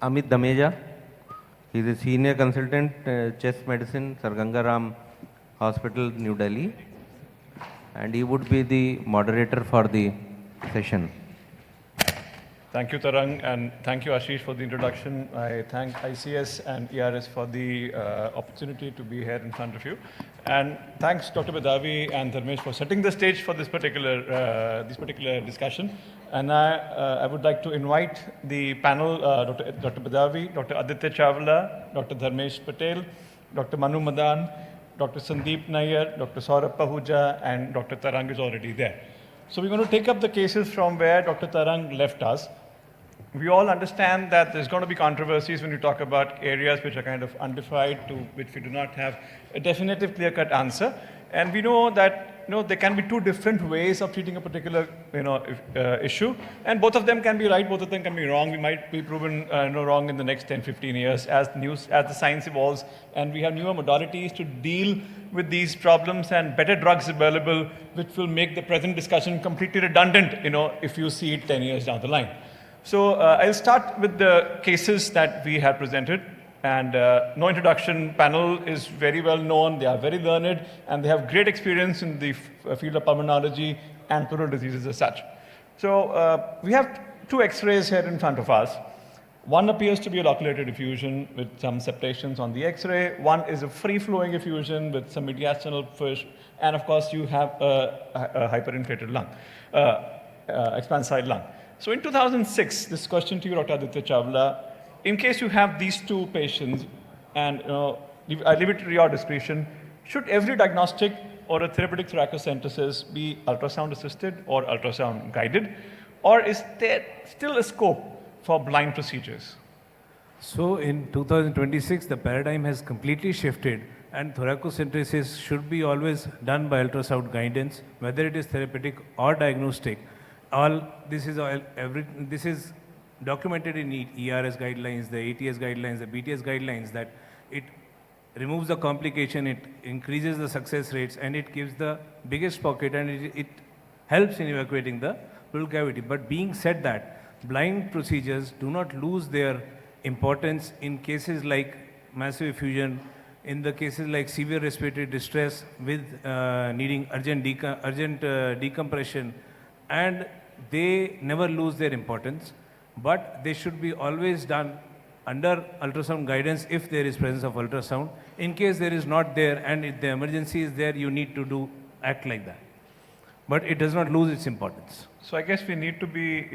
Amit Dameja. He is a senior consultant, chest medicine, Sir Ganga Ram Hospital, New Delhi, and he would be the moderator for the session. Thank you, Tarang, and thank you, Ashish, for the introduction. I thank ICS and ERS for the opportunity to be here in front of you. And thanks, Dr. Badavi and Dharmesh, for setting the stage for this particular discussion. And I would like to invite the panel, Dr. Badavi, Dr. Aditya Chawla, Dr. Dharmesh Patel, Dr. Manu Madan, Dr. Sandeep Nair, Dr. Saurabh Pahuja, and Dr. Tarang is already there. So we're going to take up the cases from where Dr. Tarang left us. We all understand that there's going to be controversies when you talk about areas which are kind of undefined, to which we do not have a definitive clear-cut answer. And we know that there can be two different ways of treating a particular issue, and both of them can be right, both of them can be wrong. We might be proven wrong in the next 10, 15 years as the science evolves, and we have newer modalities to deal with these problems and better drugs available, which will make the present discussion completely redundant, if you see it 10 years down the line. So I'll start with the cases that we have presented. And no introduction, panel is very well known, they are very learned, and they have great experience in the field of pulmonology and pleural diseases as such. So we have two X-rays here in front of us. One appears to be a loculated effusion with some septations on the X-ray. One is a free-flowing effusion with some mediastinal push, and of course you have a hyperinflated lung, expansile lung. So in 2006, this question to you, Dr. Aditya Chawla, in case you have these two patients, and I leave it to your discretion, should every diagnostic or a therapeutic thoracocentesis be ultrasound assisted or ultrasound guided, or is there still a scope for blind procedures? So in 2026, the paradigm has completely shifted, and thoracocentesis should be always done by ultrasound guidance, whether it is therapeutic or diagnostic. This is documented in ERS guidelines, the ATS guidelines, the BTS guidelines, that it removes the complication, it increases the success rates, and it gives the biggest pocket, and it helps in evacuating the pleural cavity. But being said that, blind procedures do not lose their importance in cases like massive effusion, in the cases like severe respiratory distress with needing urgent decompression, and they never lose their importance. But they should be always done under ultrasound guidance if there is presence of ultrasound. In case there is not there and if the emergency is there, you need to act like that. But it does not lose its importance. So I guess we need to be,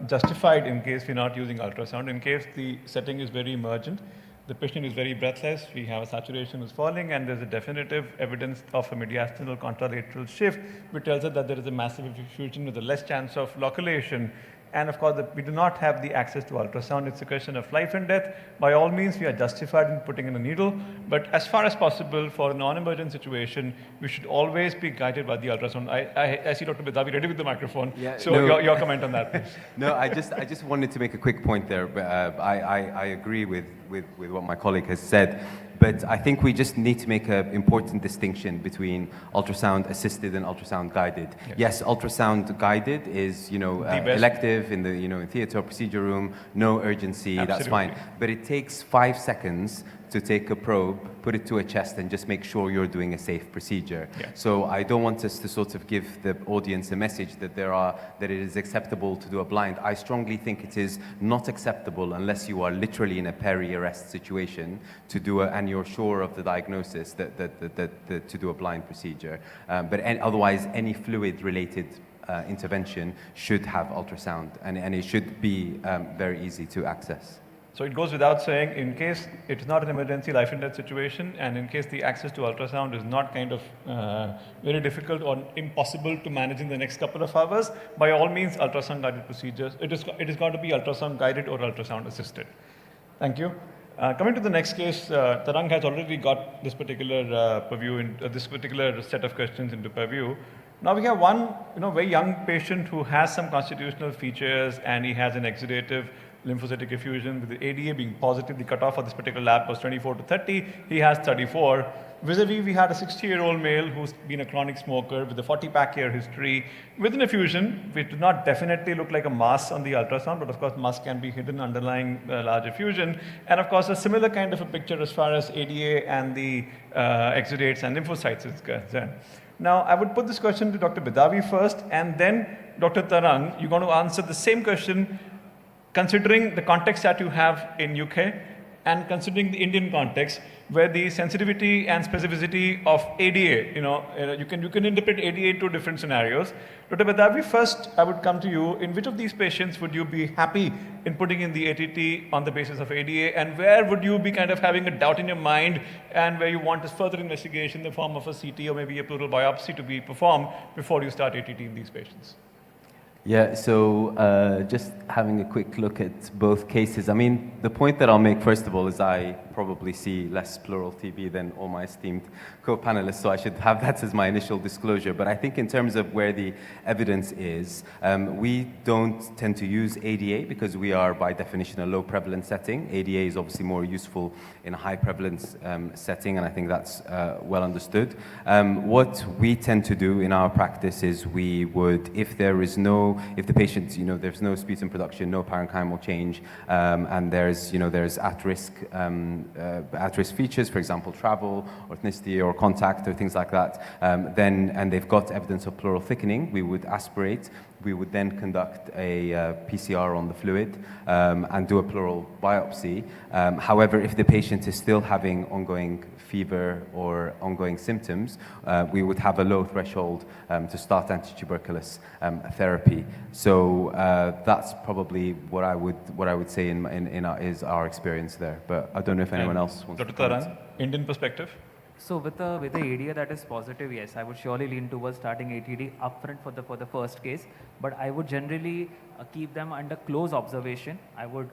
justified in case we're not using ultrasound. In case the setting is very emergent, the patient is very breathless, we have a saturation is falling, and there's a definitive evidence of a mediastinal contralateral shift, which tells us that there is a massive effusion with a less chance of localization. And of course, we do not have the access to ultrasound. It's a question of life and death. By all means, we are justified in putting in a needle. But as far as possible, for a non-emergent situation, we should always be guided by the ultrasound. I see Dr. Badavi ready with the microphone. Yeah, so no. your comment on that, please. No, I just wanted to make a quick point there. I agree with what my colleague has said. But I think we just need to make an important distinction between ultrasound assisted and ultrasound guided. Yes, ultrasound guided is elective in the in theater or procedure room, no urgency, that's fine. But it takes 5 seconds to take a probe, put it to a chest, and just make sure you're doing a safe procedure. So I don't want us to sort of give the audience a message that that it is acceptable to do a blind. I strongly think it is not acceptable unless you are literally in a peri-arrest situation to do and you're sure of the diagnosis to do a blind procedure. But otherwise, any fluid-related intervention should have ultrasound, and it should be very easy to access. So it goes without saying, in case it's not an emergency life and death situation, and in case the access to ultrasound is not kind of very difficult or impossible to manage in the next couple of hours, by all means, ultrasound guided procedures. It is going to be ultrasound guided or ultrasound assisted. Thank you. Coming to the next case, Tarang has already got this particular purview, this particular set of questions into purview. Now we have one, very young patient who has some constitutional features, and he has an exudative lymphocytic effusion with the ADA being positive. The cutoff for this particular lab was 24 to 30. He has 34. Vis-a-vis, we had a 60-year-old male who's been a chronic smoker with a 40-pack year history with an effusion, which did not definitely look like a mass on the ultrasound, but of course mass can be hidden underlying large effusion. And of course a similar kind of a picture as far as ADA and the exudates and lymphocytes is concerned. Now I would put this question to Dr. Bidavi first, and then Dr. Tarang, you're going to answer the same question considering the context that you have in UK and considering the Indian context, where the sensitivity and specificity of ADA, you can interpret ADA into different scenarios. Dr. Badavi, first I would come to you. In which of these patients would you be happy in putting in the ATT on the basis of ADA, and where would you be kind of having a doubt in your mind and where you want a further investigation in the form of a CT or maybe a pleural biopsy to be performed before you start ATT in these patients? Yeah, so just having a quick look at both cases. I mean, the point that I'll make first of all is I probably see less pleural TB than all my esteemed co-panelists, so I should have that as my initial disclosure. But I think in terms of where the evidence is, we don't tend to use ADA because we are by definition a low prevalence setting. ADA is obviously more useful in a high prevalence setting, and I think that's well understood. What we tend to do in our practice is we would, if the patient, there's no sputum production, no parenchymal change, and there's at-risk features, for example, travel, or ethnicity, or contact, or things like that, and they've got evidence of pleural thickening, we would aspirate. We would then conduct a PCR on the fluid and do a pleural biopsy. However, if the patient is still having ongoing fever or ongoing symptoms, we would have a low threshold to start antituberculous therapy. So that's probably what I would say is our experience there. But I don't know if anyone else wants to comment. Dr. Tarang, Indian perspective? So with the ADA that is positive, yes, I would surely lean towards starting ATD upfront for the first case. But I would generally keep them under close observation. I would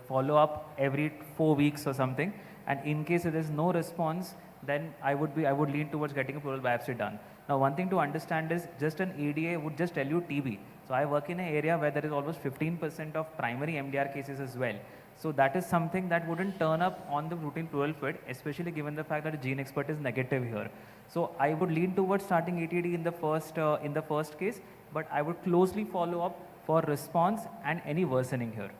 follow up every 4 weeks or something. And in case there is no response, then I would lean towards getting a pleural biopsy done. Now, one thing to understand is just an ADA would just tell you TB. So I work in an area where there is almost 15% of primary MDR cases as well. So that is something that wouldn't turn up on the routine pleural fluid, especially given the fact that the gene expert is negative here. So I would lean towards starting ATD in the first case, but I would closely follow up for response and any worsening here.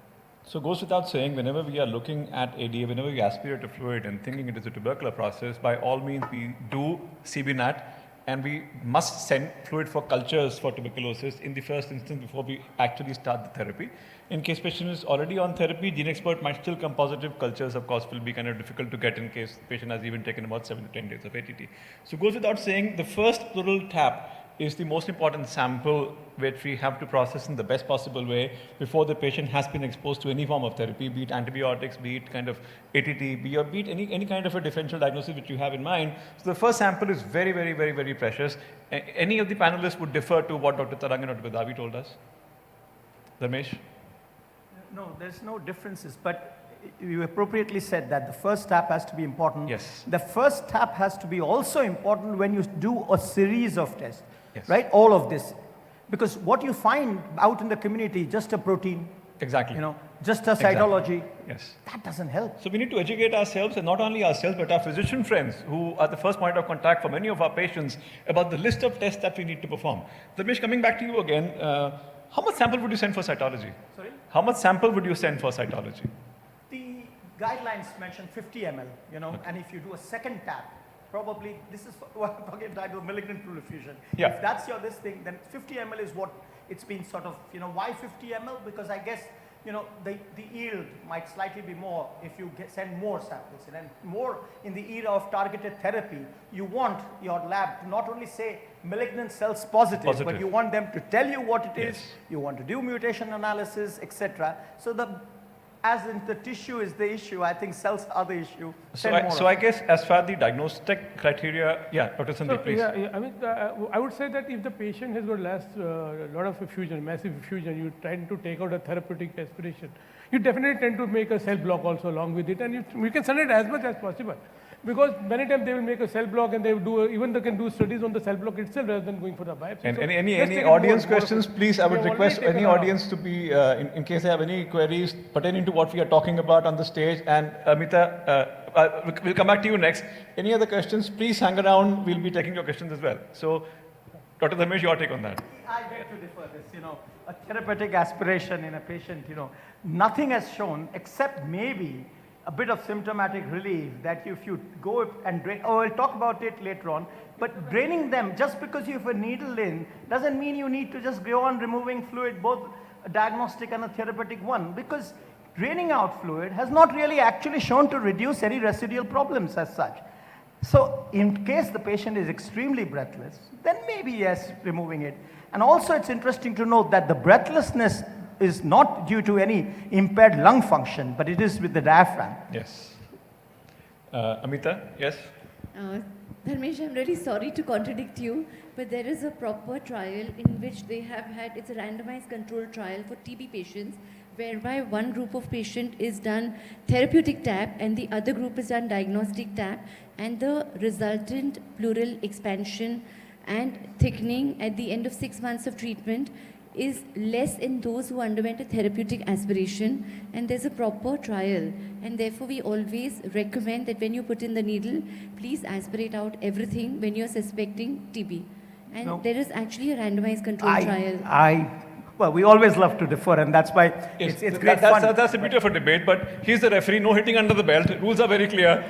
So it goes without saying, whenever we are looking at ADA, whenever we aspirate a fluid and thinking it is a tubercular process, by all means we do CBNAT, and we must send fluid for cultures for tuberculosis in the first instance before we actually start the therapy. In case patient is already on therapy, gene expert might still come positive. Cultures, of course, will be kind of difficult to get in case the patient has even taken about 7 to 10 days of ATT. So it goes without saying, the first pleural tap is the most important sample which we have to process in the best possible way before the patient has been exposed to any form of therapy, be it antibiotics, be it kind of ATT, be it any kind of a differential diagnosis which you have in mind. So the first sample is very, very, very, very precious. Any of the panelists would defer to what Dr. Tarang and Dr. Badavi told us? Ramesh? No, there's no differences, but you appropriately said that the first tap has to be important. Yes. The first tap has to be also important when you do a series of tests, right? All of this. Because what you find out in the community, just a protein. Exactly. Just a cytology. Yes. That doesn't help. So we need to educate ourselves, and not only ourselves, but our physician friends who are the first point of contact for many of our patients about the list of tests that we need to perform. Ramesh, coming back to you again, how much sample would you send for cytology? Sorry? How much sample would you send for cytology? The guidelines mention 50 ml, and if you do a second tap, probably this is forget title malignant pleural effusion. Yeah. If that's this thing, then 50 ml is what it's been sort of, why 50 ml? Because I guess, the yield might slightly be more if you send more samples. And more in the era of targeted therapy, you want your lab to not only say malignant cells positive, but you want them to tell you what it is. You want to do mutation analysis, etc. So the as in the tissue is the issue, I think cells are the issue. So, Send more I of it. guess as far as the diagnostic criteria, yeah, Dr. Sandeep, please. I mean, I would say that if the patient has got lot of effusion, massive effusion, you tend to take out a therapeutic aspiration. You definitely tend to make a cell block also along with it, and you can send it as much as possible. Because many times they will make a cell block and they will do, even they can do studies on the cell block itself rather than going for the biopsy. And So any let's take it audience more questions, of it. please, I We would have already request taken any around. audience to be, in case they have any queries pertaining to what we are talking about on the stage. And Amita, we'll come back to you next. Any other questions, please hang around. We'll be taking your questions as well. So, Dr. Dharmesh, your take on that. I beg to differ this, a therapeutic aspiration in a patient, nothing has shown except maybe a bit of symptomatic relief that if you go and drain, I'll talk about it later on, but draining them just because you have a needle in doesn't mean you need to just go on removing fluid, both a diagnostic and a therapeutic one, because draining out fluid has not really actually shown to reduce any residual problems as such. So in case the patient is extremely breathless, then maybe yes, removing it. And also it's interesting to note that the breathlessness is not due to any impaired lung function, but it is with the diaphragm. Yes. Amita, yes? Dharmesh, I'm really sorry to contradict you, but there is a proper trial in which they have had, it's a randomized controlled trial for TB patients, whereby one group of patient is done therapeutic TAP and the other group is done diagnostic TAP, and the resultant pleural expansion and thickening at the end of 6 months of treatment is less in those who underwent a therapeutic aspiration, and there's a proper trial, and therefore we always recommend that when you put in the needle, please aspirate out everything when you're suspecting TB. And No. there is actually a randomized controlled trial. Well, we always love to defer, and that's why Yes, it's great fun. that's the beauty of a debate, but he's the referee, no hitting under the belt. Rules are very clear.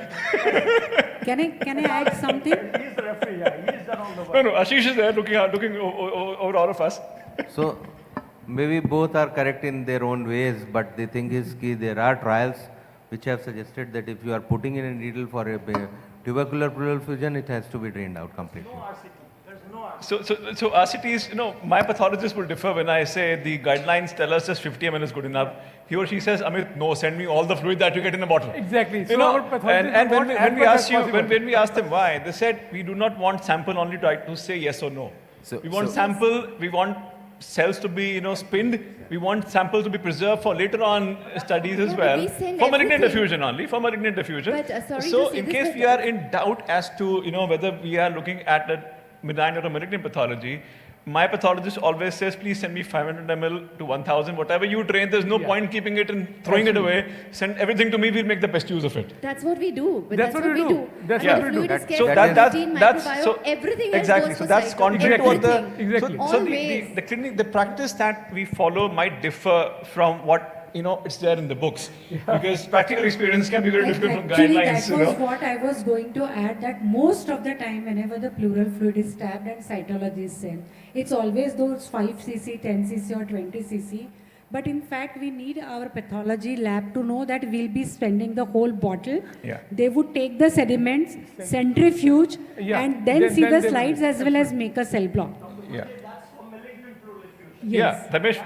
Can I add something? He's the referee, yeah. He's done all the work. No, Ashish is there looking over all of us. So maybe both are correct in their own ways, but the thing is that there are trials which have suggested that if you are putting in a needle for a tubercular pleural effusion, it has to be drained out completely. So RCTs, my pathologist will differ when I say the guidelines tell us just 50 ml is good enough. He or she says, Amit, no, send me all the fluid that you get in a bottle. Exactly. So You know, our pathologists and want when as we much as asked you, possible. when we asked them why, they said we do not want sample only to say yes or no. We want sample, we want cells to be, spinned. We want samples to be preserved for later on studies as but well. we send For malignant everything. diffusion only, for malignant diffusion. But, sorry to So say in this, case but- we are in doubt as to, whether we are looking at a benign or a malignant pathology, my pathologist always says, please send me 500 ml to 1000, whatever you drain, there's no point keeping it and throwing it away. Send everything to me, we'll make the best use of it. That's what we do. But That's that's, what what we we do. do. That's And what the we do. fluid is So kept that's- 15 that's- microbiome, so- everything Exactly. else So goes that's for contrary to cycle. what the Everything. so Always. the practice that we follow might differ from what it's there in the books, because practical experience can be very different from Actually, guidelines. that was what I was going to add, that most of the time whenever the pleural fluid is tapped and cytology is sent, it's always those 5 cc, 10 cc or 20 cc. But in fact, we need our pathology lab to know that we'll be spending the whole bottle. Yeah. They would take the sediments, centrifuge, Yeah. and then Then- see then the they will- slides as well as make a cell block. Yeah. Yes. Yeah, Dharmesh,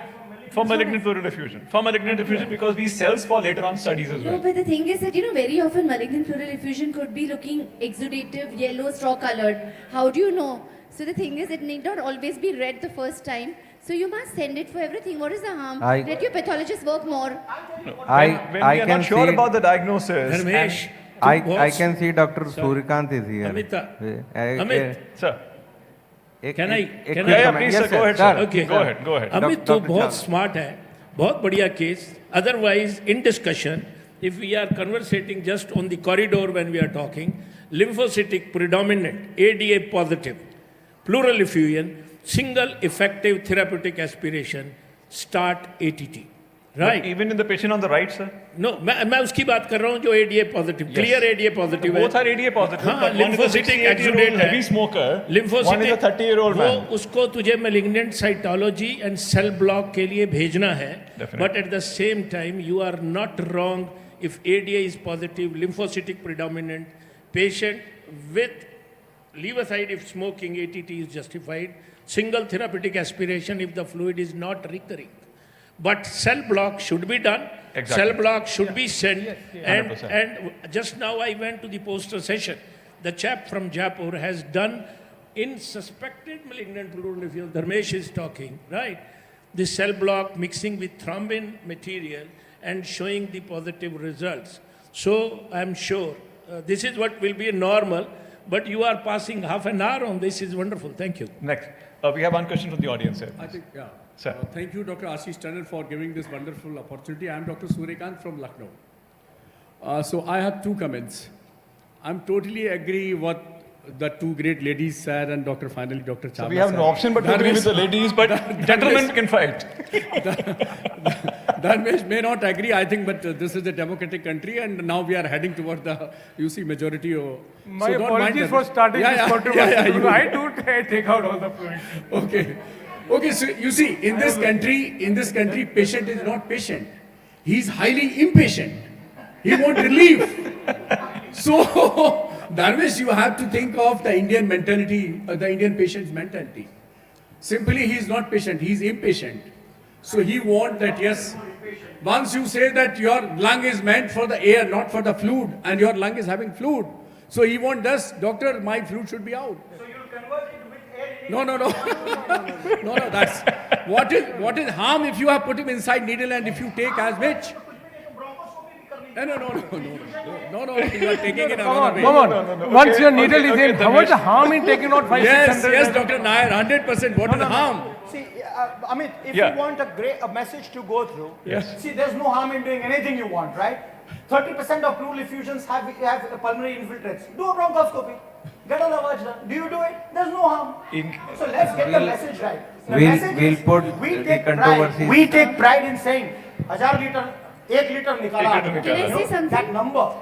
for malignant pleural effusion. For malignant effusion, because these cells for later on studies as No, well. but the thing is that, very often malignant pleural effusion could be looking exudative, yellow, straw colored. How do you know? So the thing is, it need not always be red the first time. So you must send it for everything. What is the harm? Let your pathologist work more. When I we are can not sure see- about the diagnosis. Dharmesh, and- I can see Dr. Surikant is here. Amita. Eh, Amit. Sir. Can I? एक Can quick I? comment. please, Yes, sir, go sir. ahead, Sir, sir. Okay. Go ahead, go ahead. Amit तो Dr. बहुत Chal. Smart है, बहुत बढ़िया case. Otherwise, in discussion, if we are conversating just on the corridor when we are talking, lymphocytic predominant, ADA positive, pleural effusion, single effective therapeutic aspiration, start ATT. Right. But even in the patient on the right, sir? No, मैं उसकी बात कर रहा हूँ जो ADA positive, Yes. clear ADA positive है. Both are ADA positive, हाँ, but one is a lymphocytic 68-year-old exudate है. heavy smoker, Lymphocytic, one is a 30-year-old वो man. उसको तुझे malignant cytology and cell block के लिए भेजना है. Definitely. But at the same time, you are not wrong if ADA is positive, lymphocytic predominant, patient with leave aside if smoking, ATT is justified, single therapeutic aspiration if the fluid is not recurring. but cell block should be done. Exactly. Cell block should be sent. And, 100%. and just now I went to the poster session. The chap from Jaipur has done in suspected malignant pleural effusion, Dharmesh is talking, right? The cell block mixing with thrombin material and showing the positive results. So I'm sure this is what will be normal, but you are passing half an hour on this is wonderful. Thank you. Next. We have one question from the audience here. I think, yeah. Sir. Thank you, Dr. Ashish Tandon, for giving this wonderful opportunity. I am Dr. Suryakant from Lucknow. So I have two comments. I'm totally agree what the two great ladies said and finally Dr. Chawla So we have said. no option but to agree with the ladies, but gentlemen can fight. Dharmesh may not agree, I think, but this is a democratic country and now we are heading toward the UC majority. My so don't mind apologies for Dharmesh. starting this controversy. you- I do take out all the fluid. Okay. Okay, so you see, in this country, patient is not patient. He's highly impatient. He won't relieve. So, Dharmesh, you have to think of the Indian mentality, the Indian patient's mentality. Simply, he is not patient, he is impatient. So he wants that, yes, once you say that your lung is meant for the air, not for the fluid, and your lung is having fluid. So he wants this, doctor, my fluid should be out. So you'll convert it with air. No, that's, what is harm if you have put him inside needle and if you take as much? No, you are taking it another way. Come on. Once your needle is in, how much harm in taking out 500, Yes, 600? yes, Dr. Nair, 100%. What is the harm? See, Amit, if Yeah. you want a message to go through, Yes. see, there's no harm in doing anything you want, right? 30% of pleural effusions have pulmonary infiltrates. Do a bronchoscopy. Get a lavage done. Do you do it? There's no harm. So let's get the message right. The message We'll is, put we the take pride. controversies. We take pride in saying, 1000 liter, 1 liter nikala. Can I say You know, something? that number.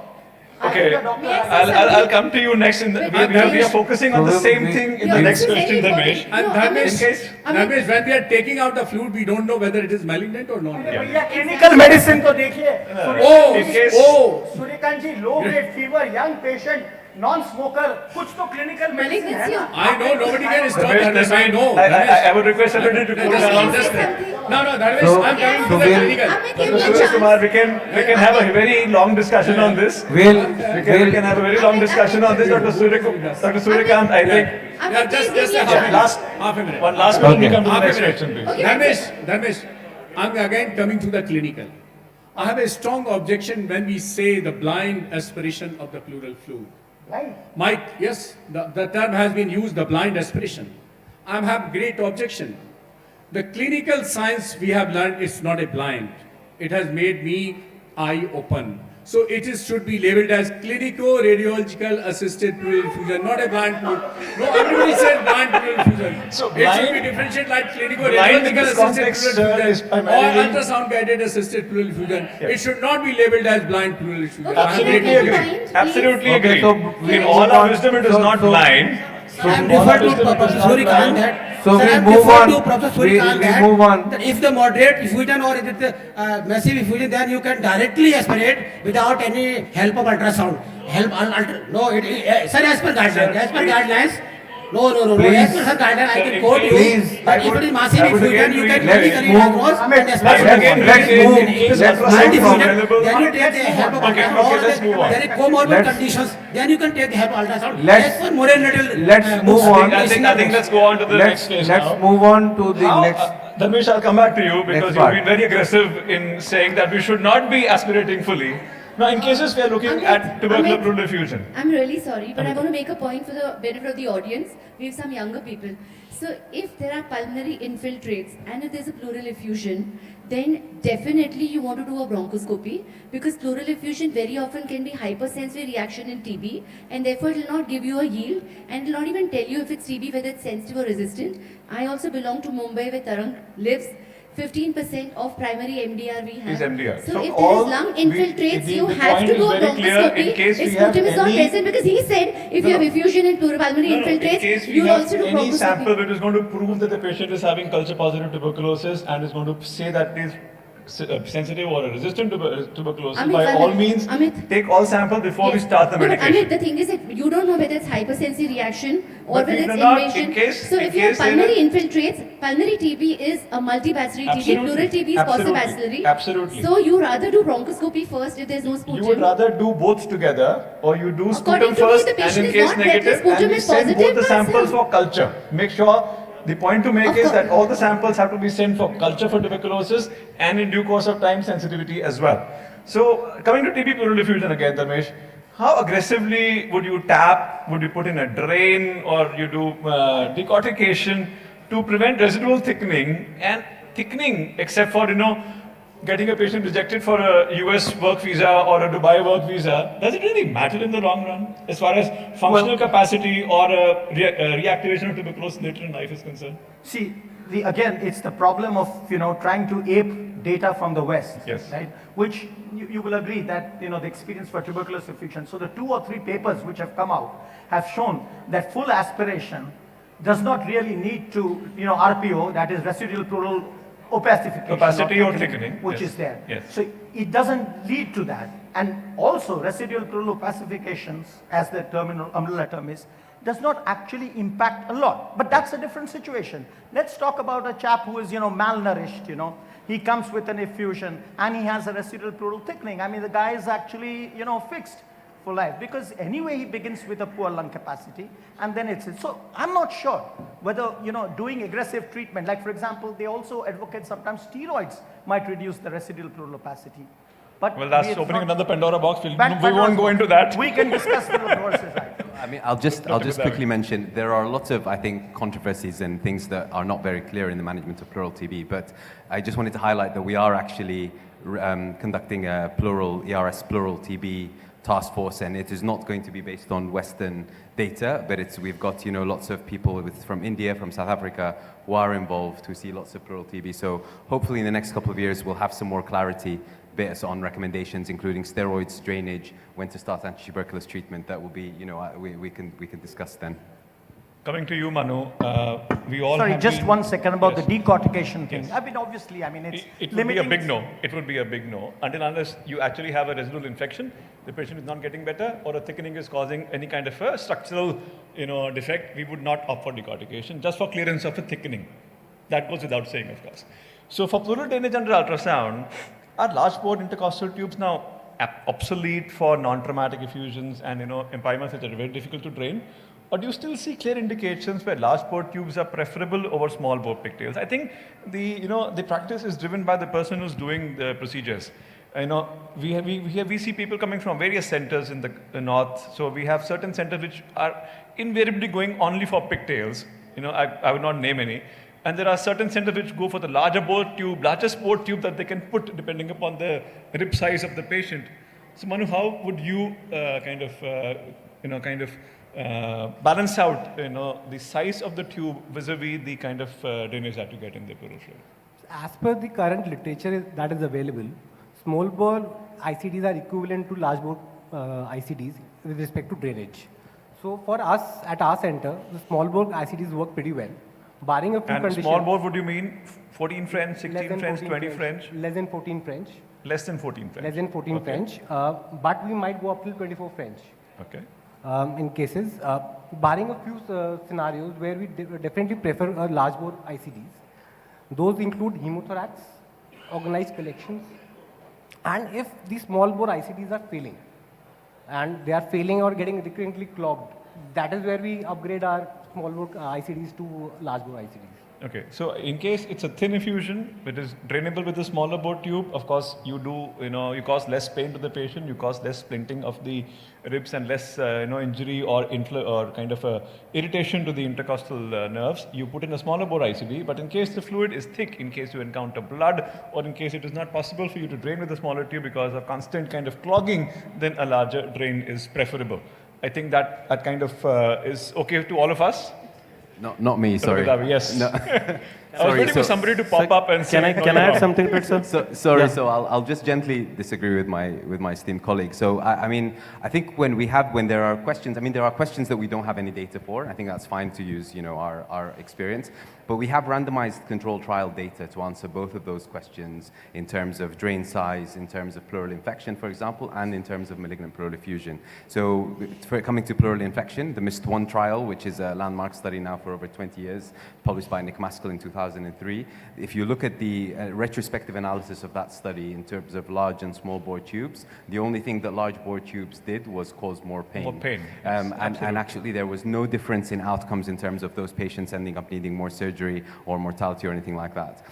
Okay, I'll come to you next. We are focusing on the same thing in the next question, Dharmesh. And Dharmesh, when we are taking out the fluid, we don't know whether it is malignant or not. भैया clinical medicine को देखिए. सूर्यकांत जी, low grade fever, young patient, non-smoker, कुछ तो clinical medicine है ना. I know, nobody can stop Dharmesh, I know. I would request everybody to cool down. No, Dharmesh, I'm coming to the clinical. Dr. Suresh Kumar, we can have a very long discussion on this. We can have a very long discussion on this. Dr. Suryakant, I think. Yeah, just a half a minute. One last minute, we come to the next question, please. Dharmesh, I'm again coming to the clinical. I have a strong objection when we say the blind aspiration of the pleural fluid. Right. Yes, the term has been used, the blind aspiration. I have great objection. The clinical science we have learned is not a blind. It has made me eye open. So it should be labeled as clinico-radiological assisted pleural effusion, not a blind pleural. No, everybody said blind pleural effusion. So it should be differentiated like clinico-radiological assisted pleural effusion or ultrasound-guided assisted pleural effusion. It should not be labeled as blind pleural effusion. I have great objection. Absolutely agree. In all our wisdom, it is not blind. I'm referred to Professor Suryakant that. So sir, we I'm move referred on. to Professor We Suryakant move on. that if the moderate effusion or if it's massive effusion, then you can directly aspirate without any help of ultrasound. Sir, as per guidelines. No. As per sir guidelines, I can quote you. Please. That if it is massive effusion, you can Let's medically move. diagnose and Let's aspirate. move. Blind effusion, then you take the help of Okay, ultrasound. let's move on. There is comorbid Let's- conditions, then you can take the help of ultrasound. Let's- As per Moran et al. let's move on. I think let's go on to the next case Let's now. move on to the Now, next. Dharmesh, I'll come back to you because Next you've part. been very aggressive in saying that we should not be aspirating fully. Now, in cases we are looking at tubercular pleural effusion. I'm really sorry, but I want to make a point for the benefit of the audience. We have some younger people. So if there are pulmonary infiltrates and if there's a pleural effusion, then definitely you want to do a bronchoscopy because pleural effusion very often can be hypersensory reaction in TB and therefore it will not give you a yield and it will not even tell you if it's TB, whether it's sensitive or resistant. I also belong to Mumbai where Tarang lives. 15% of primary MDR we have. Is MDR. So, So if there all is lung we- infiltrates, the- you the have point to is do a very clear. bronchoscopy. In case If we have sputum is not any- present, because he said if you have effusion in pleural pulmonary In infiltrates, case we you'll have also do any sample bronchoscopy. which is going to prove that the patient is having culture positive tuberculosis and is going to say that is sensitive or resistant to tuberculosis, Amit, by Amit, all means, Amit. take all samples before we Yes. start the No, but medication. Amit, the thing is that you don't know whether it's hypersensitive reaction or But whether we it's do not, invasion. in case- So in if you have case there pulmonary are- infiltrates, pulmonary TB is a multibacillary TB, Absolutely. pleural TB is Absolutely. possibacillary. Absolutely. So you rather do bronchoscopy first if there's no sputum. You would rather do both together, or you do According sputum to me, first, the and patient in is case not dead, the negative, sputum and we is send both positive, the samples myself. for culture. Make sure, the point to make is that all the samples have to be sent for culture for tuberculosis, and in due course of time, sensitivity as well. So, coming to TB pleural effusion again, Dharmesh, how aggressively would you tap? Would you put in a drain, or you do decortication to prevent residual thickening? And thickening, except for, getting a patient rejected for a US work visa or a Dubai work visa, does it really matter in the long run as far as functional capacity or reactivation of tuberculosis later in life is concerned? See, again, it's the problem of, trying to ape data from the West, Yes. right? Which you will agree that, the experience for tuberculosis effusion. So the 2 or 3 papers which have come out have shown that full aspiration does not really need to, RPO, that is residual pleural opacification. Opacity or thickening, which yes. is there. Yes. So it doesn't lead to that. And also residual pleural opacifications, as the umbrella term is, does not actually impact a lot. But that's a different situation. Let's talk about a chap who is, malnourished, He comes with an effusion and he has a residual pleural thickening. I mean, the guy is actually, fixed for life, because anyway he begins with a poor lung capacity, and then it's so I'm not sure whether doing aggressive treatment, like for example they also advocate sometimes steroids might reduce the residual pleural opacity. But Well, that's it's opening not- another Pandora box. We Pandora's won't go box. into that. We can discuss the versus. I mean, I'll just quickly mention there are lots of, I think, controversies and things that are not very clear in the management of pleural TB. But I just wanted to highlight that we are actually conducting a pleural ERS pleural TB task force, and it is not going to be based on Western data, but we've got lots of people from India, from South Africa, who are involved, who see lots of pleural TB. So hopefully in the next couple of years we'll have some more clarity based on recommendations, including steroids, drainage, when to start anti-tuberculous treatment. That will be, we can discuss then. Coming to you, Manu, we all Sorry, have just been- 1 second about Yes. the decortication thing. Yes. I mean, obviously, it's It would be a limiting. big no. It would be a big no. Until unless you actually have a residual infection, the patient is not getting better, or a thickening is causing any kind of a structural, defect, we would not opt for decortication, just for clearance of a thickening. That goes without saying, of course. So for pleural drainage under ultrasound, are large bore intercostal tubes now obsolete for non-traumatic effusions and, empyements which are very difficult to drain? Or do you still see clear indications where large bore tubes are preferable over small bore pigtails? I think the practice is driven by the person who's doing the procedures. We see people coming from various centers in the north. So we have certain centers which are invariably going only for pigtails. I would not name any. And there are certain centers which go for the largest bore tube that they can put depending upon the rib size of the patient. So Manu, how would you balance out, the size of the tube vis-a-vis the kind of drainage that you get in the pleural fluid? As per the current literature that is available, small bore ICDs are equivalent to large bore ICDs with respect to drainage. So for us at our center, the small bore ICDs work pretty well, barring a few And conditions. small bore, would you mean 14 French, 16 less than French, 14 20 French? Less than 14 French. Less than 14 French. Less than 14 Okay. French, but we might go up till 24 French. Okay. In cases, barring a few scenarios where we definitely prefer a large bore ICDs. Those include hemothorax, organized collections, and if the small bore ICDs are failing, and they are failing or getting recurrently clogged, that is where we upgrade our small bore ICDs to large bore ICDs. Okay, so in case it's a thin effusion, it is drainable with a smaller bore tube, of course you cause less pain to the patient, you cause less splinting of the ribs and less, injury or kind of a irritation to the intercostal nerves. You put in a smaller bore ICD, but in case the fluid is thick, in case you encounter blood, or in case it is not possible for you to drain with a smaller tube because of constant kind of clogging, then a larger drain is preferable. I think that kind of is okay to all of us. Not me, sorry. Yes. No. I was waiting for somebody to pop up and say, Can I add something to it, sir? Sorry, Yeah. so I'll just gently disagree with my esteemed colleague. So I mean, I think when there are questions, I mean, there are questions that we don't have any data for. I think that's fine to use, our experience. But we have randomized controlled trial data to answer both of those questions in terms of drain size, in terms of pleural infection, for example, and in terms of malignant pleural effusion. So for coming to pleural infection, the MIST-1 trial, which is a landmark study now for over 20 years, published by Nick Maskell in 2003. If you look at the retrospective analysis of that study in terms of large and small bore tubes, the only thing that large bore tubes did was cause more pain. More pain, And actually there was no difference in outcomes in terms of those patients ending up needing more surgery or mortality or anything like that.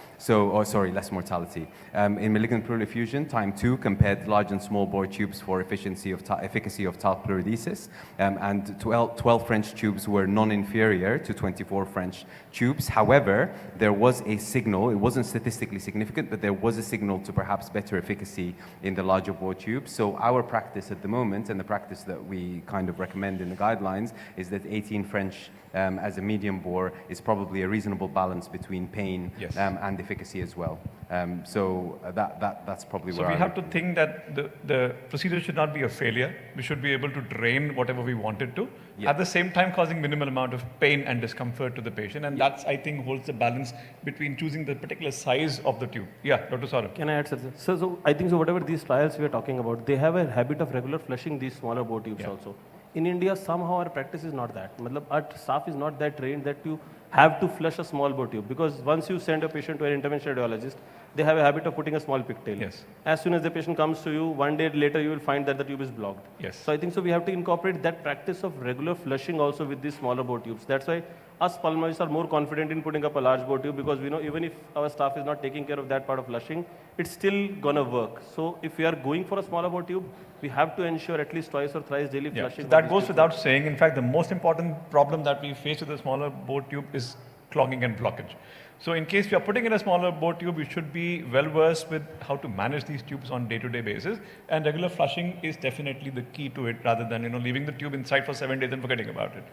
Less mortality. In malignant pleural effusion, time 2 compared large and small bore tubes for efficacy of talc pleurodesis, and 12 French tubes were non-inferior to 24 French tubes. However, there was a signal, it wasn't statistically significant, but there was a signal to perhaps better efficacy in the larger bore tubes. So our practice at the moment, and the practice that we kind of recommend in the guidelines, is that 18 French as a medium bore is probably a reasonable balance between pain and efficacy as well. That's probably So where we have to think that the procedure should not be a failure. We should be able to drain whatever we wanted to, at the same time causing minimal amount of pain and discomfort to the patient. And that's, I think, holds the balance between choosing the particular size of the tube. Yeah, Dr. Saurabh. Can I add something? So I think so whatever these trials we are talking about, they have a habit of regular flushing these smaller bore tubes also. In India, somehow our practice is not that. Our staff is not that trained that you have to flush a small bore tube, because once you send a patient to an interventional radiologist, they have a habit of putting a small pigtail. Yes. As soon as the patient comes to you, one day later you will find that the tube is blocked. Yes. So I think so we have to incorporate that practice of regular flushing also with these smaller bore tubes. That's why us pulmonologists are more confident in putting up a large bore tube, because we know even if our staff is not taking care of that part of flushing, it's still gonna work. So if we are going for a smaller bore tube, we have to ensure at least twice or thrice daily flushing. So that goes without saying. In fact, the most important problem that we face with the smaller bore tube is clogging and blockage. So in case we are putting in a smaller bore tube, we should be well versed with how to manage these tubes on day-to-day basis. And regular flushing is definitely the key to it, rather than leaving the tube inside for 7 days and forgetting about it.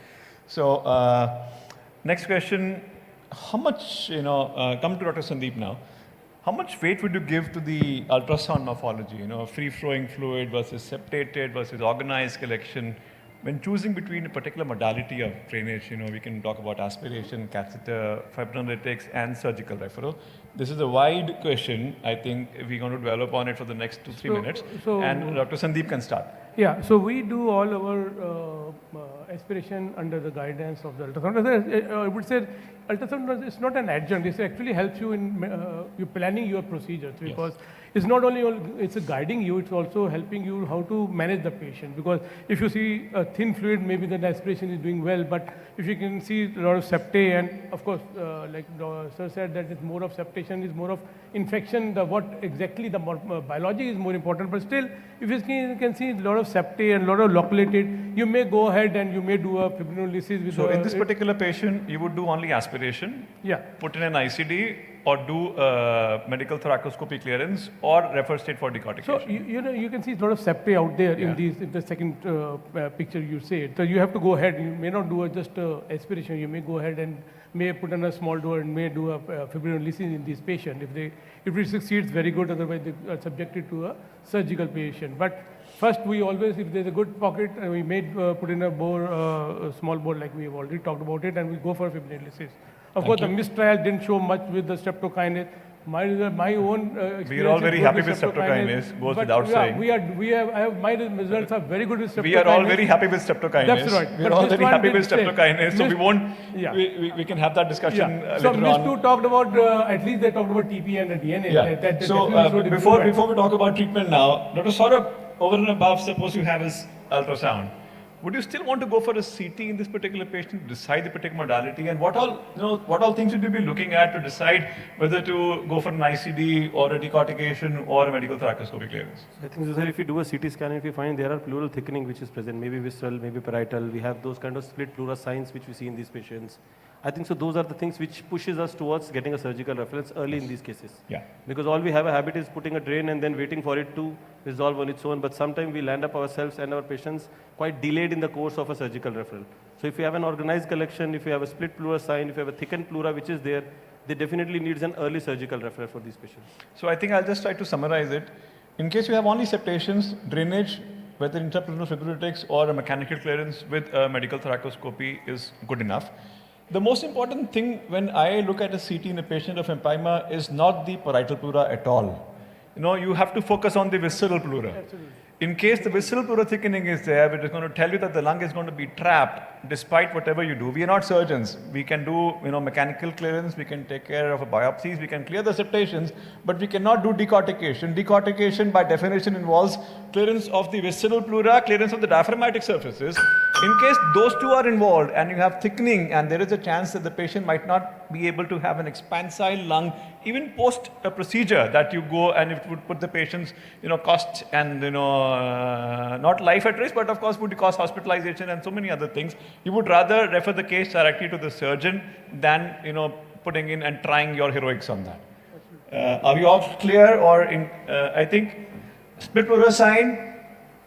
So next question, how much, come to Dr. Sandeep now. How much weight would you give to the ultrasound morphology, free-flowing fluid versus septated versus organized collection? When choosing between a particular modality of drainage, we can talk about aspiration, catheter, fibrinolytics, and surgical referral. This is a wide question. I think we're going to develop on it for the next 2-3 minutes. And Dr. Sandeep can start. Yeah, so we do all our aspiration under the guidance of the ultrasound. I would say ultrasound is not an adjunct. It actually helps you in you planning your procedures, because it's not only it's guiding you, it's also helping you how to manage the patient. Because if you see a thin fluid, maybe the aspiration is doing well, but if you can see a lot of septae, and of course, like Sir said, that it's more of septation, is more of infection. What exactly the biology is more important, but still, if you can see a lot of septae and a lot of loculated, you may go ahead and you may do a fibrinolysis with. So in this particular patient, you would do only aspiration, put in an ICD, or do medical thoracoscopy clearance, or refer straight for decortication. So you can see a lot of septae out there in the second picture you say. So you have to go ahead. You may not do just aspiration. You may go ahead and may put in a small door and may do a fibrinolysis in this patient. If it succeeds, very good. Otherwise, they are subjected to a surgical patient. But first, we always, if there's a good pocket, we may put in a bore, small bore, like we have already talked about it, and we go for fibrinolysis. Of course, the MIST trial didn't show much with the streptokinase. My own experience. We are all very happy with streptokinase, goes without saying. My results are very good with streptokinase. We are all very happy with streptokinase. That's right. We are all very happy with streptokinase, so we won't, we can have that discussion later so on. MIST-2 talked about, at least they talked about TP and the DNA. Yeah. So before we talk about treatment now, Dr. Saurabh, over and above, suppose you have his ultrasound. Would you still want to go for a CT in this particular patient to decide the particular modality? And what all things should you be looking at to decide whether to go for an ICD or a decortication or a medical thoracoscopy clearance? I think, sir, if you do a CT scan, if you find there are pleural thickening which is present, maybe visceral, maybe parietal, we have those kind of split pleural signs which we see in these patients. I think so those are the things which pushes us towards getting a surgical reference early in these cases. Yeah. Because all we have a habit is putting a drain and then waiting for it to resolve on its own. But sometimes we land up ourselves and our patients quite delayed in the course of a surgical referral. So if you have an organized collection, if you have a split pleural sign, if you have a thickened pleura which is there, they definitely needs an early surgical referral for these patients. So I think I'll just try to summarize it. In case you have only septations, drainage, whether intrapleural fibrinolytics or a mechanical clearance with a medical thoracoscopy is good enough. The most important thing when I look at a CT in a patient of empyema is not the parietal pleura at all. You know, you have to focus on the visceral pleura. Absolutely. In case the visceral pleura thickening is there, it is going to tell you that the lung is going to be trapped despite whatever you do. We are not surgeons. We can do, mechanical clearance, we can take care of biopsies, we can clear the septations, but we cannot do decortication. Decortication by definition involves clearance of the visceral pleura, clearance of the diaphragmatic surfaces. In case those two are involved and you have thickening and there is a chance that the patient might not be able to have an expansile lung, even post a procedure that you go and it would put the patient's, cost and, not life at risk, but of course would cause hospitalization and so many other things. You would rather refer the case directly to the surgeon than, putting in and trying your heroics on that. Are we all clear? Or I think split pleura sign,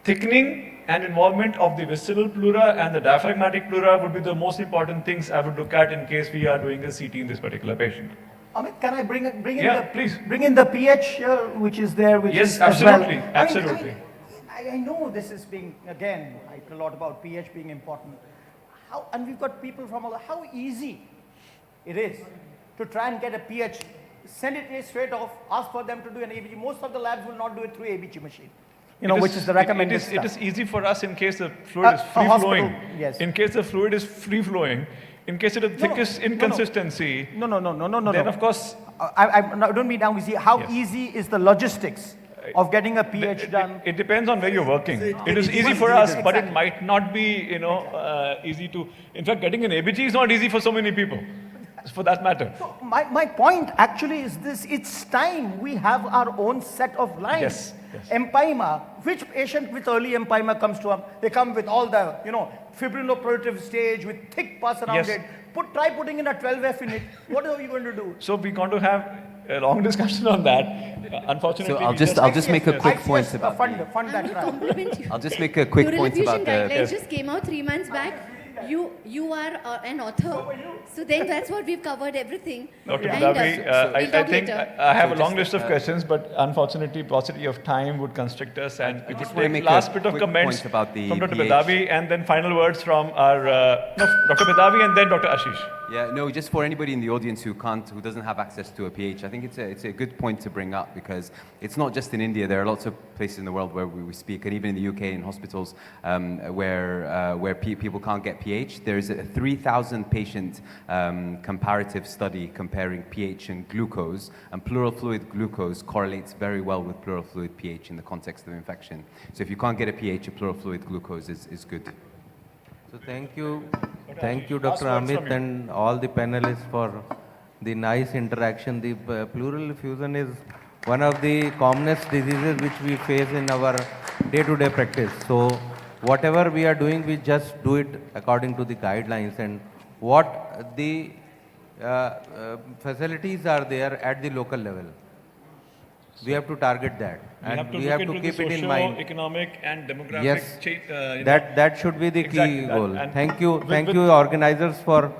thickening, and involvement of the visceral pleura and the diaphragmatic pleura would be the most important things I would look at in case we are doing a CT in this particular patient. Amit, can I bring please. Bring in the pH here, which is there, which yes, is absolutely, as well. absolutely. I know this is being, again, a lot about pH being important. And we've got people from all, how easy it is to try and get a pH, send it straight off, ask for them to do an ABG. Most of the labs will not do it through ABG machine. Which is the recommended stuff. It is easy for us in case the fluid is free flowing. Yes. In case the fluid is free flowing, in case it is thickest inconsistency. No. Then of course. I don't mean how easy. How easy is the logistics of getting a pH done? It depends on where you're working. It is easy for us, but it might not be, easy to. In fact, getting an ABG is not easy for so many people. For that matter. So my point actually is this: it's time we have our own set of lines. Yes. Empyema, which patient with early empyema comes to us? They come with all the, fibrinoproliferative stage with thick pus around it. Try putting in a 12F in it. What are you going to do? So we're going to have a long discussion on that. Unfortunately, so I'll just make a quick point about. Fund that trial. I'll just make a quick point about the. Guidelines just came out 3 months back. You are an author, so then that's what we've covered everything. Dr. And, Badavi, we'll I talk think later. I have a long list of questions, but unfortunately, paucity of time would constrict us, and we would take last bit of comments from Dr. Badavi, and then final words from our Dr. Badavi, and then Dr. Ashish. Yeah, no, just for anybody in the audience who doesn't have access to a pH, I think it's a good point to bring up because it's not just in India. There are lots of places in the world where we speak, and even in the UK in hospitals where people can't get pH. There is a 3,000 patient comparative study comparing pH and glucose, and pleural fluid glucose correlates very well with pleural fluid pH in the context of infection. So if you can't get a pH, a pleural fluid glucose is good. So thank you, Dr. Amit and all the panelists for the nice interaction. The pleural effusion is one of the commonest diseases which we face in our day-to-day practice. So whatever we are doing, we just do it according to the guidelines and what the facilities are there at the local level. We have to target that, and we have to keep it in mind. Economic and demographic. Yes, that should be the key goal. Thank you, organizers for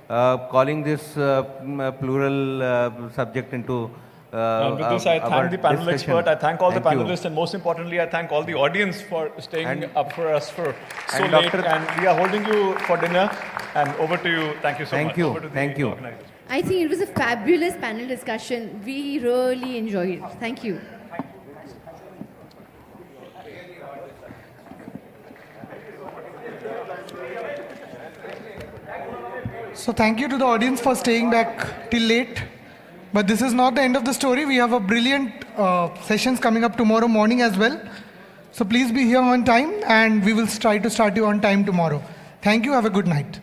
calling this plural subject into. With this, I thank the panel discussion. expert. I thank all the Thank you. panelists, and most importantly, I thank all the audience for staying up for us for so and late. Dr. And we are holding you for dinner. And over to you. Thank you so much. Over to the Thank you. organizers. I think it was a fabulous panel discussion. We really enjoyed it. Thank you. So thank you to the audience for staying back till late. But this is not the end of the story. We have a brilliant sessions coming up tomorrow morning as well. So please be here on time and we will try to start you on time tomorrow. Thank you. Have a good night.